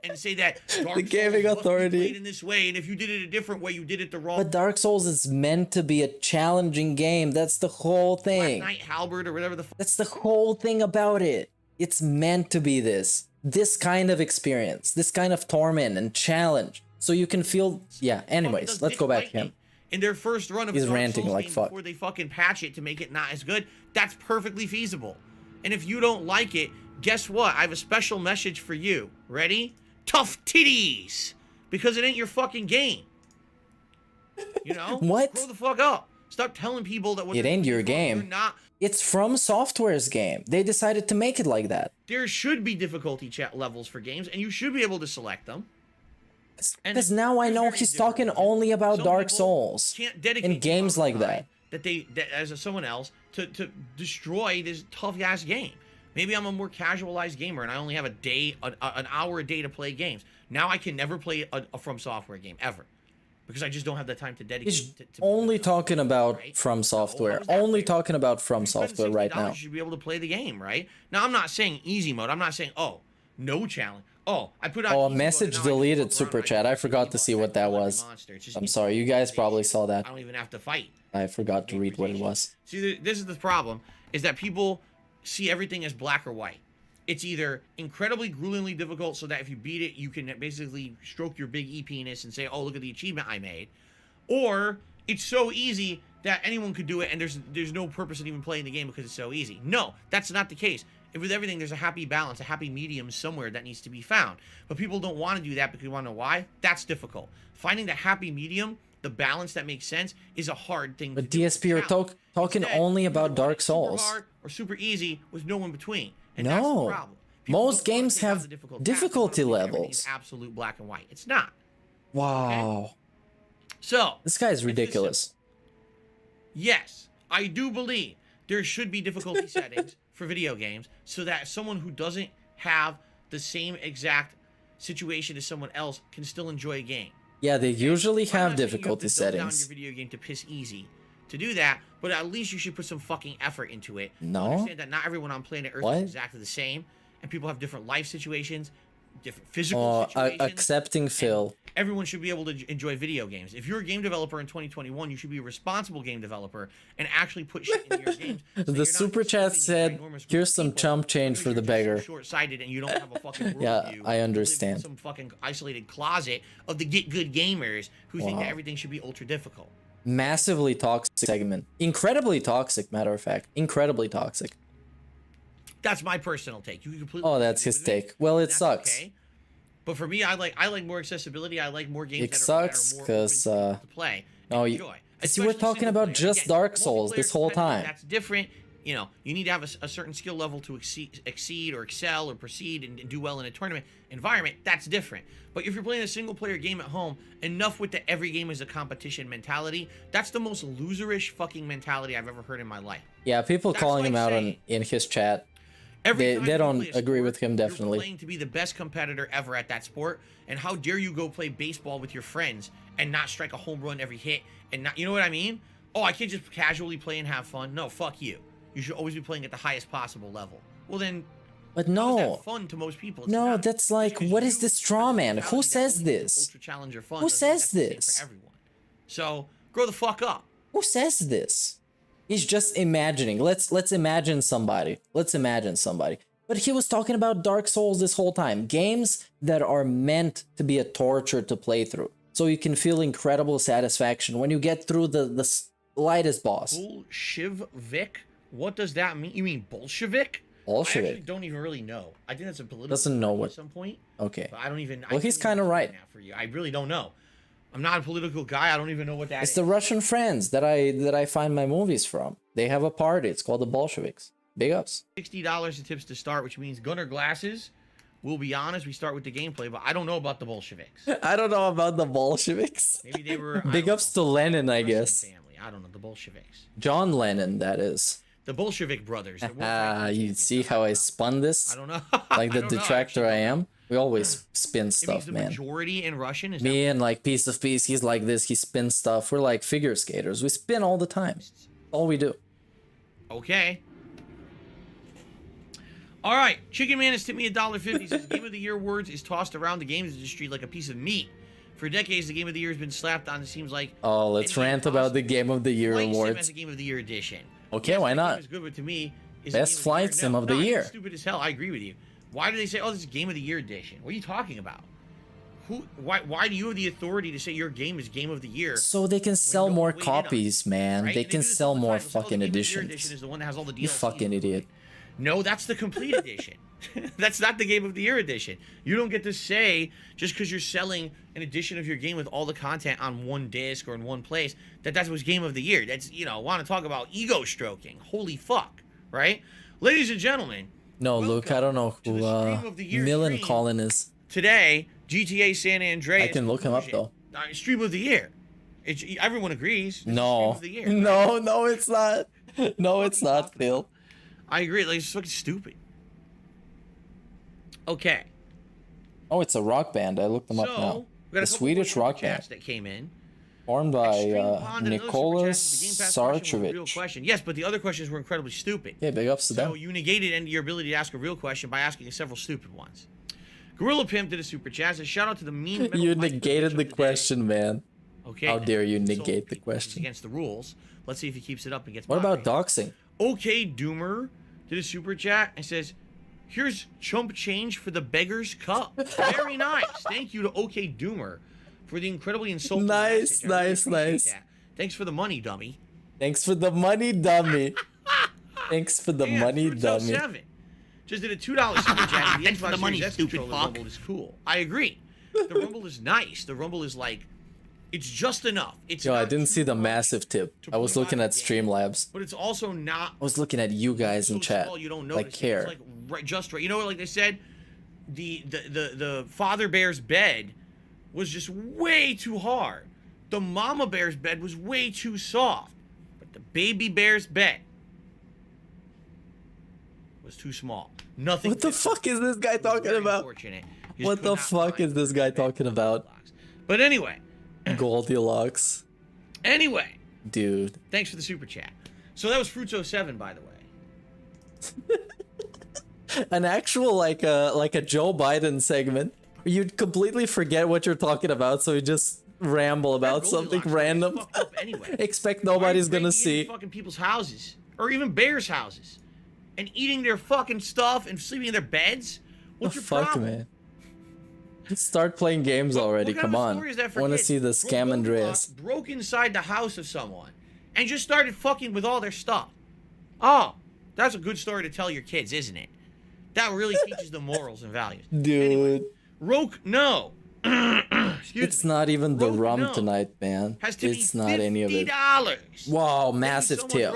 And say that Dark The gaming Souls must be authority. played in this way, and if you did it a different way, you did it the wrong. But Dark Souls is meant to be a challenging game. That's the whole Black thing. Knight Halberd or whatever the fuck. That's the whole thing about it. It's meant to be this kind of experience, this kind of torment and challenge. so you can feel. Yeah. Anyways, let's go back to him. In their first run of He's Dark ranting Souls like game fuck. before they fucking patch it to make it not as good, that's perfectly feasible. And if you don't like it, guess what? I have a special message for you. Ready? Tough titties! Because it ain't your fucking game. You know? What? Grow the fuck up. Stop telling people that It ain't your game. You're not. It's From Software's game. They decided to make it like that. There should be difficulty levels for games, and you should be able to select them. Because now I know he's talking only about Some Dark people Souls can't dedicate in games the amount like of time that. that as someone else to destroy this tough ass game. Maybe I'm a more casualized gamer and I only have an hour a day to play games. Now I can never play a From Software game ever because I just don't have the time to dedicate. He's to only talking about right? From Software. How is that Only fair? talking about From If you spend Software right $60, now. You should be able to play the game, right? Now I'm not saying easy mode. I'm not saying no challenge. I put out. Oh, a easy mode message and now I can deleted walk super around, chat. I can forgot easy to see mode. what I that kill every was. monster. It's just I'm easy sorry, you guys probably saw that. I don't even have to fight. I forgot to read what it was. See, this is the problem, is that people see everything as black or white. It's either incredibly gruelingly difficult so that if you beat it, you can basically stroke your big E-penis and say, oh, look at the achievement I made. Or it's so easy that anyone could do it and there's no purpose in even playing the game because it's so easy. No, that's not the case. With everything, there's a happy balance, a happy medium somewhere that needs to be found. But people don't want to do that because you want to know why? That's difficult. Finding the happy medium, the balance that makes sense, is a hard thing to do. But DSP are talking Instead, only you about either Dark want it super Souls. hard or super easy with no in between. And that's the No. problem. People Most don't wanna games take out have the difficult path. difficulty They wanna make everything levels. absolute black and white. It's not. Wow. So This guy's it's this ridiculous. yes, I do believe there should be difficulty settings for video games so that someone who doesn't have the same exact situation as someone else can still enjoy a game. Yeah, they usually I'm have not saying you difficulty to dumb down settings. your video game to piss easy to do that, but at least you should put some fucking effort into it. No. Understand that not everyone on planet Earth What? is exactly the same, and people have different life situations, different physical situations. Accepting Phil. Everyone should be able to enjoy video games. If you're a game developer in 2021, you should be a responsible game developer and actually put shit into your games. So The you're not super chat consuming said, an enormous group "Here's of some people chump change because for the you're just beggar." So short-sighted and you don't have a fucking worldview. Yeah, I You live understand. in some fucking isolated closet of the get good gamers who think that Wow. everything should be ultra difficult. Massively toxic segment. Incredibly toxic, matter of fact. Incredibly toxic. That's my personal take. You can completely. Oh, that's disagree his with me, take. Well, and it that's sucks. okay. But for me, I like more accessibility. I like more games It that sucks, are more 'cause, open to play. no, and you- enjoy. see, we're Especially talking single about player. just Again, Dark Souls multiplayer this whole competitive, time. That's different. You know, you need to have a certain skill level to exceed or excel or proceed and do well in a tournament environment. That's different. But if you're playing a single player game at home, enough with the every game is a competition mentality. That's the most loserish fucking mentality I've ever heard in my life. Yeah, people That's calling like him out saying- in his chat. Every They- time they you don't play a agree sport, with him, definitely. You're playing to be the best competitor ever at that sport, and how dare you go play baseball with your friends and not strike a home run every hit and not, you know what I mean? Oh, I can't just casually play and have fun. No, fuck you. You should always be playing at the highest possible level. Well then, But how is no. that fun to most people? It's No, not. that's Just like, 'cause what you is this have straw the man? Who mentality that says only makes this? Ultra challenger fun Who doesn't mean says that's the same this? for everyone. So grow the fuck up. Who says this? He's just imagining. Let's imagine somebody. Let's imagine somebody. But he was talking about Dark Souls this whole time. Games that are meant to be a torture to play through. So you can feel incredible satisfaction when you get through the slightest boss. Bolshevik? What does that mean? You mean Bolshevik? I actually Bolshevik. don't even really know. I think that's a political Doesn't know term what- at some point. Okay. But I don't even. Well, he's kinda right. For you, I really don't know. I'm not a political guy. I don't even know what that It's is. the Russian friends that I find my movies from. They have a party. It's called the Bolsheviks. Big ups. $60 in tips to start, which means Gunner glasses. We'll be honest. We start with the gameplay, but I don't know about the Bolsheviks. I don't know about the Bolsheviks. Maybe they were. I Big don't ups know, to Lenin, I Russian guess. Family. I don't know the Bolsheviks. John Lennon, that is. The Bolshevik brothers. They're more Ah, Frank you Lucas. see how I spun this? I don't know. Like the I don't know, detractor actually. I am? We always spin It means stuff, the man. majority in Russian is Me and like Piece of Peace, he's like this, he spins stuff. We're like figure skaters. We spin all the time. All we do. okay. All right, Chicken Man has tipped me $1.50. Says Game of the Year awards is tossed around the games industry like a piece of meat. For decades, the Game of the Year has been slapped on. It seems like. Oh, let's any rant about the Game of the Year Flight Sim awards. as a Game of the Year edition. Okay, Yes, why that not? game is good, but to me, is Best a Game flight of the sim year. of the I think year. it's stupid as hell. I agree with you. Why do they say, "Oh, this is Game of the Year edition"? What are you talking about? Why do you have the authority to say your game is game of the year? So they can sell more copies, man. Right? They can sell more fucking editions. Edition is the one that has all the DLCs. You fucking idiot. No, that's the complete edition. That's not the game of the year edition. You don't get to say, just because you're selling an edition of your game with all the content on one disc or in one place, that was game of the year. That's, want to talk about ego stroking. Holy fuck, right? Ladies and gentlemen. No, Luke, I don't know who Millen Collin is. Today, GTA San Andreas. I can look him up, though. Stream of the year. Everyone agrees. No. Stream of the year, no, it's not. No, it's not, Phil. I agree. Like, it's fucking stupid. Okay. Oh, it's a rock band. I looked them up now. The Swedish rock band that came in. Formed by Nicholas Sarchevich. Yes, but the other questions were incredibly stupid. Yeah, big ups to them. So you negated your ability to ask a real question by asking several stupid ones. Gorilla Pimp did a super chat. Says, shout out to the mean. You negated the question, man. Okay. How dare you negate the question? It's against the rules. Let's see if he keeps it up and gets. What about doxing? Okay, Doomer did a super chat and says, here's chump change for the Beggar's Cup. Very nice. Thank you to OK Doomer for the incredibly insulting nice. That. Thanks for the money, dummy. Thanks for the money, dummy. Thanks for the money, dummy. 7 just did a $2 super chat. Thanks for the money, stupid fuck. The Rumble is cool. I agree. The Rumble is nice. The Rumble is like, it's just enough. Yo, I didn't see the massive tip. I was looking at Streamlabs. But it's also not. I was looking at you guys in chat. You don't like care. It's like just right. You know what? Like they said, the father bear's bed was just way too hard. The mama bear's bed was way too soft. But the baby bear's bed was too small. Nothing. What the fuck is this guy talking about? What the fuck is this guy talking about? But anyway. Goldilocks. Anyway. Dude. Thanks for the super chat. So that was Fruits07, by the way. An actual like a Joe Biden segment. You'd completely forget what you're talking about, so you just ramble about something random. Anyway. Expect nobody's gonna see. Fucking people's houses, or even bears' houses, and eating their fucking stuff and sleeping in their beds. What's your problem? Man. Start playing games already. Come on. I want to see the Scam Andreas. Broke inside the house of someone and just started fucking with all their stuff. Oh, that's a good story to tell your kids, isn't it? That really teaches them morals and values. Dude. Anyway, no. It's not even the rum tonight, man. It's not any of it. Wow, massive tip.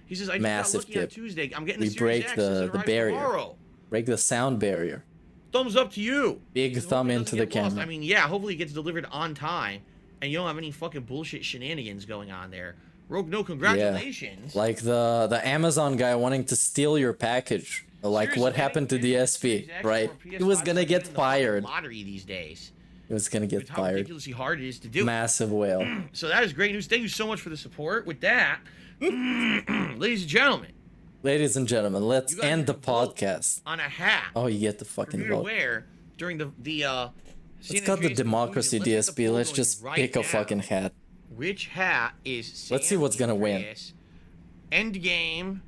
He says, I massive tip. On Tuesday. I'm getting we break the barrier. Tomorrow. Break the sound barrier. Thumbs up to you. Big thumb into the camera. I mean, yeah, hopefully it gets delivered on time and you don't have any fucking bullshit shenanigans going on there. Rogue, no, congratulations. Yeah. Like the Amazon guy wanting to steal your package. Like seriously, what happened to DSP, right? He was gonna get fired. Lottery these days. He was gonna get fired. How ridiculously hard it is to do. Massive whale. So that is great news. Thank you so much for the support. With that, ladies and gentlemen. Ladies and gentlemen, let's end the podcast. On a hat. Oh, you get the fucking vote. Wear during the let's got the democracy DSP. Let's just pick a fucking hat. Which hat is? Let's see what's gonna win. Endgame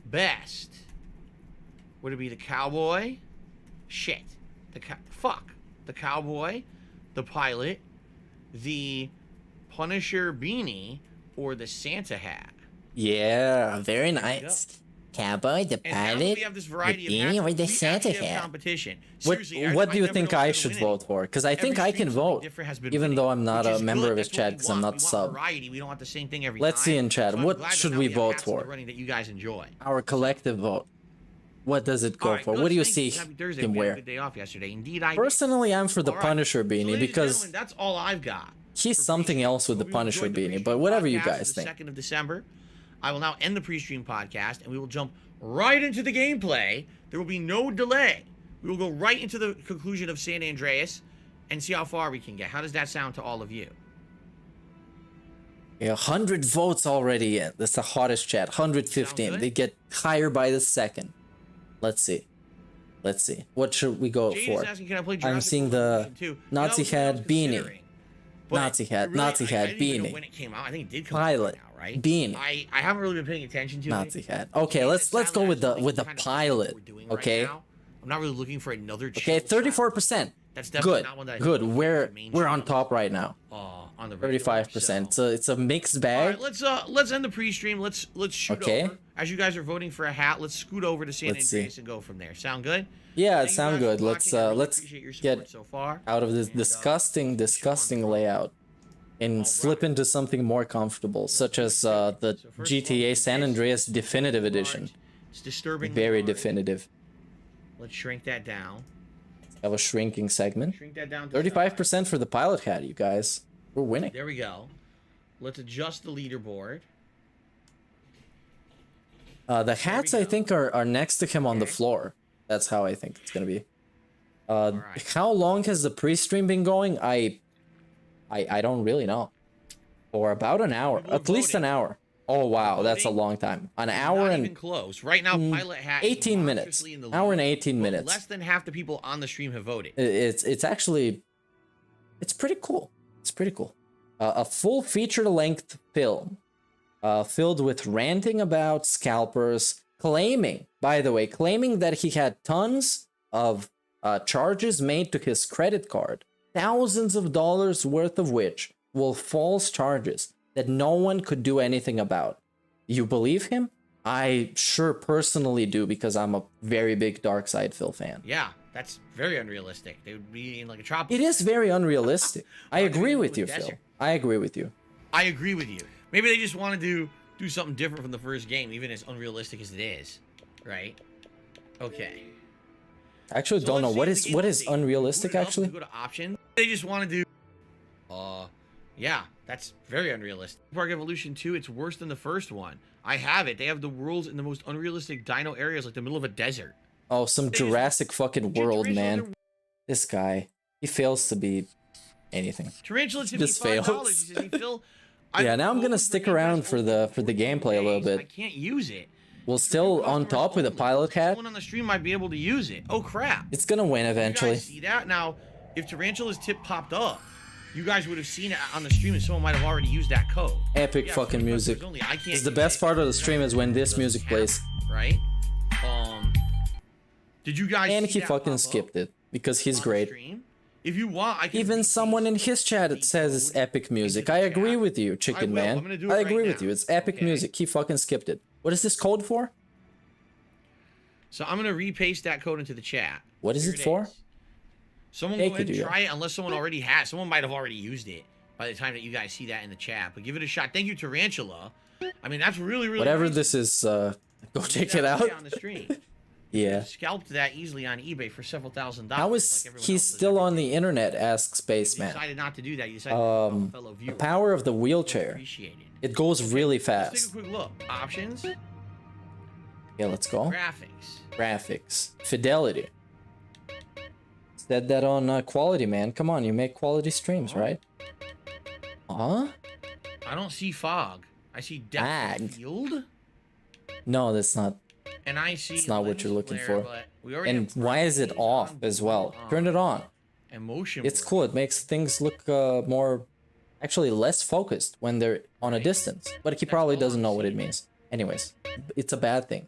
best. Would it be the cowboy? Shit. The cowboy, the pilot, the Punisher beanie, or the Santa hat? Yeah, very nice. Cowboy, the pilot, the beanie, or the Santa hat. Competition. What do you think I should vote for? Because I think I can vote, even though I'm not a member of his chat because I'm not sub. We don't want the same thing every Let's see in chat. What should we vote for? That you guys enjoy. Our collective vote. What does it go for? What do you see him wear? Good day off yesterday. Indeed, personally, I'm for the Punisher beanie because that's all I've got. He's something else with the Punisher beanie, but whatever you guys think. 2nd of December, I will now end the pre-stream podcast, and we will jump right into the gameplay. There will be no delay. We will go right into the conclusion of San Andreas and see how far we can get. How does that sound to all of you? Yeah, 100 votes already in. That's the hottest chat. 115. They get higher by the second. Let's see. Let's see. What should we go for? I'm seeing the Nazi hat beanie. Nazi hat beanie. When it came out, I think it did come pilot out now, right? beanie. I haven't really been paying attention to Nazi hat. Okay, let's go with the pilot. Okay. I'm not really looking for another. Okay, 34%. That's definitely Good, not one that I good. think We're on top right now. On the 35%. So. It's a mixed All bag. right, let's end the pre-stream. Let's shoot over. As you guys are voting for a hat, let's scoot over to San Andreas and go from there. Sound good? Yeah, it Thank you sounds guys good. for watching. I really Let's appreciate your get support so far. out of this disgusting layout and slip into something more comfortable, such as the GTA San Andreas Definitive Edition. It's disturbing. Very definitive. Let's shrink that down. Have a shrinking segment. Shrink that down to 35% for the pilot hat, you guys. We're winning. There we go. Let's adjust the leaderboard. The hats, I think, are next to him on the floor. That's how I think it's gonna be. How long has the pre-stream been going? I don't really know. For about an hour, at least an hour. Oh wow, that's a long time. An hour and close. Right now, pilot hat 18 minutes. Hour and 18 minutes. Less than half the people on the stream have voted. It's actually, it's pretty cool. It's pretty cool. A full feature-length film, filled with ranting about scalpers, claiming, by the way, claiming that he had tons of charges made to his credit card, thousands of dollars worth of which were false charges that no one could do anything about. You believe him? I sure personally do, because I'm a very big Darkside Phil fan. Yeah, that's very unrealistic. They would be in like a tropical. It is very unrealistic. I agree with you, Phil. I agree with you. I agree with you. Maybe they just want to do something different from the first game, even as unrealistic as it is, right? Okay. I actually don't know what is unrealistic. Actually, go to options. They just want to do. Yeah, that's very unrealistic. Park Evolution 2, it's worse than the first one. I have it. They have the worlds in the most unrealistic dino areas, like the middle of a desert. Oh, some Jurassic fucking World, man. This guy, he fails to be anything. Tarantula just fails. He says, hey, Phil, yeah, now I'm gonna stick around for the gameplay a little bit. I can't use it. We're still on top with a pilot hat. Someone on the stream might be able to use it. Oh crap! It's gonna win eventually. You guys see that? Now, if Tarantula's tip popped up, you guys would have seen it on the stream, and someone might have already used that code. Epic fucking music. It's the best part of the stream is when this music plays. Right? Did you guys? And he fucking skipped it because he's great. If you want, I can. Even someone in his chat it says it's epic music. I agree with you, Chicken Man. I agree with you. It's epic music. He fucking skipped it. What is this code for? So I'm gonna repaste that code into the chat. What is it for? Someone go ahead and try it, unless someone already has. Someone might have already used it by the time that you guys see that in the chat. But give it a shot. Thank you, Tarantula. I mean, that's really whatever nice. This is. Go check it out. On the stream. Yeah. Scalped that easily on eBay for several $1,000s. How is he still on the internet? Asks Spaceman. Decided not to do that. You decided to fellow viewer. The power of the wheelchair. It goes really fast. Let's take a quick look. Options. Yeah, let's go. Graphics. Fidelity. Said that on quality, man. Come on, you make quality streams, right? Huh? I don't see fog. I see depth of field. No, that's not. And I see. It's not what you're looking for. And why is it off as well? Turn it on. Emotion. It's cool. It makes things look more, actually less focused when they're on a distance. But he probably doesn't know what it means. Anyways, it's a bad thing.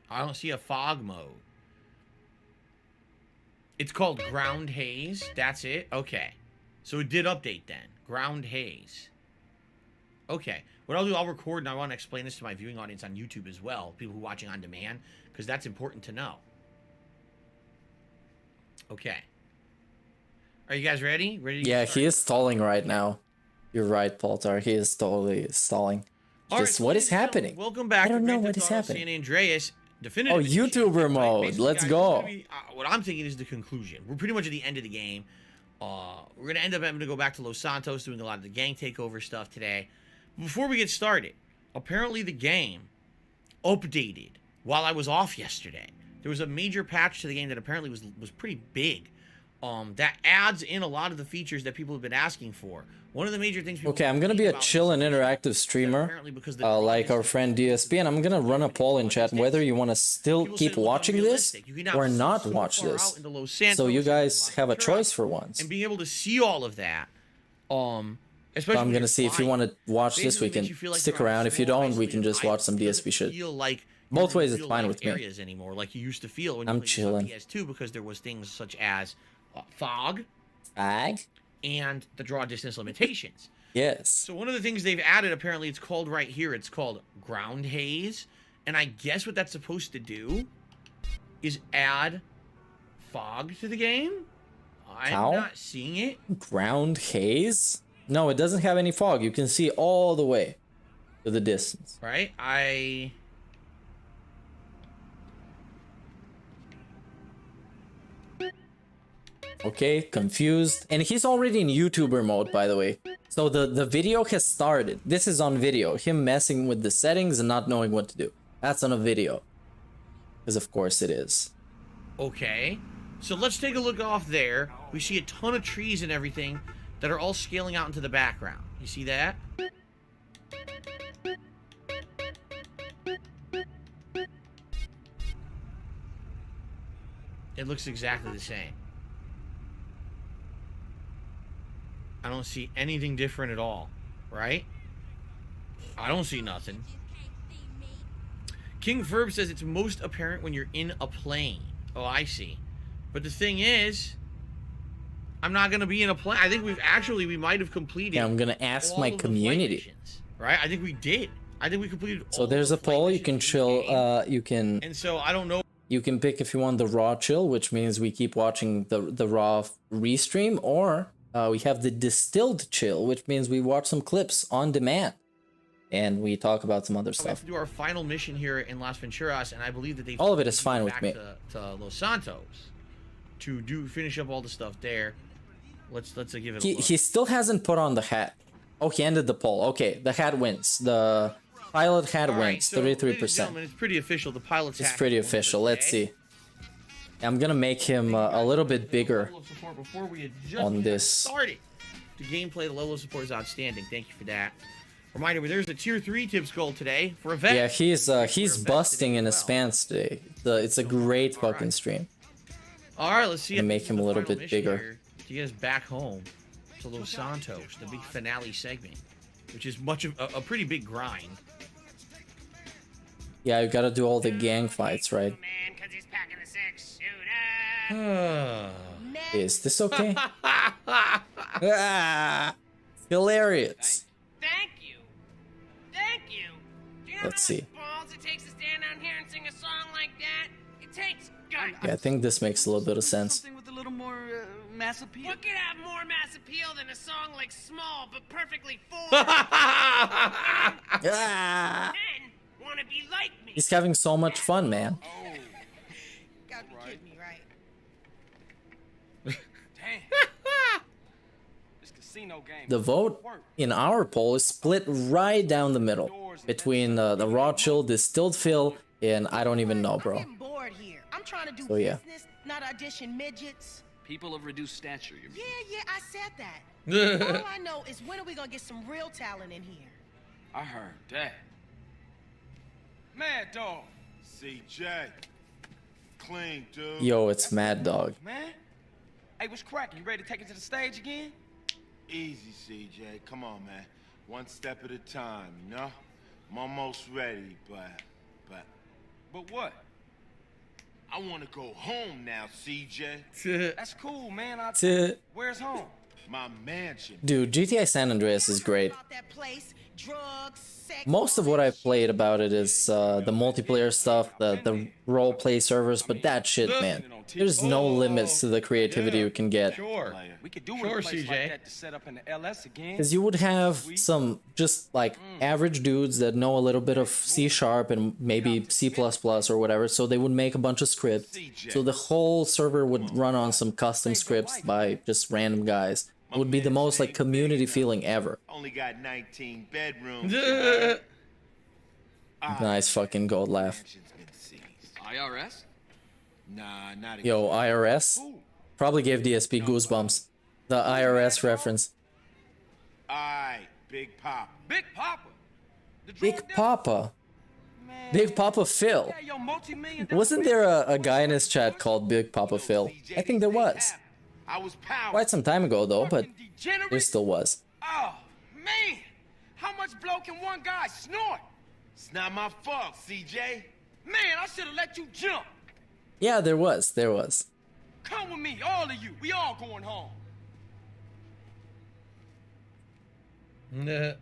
I don't see a fog mode. It's called ground haze. That's it? Okay. So it did update then. Ground haze. Okay. What I'll do, I'll record, and I want to explain this to my viewing audience on YouTube as well. People who are watching on demand. Because that's important to know. Okay. Are you guys ready? Yeah, he is stalling right now. You're right, Poltar. He is totally stalling. Just what is happening? Welcome back. I don't know what is happening. San Andreas. Definitive oh, YouTuber mode. Let's go. What I'm thinking is the conclusion. We're pretty much at the end of the game. We're going to end up having to go back to Los Santos, doing a lot of the gang takeover stuff today. Before we get started, apparently the game updated while I was off yesterday. There was a major patch to the game that apparently was pretty big. That adds in a lot of the features that people have been asking for. One of the major things. Okay, I'm gonna be a chill and interactive streamer, like our friend DSP, and I'm gonna run a poll in chat whether you want to still keep watching this or not watch this. So you guys have a choice for once. And being able to see all of that, especially. I'm gonna see if you want to watch this, we can stick around. If you don't, we can just watch some DSP shit. Both ways, it's fine with me. Anymore, like you used to feel when I'm chilling. PS2, because there was things such as fog, and the draw distance limitations. Yes. So one of the things they've added, apparently it's called right here, it's called ground haze. And I guess what that's supposed to do is add fog to the game. I'm not seeing it. Ground haze? No, it doesn't have any fog. You can see all the way to the distance. Right? Okay, confused. And he's already in YouTuber mode, by the way. So the video has started. This is on video. Him messing with the settings and not knowing what to do. That's on a video. Because of course it is. Okay. So let's take a look off there. We see a ton of trees and everything that are all scaling out into the background. You see that? It looks exactly the same. I don't see anything different at all, right? I don't see nothing. King Verb says it's most apparent when you're in a plane. Oh, I see. But the thing is, I'm not going to be in a plane. I think we might have completed. Yeah, I'm going to ask my community. Missions, right? I think we did. I think we completed all. So there's a poll. You can chill. You can. And so I don't know. You can pick if you want the raw chill, which means we keep watching the raw restream, or we have the distilled chill, which means we watch some clips on demand. And we talk about some other We stuff. have to do our final mission here in Las Venturas, and I believe that all of it is fine with me. To Los Santos to finish up all the stuff there. Let's give it. He still hasn't put on the hat. Oh, he ended the poll. Okay, the hat wins. The pilot hat wins. 33%. It's pretty official. The pilot's hat. It's pretty official. Let's see. I'm gonna make him a little bit bigger on this. Started. The gameplay, the level of support is outstanding. Thank you for that. Reminder, there's a tier 3 tips goal today for a vet. Yeah, he's busting in his pants today. It's a great fucking stream. All right, let's see. And make him a little bit bigger to get us back home to Los Santos, the big finale segment, which is much of a pretty big grind. Yeah, you gotta do all the gang fights, right? Is this okay? Hilarious. Thank you. Thank you. Do you know Let's see. balls it takes to stand down here and sing a song like that? It takes guts. Yeah, I think this makes a little bit of sense. Something with a little more mass appeal. What could have more mass appeal than a song like Small but perfectly formed? Ah! Men want to be like me. He's having so much fun, man. Gotta be kidding me, right? The vote in our poll is split right down the middle between the raw chill, distilled fill, and I don't even know, bro. I'm bored here. I'm trying to do So, yeah. business, not audition midgets. People of reduced stature, you mean? Yeah, I said that. All I know is when are we gonna get some real talent in here? I heard that. Mad Dog. CJ. Clean, dude. Yo, it's Mad Dog. Man. Hey, what's cracking? You ready to take it to the stage again? Easy, CJ. Come on, man. One step at a time, you know? I'm almost ready, but what? I want to go home now, CJ. That's cool, man. Where's home? My mansion. Dude, GTA San Andreas is great. About that place, drugs, sex, Most of what I've played about it is the multiplayer stuff, the roleplay servers, but that shit, man. There's no limits to the creativity you can get. Sure. We could do Sure, a place CJ. like that to set up in the LS again. Because you would have some just like average dudes that know a little bit of C# and maybe C++ or whatever, so they would make a bunch of scripts. So the whole server would run on some custom scripts by just random guys. It would be the most like community feeling ever. Only got 19 bedrooms. Nice fucking gold laugh. Mansion's been seized. IRS? Nah, not again. Yo, IRS? Probably gave DSP goosebumps. The IRS reference. Aight, Big Pop. Big Papa. The Big drug dealer? Papa. Man. Big Papa Phil. Yeah, yo, multi-million-dollar Wasn't there a guy in his chat called Big Papa Phil? I think there was. I was power. Quite some time ago though, but there still was. Oh, man. How much blow can one guy snort? It's not my fault, CJ. Man, I should have let you jump. Yeah, there was. Come with me, all of you. We all going home. Nah.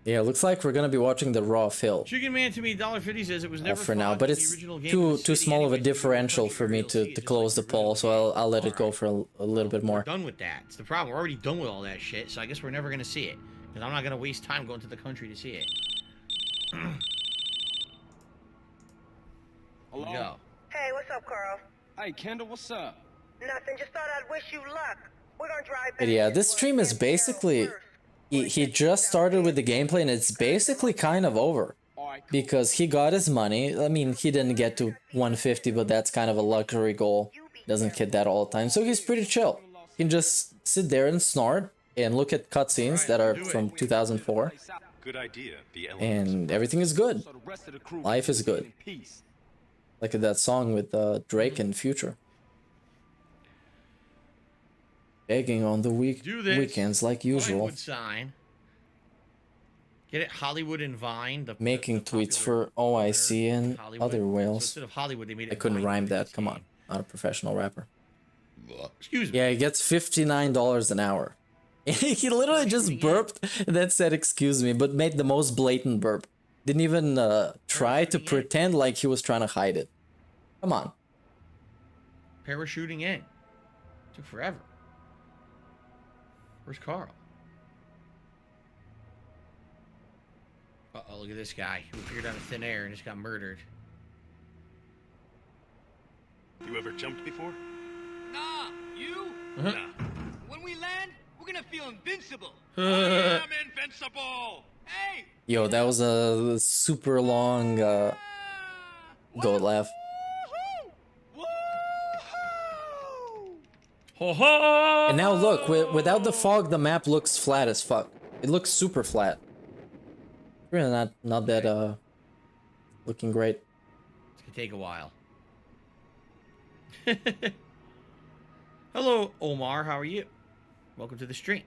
Yeah, looks like we're gonna be watching the Raw Phil Chicken Man to me, $1.50 says it was never for now, fun but in the it's original game too of the city small of a anyway, so you differential don't for me touch your to DLC, close the just poll, like so I'll let it go Alright. for a little bit We're more. done with that. It's the problem. We're already done with all that shit, so I guess we're never gonna see it. Because I'm not gonna waste time going to the country to see it. Hello? Go. Hey, what's up, Carl? Hey, Kendall, what's up? Nothing. Just thought I'd wish you luck. We're gonna drive back. But yeah, this stream is basically... He just started with the gameplay and it's basically kind of over. Because he got his money. I mean, he didn't get to 150, but that's kind of a luxury goal. Doesn't hit that all the time, so he's pretty chill. He can just sit there and snort and look at cutscenes that are from 2004. Good idea. And everything is good. Life is good. Like that song with Drake and Future. Begging on the weekends like usual. Hollywood sign. Get it? Hollywood and Vine. Making the tweets popular for OIC and Hollywood. other So whales. instead of Hollywood, they made it I couldn't Vine rhyme for that. this Come game. on. Not a professional rapper. Excuse me. Yeah, he gets $59 an hour. He literally just burped and then said excuse me, but made the most blatant burp. Didn't even try to pretend like he was trying to hide it. Come on. Parachuting in. Took forever. Where's Carl? Uh-oh, look at this guy. Who appeared out of thin air and just got murdered. You ever jumped before? Nah, you? Nah. When we land, we're gonna feel invincible. I'm invincible! Hey! Yo, that was a super long goat laugh. Ho ho! And now look, without the fog, the map looks flat as fuck. It looks super flat. Really not that looking great. It's gonna take a while. Hello, Omar. How are you? Welcome to the stream.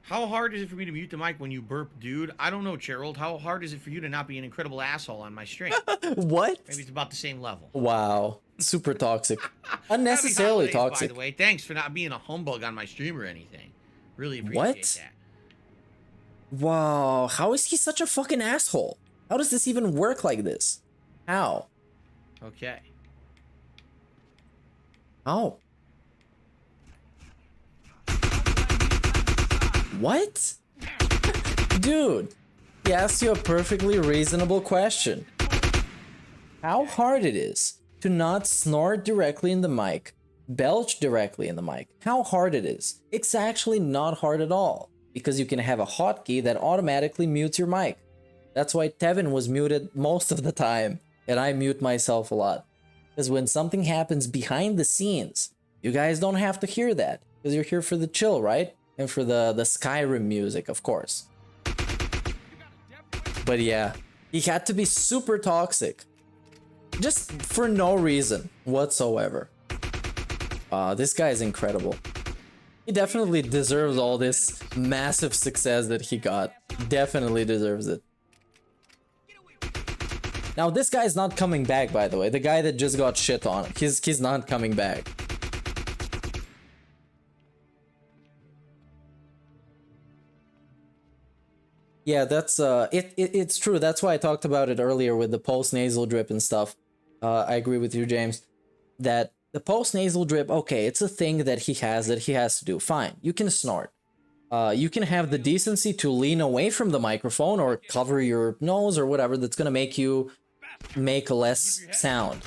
How hard is it for me to mute the mic when you burp, dude? I don't know, Gerald. How hard is it for you to not be an incredible asshole on my stream? What? Maybe it's about the same level. Wow. Super toxic. Unnecessarily Happy holidays, toxic. by the way. Thanks for not being a humbug on my stream or anything. Really appreciate What? that. Wow. How is he such a fucking asshole? How does this even work like this? How? Okay. How? What? Dude, he asked you a perfectly reasonable question. How hard it is to not snort directly in the mic, belch directly in the mic. How hard it is. It's actually not hard at all, because you can have a hotkey that automatically mutes your mic. That's why Tevin was muted most of the time, and I mute myself a lot. Because when something happens behind the scenes, you guys don't have to hear that, because you're here for the chill, right? And for the Skyrim music, of course. But yeah, he had to be super toxic. Just for no reason whatsoever. This guy is incredible. He definitely deserves all this massive success that he got. Definitely deserves it. Now, this guy's not coming back, by the way. The guy that just got shit on. He's not coming back. Yeah, that's it's true. That's why I talked about it earlier with the post-nasal drip and stuff. I agree with you, James, that the post-nasal drip, okay, it's a thing that he has to do. Fine, you can snort. You can have the decency to lean away from the microphone or cover your nose or whatever that's gonna make you make less sound.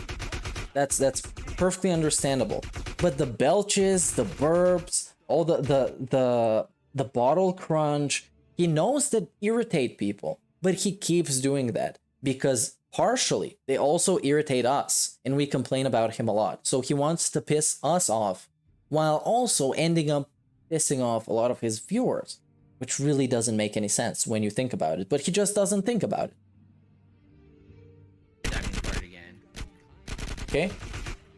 That's perfectly understandable. But the belches, the burps, all the bottle crunch, he knows that irritate people, but he keeps doing that because partially they also irritate us and we complain about him a lot. So he wants to piss us off while also ending up pissing off a lot of his viewers, which really doesn't make any sense when you think about it, but he just doesn't think about it. Okay,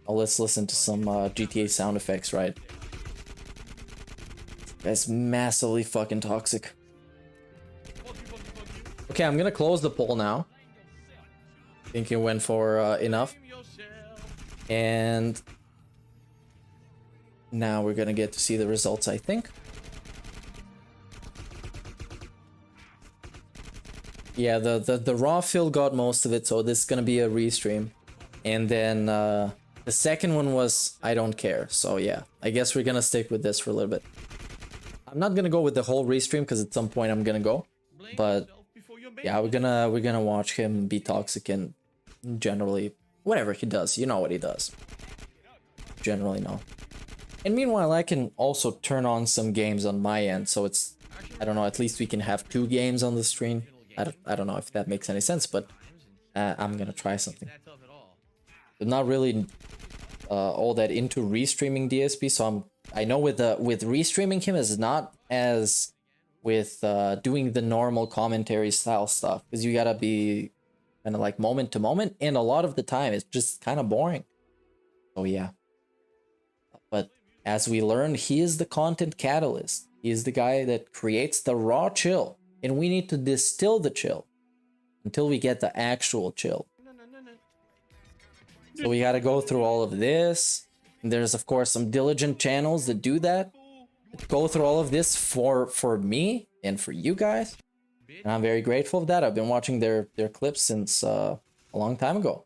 well, let's listen to some GTA sound effects, right? That's massively fucking toxic. Okay, I'm gonna close the poll now. I think it went for enough. And now we're gonna get to see the results, I think. Yeah, the raw fill got most of it, so this is gonna be a restream. And then the second one was I don't care. So yeah, I guess we're gonna stick with this for a little bit. I'm not gonna go with the whole restream because at some point I'm gonna go. But yeah, we're gonna watch him be toxic and generally whatever he does, you know what he does. Generally no. And meanwhile, I can also turn on some games on my end, so it's, I don't know, at least we can have 2 games on the stream. I don't know if that makes any sense, but I'm gonna try something. I'm not really all that into restreaming DSP, so I know with restreaming him is not as with doing the normal commentary style stuff, because you gotta be kind of like moment to moment, and a lot of the time it's just kind of boring. So yeah. But as we learned, he is the content catalyst. He is the guy that creates the raw chill, and we need to distill the chill until we get the actual chill. So we gotta go through all of this. And there's of course some diligent channels that do that. Go through all of this for me and for you guys. And I'm very grateful for that. I've been watching their clips since a long time ago.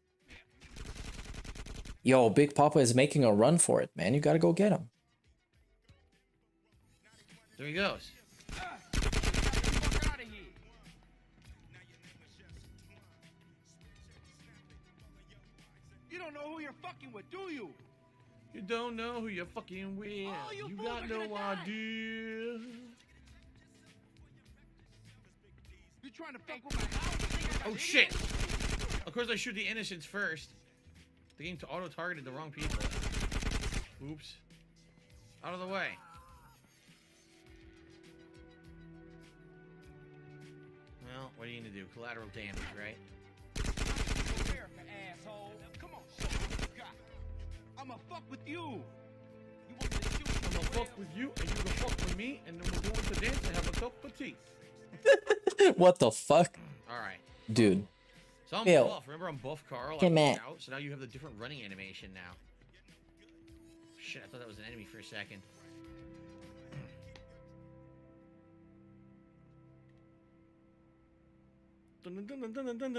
Yo, Big Papa is making a run for it, man. You gotta go get him. There he goes. You don't know who you're fucking with, do you? You don't know who you're fucking with. Oh, you fools got are no gonna die. idea. You trying to fuck with my house? Oh shit! Of course I shoot the innocents first. The game auto-targeted the wrong people. Oops. Out of the way. Well, what are you gonna do? Collateral damage, right? America, asshole. Come on, show me what you got. I'ma fuck with you. You want me to shoot I'm gonna fuck with you, and you gonna fuck with me, and then we're going to dance and have a cup of tea. What the fuck? Alright. Dude. So I'm Ew. buff. Remember I'm buff Carl? Come I on. worked out, so now you have the different running animation now. Shit, I thought that was an enemy for a second. Dun, dun, dun, dun, dun, dun,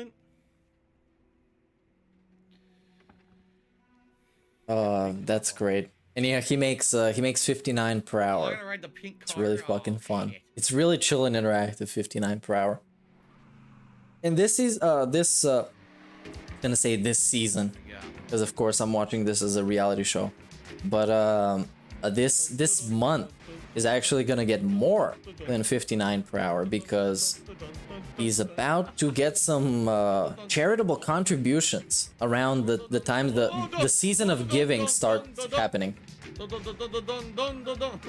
dun. That's great. And yeah, he makes 59 per Oh, I hour. gotta ride the pink car. It's really fucking Oh, fun. shit. It's really chill and interactive, 59 per hour. And this is I'm gonna say this season, Yeah. because of course I'm watching this as a reality show. But this month is actually gonna get more than 59 per hour, because he's about to get some charitable contributions around the time the season of giving starts happening. Dun, dun, dun, dun, dun, dun, dun, dun.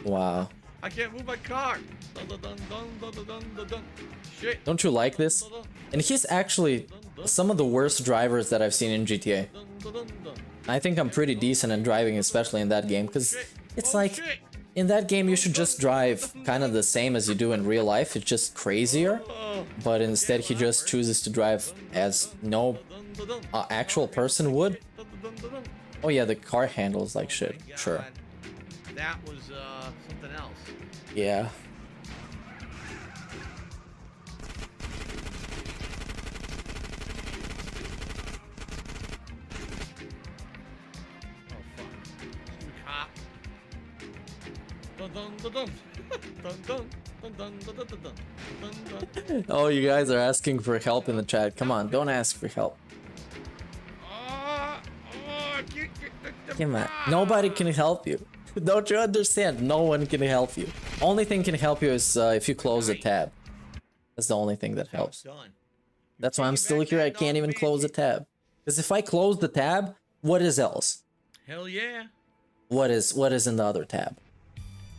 Wow. I can't move my car. Dun, dun, dun, dun, dun, dun, dun, dun, dun. Shit. Don't you like this? And he's actually some of the worst drivers that I've seen in GTA. Dun, dun, dun, dun. I think I'm pretty decent in driving, especially in that game, because it's like, Shit. in that game you should just drive kind of the same as you do in real life. It's just crazier, but instead he just chooses to drive as no Dun, dun, dun. actual person would. Dun, dun, dun, dun. Oh yeah, the car handles like shit. God, Sure. That was something else. Yeah. Oh fuck. Stupid cop. Dun dun dun dun. Dun dun dun dun dun dun dun dun dun. Oh, you guys are asking for help in the chat. Come on, don't ask for help. Come on. Nobody can help you. Don't you understand? No one can help you. Only thing can help you is if you close the tab. That's the only thing that helps. Done. That's why I'm still here. I can't even close the tab. Because if I close the tab, what is else? Hell yeah. What is in the other tab?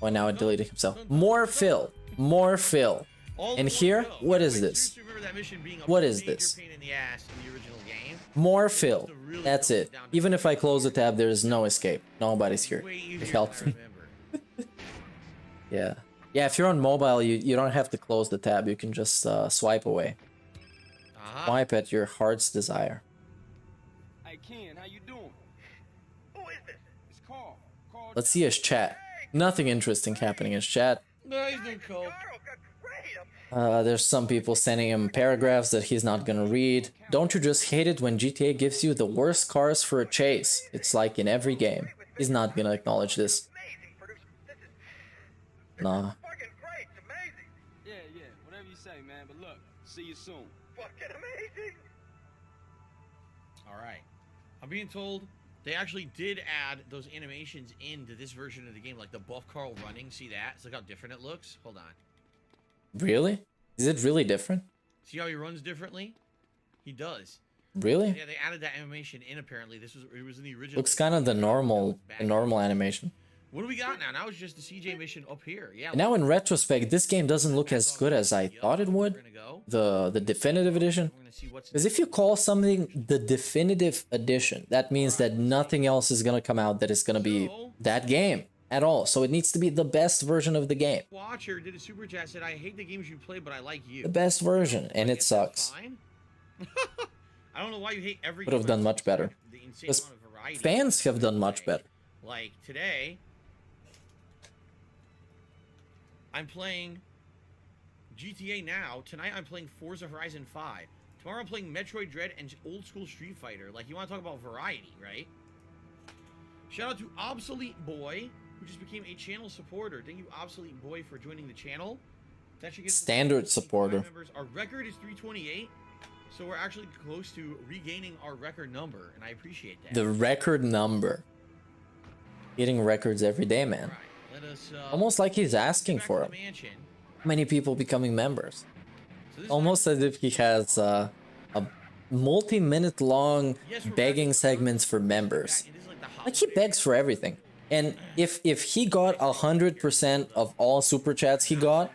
Oh, now it deleted himself. More fill. More fill. All And the here, way. what is Wait, this? do you remember that mission being a What is major this? pain in the ass in the original game? More fill. That's it. Even if I close the tab, there is no escape. Nobody's here Way to easier help than I me. remember. Yeah. Yeah, if you're on mobile, you don't have to close the tab. You can just swipe away. Swipe at your heart's desire. Hey Ken, how you doing? Who is this? It's Carl. Carl. Let's see his chat. Nothing interesting happening in his chat. No, he's doing cool. There's some people sending him paragraphs that he's not gonna read. Don't you just hate it when GTA gives you the worst cars for a chase? It's like in every game. He's not gonna acknowledge this. Nah. Yeah, whatever you say, man. But look, see you soon. Fucking amazing. All right. I'm being told they actually did add those animations into this version of the game, like the buff Carl running. See that? Look how different it looks. Hold on. Really? Is it really different? See how he runs differently? He does. Really? Yeah, they added that animation in. Apparently, it was in the original. Looks kind of the normal animation. What do we got now? Now it's just the CJ mission up here. Yeah. Now in retrospect, this game doesn't look as good as I thought it would. The definitive edition. Because if you call something the definitive edition, that means that nothing else is gonna come out that is gonna be that game at all. So it needs to be the best version of the game. Watcher did a super chat, said, "I hate the games you play, but I like you." The best version, and it sucks. I don't know why you hate every. Would have done much better. Because fans have done much better. Like today, I'm playing GTA now. Tonight I'm playing Forza Horizon 5. Tomorrow I'm playing Metroid Dread and old school Street Fighter. Like, you want to talk about variety, right? Shout out to Obsolete Boy, who just became a channel supporter. Thank you, Obsolete Boy, for joining the channel. That should get standard supporter. Our record is 328, so we're actually close to regaining our record number, and I appreciate that. The record number. Hitting records every day, man. Let us, almost like he's asking for them. Many people becoming members. Almost as if he has a multi-minute long begging segments for members. Like he begs for everything. And if he got 100% of all super chats he got,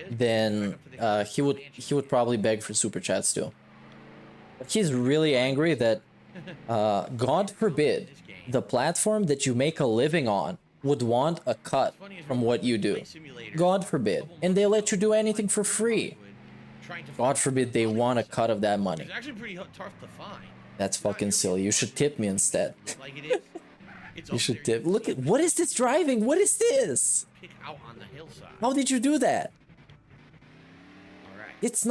then he would probably beg for super chats too. But he's really angry that God forbid the platform that you make a living on would want a cut from what you do. God forbid. And they let you do anything for free. God forbid they want a cut of that money. It's actually pretty tough to find. That's fucking silly. You should tip me instead. You should tip. Look at, what is this driving? What is this? Pick out on the hillside. How did you do that? Alright. It's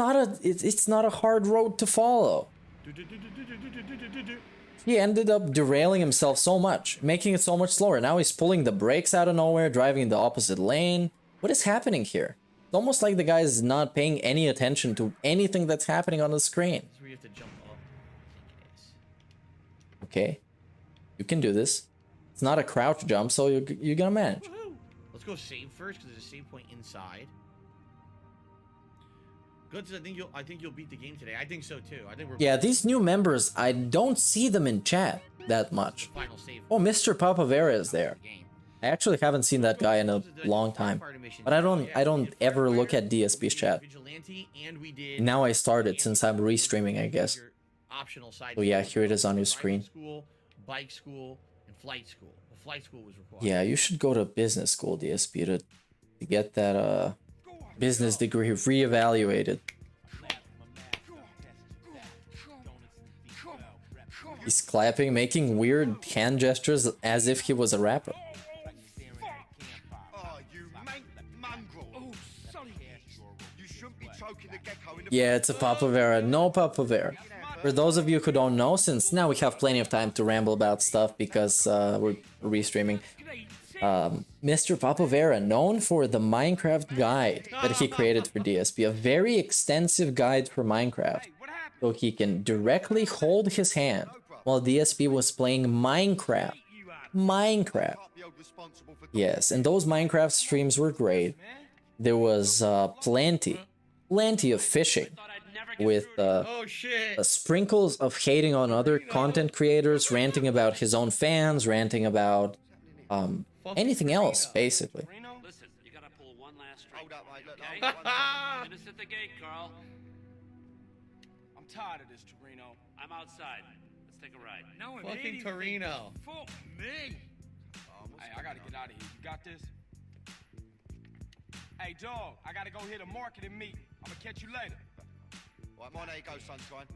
not a hard road to follow. He ended up derailing himself so much, making it so much slower. Now he's pulling the brakes out of nowhere, driving in the opposite lane. What is happening here? It's almost like the guy is not paying any attention to anything that's happening on the screen. This is where you have to jump up. I think it is. Okay, you can do this. It's not a crouch jump, so you're gonna manage. Let's go save first, because there's a save point inside. Good, I think you'll beat the game today. I think so too. I think we're. Yeah, these new members, I don't see them in chat that much. Oh, Mr. Papavera is there. I actually haven't seen that guy in a long time, but I don't ever look at DSP's chat. Now I started since I'm restreaming, I guess. So yeah, here it is on your screen. Bike school and flight school. The flight school was required. Yeah, you should go to business school, DSP, to get that business degree reevaluated. He's clapping, making weird hand gestures as if he was a rapper. Yeah, it's a Papavera. No Papavera. For those of you who don't know, since now we have plenty of time to ramble about stuff because we're restreaming, Mr. Papavera, known for the Minecraft guide that he created for DSP, a very extensive guide for Minecraft, so he can directly hold his hand while DSP was playing Minecraft. Yes, and those Minecraft streams were great. There was plenty of fishing with sprinkles of hating on other content creators, ranting about his own fans, ranting about anything else, basically. Listen, you gotta pull one last string. Okay? Finish at the gate, Carl. I'm tired of this, Torino. I'm outside. Let's take a ride. No, fucking Torino. Fuck me. Hey, I gotta get out of here. You got this? Hey, dog, I gotta go hit a marketing meeting. I'm gonna catch you later. Right, mine, there you go, sunshine.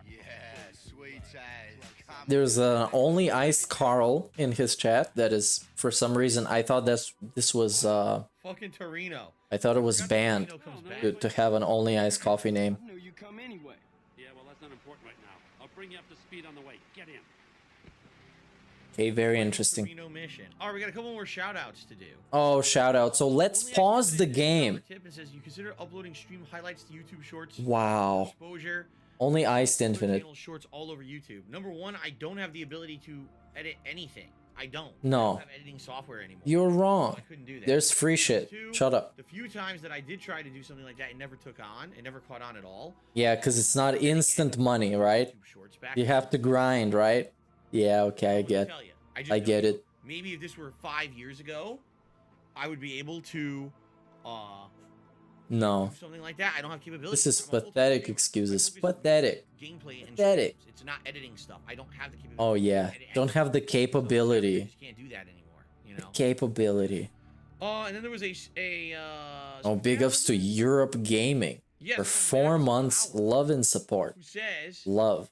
Yeah, sweet as. There's only iced Carl in his chat. That is, for some reason, I thought this was fucking Torino. I thought it was banned to have an only iced coffee name. I knew you come anyway. Yeah, well, that's not important right now. I'll bring you up to speed on the way. Get in. Okay, very interesting. Torino mission. All right, we got a couple more shout-outs to do. Oh, shout out. So let's pause the game. Tip and says you consider uploading stream highlights to YouTube Shorts. Wow. Exposure. Only iced infinite. Shorts all over YouTube. Number one, I don't have the ability to edit anything. I don't. No. I don't have editing software anymore. You're wrong. I couldn't do that. There's free shit. Two, Shut up. The few times that I did try to do something like that, it never took on. It never caught on at all. Yeah, because it's not instant money, right? You have to grind, right? Yeah, okay, I get it. Maybe if this were 5 years ago, I would be able to No. do something like that. I don't have capability. This is pathetic excuses. Pathetic. Gameplay and Pathetic. it's not editing stuff. I don't have the capability. Oh yeah. Don't have the capability. I just can't do that anymore. You know. Capability. And then there was Oh, big ups to Europe Gaming for 4 months. Love and support. Who says Love.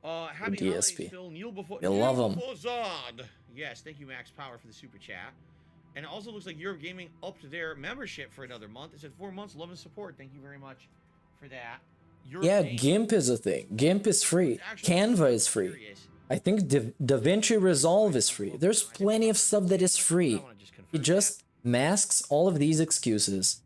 Happy DSP. holidays, Phil. Kneel before, You love 'em. Zod. Yes, thank you, Max Power, for the super chat. And it also looks like Europe Gaming upped their membership for another month. It said 4 months, love and support. Thank you very much for that. Yeah, GIMP is a thing. GIMP is free. Canva is free. I think DaVinci Resolve is free. There's plenty of stuff that is free. He just masks all of these excuses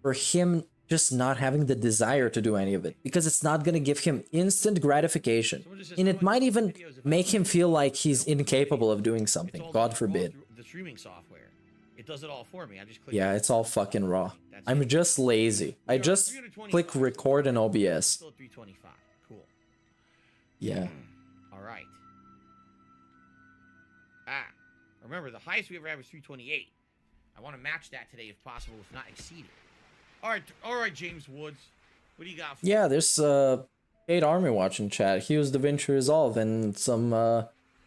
for him just not having the desire to do any of it, because it's not going to give him instant gratification, and it might even make him feel like he's incapable of doing something. God forbid. The streaming software, it does it all for me. I just click. Yeah, it's all fucking raw. I'm just lazy. I just click record in OBS. Still at 325. Cool. Yeah. All right. Remember, the highest we ever had was 328. I want to match that today if possible, if not exceed it. All right, James Woods. What do you got for Yeah, there's Kate Army watching chat. He used DaVinci Resolve and some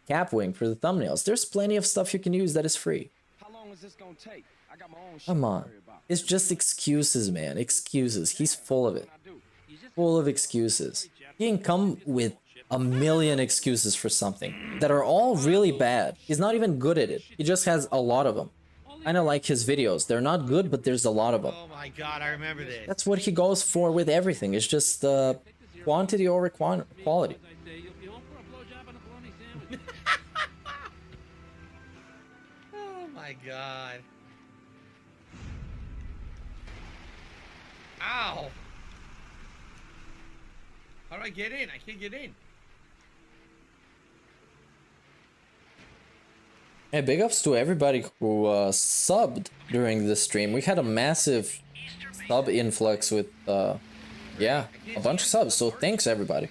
Capwing for the thumbnails. There's plenty of stuff you can use that is free. How long is this gonna take? I got my own shit Come to on. worry about. It's just excuses, man. Excuses. He's full of it. Full of excuses. He can come with a million excuses for something that are all really bad. He's not even good at it. He just has a lot of them. Kind of like his videos. They're not good, but there's a lot of them. Oh my god, I remember this. That's what he goes for with everything. It's just quantity over quality. Oh my god. Ow! How do I get in? I can't get in. Hey, big ups to everybody who subbed during the stream. We had a massive sub influx with, yeah, a bunch of subs. So thanks, everybody.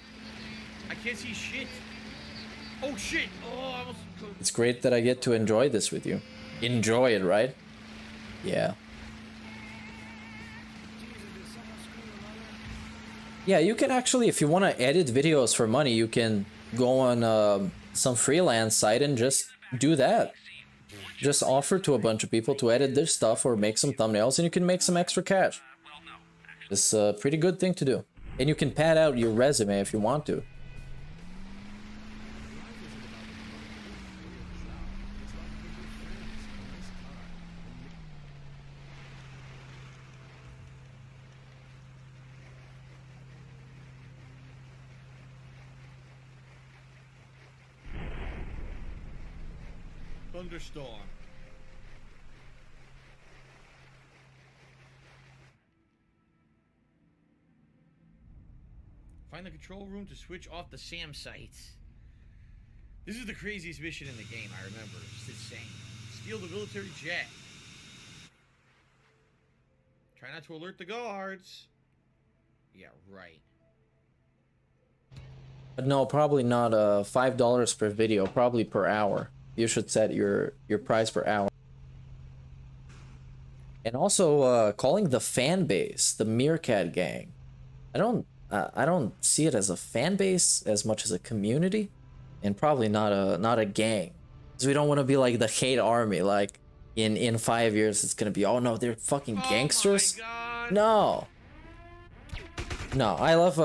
I can't see shit. Oh shit! Oh, I almost... It's great that I get to enjoy this with you. Enjoy it, right? Yeah. Yeah, you can actually, if you want to edit videos for money, you can go on some freelance site and just do that. Just offer to a bunch of people to edit their stuff or make some thumbnails, and you can make some extra cash. It's a pretty good thing to do. And you can pad out your resume if you want to. Thunderstorm. Find the control room to switch off the SAM sites. This is the craziest mission in the game, I remember. It's insane. Steal the military jet. Try not to alert the guards. Yeah, right. But no, probably not $5 per video, probably per hour. You should set your price per hour. And also calling the fan base the Meerkat Gang. I don't see it as a fan base as much as a community, and probably not a gang. Because we don't want to be like the Khet Army. Like, in 5 years it's gonna be, oh no, they're fucking gangsters. No. No, I love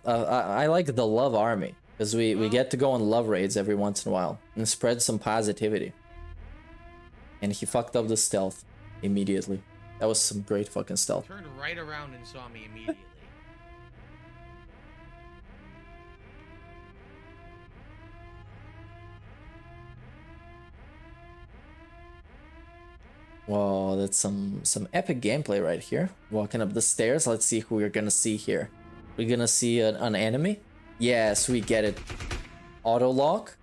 I like the love army because we get to go on love raids every once in a while and spread some positivity. And he fucked up the stealth immediately. That was some great fucking stealth. Turned right around and saw me immediately. Whoa, that's some epic gameplay right here. Walking up the stairs. Let's see who we're gonna see here. We're gonna see an enemy. Yes, we get it. Auto lock.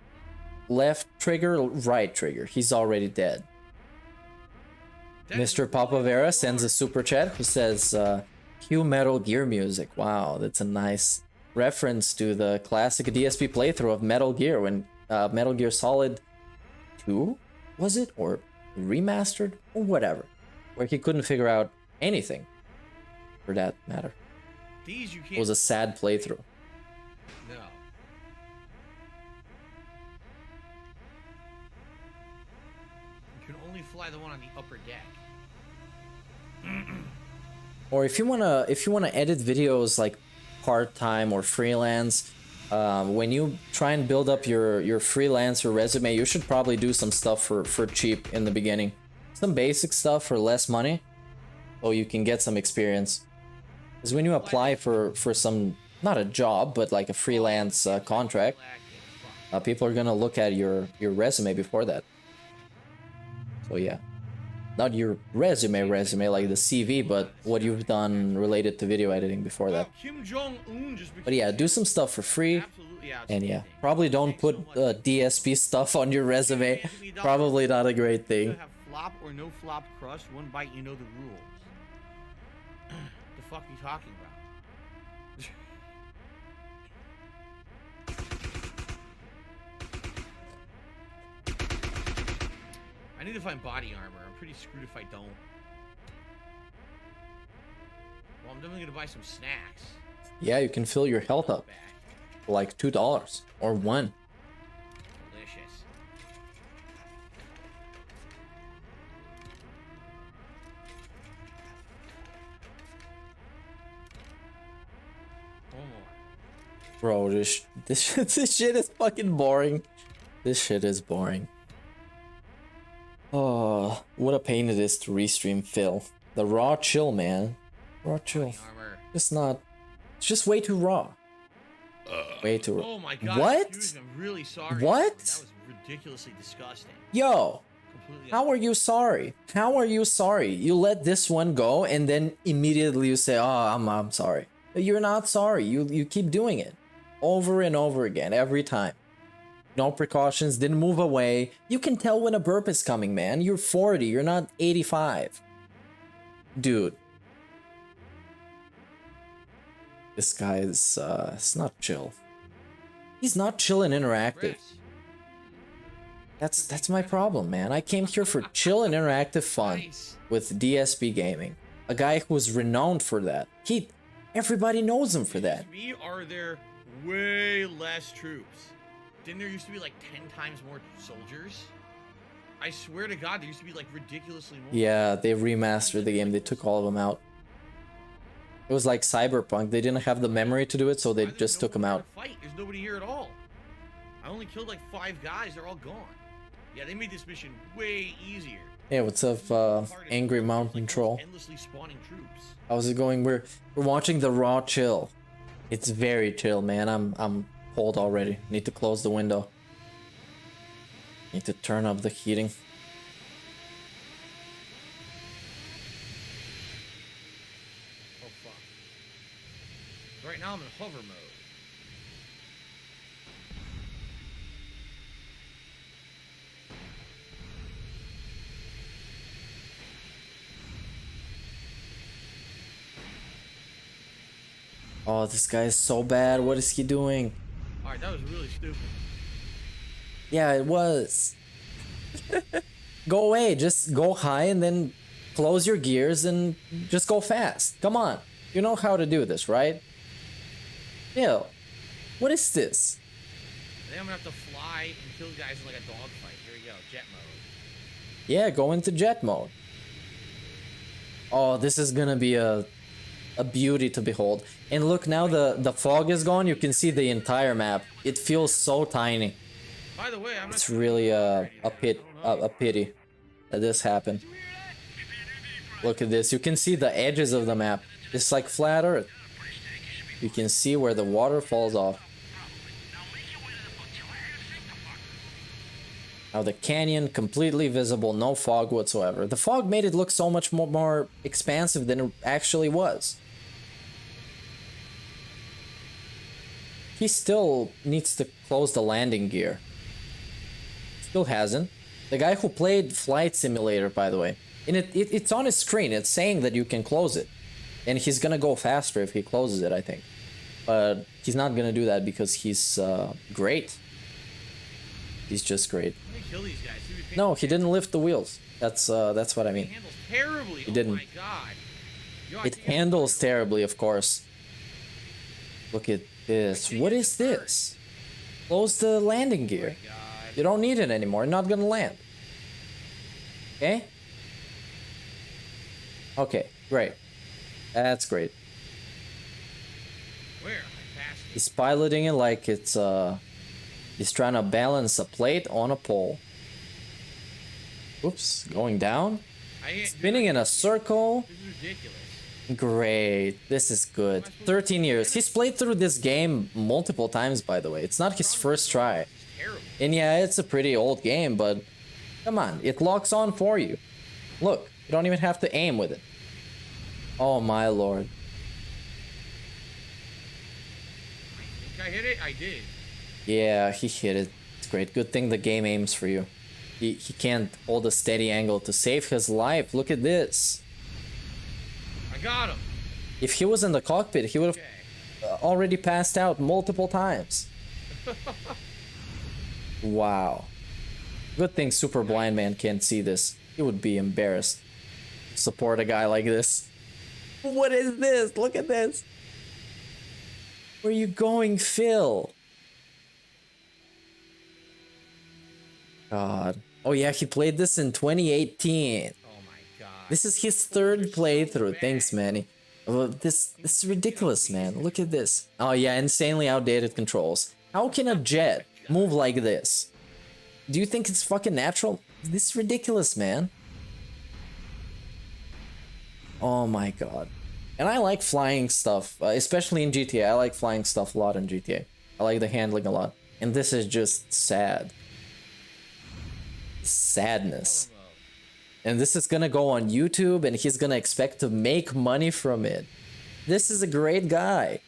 Left trigger, right trigger. He's already dead. Mr. Papavera sends a super chat who says, cue Metal Gear music. Wow, that's a nice reference to the classic DSP playthrough of Metal Gear when Metal Gear Solid 2, was it? Or remastered? Or whatever. Where he couldn't figure out anything, for that matter. It was a sad playthrough. No. You can only fly the one on the upper deck. Or if you wanna edit videos like part-time or freelance, when you try and build up your freelancer resume, you should probably do some stuff for cheap in the beginning. Some basic stuff for less money, so you can get some experience. Because when you apply for some, not a job, but like a freelance contract, people are gonna look at your resume before that. So yeah. Not your resume like the CV, but what you've done related to video editing before that. But yeah, do some stuff for free. And yeah, probably don't put DSP stuff on your resume. Probably not a great thing. Have flop or no flop crust. One bite, you know the rules. The fuck are you talking about? I need to find body armor. I'm pretty screwed if I don't. Well, I'm definitely gonna buy some snacks. Yeah, you can fill your health up for like $2 or $1. Delicious. One more. Bro, this shit is fucking boring. This shit is boring. Oh, what a pain it is to restream Phil. The raw chill, man. Raw chill. It's not. It's just way too raw. Way too raw. Oh my god. What? Excuse me, I'm really sorry. What? That was ridiculously disgusting. Yo. Completely How are you sorry? How are you sorry? You let this one go and then immediately you say, "Oh, I'm sorry." You're not sorry. You keep doing it over and over again every time. No precautions, didn't move away. You can tell when a burp is coming, man. You're 40, you're not 85. Dude. This guy is, it's not chill. He's not chill and interactive. That's my problem, man. I came here for chill and interactive fun with DSPGaming. A guy who is renowned for that. Everybody knows him for that. Are there way less troops? Didn't there used to be like 10 times more soldiers? I swear to God, there used to be like ridiculously more. Yeah, they remastered the game. They took all of them out. It was like Cyberpunk. They didn't have the memory to do it, so they just took them out. Fight. There's nobody here at all. I only killed like 5 guys. They're all gone. Yeah, they made this mission way easier. Yeah, what's up, Angry Mountain Troll? Endlessly spawning troops. How's it going? We're watching the raw chill. It's very chill, man. I'm cold already. Need to close the window. Need to turn up the heating. Oh fuck. Right now I'm in hover mode. Oh, this guy is so bad. What is he doing? Alright, that was really stupid. Yeah, it was. Go away. Just go high and then close your gears and just go fast. Come on. You know how to do this, right? Ew. What is this? I think I'm gonna have to fly and kill guys in like a dogfight. Here we go. Jet mode. Yeah, go into jet mode. Oh, this is gonna be a beauty to behold. And look, now the fog is gone. You can see the entire map. It feels so tiny. By the way, it's really a pity that this happened. Look at this. You can see the edges of the map. It's like flat Earth. You can see where the water falls off. Now the canyon completely visible, no fog whatsoever. The fog made it look so much more expansive than it actually was. He still needs to close the landing gear. Still hasn't. The guy who played Flight Simulator, by the way, and it's on his screen. It's saying that you can close it. And he's gonna go faster if he closes it, I think. But he's not gonna do that because he's great. He's just great. Kill these guys. No, he didn't lift the wheels. That's what I mean. It handles terribly. He didn't. Oh my god. Yo, it handles terribly, of course. Look at this. What is this? Close the landing gear. You don't need it anymore. You're not gonna land. Okay? Okay, great. That's great. Where? He's piloting it like it's he's trying to balance a plate on a pole. Oops, going down. Spinning in a circle. This is ridiculous. Great. This is good. 13 years. He's played through this game multiple times, by the way. It's not his first try. And yeah, it's a pretty old game, but come on, it locks on for you. Look, you don't even have to aim with it. Oh my lord. Think I hit it? I did. Yeah, he hit it. It's great. Good thing the game aims for you. He can't hold a steady angle to save his life. Look at this. I got him. If he was in the cockpit, he would have already passed out multiple times. Wow. Good thing Super Blind Man can't see this. He would be embarrassed to support a guy like this. What is this? Look at this. Where are you going, Phil? God. Oh yeah, he played this in 2018. Oh my god. This is his third playthrough. Thanks, Manny. Oh, this is ridiculous, man. Look at this. Oh yeah, insanely outdated controls. How can a jet move like this? Do you think it's fucking natural? This is ridiculous, man. Oh my god. And I like flying stuff, especially in GTA. I like flying stuff a lot in GTA. I like the handling a lot. And this is just sad. Sadness. And this is gonna go on YouTube and he's gonna expect to make money from it. This is a great guy.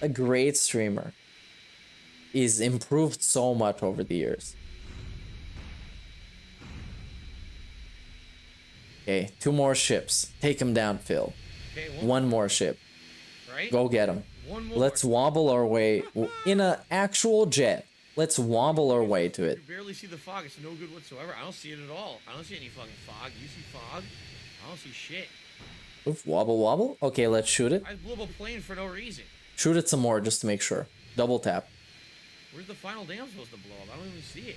A great streamer. He's improved so much over the years. Okay, 2 more ships. Take him down, Phil. Okay, one more ship. Right? Go get him. One more. Let's wobble our way in an actual jet. Let's wobble our way to it. You barely see the fog. It's no good whatsoever. I don't see it at all. I don't see any fucking fog. You see fog? I don't see shit. Oof, wobble, wobble. Okay, let's shoot it. I blew up a plane for no reason. Shoot it some more just to make sure. Double tap. Where's the final dam supposed to blow up? I don't even see it.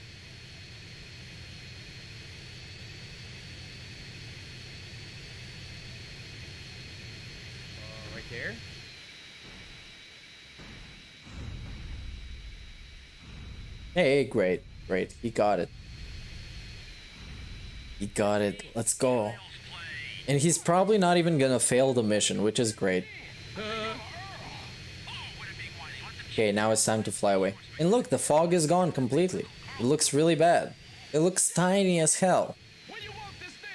Right there. Hey, great, great. He got it. He got it. Let's go. And he's probably not even gonna fail the mission, which is great. Okay, now it's time to fly away. And look, the fog is gone completely. It looks really bad. It looks tiny as hell.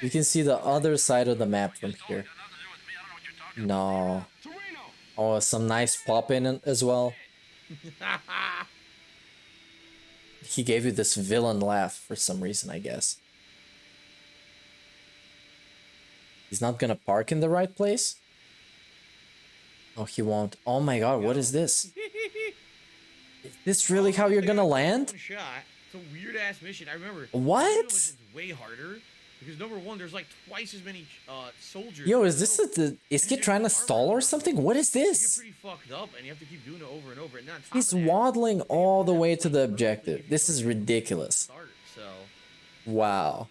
You can see the other side of the map from here. No. Oh, some nice pop in as well. He gave you this villain laugh for some reason, I guess. He's not gonna park in the right place? Oh, he won't. Oh my god, what is this? Is this really how you're gonna land? Shot. It's a weird ass mission. I remember. What? It's way harder because number one, there's like twice as many soldiers. Yo, is this is he trying to stall or something? What is this? You get pretty fucked up, and you have to keep doing it over and over. And on top He's of that, waddling all the way to the objective. This is ridiculous. So. Wow.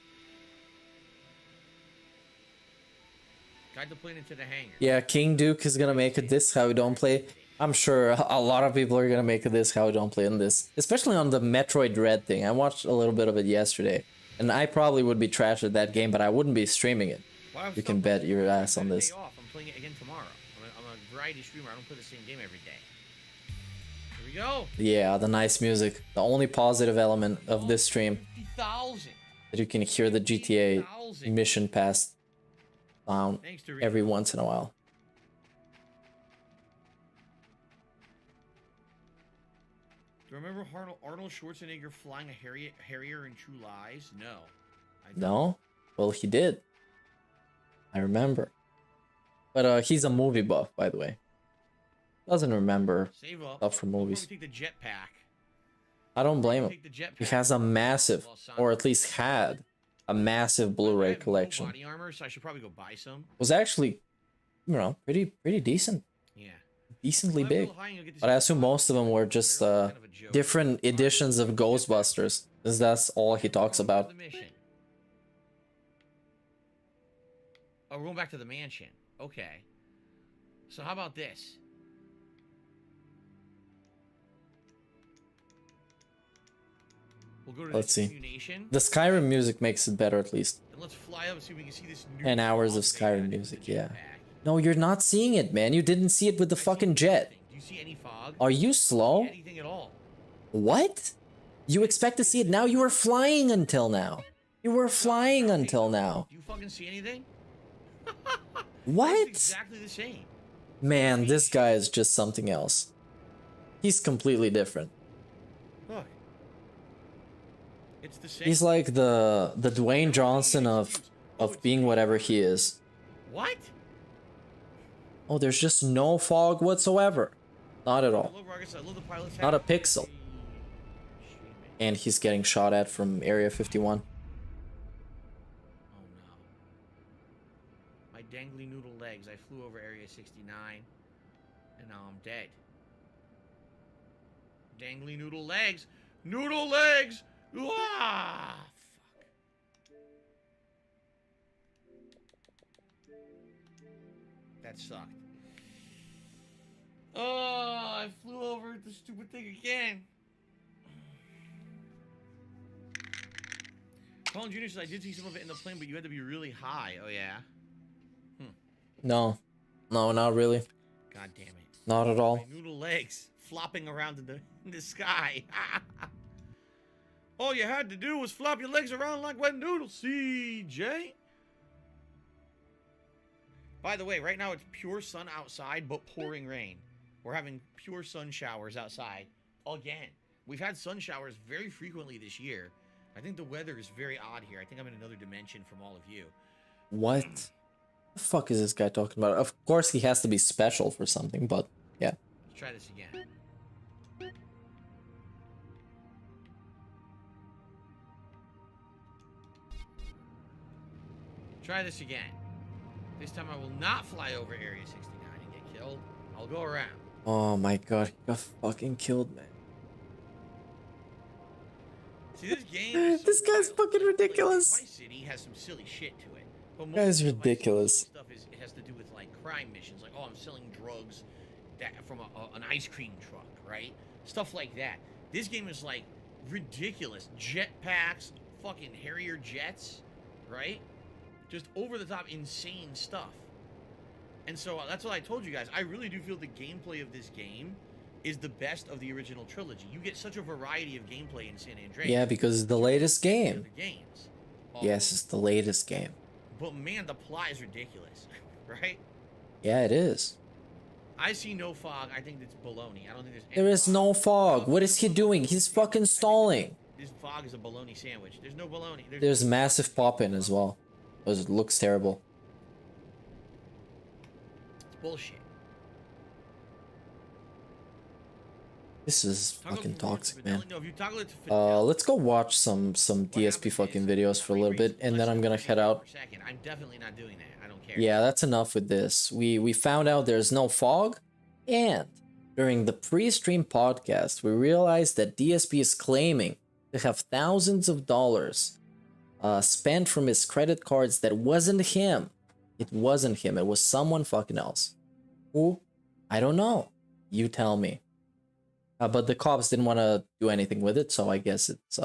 Tried to play it into the hangar. Yeah, King Duke is gonna make a This How We Don't Play. I'm sure a lot of people are gonna make a This How We Don't Play on this. Especially on the Metroid Dread thing. I watched a little bit of it yesterday. And I probably would be trash at that game, but I wouldn't be streaming it. You can bet your ass on this. I'm playing it again tomorrow. I'm a variety streamer. I don't play the same game every day. Here we go. Yeah, the nice music. The only positive element of this stream. 50,000. That you can hear the GTA mission pass sound every once in a while. Do you remember Arnold Schwarzenegger flying a Harrier in True Lies? No. No? Well, he did. I remember. But he's a movie buff, by the way. Doesn't remember stuff from movies. Take the jetpack. I don't blame him. He has a massive, or at least had, a massive Blu-ray collection. Body armor, so I should probably go buy some. Was actually, you know, pretty decent. Yeah. Decently big. But I assume most of them were just different editions of Ghostbusters, because that's all he talks about. Oh, we're going back to the mansion. Okay. So how about this? We'll go to Let's the see. Nation. The Skyrim music makes it better, at least. And let's fly up so we can see this new 10 hours of Skyrim music, yeah. No, you're not seeing it, man. You didn't see it with the fucking jet. Do you see any fog? Are you slow? Anything at all? What? You expect to see it now? You were flying until now. You were flying until now. Do you fucking see anything? What? It's exactly the same. Man, this guy is just something else. He's completely different. Look. It's the same. He's like the Dwayne Johnson of being whatever he is. What? Oh, there's just no fog whatsoever. Not at all. Not a pixel. And he's getting shot at from Area 51. My dangly noodle legs. I flew over Area 69, and now I'm dead. Dangly noodle legs. Noodle legs! Ah, fuck. That sucked. Oh, I flew over the stupid thing again. Colin Jr. says, I did see some of it in the plane, but you had to be really high. Oh, yeah? No. No, not really. God damn it. Not at all. My noodle legs flopping around in the sky. All you had to do was flop your legs around like wet noodles, CJ. By the way, right now it's pure sun outside, but pouring rain. We're having pure sun showers outside again. We've had sun showers very frequently this year. I think the weather is very odd here. I think I'm in another dimension from all of you. What? The fuck is this guy talking about? Of course he has to be special for something, but yeah. Let's try this again. Try this again. This time I will not fly over Area 69 and get killed. I'll go around. Oh my god, he got fucking killed, man. See, this game is so this guy's fucking ridiculous. Vice City has some silly shit to it. But most Guy's of the ridiculous. stuff it has to do with like crime missions, like, oh, I'm selling drugs from an ice cream truck, right? Stuff like that. This game is like ridiculous. Jetpacks, fucking Harrier jets, right? Just over the top insane stuff. And so that's what I told you guys. I really do feel the gameplay of this game is the best of the original trilogy. You get such a variety of gameplay in San Andreas. Yeah, because it's the latest game. Games. Yes, it's the latest game. But man, the plot is ridiculous, right? Yeah, it is. I see no fog. I think it's baloney. I don't think there's any There is fog. no fog. What is he doing? He's fucking stalling. This fog is a baloney sandwich. There's no baloney. There's massive pop-in as well. It looks terrible. It's bullshit. This is fucking toxic, man. No, if you toggle it to Let's go watch some DSP fucking videos for a little bit, and then I'm gonna head out. I'm definitely not doing that. I don't care. Yeah, that's enough with this. We found out there's no fog, and during the pre-stream podcast, we realized that DSP is claiming to have thousands of dollars spent from his credit cards that wasn't him It wasn't him. It was someone fucking else. Who? I don't know. You tell me. But the cops didn't want to do anything with it, so I guess it's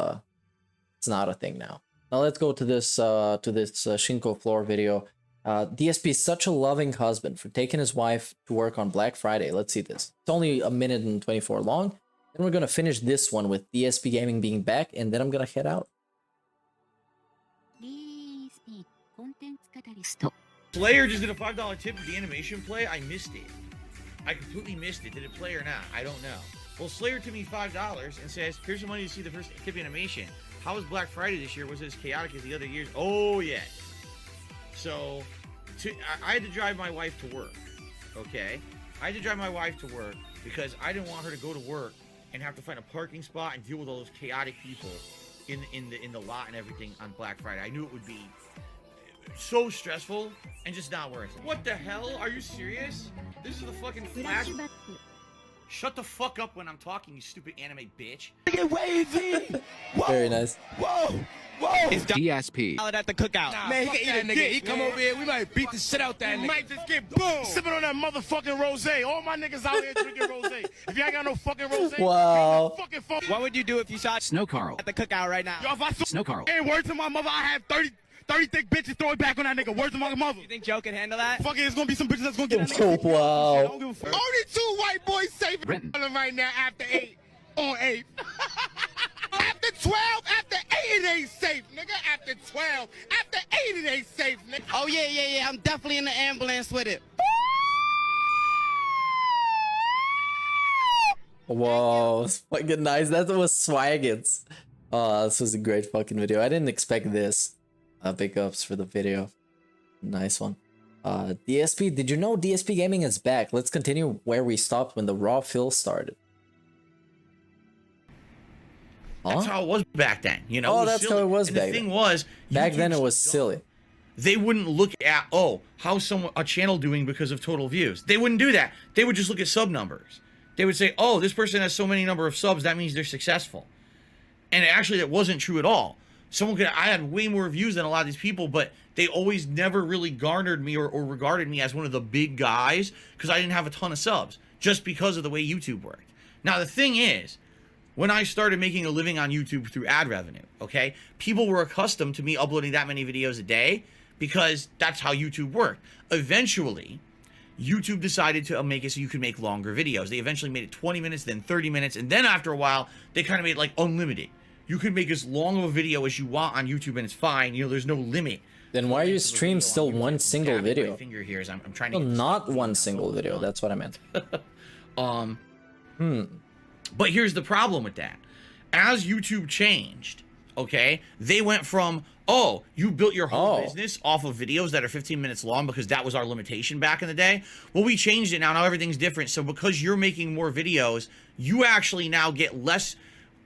not a thing now. Now let's go to this Shinko Fleur video. DSP is such a loving husband for taking his wife to work on Black Friday. Let's see this. It's only 1:24 long. Then we're gonna finish this one with DSPGaming being back, and then I'm gonna head out. Slayer just did a $5 tip for the animation play. I missed it. I completely missed it. Did it play or not? I don't know. Well, Slayer tipped me $5 and says, "Here's some money to see the first tip animation. How was Black Friday this year? Was it as chaotic as the other years?" Oh, yeah. So, I had to drive my wife to work, okay? I had to drive my wife to work because I didn't want her to go to work and have to find a parking spot and deal with all those chaotic people in the lot and everything on Black Friday. I knew it would be so stressful and just not worth it. What the hell? Are you serious? This is the fucking flash. Shut the fuck up when I'm talking, you stupid anime bitch. Get wavy. Very nice. Whoa. Whoa. It's DSP. At the cookout. Nah, man, he can eat a nigga. He come over here, we might beat the shit out that nigga. Might just get boom. Sipping on that motherfucking rosé. All my niggas out here drinking rosé. If y'all got no fucking rosé, wow. Fucking phone. What would you do if you saw Snow Carl at the cookout right now? Yo, if I saw Snow Carl. Hey, word to my mother, I have 30 thick bitches, throw it back on that nigga. Word to my mother. You think Joe can handle that? Fuck it, it's gonna be some bitches that's gonna get that nigga. Wow. I don't give a fuck. Only 2 white boys safe right now after 8 on 8. After 12, after 8 it ain't safe, nigga. After 12, after 8 it ain't safe, nigga. Oh yeah. I'm definitely in the ambulance with it. Whoa, it's fucking nice. That was Swaggins. Oh, this was a great fucking video. I didn't expect this. Big ups for the video. Nice one. DSP, did you know DSPGaming is back? Let's continue where we stopped when the raw fill started. That's how it was back then, you know. Oh, that's how it was back then. The thing was, back then it was silly. They wouldn't look at, oh, how's a channel doing because of total views. They wouldn't do that. They would just look at sub numbers. They would say, oh, this person has so many number of subs, that means they're successful. And actually, that wasn't true at all. I had way more views than a lot of these people, but they always never really garnered me or regarded me as one of the big guys because I didn't have a ton of subs, just because of the way YouTube worked. Now, the thing is, when I started making a living on YouTube through ad revenue, okay, people were accustomed to me uploading that many videos a day because that's how YouTube worked. Eventually, YouTube decided to make it so you could make longer videos. They eventually made it 20 minutes, then 30 minutes, and then after a while, they kind of made it like unlimited. You can make as long of a video as you want on YouTube, and it's fine. You know, there's no limit. Then why are you stream still one single video? My finger here is I'm trying to. Not one single video. That's what I meant. But here's the problem with that. As YouTube changed, okay, they went from, oh, you built your whole business off of videos that are 15 minutes long because that was our limitation back in the day. Well, we changed it now. Now everything's different. So because you're making more videos, you actually now get less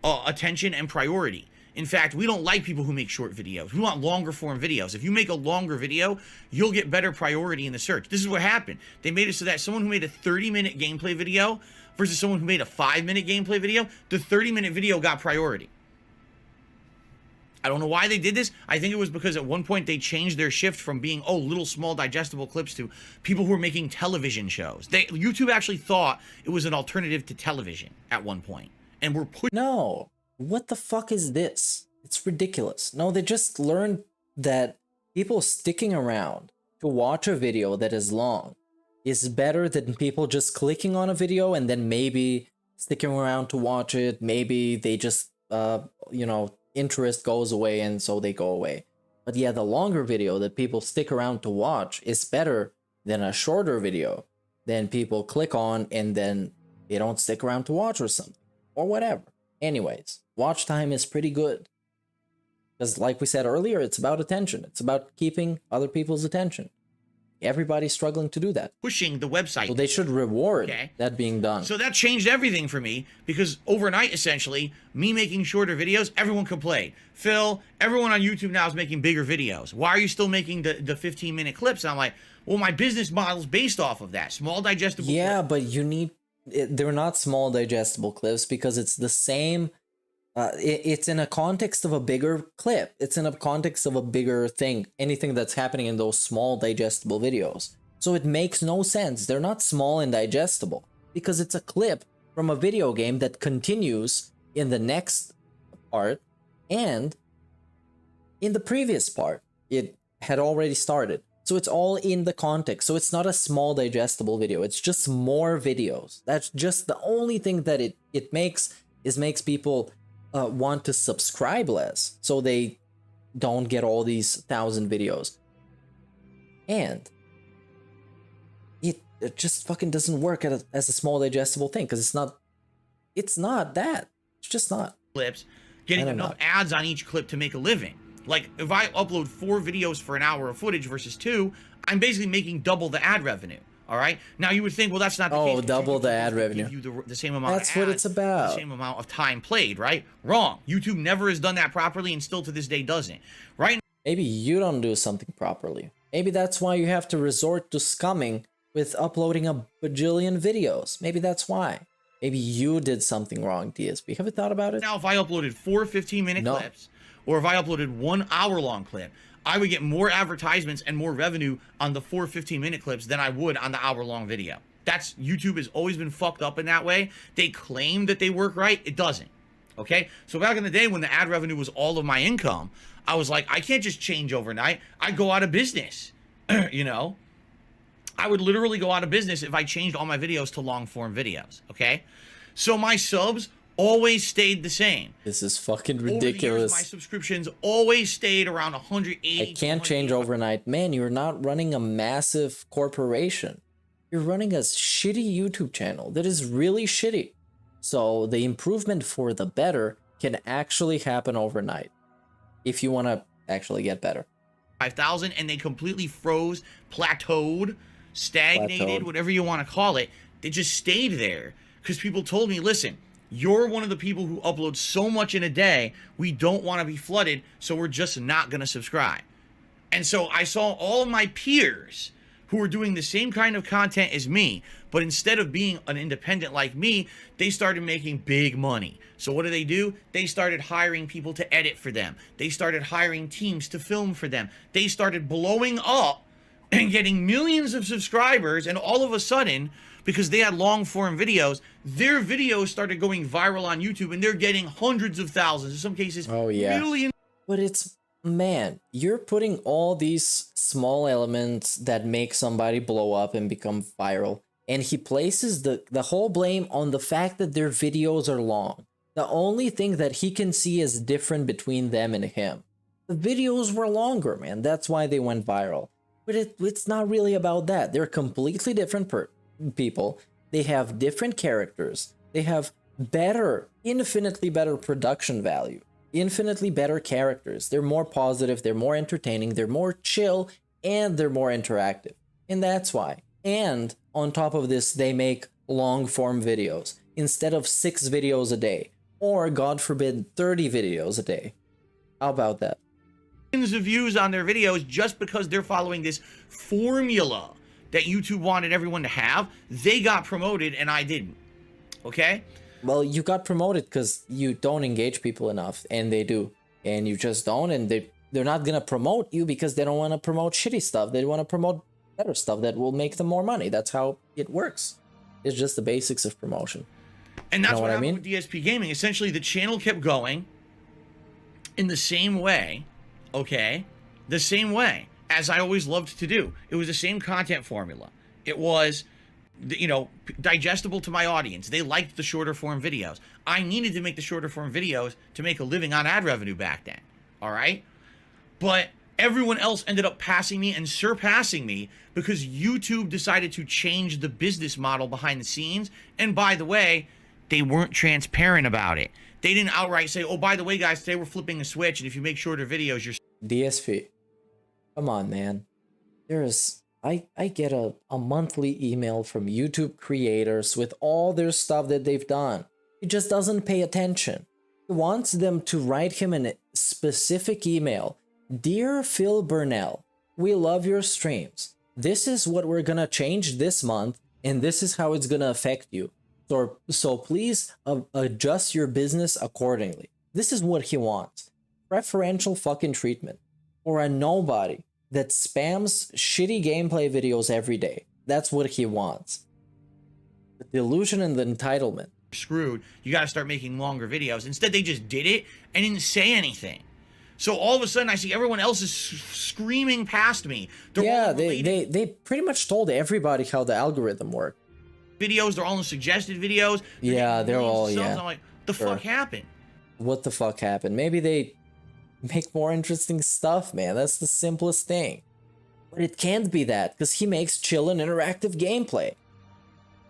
attention and priority. In fact, we don't like people who make short videos. We want longer form videos. If you make a longer video, you'll get better priority in the search. This is what happened. They made it so that someone who made a 30-minute gameplay video versus someone who made a 5-minute gameplay video, the 30-minute video got priority. I don't know why they did this. I think it was because at one point they changed their shift from being, oh, little small digestible clips to people who were making television shows. YouTube actually thought it was an alternative to television at one point. And we're putting... No. What the fuck is this? It's ridiculous. No, they just learned that people sticking around to watch a video that is long is better than people just clicking on a video and then maybe sticking around to watch it. Maybe they just, you know, interest goes away and so they go away. But yeah, the longer video that people stick around to watch is better than a shorter video then people click on and then they don't stick around to watch or something. Or whatever. Anyways, watch time is pretty good. Because like we said earlier, it's about attention. It's about keeping other people's attention. Everybody's struggling to do that. Pushing the website. So they should reward that being done. So that changed everything for me because overnight, essentially, me making shorter videos, everyone complained. Phil, everyone on YouTube now is making bigger videos. Why are you still making the 15-minute clips? And I'm like, well, my business model's based off of that. Small digestible clips. But you need... They're not small digestible clips because it's the same It's in a context of a bigger clip. It's in a context of a bigger thing. Anything that's happening in those small digestible videos. So it makes no sense. They're not small and digestible because it's a clip from a video game that continues in the next part and in the previous part. It had already started. So it's all in the context. So it's not a small digestible video. It's just more videos. That's just the only thing that it makes people want to subscribe less, so they don't get all these 1,000 videos. And it just fucking doesn't work as a small digestible thing because it's not that. It's just not. Clips, getting enough ads on each clip to make a living. Like if I upload 4 videos for an hour of footage versus 2, I'm basically making double the ad revenue. All right. Now you would think, well, that's not the case. Oh, double the ad revenue. Give you the same amount. That's of what ads, it's about. The same amount of time played, right? Wrong. YouTube never has done that properly, and still to this day doesn't. Right? Maybe you don't do something properly. Maybe that's why you have to resort to scumming with uploading a bajillion videos. Maybe that's why. Maybe you did something wrong, DSP. Have you thought about it? Now, if I uploaded 4 15-minute clips, or if I uploaded 1 hour-long clip, I would get more advertisements and more revenue on the 4 15-minute clips than I would on the hour-long video. That's YouTube has always been fucked up in that way. They claim that they work right. It doesn't. Okay? So back in the day when the ad revenue was all of my income, I was like, I can't just change overnight. I'd go out of business. You know? I would literally go out of business if I changed all my videos to long-form videos. Okay? So my subs always stayed the same. This is fucking ridiculous. Over the years, my subscriptions always stayed around 180. I can't change overnight. Man, you're not running a massive corporation. You're running a shitty YouTube channel that is really shitty. So the improvement for the better can actually happen overnight if you want to actually get better. 5,000 and they completely froze, plateaued, stagnated, whatever you want to call it. They just stayed there because people told me, listen, you're one of the people who upload so much in a day, we don't want to be flooded, so we're just not going to subscribe. And so I saw all of my peers who were doing the same kind of content as me, but instead of being an independent like me, they started making big money. So what do? They started hiring people to edit for them. They started hiring teams to film for them. They started blowing up and getting millions of subscribers, and all of a sudden, because they had long form videos, their videos started going viral on YouTube and they're getting hundreds of thousands, in some cases, millions. But it's, man, you're putting all these small elements that make somebody blow up and become viral, and he places the whole blame on the fact that their videos are long. The only thing that he can see is different between them and him. The videos were longer, man. That's why they went viral. But it's not really about that. They're completely different people. They have different characters. They have infinitely better production value, infinitely better characters. They're more positive, they're more entertaining, they're more chill, and they're more interactive. And that's why. And on top of this, they make long form videos instead of 6 videos a day, or God forbid 30 videos a day. How about that? Millions of views on their videos just because they're following this formula that YouTube wanted everyone to have. They got promoted and I didn't. Okay? Well, you got promoted because you don't engage people enough, and they do. And you just don't, and they're not gonna promote you because they don't want to promote shitty stuff. They want to promote better stuff that will make them more money. That's how it works. It's just the basics of promotion. And that's what happened with DSPGaming. Essentially, the channel kept going in the same way, okay? The same way as I always loved to do. It was the same content formula. It was, you know, digestible to my audience. They liked the shorter form videos. I needed to make the shorter form videos to make a living on ad revenue back then, all right? But everyone else ended up passing me and surpassing me because YouTube decided to change the business model behind the scenes. And by the way, they weren't transparent about it. They didn't outright say, oh, by the way, guys, today we're flipping a switch, and if you make shorter videos, you're... DSP. Come on, man. I get a monthly email from YouTube creators with all their stuff that they've done. He just doesn't pay attention. He wants them to write him a specific email. Dear Phil Burnell, we love your streams. This is what we're gonna change this month, and this is how it's gonna affect you. So please adjust your business accordingly. This is what he wants. Preferential fucking treatment for a nobody that spams shitty gameplay videos every day. That's what he wants. The delusion and the entitlement. Screwed. You got to start making longer videos. Instead, they just did it and didn't say anything. So all of a sudden, I see everyone else is screaming past me. Yeah, they pretty much told everybody how the algorithm worked. Videos, they're all in suggested videos. Yeah, they're all, yeah. I'm like, the fuck happened? What the fuck happened? Maybe they make more interesting stuff, man. That's the simplest thing. But it can't be that, because he makes chill and interactive gameplay.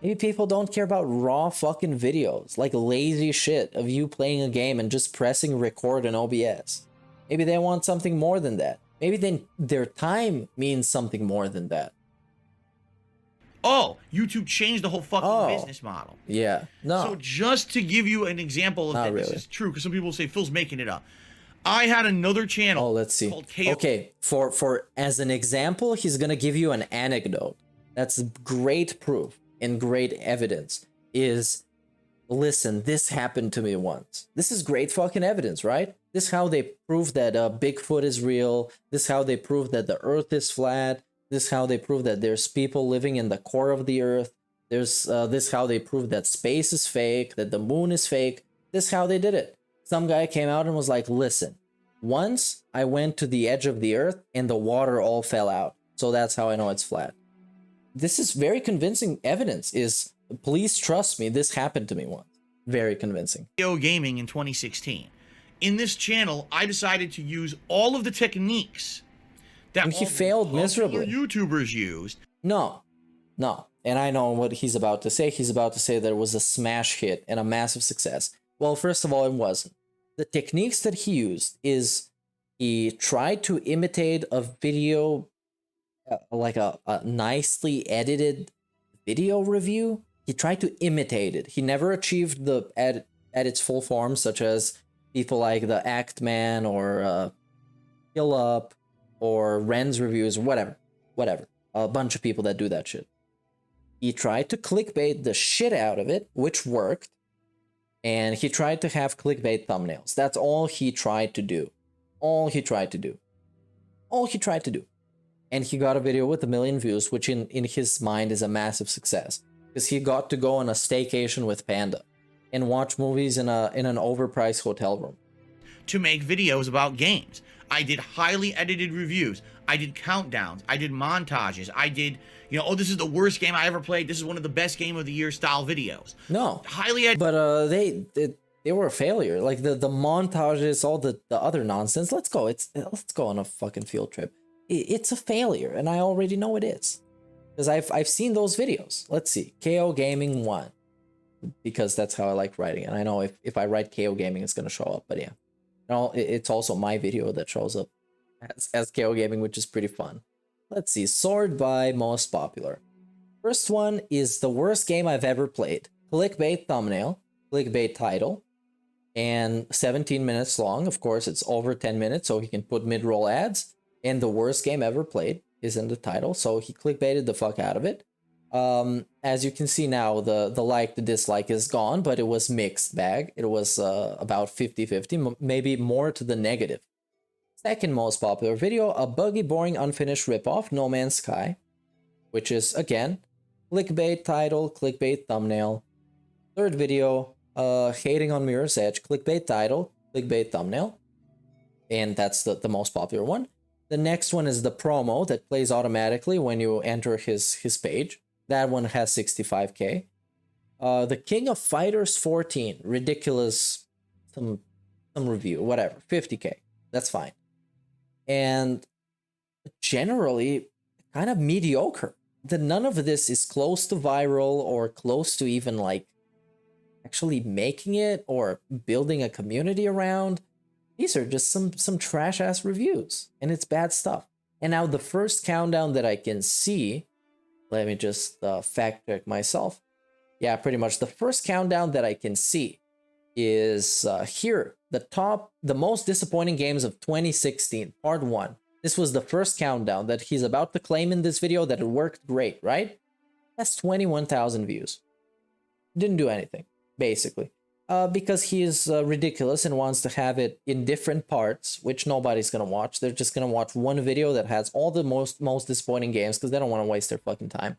Maybe people don't care about raw fucking videos, like lazy shit of you playing a game and just pressing record in OBS. Maybe they want something more than that. Maybe then their time means something more than that. Oh, YouTube changed the whole fucking business model. Yeah, no. So just to give you an example of that, this is true, because some people say Phil's making it up. I had another channel. Oh, let's see. Called KO. Okay, for as an example, he's gonna give you an anecdote. That's great proof and great evidence. Is, listen, this happened to me once. This is great fucking evidence, right? This is how they prove that Bigfoot is real. This is how they prove that the Earth is flat. This is how they prove that there's people living in the core of the Earth. There's this is how they prove that space is fake, that the moon is fake. This is how they did it. Some guy came out and was like, listen, once I went to the edge of the Earth and the water all fell out. So that's how I know it's flat. This is very convincing evidence. Please trust me, this happened to me once. Very convincing. Gaming in 2016. In this channel, I decided to use all of the techniques that and he failed miserably. YouTubers used. No. And I know what he's about to say. He's about to say that it was a smash hit and a massive success. Well, first of all, it wasn't. The techniques that he used is he tried to imitate a video, like a nicely edited video review. He tried to imitate it. He never achieved the at its full form, such as people like the Act Man or Kill Up or Ren's reviews, whatever. A bunch of people that do that shit. He tried to clickbait the shit out of it, which worked. And he tried to have clickbait thumbnails. That's all he tried to do. All he tried to do. And he got a video with 1 million views, which in his mind is a massive success. Because he got to go on a staycation with Panda and watch movies in an overpriced hotel room. To make videos about games. I did highly edited reviews. I did countdowns. I did montages. I did, oh, this is the worst game I ever played. This is one of the best game of the year style videos. No. Highly edited. But they were a failure. Like the montages, all the other nonsense. Let's go. Let's go on a fucking field trip. It's a failure, and I already know it is. Because I've seen those videos. Let's see. KO Gaming 1. Because that's how I like writing it. I know if I write KO Gaming, it's gonna show up, but yeah. It's also my video that shows up as KO Gaming, which is pretty fun. Let's see, sort by most popular. First one is the worst game I've ever played. Clickbait thumbnail, clickbait title, and 17 minutes long. Of course, it's over 10 minutes, so he can put mid-roll ads. And the worst game ever played is in the title, so he clickbaited the fuck out of it. As you can see now, the like, the dislike is gone, but it was mixed bag. It was about 50-50, maybe more to the negative. Second most popular video, a buggy, boring, unfinished ripoff, No Man's Sky, which is, again, clickbait title, clickbait thumbnail. Third video, hating on Mirror's Edge, clickbait title, clickbait thumbnail. And that's the most popular one. The next one is the promo that plays automatically when you enter his page. That one has 65k. The King of Fighters 14, ridiculous, some review, whatever, 50k. That's fine. And generally, kind of mediocre. None of this is close to viral or close to even like actually making it or building a community around. These are just some trash ass reviews, and it's bad stuff. And now the first countdown that I can see, let me just fact check myself. Yeah, pretty much the first countdown that I can see is here. The most disappointing games of 2016, part 1. This was the first countdown that he's about to claim in this video that it worked great, right? That's 21,000 views. Didn't do anything, basically. because he is ridiculous and wants to have it in different parts, which nobody's gonna watch. They're just gonna watch one video that has all the most disappointing games because they don't want to waste their fucking time.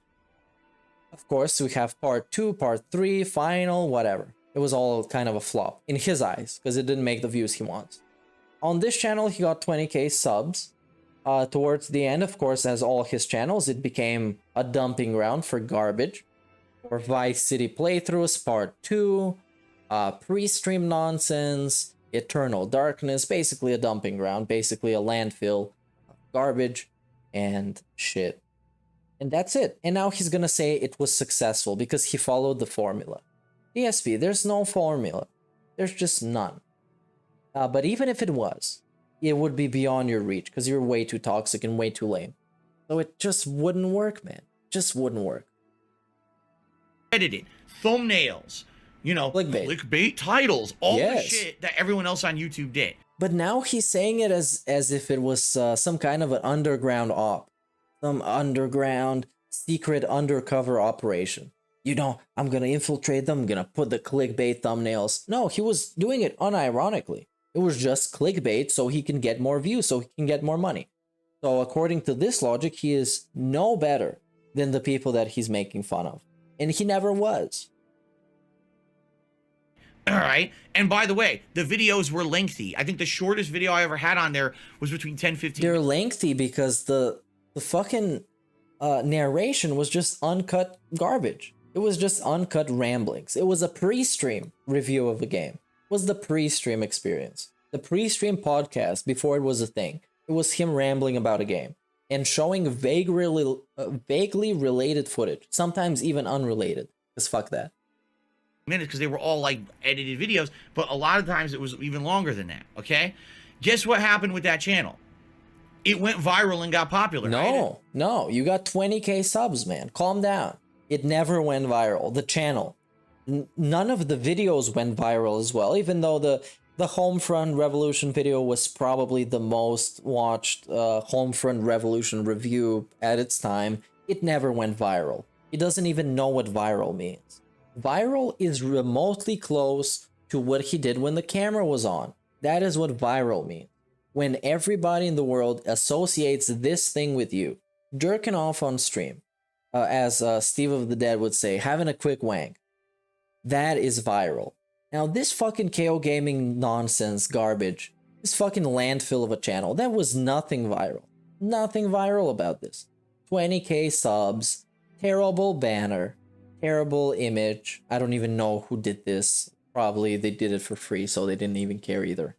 Of course, we have part 2, part 3, final, whatever. It was all kind of a flop in his eyes because it didn't make the views he wants. On this channel, he got 20k subs. Towards the end, of course, as all his channels, it became a dumping ground for garbage. For Vice City playthroughs, part 2, pre-stream nonsense, Eternal Darkness, basically a dumping ground, basically a landfill of garbage and shit. And that's it. And now he's gonna say it was successful because he followed the formula. DSP, there's no formula. There's just none. But even if it was, it would be beyond your reach because you're way too toxic and way too lame. So it just wouldn't work, man. Just wouldn't work. Edited thumbnails, you know, clickbait titles, all the shit that everyone else on YouTube did. But now he's saying it as if it was some kind of an underground op, some underground secret undercover operation. You know, I'm gonna infiltrate them, I'm gonna put the clickbait thumbnails. No, he was doing it unironically. It was just clickbait so he can get more views, so he can get more money. So according to this logic, he is no better than the people that he's making fun of. And he never was. All right. And by the way, the videos were lengthy. I think the shortest video I ever had on there was between 10 and 15 They're lengthy because the fucking narration was just uncut garbage. It was just uncut ramblings. It was a pre-stream review of the game. It was the pre-stream experience. The pre-stream podcast before it was a thing. It was him rambling about a game and showing vaguely related footage, sometimes even unrelated. Because fuck that. Minutes because they were all like edited videos, but a lot of times it was even longer than that. Okay, guess what happened with that channel? It went viral and got popular. No, you got 20k subs, man. Calm down. It never went viral. The channel, none of the videos went viral as well, even though the Homefront Revolution video was probably the most watched Homefront Revolution review at its time. It never went viral. He doesn't even know what viral means. Viral is remotely close to what he did when the camera was on. That is what viral means. When everybody in the world associates this thing with you, jerking off on stream, as Steve of the Dead would say, having a quick wank, that is viral. Now this fucking KO Gaming nonsense garbage, this fucking landfill of a channel, that was nothing viral. Nothing viral about this. 20k subs, terrible banner, terrible image. I don't even know who did this. Probably they did it for free, so they didn't even care either.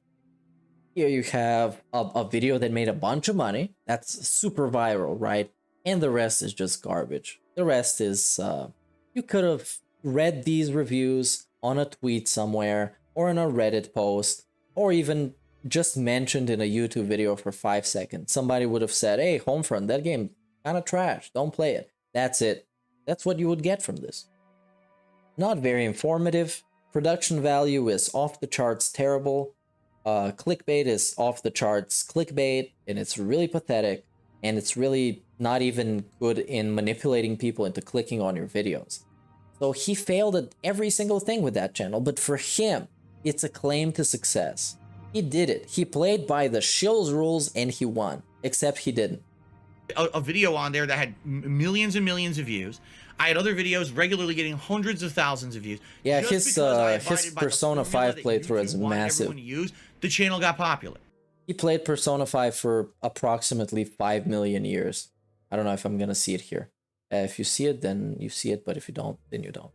Here you have a video that made a bunch of money. That's super viral, right? And the rest is just garbage. The rest is, you could have read these reviews on a tweet somewhere, or in a Reddit post, or even just mentioned in a YouTube video for 5 seconds. Somebody would have said, hey, Homefront, that game kind of trash. Don't play it. That's it. That's what you would get from this. Not very informative. Production value is off the charts terrible. Clickbait is off the charts clickbait, and it's really pathetic, and it's really not even good in manipulating people into clicking on your videos. So he failed at every single thing with that channel, but for him, it's a claim to success. He did it. He played by the shill's rules and he won, except he didn't. A video on there that had millions and millions of views. I had other videos regularly getting hundreds of thousands of views. Yeah, his Persona 5 playthrough is massive. The channel got popular. He played Persona 5 for approximately 5 million years. I don't know if I'm gonna see it here. If you see it, then you see it, but if you don't, then you don't.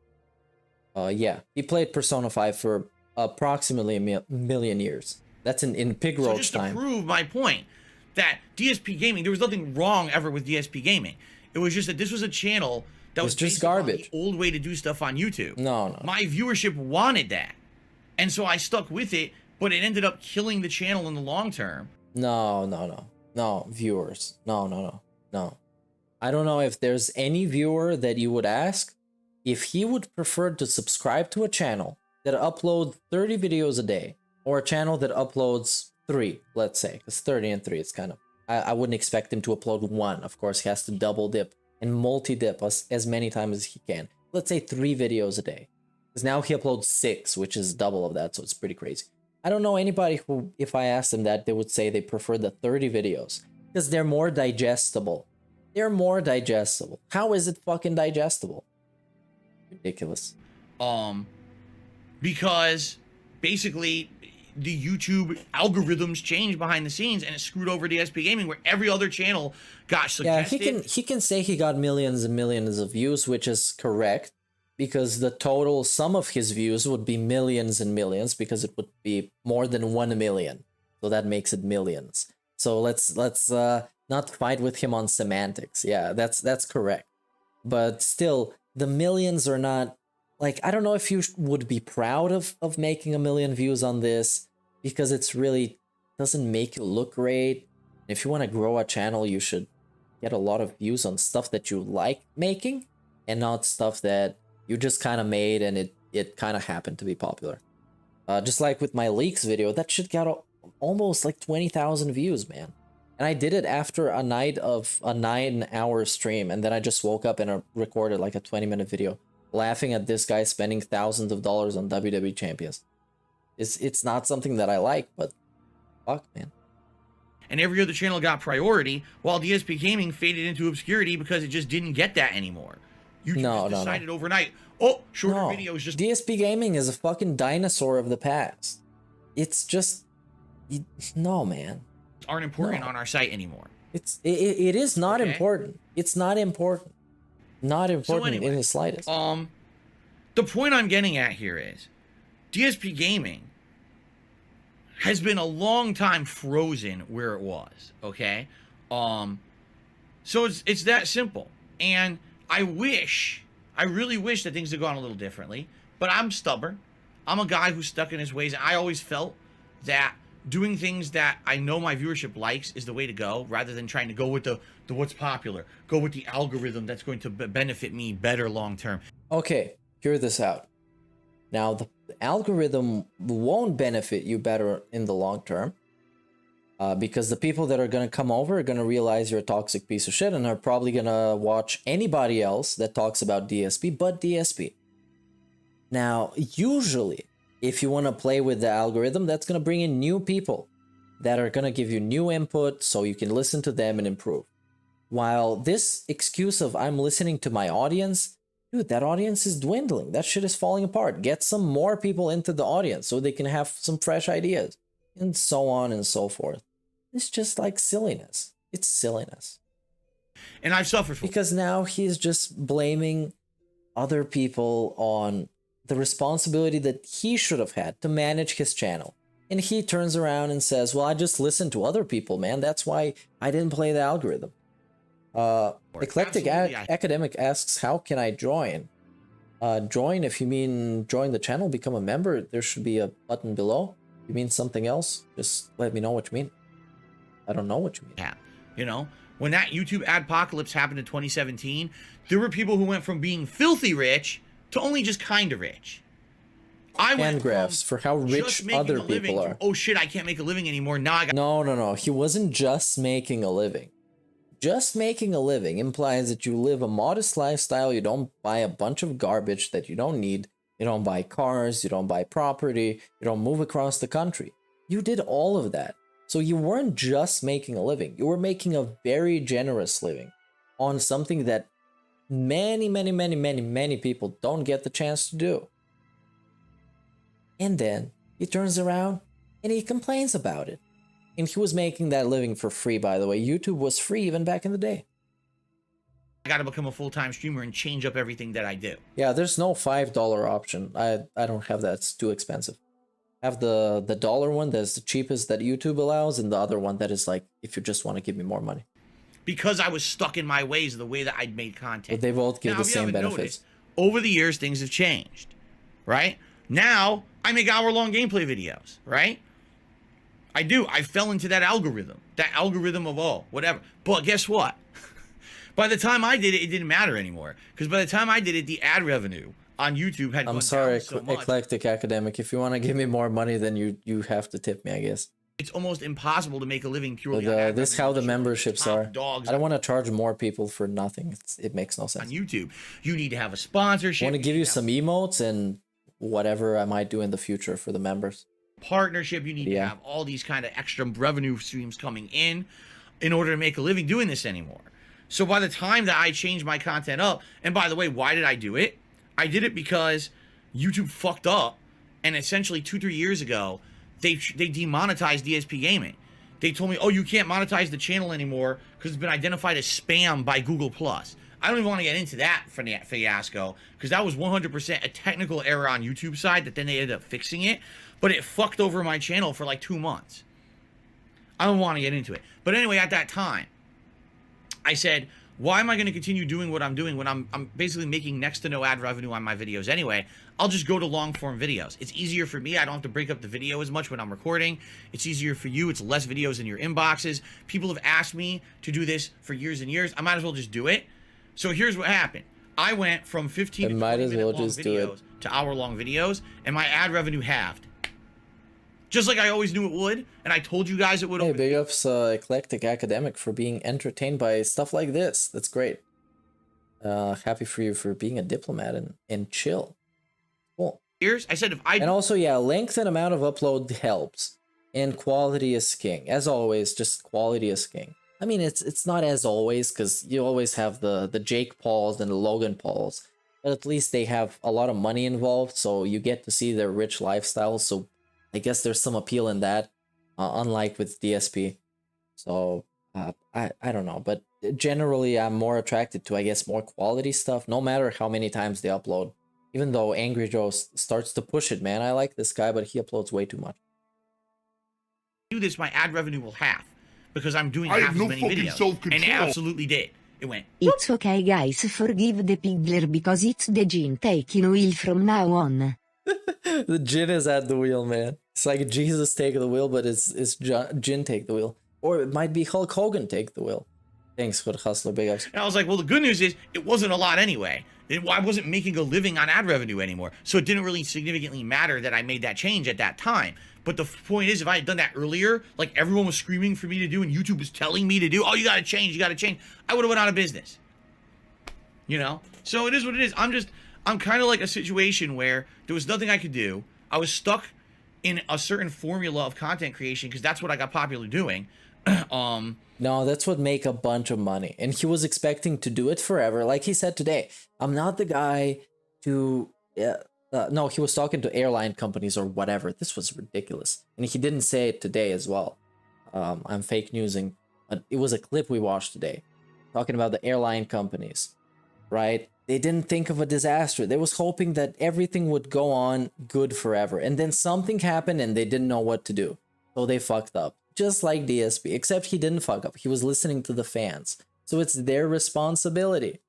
Yeah, he played Persona 5 for approximately a million years. That's in Pig Roach time. So just to prove my point, that DSPGaming, there was nothing wrong ever with DSPGaming. It was just that this was a channel that was just garbage. The old way to do stuff on YouTube. No. My viewership wanted that. And so I stuck with it, but it ended up killing the channel in the long term. No, viewers. No. I don't know if there's any viewer that you would ask if he would prefer to subscribe to a channel that uploads 30 videos a day, or a channel that uploads 3, let's say, because 30 and 3, it's kind of, I wouldn't expect him to upload 1. Of course, he has to double dip and multi-dip as many times as he can. Let's say 3 videos a day. Because now he uploads 6, which is double of that, so it's pretty crazy. I don't know anybody who, if I asked them that, they would say they prefer the 30 videos. Because they're more digestible. They're more digestible. How is it fucking digestible? Ridiculous. Because basically the YouTube algorithms changed behind the scenes and it screwed over DSPGaming, where every other channel got suggested. Yeah, he can say he got millions and millions of views, which is correct, because the total sum of his views would be millions and millions, because it would be more than 1 million. So that makes it millions. So let's not fight with him on semantics. Yeah, that's correct. But still, the millions are not, like, I don't know if you would be proud of making 1 million views on this, because it's really doesn't make you look great. If you want to grow a channel, you should get a lot of views on stuff that you like making, and not stuff that you just kind of made and it kind of happened to be popular. Just like with my leaks video, that shit got almost like 20,000 views, man. And I did it after a night of a 9-hour stream, and then I just woke up and I recorded like a 20-minute video laughing at this guy spending thousands of dollars on WWE champions. It's not something that I like, but fuck, man. And every other channel got priority, while DSPGaming faded into obscurity because it just didn't get that anymore. YouTube just decided overnight, oh, shorter videos just... DSPGaming is a fucking dinosaur of the past. It's just... No, man. Aren't important on our site anymore. It is not important. It's not important. Not important in the slightest. The point I'm getting at here is DSPGaming has been a long time frozen where it was, okay? So it's that simple. And I really wish that things had gone a little differently, but I'm stubborn. I'm a guy who's stuck in his ways. I always felt that doing things that I know my viewership likes is the way to go, rather than trying to go with the what's popular, go with the algorithm that's going to benefit me better long term. Okay, hear this out. Now, the algorithm won't benefit you better in the long term, because the people that are going to come over are going to realize you're a toxic piece of shit and are probably going to watch anybody else that talks about DSP but DSP. Now, usually, if you want to play with the algorithm, that's going to bring in new people that are going to give you new input so you can listen to them and improve. While this excuse of I'm listening to my audience, dude, that audience is dwindling. That shit is falling apart. Get some more people into the audience so they can have some fresh ideas, and so on and so forth. It's just like silliness. It's silliness. And I've suffered from it. Because now he's just blaming other people on the responsibility that he should have had to manage his channel. And he turns around and says, well, I just listened to other people, man. That's why I didn't play the algorithm. Eclectic Academic asks, how can I join? Join, if you mean join the channel, become a member, there should be a button below. If you mean something else, just let me know what you mean. I don't know what you mean. Yeah, you know, when that YouTube adpocalypse happened in 2017, there were people who went from being filthy rich to only just kind of rich. I went graphs for how rich other people are. Oh shit, I can't make a living anymore. Now I got... No. He wasn't just making a living. Just making a living implies that you live a modest lifestyle. You don't buy a bunch of garbage that you don't need. You don't buy cars. You don't buy property. You don't move across the country. You did all of that. So you weren't just making a living. You were making a very generous living on something that many people don't get the chance to do. And then he turns around and he complains about it. And he was making that living for free, by the way. YouTube was free even back in the day. I gotta become a full-time streamer and change up everything that I do. Yeah, there's no $5 option. I don't have that. It's too expensive. I have the dollar one that's the cheapest that YouTube allows, and the other one that is like, if you just want to give me more money. Because I was stuck in my ways of the way that I'd made content. But they both give now, the same benefits. Noticed, over the years, things have changed, right? Now, I make hour-long gameplay videos, right? I do. I fell into that algorithm of, oh, whatever. But guess what? By the time I did it, it didn't matter anymore. Because by the time I did it, the ad revenue on YouTube had gone down so much. Eclectic Academic. If you want to give me more money, then you have to tip me, I guess. It's almost impossible to make a living purely on ad this is how the memberships are. Dogs I don't want to charge more people for nothing. It makes no sense. On YouTube, you need to have a sponsorship. I want to give you some emotes and whatever I might do in the future for the members. Partnership, you need to have all these kind of extra revenue streams coming in order to make a living doing this anymore. So by the time that I changed my content up, and by the way, why did I do it? I did it because YouTube fucked up, and essentially 2-3 years ago, they demonetized DSPGaming. They told me, oh, you can't monetize the channel anymore because it's been identified as spam by Google+. I don't even want to get into that fiasco, because that was 100% a technical error on YouTube side that then they ended up fixing it, but it fucked over my channel for like 2 months. I don't want to get into it. But anyway, at that time, I said, why am I going to continue doing what I'm doing when I'm basically making next to no ad revenue on my videos anyway? I'll just go to long form videos. It's easier for me. I don't have to break up the video as much when I'm recording. It's easier for you. It's less videos in your inboxes. People have asked me to do this for years and years. I might as well just do it. So here's what happened. I went from 15 to 20 minute long videos to hour-long videos, and my ad revenue halved. Just like I always knew it would, and I told you guys it would. Hey, big ups Eclectic Academic for being entertained by stuff like this. That's great. Happy for you for being a diplomat and chill. Cool. I said if I... And also, yeah, length and amount of upload helps. And quality is king. As always, just quality is king. I mean, it's not as always, because you always have the Jake Pauls and the Logan Pauls. But at least they have a lot of money involved, so you get to see their rich lifestyles, so I guess there's some appeal in that, unlike with DSP. So, I don't know, but generally I'm more attracted to, I guess, more quality stuff, no matter how many times they upload. Even though Angry Joe starts to push it, man. I like this guy, but he uploads way too much. Do this, my ad revenue will half, because I'm doing half as many videos, and it absolutely did. It went. It's okay, guys. Forgive the Pigler because it's the gin taking wheel from now on. The gin is at the wheel, man. It's like Jesus take the wheel, but it's gin take the wheel, or it might be Hulk Hogan take the wheel. Thanks for the hustler, big ups. And I was like, well, the good news is it wasn't a lot anyway. I wasn't making a living on ad revenue anymore, so it didn't really significantly matter that I made that change at that time. But the point is, if I had done that earlier, like everyone was screaming for me to do, and YouTube was telling me to do, oh, you gotta change, I would have went out of business. You know? So it is what it is. I'm kind of like a situation where there was nothing I could do. I was stuck in a certain formula of content creation, because that's what I got popular doing. No, that's what make a bunch of money. And he was expecting to do it forever. Like he said today, I'm not the guy to... no, he was talking to airline companies or whatever. This was ridiculous. And he didn't say it today as well. I'm fake newsing. It was a clip we watched today. Talking about the airline companies. Right? They didn't think of a disaster. They was hoping that everything would go on good forever. And then something happened and they didn't know what to do. So they fucked up. Just like DSP, except he didn't fuck up. He was listening to the fans. So it's their responsibility.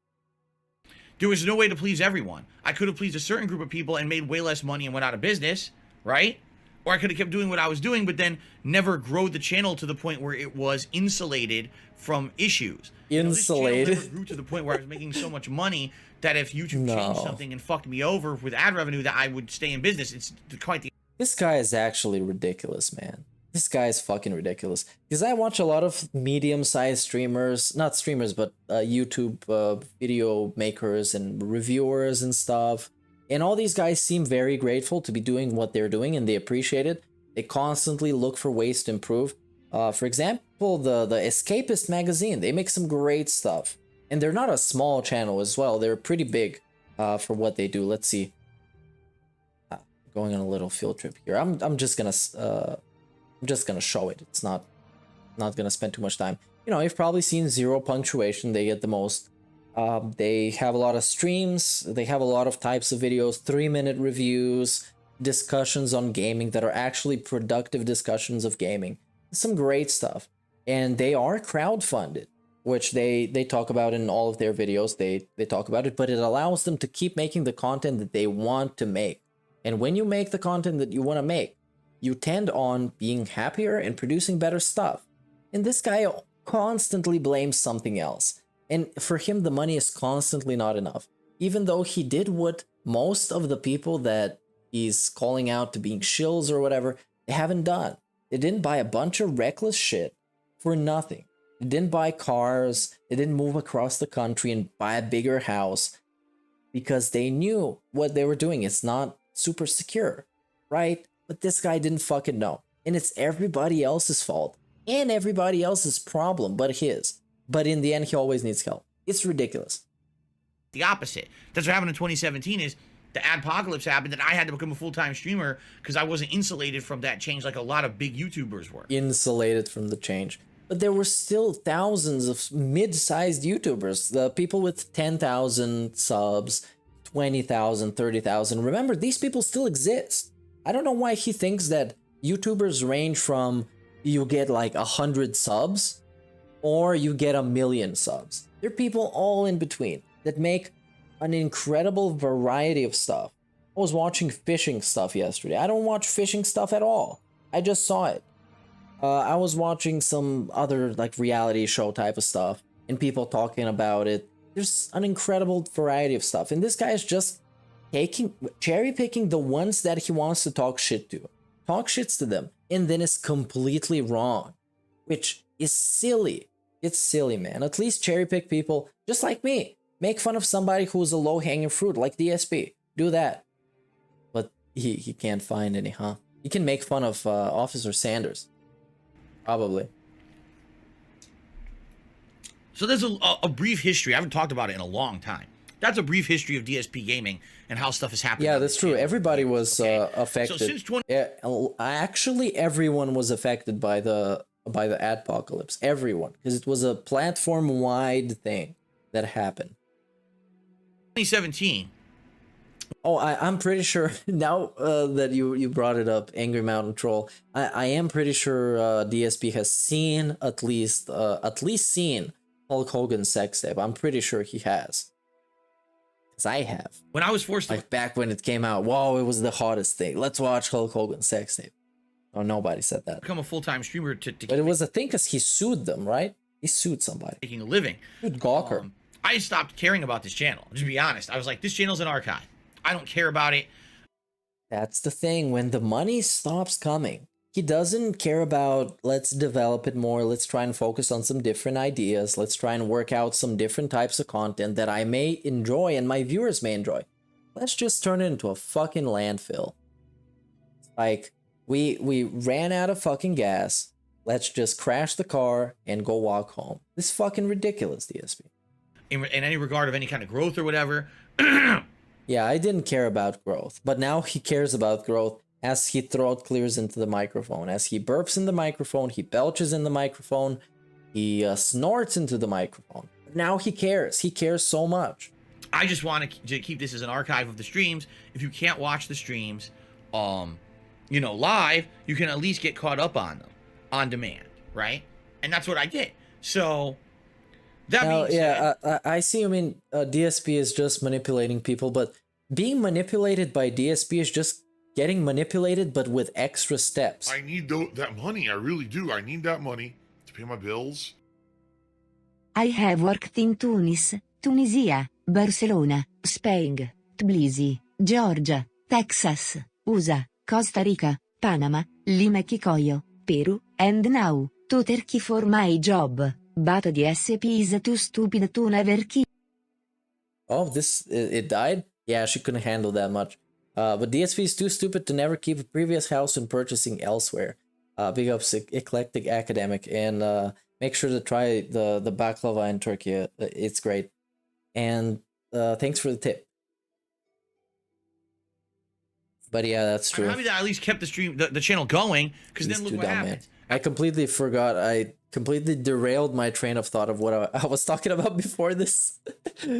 There was no way to please everyone. I could have pleased a certain group of people and made way less money and went out of business, right? Or I could have kept doing what I was doing, but then never grow the channel to the point where it was insulated from issues. Insulated? You know, this channel never grew to the point where I was making so much money that if YouTube changed something and fucked me over with ad revenue, that I would stay in business. It's quite the... This guy is actually ridiculous, man. This guy is fucking ridiculous. Because I watch a lot of medium-sized streamers, not streamers, but YouTube video makers and reviewers and stuff. And all these guys seem very grateful to be doing what they're doing, and they appreciate it. They constantly look for ways to improve. For example, the Escapist magazine, they make some great stuff. And they're not a small channel as well. They're pretty big for what they do. Let's see. Going on a little field trip here. I'm just gonna show it. It's not gonna spend too much time. You know, you've probably seen Zero Punctuation. They get the most. They have a lot of streams. They have a lot of types of videos, 3-minute reviews, discussions on gaming that are actually productive discussions of gaming. Some great stuff. And they are crowdfunded, which they talk about in all of their videos. They talk about it, but it allows them to keep making the content that they want to make. And when you make the content that you want to make, you tend on being happier and producing better stuff. And this guy constantly blames something else. And for him, the money is constantly not enough. Even though he did what most of the people that he's calling out to being shills or whatever, they haven't done. They didn't buy a bunch of reckless shit for nothing. They didn't buy cars. They didn't move across the country and buy a bigger house because they knew what they were doing. It's not super secure, right? But this guy didn't fucking know. And it's everybody else's fault and everybody else's problem but his. But in the end, he always needs help. It's ridiculous. The opposite. That's what happened in 2017 is the adpocalypse happened and I had to become a full-time streamer because I wasn't insulated from that change like a lot of big YouTubers were. Insulated from the change. But there were still thousands of mid-sized YouTubers, the people with 10,000 subs, 20,000, 30,000. Remember, these people still exist. I don't know why he thinks that YouTubers range from you get like 100 subs or you get 1 million subs. There are people all in between that make an incredible variety of stuff. I was watching fishing stuff yesterday. I don't watch fishing stuff at all. I just saw it. I was watching some other like reality show type of stuff and people talking about it. There's an incredible variety of stuff. And this guy is just cherry picking the ones that he wants to talk shit to. Talk shits to them. And then is completely wrong. Which is silly. It's silly, man. At least cherry pick people just like me. Make fun of somebody who's a low hanging fruit like DSP. Do that. But he can't find any, huh? He can make fun of Officer Sanders. Probably. So there's a brief history. I haven't talked about it in a long time. That's a brief history of DSPGaming and how stuff has happened. Yeah, that's true. Everybody was affected. So since actually, everyone was affected by the adpocalypse. Everyone, because it was a platform-wide thing that happened. 2017. Oh, I'm pretty sure now that you brought it up, Angry Mountain Troll. I am pretty sure DSP has seen at least seen Hulk Hogan's sex tape. I'm pretty sure he has. Because I have. When I was forced to... Like back when it came out, whoa, it was the hottest thing. Let's watch Hulk Hogan's sex tape. Oh, nobody said that. Become a full-time streamer but it was a thing because he sued them, right? He sued somebody. Making a living. Sued Gawker. I stopped caring about this channel. Just to be honest. I was like, this channel's an archive. I don't care about it. That's the thing. When the money stops coming, he doesn't care about, let's develop it more. Let's try and focus on some different ideas. Let's try and work out some different types of content that I may enjoy and my viewers may enjoy. Let's just turn it into a fucking landfill. Like, we ran out of fucking gas. Let's just crash the car and go walk home. This is fucking ridiculous, DSP. In any regard of any kind of growth or whatever. Yeah, I didn't care about growth, but now he cares about growth as he throat clears into the microphone, as he burps in the microphone, he belches in the microphone, he snorts into the microphone. Now he cares. He cares so much. I just want to keep this as an archive of the streams. If you can't watch the streams, you know, live, you can at least get caught up on them on demand, right? And that's what I did. So... I see. I mean, DSP is just manipulating people, but being manipulated by DSP is just getting manipulated, but with extra steps. I need that money. I really do. I need that money to pay my bills. I have worked in Tunis, Tunisia, Barcelona, Spain, Tbilisi, Georgia, Texas, USA, Costa Rica, Panama, Lima Kikoyo, Peru, and now, to Turkey for my job. But DSP is too stupid to never keep. Oh, it died? Yeah, she couldn't handle that much. But DSP is too stupid to never keep a previous house when purchasing elsewhere. Big ups, Eclectic Academic, and make sure to try the baklava in Turkey. It's great. And thanks for the tip. But yeah, that's true. I'm happy that I at least kept the channel going, because then look what happened. Man. I completely forgot. I completely derailed my train of thought of what I was talking about before this.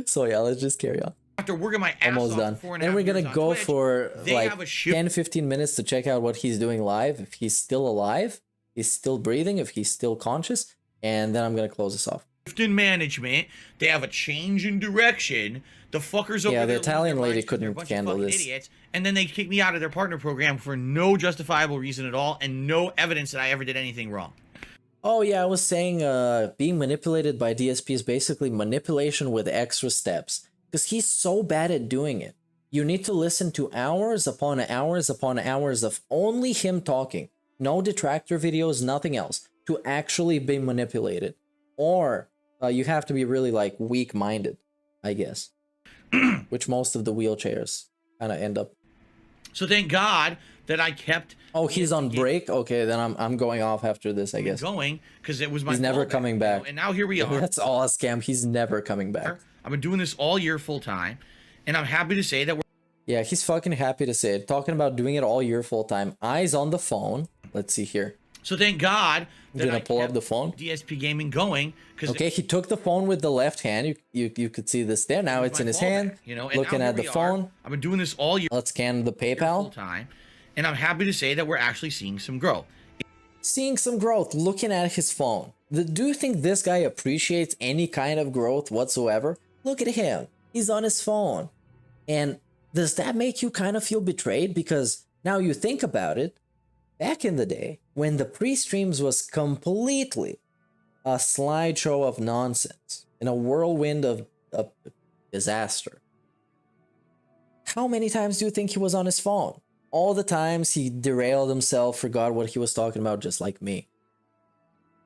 So yeah, let's just carry on. After working my ass almost off done. For and we're gonna go Twitch, for like 10-15 minutes to check out what he's doing live, if he's still alive, he's still breathing, if he's still conscious, and then I'm gonna close this off. In management, they have a change in direction. The fuckers over there. Yeah, the there Italian lady couldn't handle this. Idiots, and then they kicked me out of their partner program for no justifiable reason at all, and no evidence that I ever did anything wrong. Oh yeah, I was saying being manipulated by DSP is basically manipulation with extra steps. Because he's so bad at doing it. You need to listen to hours upon hours upon hours of only him talking. No detractor videos, nothing else. To actually be manipulated. Or you have to be really like weak-minded, I guess. Which most of the wheelchairs kind of end up. So thank God that I kept. Oh, he's on break. Okay, then I'm going off after this, I guess. Going because it was my. He's never coming back. And now here we are. That's all a scam. He's never coming back. I've been doing this all year full time, and I'm happy to say that we're. Yeah, he's fucking happy to say it. Talking about doing it all year full time. Eyes on the phone. Let's see here. So thank God that I'm gonna pull up the phone. DSPGaming going. Okay, he took the phone with the left hand. You could see this there. Now it's in his hand. You know, looking at the phone. I've been doing this all year. Let's scan the PayPal. Full time, and I'm happy to say that we're actually seeing some growth. Seeing some growth. Looking at his phone. Do you think this guy appreciates any kind of growth whatsoever? Look at him. He's on his phone. And does that make you kind of feel betrayed? Because now you think about it, back in the day, when the pre-streams was completely a slideshow of nonsense, in a whirlwind of disaster, how many times do you think he was on his phone? All the times he derailed himself, forgot what he was talking about, just like me.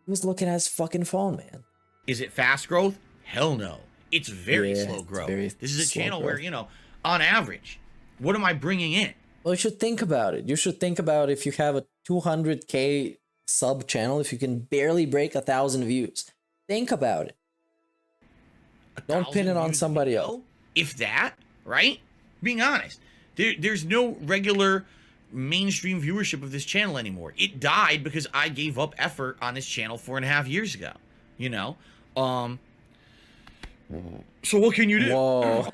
He was looking at his fucking phone, man. Is it fast growth? Hell no. It's very slow growth. This is a channel where, you know, on average, what am I bringing in? Well, you should think about it. You should think about if you have a 200K sub channel, if you can barely break 1,000 views. Think about it. Don't pin it on somebody else. If that, right? Being honest, there's no regular mainstream viewership of this channel anymore. It died because I gave up effort on this channel 4.5 years ago. You know? So what can you do? Whoa.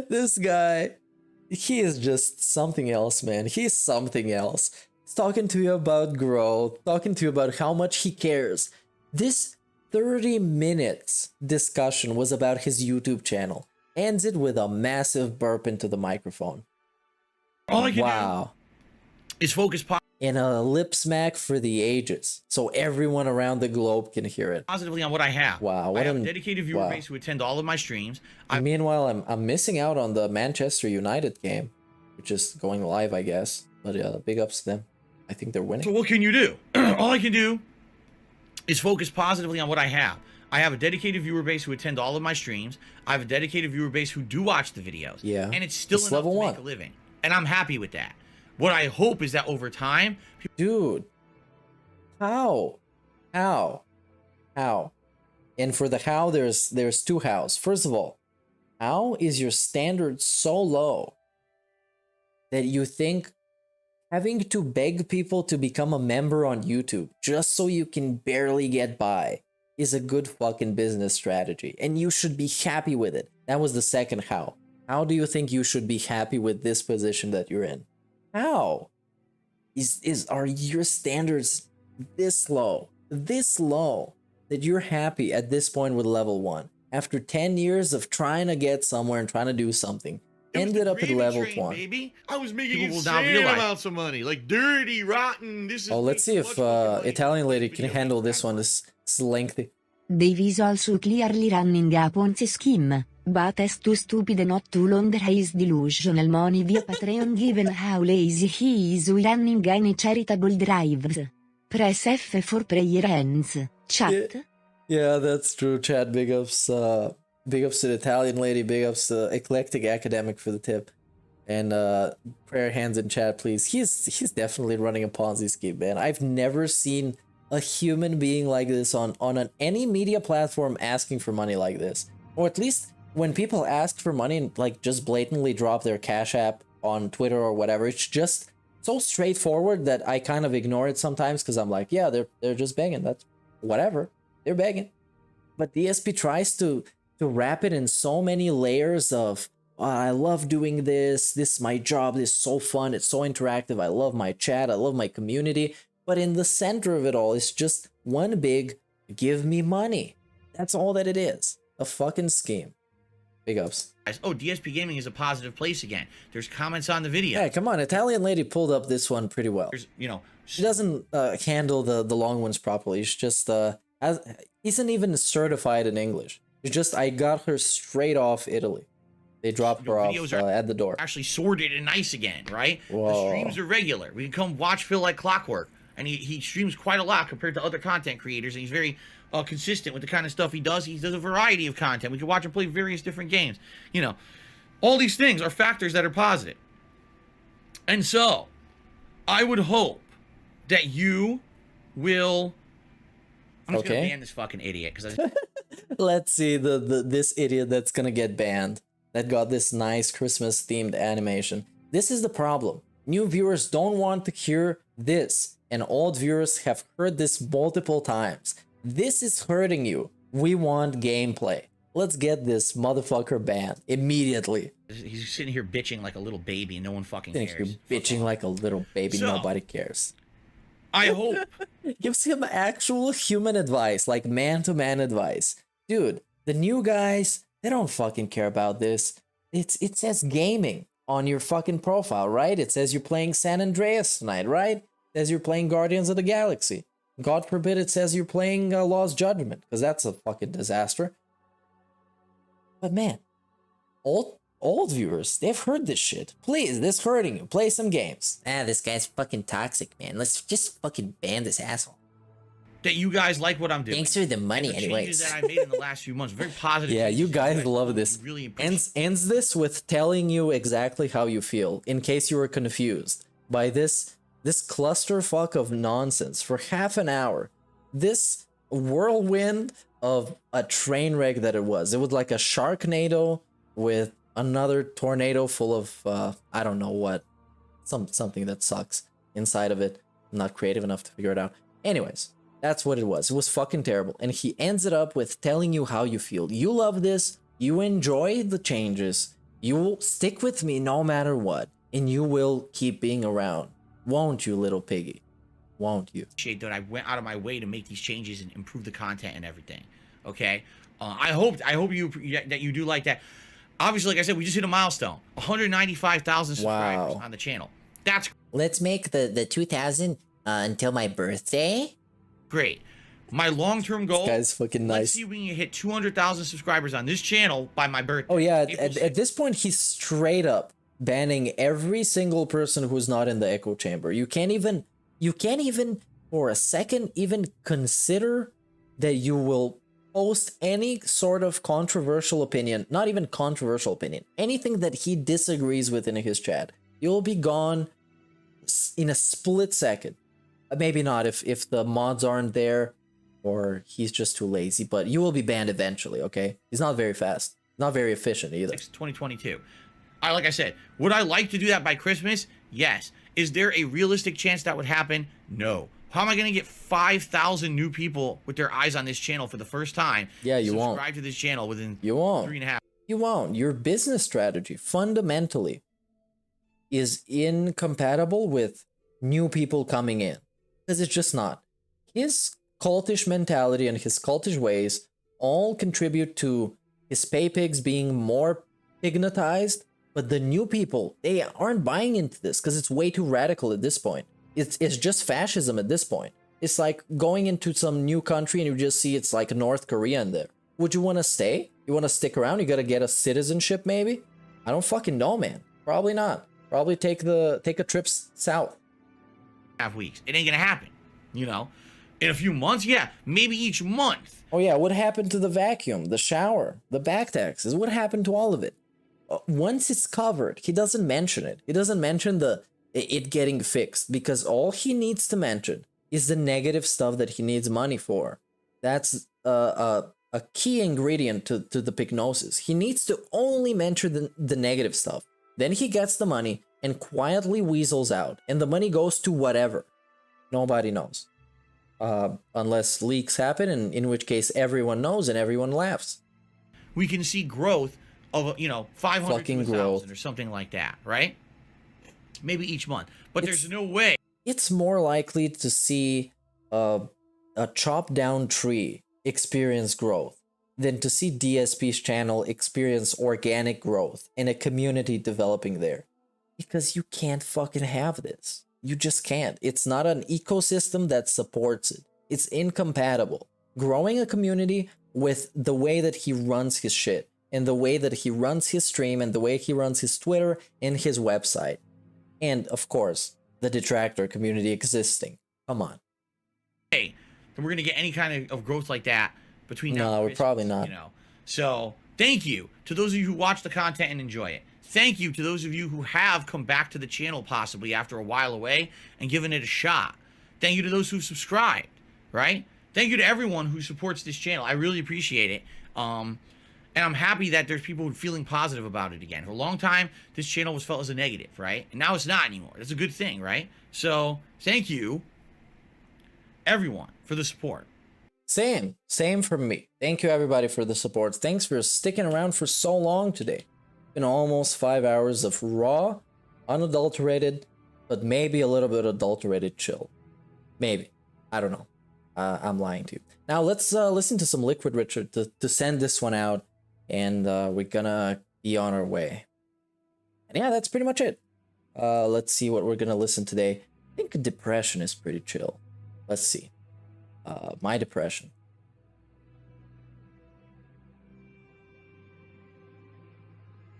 This guy, he is just something else, man. He's something else. He's talking to you about growth, talking to you about how much he cares. This 30 minutes discussion was about his YouTube channel. Ends it with a massive burp into the microphone. All I can do is focus in a lip smack for the ages, so everyone around the globe can hear it. Positively on what I have. Wow, I have a dedicated viewer base who attend all of my streams. Meanwhile, I'm missing out on the Manchester United game, which is going live, I guess. But big ups to them. I think they're winning. So what can you do? All I can do is focus positively on what I have. I have a dedicated viewer base who attend all of my streams. I have a dedicated viewer base who do watch the videos. Yeah. And it's still enough to make a living. And I'm happy with that. What I hope is that over time... Dude. How? And for the how, there's two hows. First of all, how is your standard so low that you think having to beg people to become a member on YouTube just so you can barely get by is a good fucking business strategy, and you should be happy with it? That was the second how. How do you think you should be happy with this position that you're in? How? Are your standards this low that you're happy at this point with level 1? After 10 years of trying to get somewhere and trying to do something, ended up at level 1. Baby. I was making insane amounts of money, like dirty, rotten. This is. Oh, let's see if Italian lady can handle this one. This is lengthy. Davies also clearly running a Ponzi scheme, but as too stupid not to launder his delusional money via Patreon given how lazy he is with running any charitable drives. Press F for prayer hands. Chat. Yeah, that's true, chat. Big ups to the Italian lady. Big ups to Eclectic Academic for the tip. And prayer hands in chat, please. He's definitely running a Ponzi scheme, man. I've never seen a human being like this on any media platform asking for money like this. Or at least when people ask for money and like just blatantly drop their Cash App on Twitter or whatever, it's just so straightforward that I kind of ignore it sometimes because I'm like, yeah, they're just begging. That's whatever. They're begging. But DSP tries to wrap it in so many layers of, I love doing this. This is my job. This is so fun. It's so interactive. I love my chat. I love my community. But in the center of it all, it's just one big, give me money. That's all that it is. A fucking scheme. Big ups. Oh, DSPGaming is a positive place again. There's comments on the video. Yeah, come on. Italian lady pulled up this one pretty well. She doesn't handle the long ones properly. She's just, isn't even certified in English. It's just, I got her straight off Italy. They dropped her off at the door. Actually sorted and nice again, right? Whoa. The streams are regular. We can come watch Phil like clockwork. And he streams quite a lot compared to other content creators. And he's very consistent with the kind of stuff he does. He does a variety of content. We can watch him play various different games. You know, all these things are factors that are positive. And so, I would hope that you will... I'm just gonna ban this fucking idiot, because Let's see this idiot that's gonna get banned. That got this nice Christmas themed animation. This is the problem. New viewers don't want to hear this, and old viewers have heard this multiple times. This is hurting you. We want gameplay. Let's get this motherfucker banned immediately. He's sitting here bitching like a little baby and no one fucking Thanks, cares. you're bitching like a little baby, So, nobody cares. I hope. Gives him actual human advice, like man-to-man advice. Dude, the new guys, they don't fucking care about this. It says gaming on your fucking profile, right? It says you're playing San Andreas tonight, right? It says you're playing Guardians of the Galaxy. God forbid it says you're playing Lost Judgment, because that's a fucking disaster. But man, old viewers, they've heard this shit. Please, this hurting you. Play some games. Ah, this guy's fucking toxic, man. Let's just fucking ban this asshole. That you guys like what I'm doing. Thanks for the money, and the anyways. changes that I made in the last few months, very positive. Yeah, you guys love this. Really ends this with telling you exactly how you feel, in case you were confused by this clusterfuck of nonsense for half an hour. This whirlwind of a train wreck that it was. It was like a Sharknado with another tornado full of I don't know what, something that sucks inside of it. I'm not creative enough to figure it out. Anyways, that's what it was. It was fucking terrible. And he ends it up with telling you how you feel. You love this. You enjoy the changes. You will stick with me no matter what. And you will keep being around. Won't you, little piggy? Won't you? That I went out of my way to make these changes and improve the content and everything. Okay? I hope that you do like that. Obviously, like I said, we just hit a milestone. 195,000 subscribers on the channel. That's... Let's make the 2,000 until my birthday. Great. My long-term goal... This guy's fucking nice. Let's see if we can hit 200,000 subscribers on this channel by my birthday. Oh yeah, at this point, he's straight up banning every single person who's not in the echo chamber. You can't even for a second even consider that you will post any sort of controversial opinion, not even controversial opinion, anything that he disagrees with in his chat. You'll be gone in a split second. Maybe not if the mods aren't there or he's just too lazy, but you will be banned eventually, okay? He's not very fast, not very efficient either. 2022. Like I said, would I like to do that by Christmas? Yes. Is there a realistic chance that would happen? No. How am I going to get 5,000 new people with their eyes on this channel for the first time? Yeah, you won't. Subscribe to this channel within you won't. 3.5. You won't. Your business strategy fundamentally is incompatible with new people coming in. Because it's just not. His cultish mentality and his cultish ways all contribute to his pay pigs being more pignatized, but the new people, they aren't buying into this because it's way too radical at this point. It's just fascism at this point. It's like going into some new country and you just see it's like North Korea in there. Would you want to stay? You want to stick around? You got to get a citizenship maybe? I don't fucking know, man. Probably not. Probably take a trip south. Weeks. It ain't gonna happen, you know. In a few months, yeah, maybe each month. Oh yeah, what happened to the vacuum, the shower, the back taxes? What happened to all of it? Once it's covered, he doesn't mention it. He doesn't mention it getting fixed because all he needs to mention is the negative stuff that he needs money for. That's a key ingredient to the pignosis. He needs to only mention the negative stuff. Then he gets the money and quietly weasels out, and the money goes to whatever. Nobody knows. Unless leaks happen, and in which case everyone knows and everyone laughs. We can see growth of, 500 to 1,000 or something like that, right? Maybe each month. But there's no way. It's more likely to see a chopped down tree experience growth than to see DSP's channel experience organic growth and a community developing there. Because you can't fucking have this. You just can't. It's not an ecosystem that supports it. It's incompatible. Growing a community with the way that he runs his shit, and the way that he runs his stream, and the way he runs his Twitter and his website. And, of course, the detractor community existing. Come on. Hey, then we're going to get any kind of growth like that between now and No, we're probably not. So, thank you to those of you who watch the content and enjoy it. thank you to those of you who have come back to the channel possibly after a while away and given it a shot. Thank you to those who subscribed, right? Thank you to everyone who supports this channel. I really appreciate it. And I'm happy that there's people feeling positive about it again. For a long time, this channel was felt as a negative, right? And now it's not anymore. That's a good thing, right? So thank you, everyone, for the support. Same from me. Thank you everybody for the support. Thanks for sticking around for so long today. Been almost 5 hours of raw, unadulterated, but maybe a little bit adulterated chill. Maybe. I don't know. I'm lying to you. Now let's listen to some Liquid Richard to send this one out, and we're gonna be on our way. And yeah, that's pretty much it. Let's see what we're gonna listen today. I think Depression is pretty chill. Let's see. My Depression.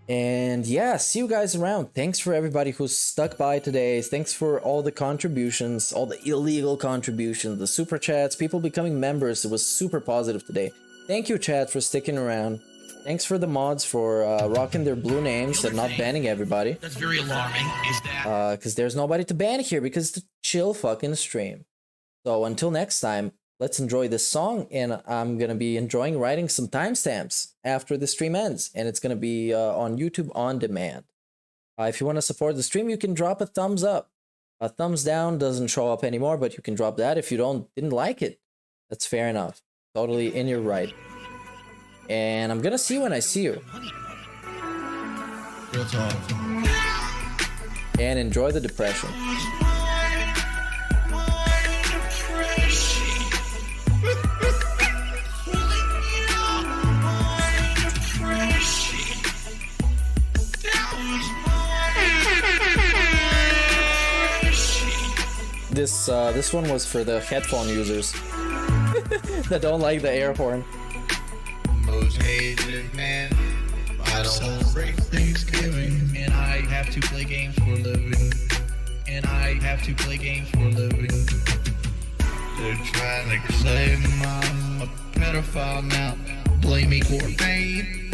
And yeah, see you guys around. Thanks for everybody who's stuck by today. Thanks for all the contributions, all the illegal contributions, the super chats, people becoming members. It was super positive today. Thank you, chat, for sticking around. Thanks for the mods for rocking their blue names and not banning everybody. That's very alarming, is that... Because there's nobody to ban here because it's a chill fucking stream. So until next time, let's enjoy this song, and I'm gonna be enjoying writing some timestamps after the stream ends, and it's gonna be on YouTube on demand. If you want to support the stream, you can drop a thumbs up. A thumbs down doesn't show up anymore, but you can drop that if you didn't like it. That's fair enough. Totally in your right. And I'm gonna see you when I see you. Real talk. And enjoy the Depression. This one was for the headphone users that don't like the air horn. Most hated man. I don't celebrate Thanksgiving, and I have to play games for a living. And I have to play games for a living. They're trying to say I'm a pedophile now. Blame me for pain.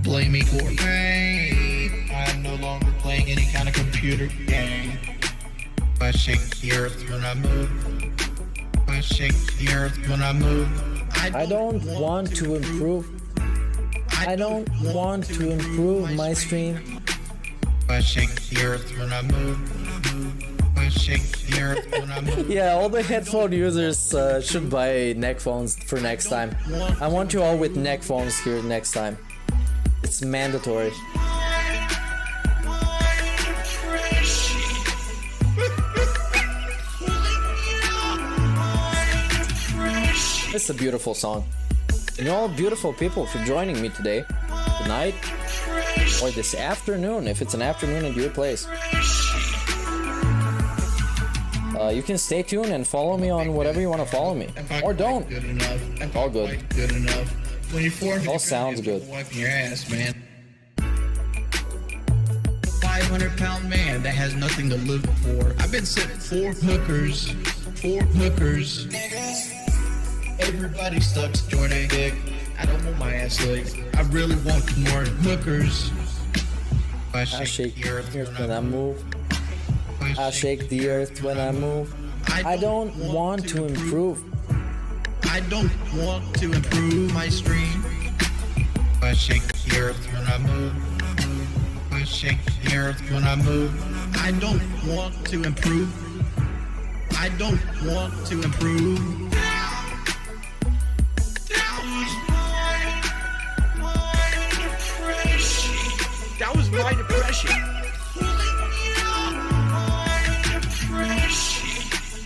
Blame me for pain. I'm no longer playing any kind of computer game. I shake the earth when I move. I shake the earth when I move. I don't want to improve. I don't want to improve my stream. I shake the earth when I move. I shake the earth when I move. Yeah, all the headphone users should buy neck phones for next time. I want you all with neck phones here next time. It's mandatory. It's a beautiful song. And you're all beautiful people for joining me today, tonight, or this afternoon, if it's an afternoon at your place. You can stay tuned and follow me on whatever you want to follow me. Or don't. Good enough. All good. Good enough. When you're 400, all sounds good. Wiping your ass, man. 500-pound man that has nothing to live for. I've been sent 4 hookers. 4 hookers. Everybody sucks, Jordan. Dick. I don't want my ass licked. I really want more hookers. I shake the earth when I move. I shake the earth when I move. I don't want to improve. I don't want to improve my stream. I shake the earth when I move. I shake the earth when I move. I don't want to improve. I don't want to improve. That was my depression.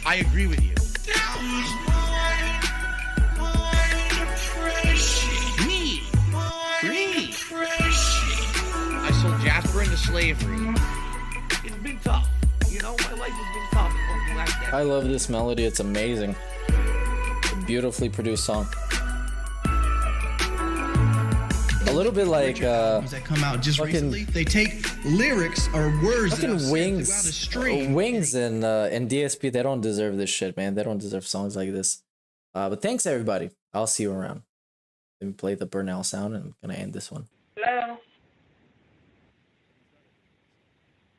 I agree with you. Me. I sold Jasper into slavery. It's been tough. You know, my life has been tough. Like that. I love this melody. It's amazing. It's a beautifully produced song. A little bit like that come out just recently. They take lyrics or words that fucking Wings and DSP. They don't deserve this shit, man. They don't deserve songs like this. But thanks everybody. I'll see you around. Let me play the Burnell sound, and I'm gonna end this one. Hello.